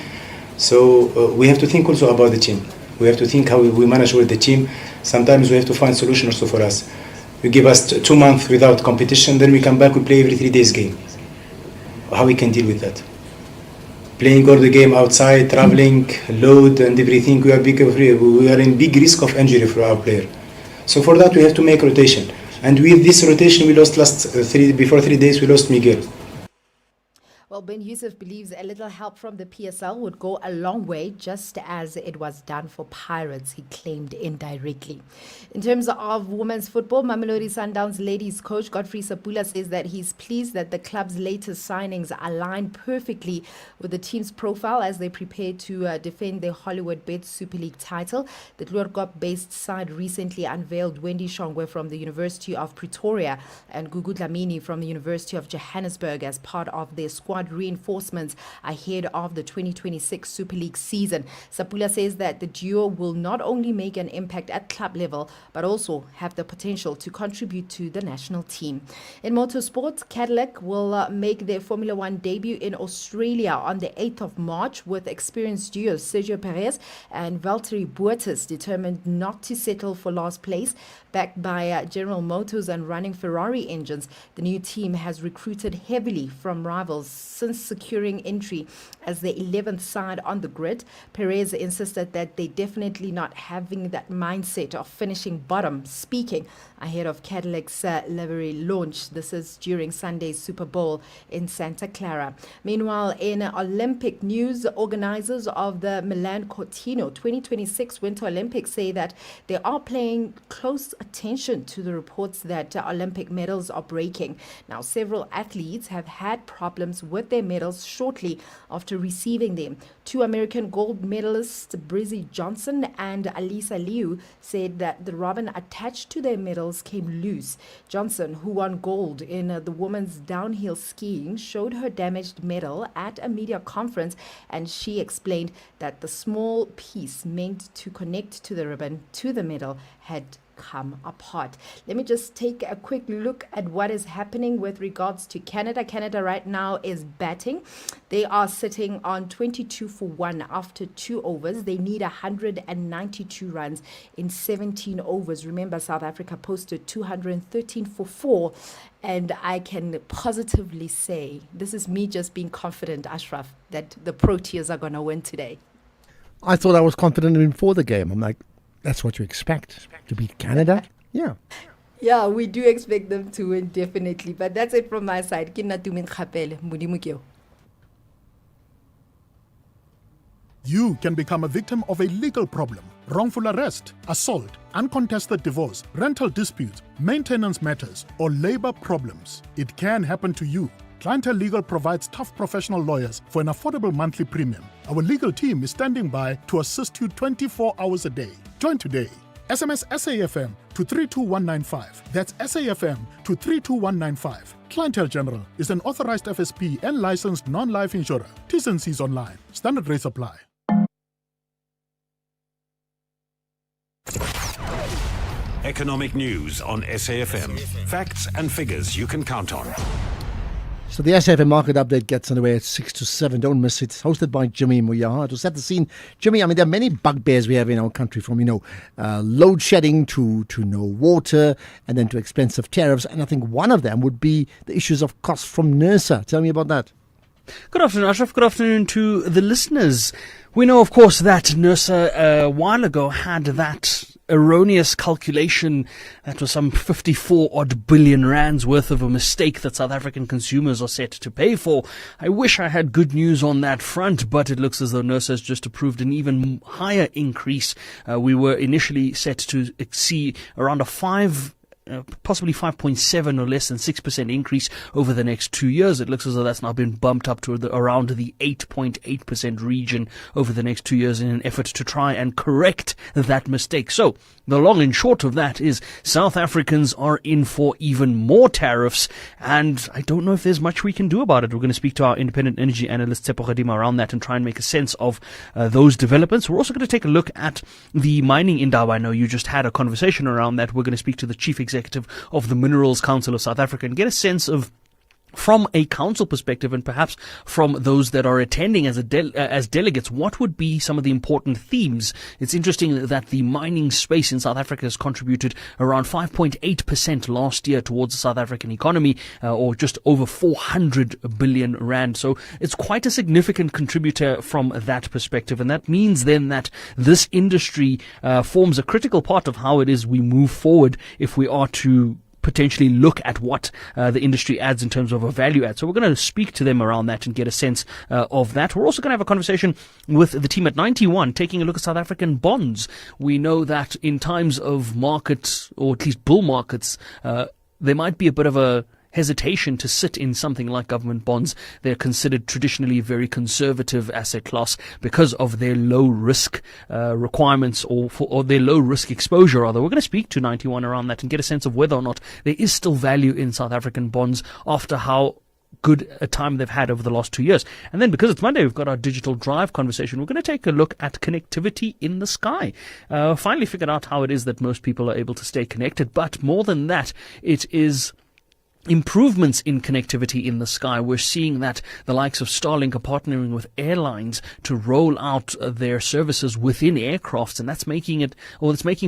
So we have to think also about the team. We have to think how we manage with the team. Sometimes we have to find solution also for us. You give us 2 months without competition, then we come back, we play every 3 days game. How we can deal with that? Playing all the game outside, traveling, load and everything, we are in big risk of injury for our player. So for that we have to make rotation. And with this rotation, we lost before 3 days, we lost Miguel. Well, Ben Yusuf believes a little help from the PSL would go a long way, just as it was done for Pirates, he claimed indirectly. In terms of women's football, Mamelodi Sundowns ladies coach Godfrey Sapula says that he's pleased that the club's latest signings align perfectly with the team's profile as they prepare to defend their Hollywood-based Super League title. The Gloorkop-based side recently unveiled Wendy Shongwe from the University of Pretoria and Gugu Dlamini from the University of Johannesburg as part of their squad squad reinforcements ahead of the 2026 Super League season. Sapula says that the duo will not only make an impact at club level, but also have the potential to contribute to the national team. In motorsports, Cadillac will make their Formula One debut in Australia on the 8th of March with experienced duos Sergio Perez and Valtteri Bottas determined not to settle for last place. Backed by General Motors and running Ferrari engines, the new team has recruited heavily from rivals since securing entry as the 11th side on the grid. Perez insisted that they definitely not having that mindset of finishing bottom, speaking ahead of Cadillac's livery launch. This is during Sunday's Super Bowl in Santa Clara. Meanwhile, in Olympic news, organizers of the Milan Cortina 2026 Winter Olympics say that they are paying close attention to the reports that Olympic medals are breaking. Now, several athletes have had problems with their medals shortly after receiving them. Two American gold medalists, Brizzy Johnson and Alisa Liu, said that the ribbon attached to their medals came loose. Johnson, who won gold in the women's downhill skiing, showed her damaged medal at a media conference, and she explained that the small piece meant to connect to the ribbon to the medal had come apart. Let me just take a quick look at what is happening with regards to Canada. Canada right now is batting. They are sitting on 22 for 1 after 2 overs. They need 192 runs in 17 overs. Remember, South Africa posted 213 for 4. And I can positively say, this is me just being confident, Ashraf, that the Proteas are going to win today. I thought I was confident even before the game. I'm like, that's what you expect, to beat Canada? Yeah. Yeah, we do expect them to win, definitely. But that's it from my side. You can become a victim of a legal problem, wrongful arrest, assault, uncontested divorce, rental disputes, maintenance matters, or labor problems. It can happen to you. Clientele Legal provides tough professional lawyers for an affordable monthly premium. Our legal team is standing by to assist you 24 hours a day. Join today. SMS SAFM to 32195. That's SAFM to 32195. Clientele General is an authorized FSP and licensed non-life insurer. T's and C's online. Standard rates apply. Economic news on SAFM. Facts and figures you can count on. So the SAFM Market Update gets underway at 6 to 7. Don't miss it. It's hosted by Jimmy Muyaha. To set the scene, Jimmy, I mean, there are many bugbears we have in our country, from, load shedding to no water, and then to expensive tariffs. And I think one of them would be the issues of cost from NERSA. Tell me about that. Good afternoon, Ashraf. Good afternoon to the listeners. We know, of course, that NERSA a while ago had that erroneous calculation that was some 54 odd billion rands worth of a mistake that South African consumers are set to pay for. I wish I had good news on that front, but it looks as though NERSA has just approved an even higher increase. We were initially set to see around a possibly 5.7 or less than 6% increase over the next 2 years. It looks as though that's now been bumped up to around the 8.8% region over the next 2 years in an effort to try and correct that mistake. So the long and short of that is South Africans are in for even more tariffs, and I don't know if there's much we can do about it. We're going to speak to our independent energy analyst Tsepo Gadima around that and try and make a sense of those developments. We're also going to take a look at the mining indaba. I know you just had a conversation around that. We're going to speak to the chief executive of the Minerals Council of South Africa and get a sense of, from a council perspective and perhaps from those that are attending as delegates, what would be some of the important themes. It's interesting that the mining space in South Africa has contributed around 5.8% last year towards the South African economy, or just over 400 billion rand. So it's quite a significant contributor from that perspective. And that means then that this industry forms a critical part of how it is we move forward if we are to potentially look at what the industry adds in terms of a value add. So we're going to speak to them around that and get a sense of that. We're also going to have a conversation with the team at 91, taking a look at South African bonds. We know that in times of markets, or at least bull markets, there might be a bit of a hesitation to sit in something like government bonds. They're considered traditionally a very conservative asset class because of their low risk requirements or their low risk exposure, rather. We're going to speak to 91 around that and get a sense of whether or not there is still value in South African bonds after how good a time they've had over the last 2 years. And then because it's Monday, we've got our digital drive conversation. We're going to take a look at connectivity in the sky. Finally figured out how it is that most people are able to stay connected. But more than that, it is improvements in connectivity in the sky. We're seeing that the likes of Starlink are partnering with airlines to roll out their services within aircrafts, and that's making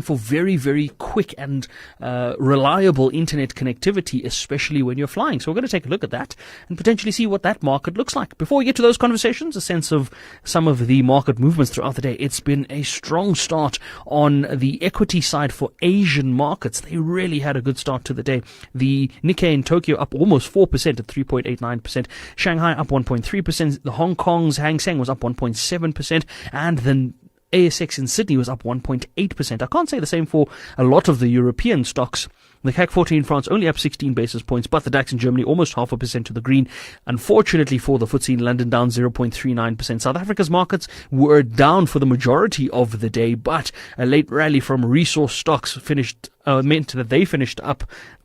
for very, very quick and reliable internet connectivity, especially when you're flying. So we're going to take a look at that and potentially see what that market looks like. Before we get to those conversations, a sense of some of the market movements throughout the day. It's been a strong start on the equity side for Asian markets. They really had a good start to the day. The Nikkei in Tokyo up almost 4% at 3.89%. Shanghai up 1.3%. The Hong Kong's Hang Seng was up 1.7%. And the ASX in Sydney was up 1.8%. I can't say the same for a lot of the European stocks. The CAC 40 in France only up 16 basis points, but the DAX in Germany almost 0.5% to the green. Unfortunately for the FTSE in London, down 0.39%. South Africa's markets were down for the majority of the day, but a late rally from resource stocks meant that they finished up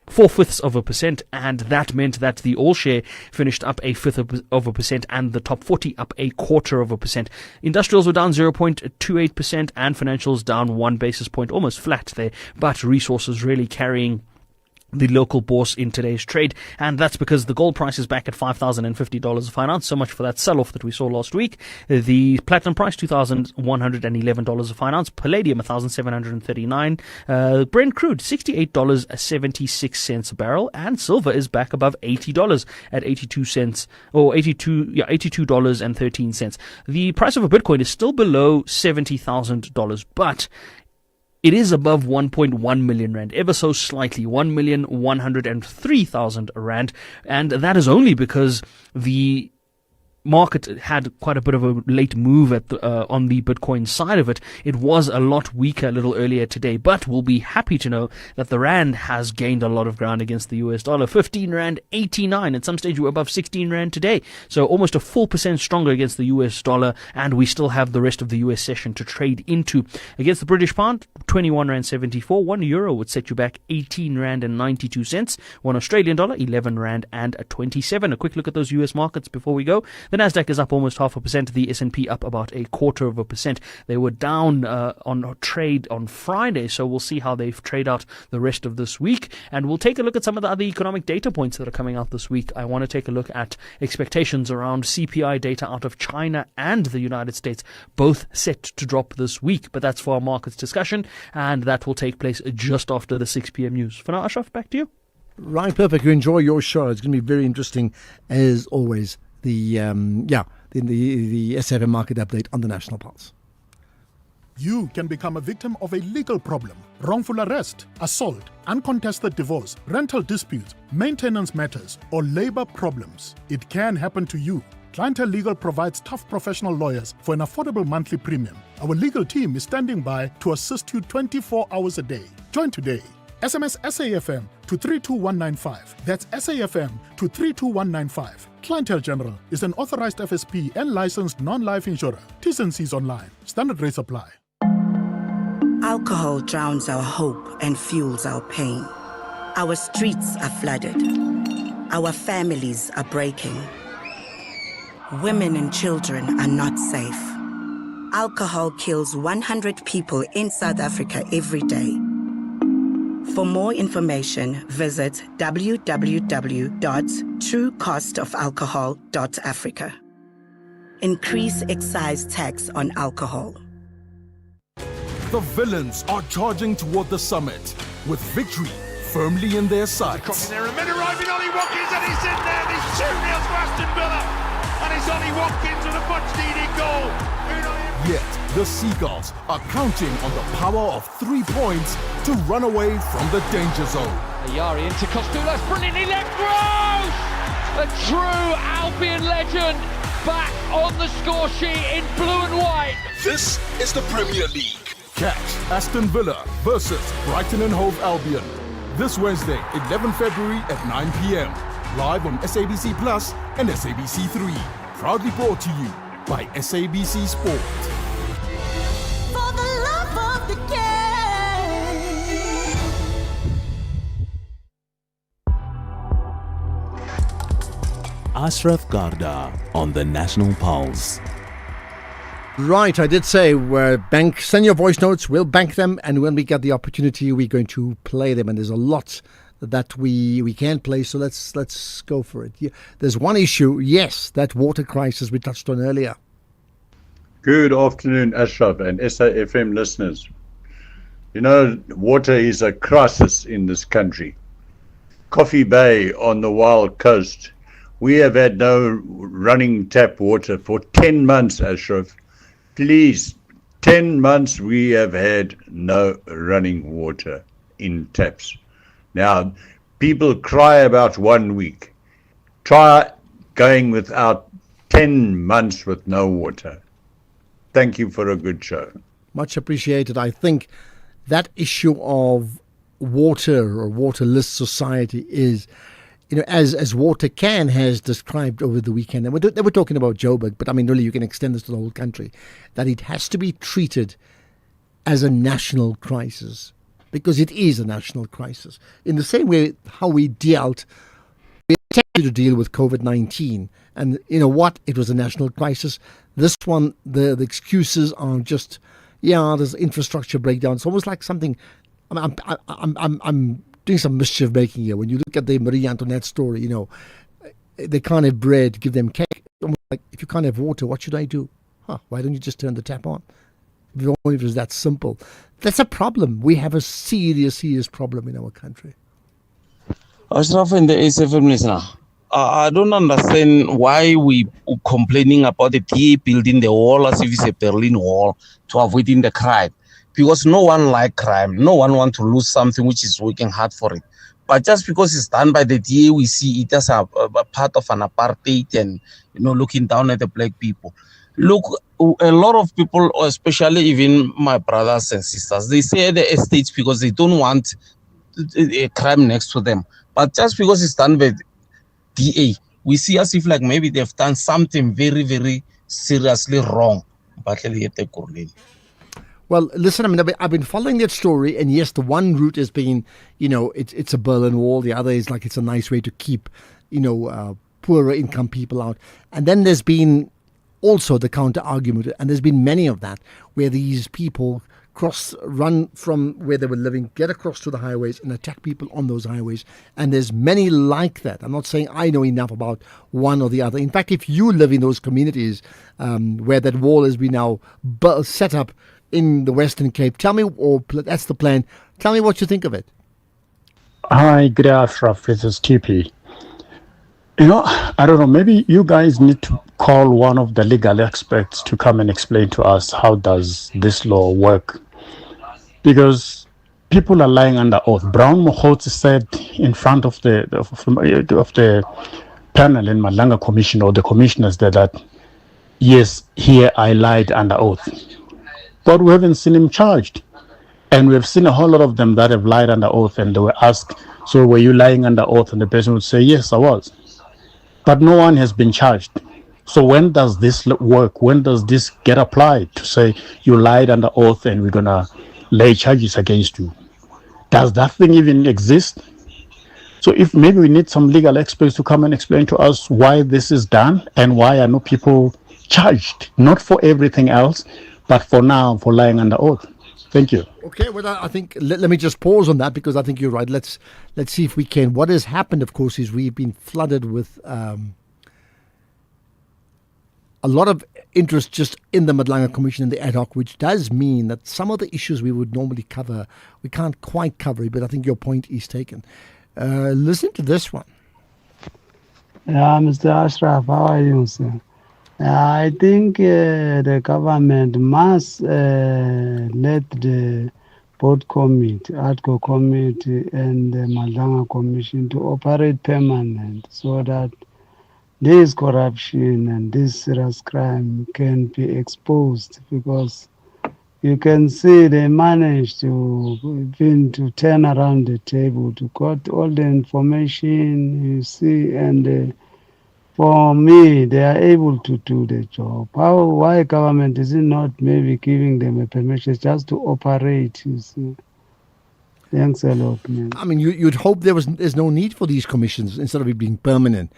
0.4%, and that meant that the all share finished up 0.1%, and the top 40 up 0.25%. Industrials were down 0.28%, and financials down 1 basis point, almost flat there, but resources really carrying the local bourse in today's trade, and that's because the gold price is back at $5,050 a fine ounce. So much for that sell-off that we saw last week. The platinum price $2,111 a fine ounce. Palladium $1,739. Brent crude $68.76 a barrel, and silver is back above $80 at 82 cents or $82.13. The price of a Bitcoin is still below $70,000, but it is above 1.1 million rand, ever so slightly, 1,103,000 rand. And that is only because the market had quite a bit of a late move on the Bitcoin side of it. It was a lot weaker a little earlier today, but we'll be happy to know that the rand has gained a lot of ground against the US dollar. 15 rand 89. At some stage we're above 16 rand today. So almost a 4% stronger against the US dollar, and we still have the rest of the US session to trade into. Against the British pound, 21 rand 74. 1 euro would set you back 18 rand and 92 cents. 1 Australian dollar, 11 rand and 27. A quick look at those US markets before we go. The Nasdaq is up almost 0.5%. The S&P up about 0.25%. They were down on trade on Friday, so we'll see how they trade out the rest of this week. And we'll take a look at some of the other economic data points that are coming out this week. I want to take a look at expectations around CPI data out of China and the United States, both set to drop this week. But that's for our markets discussion, and that will take place just after the 6 p.m. news. For now, Ashraf, back to you. Right, perfect. You enjoy your show. It's going to be very interesting as always. The SFM market update on the National Pulse. You can become a victim of a legal problem: wrongful arrest, assault, uncontested divorce, rental disputes, maintenance matters, or labor problems. It can happen to you. Clientele Legal provides tough professional lawyers for an affordable monthly premium. Our legal team is standing by to assist you 24 hours a day. Join today. SMS SAFM to 32195. That's SAFM to 32195. Clientele General is an authorized FSP and licensed non-life insurer. T's and C's online. Standard rates apply. Alcohol drowns our hope and fuels our pain. Our streets are flooded. Our families are breaking. Women and children are not safe. Alcohol kills 100 people in South Africa every day. For more information, visit www.truecostofalcohol.africa. Increase excise tax on alcohol. The villains are charging toward the summit with victory firmly in their sights. There are men arriving, Ollie Watkins, and he's in there. He's 2-0 to Aston Villa, and it's Ollie Watkins with a much-needed goal. Yet the Seagulls are counting on the power of 3 points to run away from the danger zone. Ayari into Costello, brilliantly let Gross! A true Albion legend back on the score sheet in blue and white. This is the Premier League. Catch Aston Villa versus Brighton and Hove Albion this Wednesday, 11 February at 9 p.m. Live on SABC Plus and SABC 3. Proudly brought to you by SABC Sport. For the love of the game. Ashraf Garda on the National Pulse. Right, I did say send your voice notes, we'll bank them, and when we get the opportunity, we're going to play them. And there's a lot that we can't play, so let's go for it. Yeah, there's one issue, yes, that water crisis we touched on earlier. Good afternoon, Ashraf and SAFM listeners. You know, water is a crisis in this country. Coffee Bay on the Wild Coast, we have had no running tap water for 10 months, Ashraf. Please, 10 months we have had no running water in taps. Now, people cry about 1 week. Try going without 10 months with no water. Thank you for a good show. Much appreciated. I think that issue of water or waterless society is, as Water Can has described over the weekend, and they were talking about Joburg, but I mean, really, you can extend this to the whole country, that it has to be treated as a national crisis, because it is a national crisis. In the same way how we attempted to deal with COVID-19, and it was a national crisis. This one, the excuses are just, there's infrastructure breakdown. It's almost like something. I'm doing some mischief making here. When you look at the Marie Antoinette story, they can't have bread, give them cake. Almost like, if you can't have water, what should I do? Why don't you just turn the tap on? If only it was that simple. That's a problem. We have a serious, serious problem in our country. Ashraf and the SFM listener, I don't understand why we complaining about the DA building the wall as if it's a Berlin Wall to avoiding the crime. Because no one like crime. No one want to lose something which is working hard for it. But just because it's done by the DA, we see it as a part of an apartheid and, looking down at the black people. Look, a lot of people, especially even my brothers and sisters, they say the estates because they don't want a crime next to them. But just because it's done by DA, we see as if like maybe they've done something very, very seriously wrong. Well, listen, I've been following that story, and yes, the one route has been, it's a Berlin Wall. The other is like it's a nice way to keep, poorer income people out. And then there's been also the counter argument, and there's been many of that, where these people run from where they were living, get across to the highways and attack people on those highways. And there's many like that. I'm not saying I know enough about one or the other. In fact, if you live in those communities where that wall has been now set up in the Western Cape, tell me, or that's the plan, tell me what you think of it. Hi, good afternoon. This is TP. I don't know, maybe you guys need to call one of the legal experts to come and explain to us how does this law work. Because people are lying under oath. Brown Mohotsi said in front of the panel in Madlanga Commission, or the commissioners there, that, yes, here I lied under oath. But we haven't seen him charged. And we have seen a whole lot of them that have lied under oath, and they were asked, so were you lying under oath? And the person would say, yes, I was. But no one has been charged. So when does this work? When does this get applied to say you lied under oath and we're going to lay charges against you? Does that thing even exist? So if maybe we need some legal experts to come and explain to us why this is done and why are no people charged, not for everything else, but for now, for lying under oath. Thank you. Okay, well, I think let me just pause on that, because I think you're right. Let's see if we can. What has happened, of course, is we've been flooded with a lot of interest just in the Madlanga Commission and the ad hoc, which does mean that some of the issues we would normally cover, we can't quite cover it, but I think your point is taken. Listen to this one. Yeah, Mr. Ashraf, how are you, sir? I think the government must let the board committee, ADCO committee, and the Madlanga Commission to operate permanent, so that this corruption and this serious crime can be exposed, because you can see they managed to turn around the table, to got all the information, you see, and for me, they are able to do the job. Why government is it not maybe giving them a permission just to operate, you see? Thanks a lot, man. I mean, you'd hope there's no need for these commissions instead of it being permanent.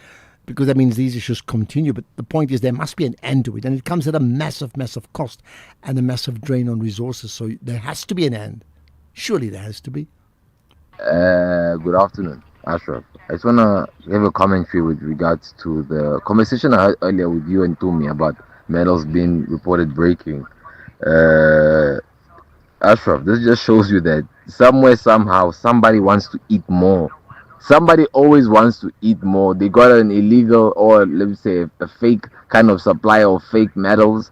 because that means these issues continue. But the point is there must be an end to it, and it comes at a massive, massive cost and a massive drain on resources. So there has to be an end. Surely there has to be. Good afternoon, Ashraf. I just want to give a commentary with regards to the conversation I had earlier with you and Tumi about metals being reported breaking. Ashraf, this just shows you that somewhere, somehow, somebody wants to eat more. Somebody always wants to eat more. They got an illegal, or let me say a fake kind of supply of fake metals,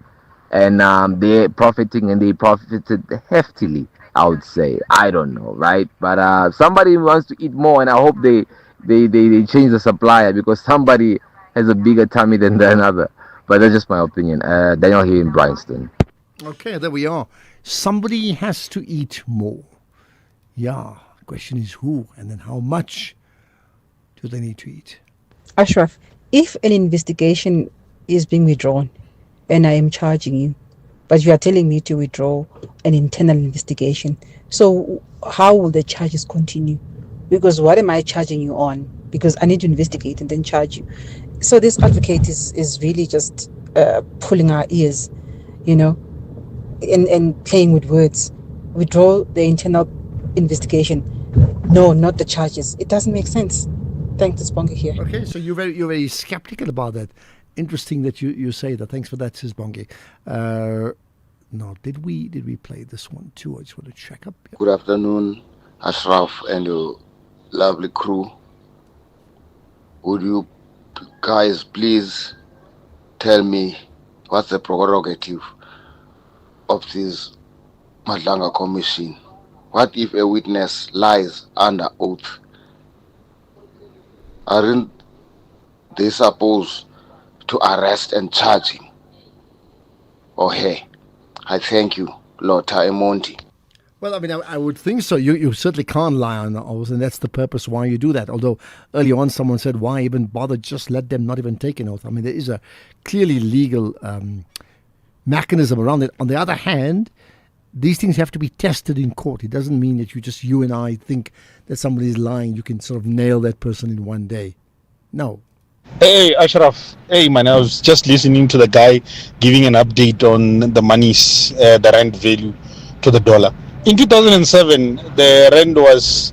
and they're profiting, and they profited heftily, I would say. I don't know, right? But somebody wants to eat more, and I hope they change the supplier, because somebody has a bigger tummy than the another. But that's just my opinion. Daniel here in Bryanston. Okay, there we are. Somebody has to eat more. Yeah, the question is who, and then how much do they need to eat? Ashraf, if an investigation is being withdrawn and I am charging you, but you are telling me to withdraw an internal investigation, so how will the charges continue? Because what am I charging you on? Because I need to investigate and then charge you. So this advocate is really just pulling our ears, you know, and playing with words. Withdraw the internal investigation. No, not the charges. It doesn't make sense. Thanks, Bongi here. Okay, so you're very skeptical about that. Interesting that you say that. Thanks for that, Sis Bongi. No, did we play this one too? I just want to check up. Good afternoon, Ashraf and your lovely crew. Would you guys please tell me what's the prerogative of this Madlanga commission? What if a witness lies under oath? Aren't they supposed to arrest and charge him or her? I thank you, Lotta Emonti. Well, I mean, I would think so. You certainly can't lie on oath, and that's the purpose why you do that. Although earlier on someone said, why even bother? Just let them not even take an oath. I mean, there is a clearly legal mechanism around it. On the other hand, these things have to be tested in court. It doesn't mean that you and I think that somebody is lying. You can sort of nail that person in one day. No. Hey, Ashraf. Hey, man, I was just listening to the guy giving an update on the money's, the rand value to the dollar. In 2007, the rand was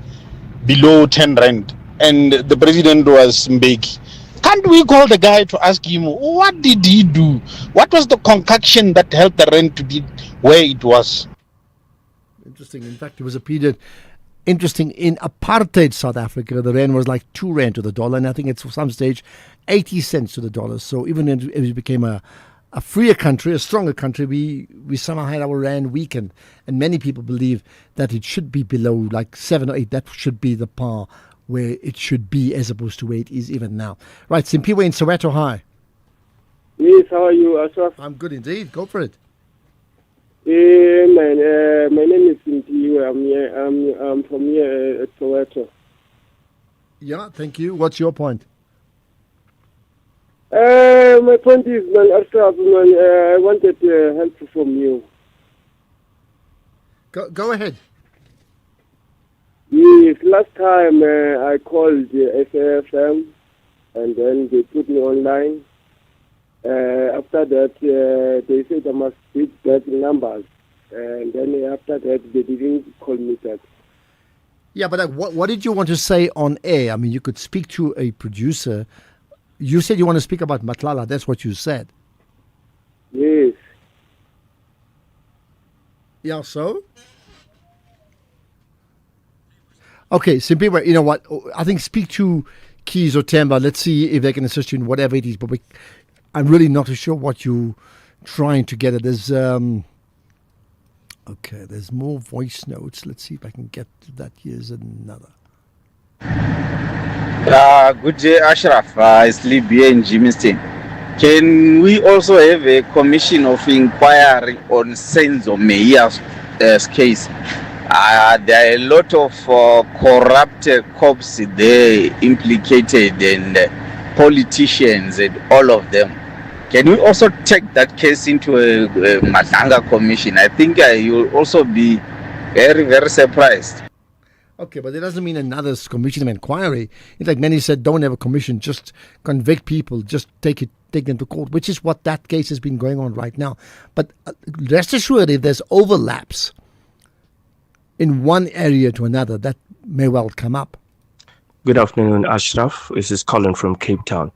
below 10 rand, and the president was Mbeki. Can't we call the guy to ask him, what did he do? What was the concoction that helped the rand to be where it was? Interesting. In fact, it was a period interesting in apartheid South Africa. The rand was like 2 rand to the dollar, and I think it's for some stage 80 cents to the dollar. So even as it became a freer country, a stronger country, we somehow had our rand weakened, and many people believe that it should be below like 7 or 8. That should be the par where it should be, as opposed to where it is even now. Right, Simpiwe in Soweto, hi. Yes, how are you, Ashraf? I'm good indeed. Go for it. My name is Simpiwe. I'm from here at Soweto. Yeah, thank you. What's your point? My point is, man, Ashraf, man, I wanted help from you. Go ahead. Yes, last time I called SAFM, and then they put me online. After that, they said I must beat that numbers, and then after that, they didn't call me back. Yeah, but what did you want to say on air? I mean, you could speak to a producer. You said you want to speak about Matlala. That's what you said. Yes. Yeah, so? Okay, Simpiwe, you know what? I think speak to Keys or Temba. Let's see if they can assist you in whatever it is. But I'm really not too sure what you're trying to get at. There's okay, there's more voice notes. Let's see if I can get to that. Here's another. Good day, Ashraf. It's Libya in Jimiston. Can we also have a commission of inquiry on Senzo Meia's case? There are a lot of corrupt cops there implicated, and politicians and all of them. Can we also take that case into a Madlanga commission? I think you'll also be very, very surprised. Okay, but it doesn't mean another commission of inquiry. It's like many said, don't have a commission, just convict people, just take them to court, which is what that case has been going on right now. But rest assured, if there's overlaps in one area to another, that may well come up. Good afternoon, Ashraf. This is Colin from Cape Town.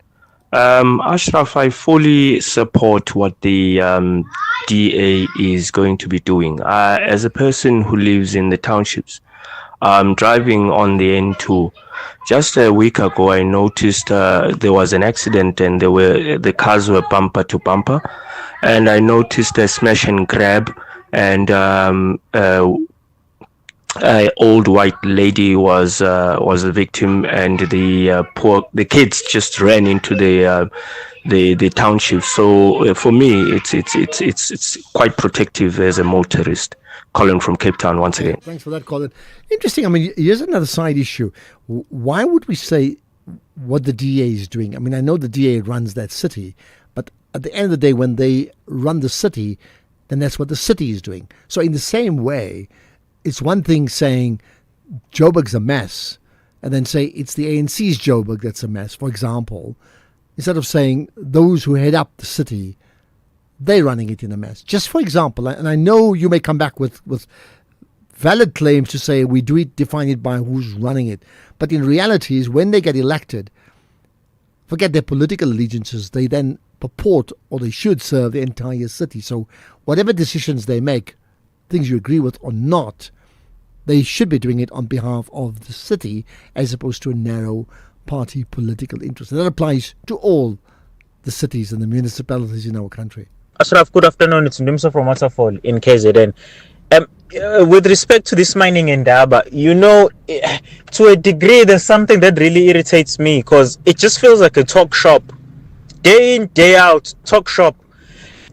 Ashraf, I fully support what the DA is going to be doing. As a person who lives in the townships, driving on the N2, just a week ago, I noticed there was an accident and the cars were bumper to bumper, and I noticed a smash and grab, and an old white lady was the victim, and the kids just ran into the township. So for me, it's quite protective as a motorist. Colin from Cape Town once again. Thanks for that, Colin. Interesting. I mean, here's another side issue. Why would we say what the DA is doing? I mean, I know the DA runs that city, but at the end of the day, when they run the city, then that's what the city is doing. So in the same way, it's one thing saying Joburg's a mess, and then say it's the ANC's Joburg that's a mess, for example, instead of saying those who head up the city, they're running it in a mess. Just for example, and I know you may come back with valid claims to say we define it by who's running it, but in reality is when they get elected, forget their political allegiances, they then purport, or they should serve the entire city. So whatever decisions they make, things you agree with or not, they should be doing it on behalf of the city as opposed to a narrow party political interest. And that applies to all the cities and the municipalities in our country. Ashraf, good afternoon. It's Ndumso from Waterfall in KZN. With respect to this mining in Daba, to a degree, there's something that really irritates me because it just feels like a talk shop. Day in, day out, talk shop.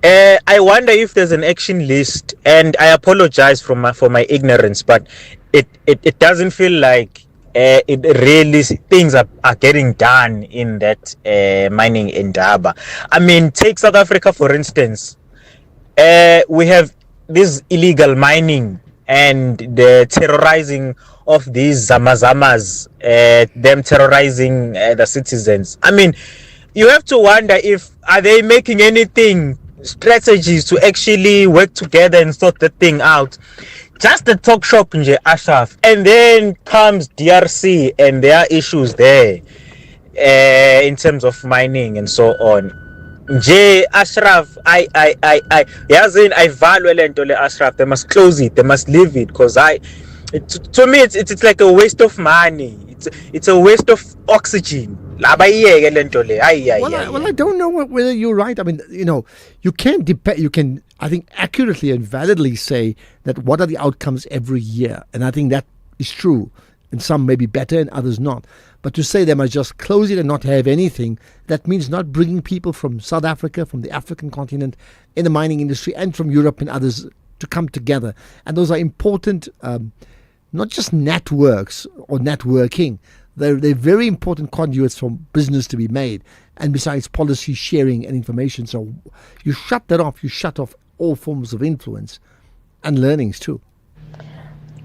I wonder if there's an action list, and I apologize for my ignorance, but it doesn't feel like it really things are getting done in that mining in Daba. I mean, take South Africa for instance. We have this illegal mining and the terrorizing of these zamazamas, them terrorizing the citizens. I mean, you have to wonder are they making anything, strategies to actually work together and sort the thing out. Just the talk shop in Ashraf, and then comes DRC and there are issues there in terms of mining and so on. Ashraf, I value Lentole Ashraf. They must close it, they must leave it, because to me it's like a waste of money. It's a waste of oxygen. Well, I don't know whether you're right. I mean, you can I think accurately and validly say that what are the outcomes every year, and I think that is true. And some may be better and others not. But to say they must just close it and not have anything, that means not bringing people from South Africa, from the African continent, in the mining industry, and from Europe and others to come together. And those are important, not just networks or networking. They're very important conduits for business to be made, and besides policy sharing and information. So you shut that off, you shut off all forms of influence and learnings too.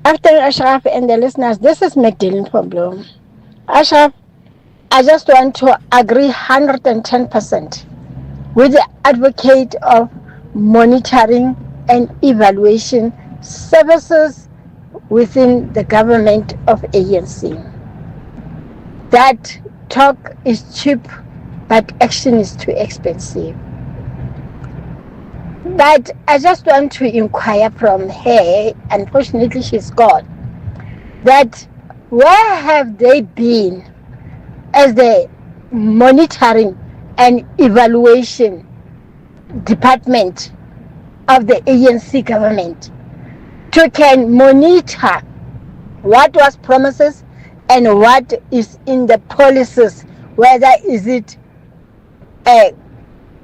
After Ashraf and the listeners, this is Magdalene from Bloom. Ashraf, I just want to agree 110% with the advocate of monitoring and evaluation services within the government of ANC. That talk is cheap, but action is too expensive. But I just want to inquire from her, unfortunately she's gone, that where have they been as the monitoring and evaluation department of the ANC government to can monitor what was promises and what is in the policies, whether is it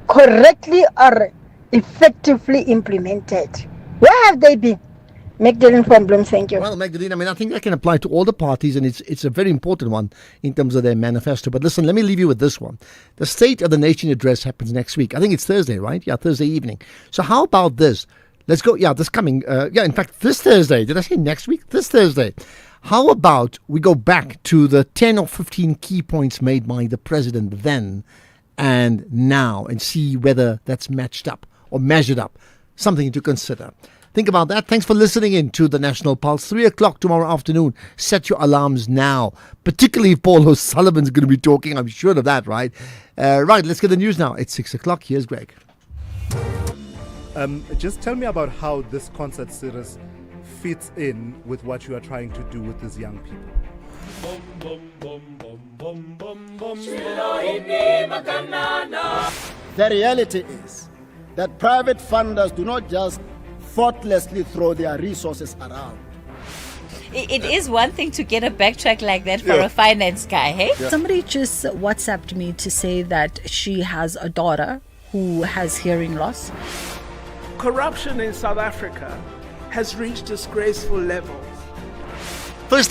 correctly or effectively implemented. Where have they been? Magdalene from Bloom, thank you. Well, Magdalene, I mean, I think that can apply to all the parties, and it's a very important one in terms of their manifesto. But listen, let me leave you with this one. The State of the Nation address happens next week. I think it's Thursday, right? Yeah, Thursday evening. So how about this? Let's go, this coming, in fact, this Thursday. Did I say next week? This Thursday. How about we go back to the 10 or 15 key points made by the president then and now and see whether that's matched up or measured up? Something to consider. Think about that. Thanks for listening in to the National Pulse. 3 o'clock tomorrow afternoon. Set your alarms now. Particularly if Paul O'Sullivan's going to be talking. I'm sure of that, right? Right, let's get the news now. It's 6 o'clock. Here's Greg. Just tell me about how this concert series fits in with what you are trying to do with these young people. The reality is that private funders do not just thoughtlessly throw their resources around. It is one thing to get a backtrack like that for a finance guy, hey? Yeah. Somebody just WhatsApped me to say that she has a daughter who has hearing loss. Corruption in South Africa has reached disgraceful levels. First thing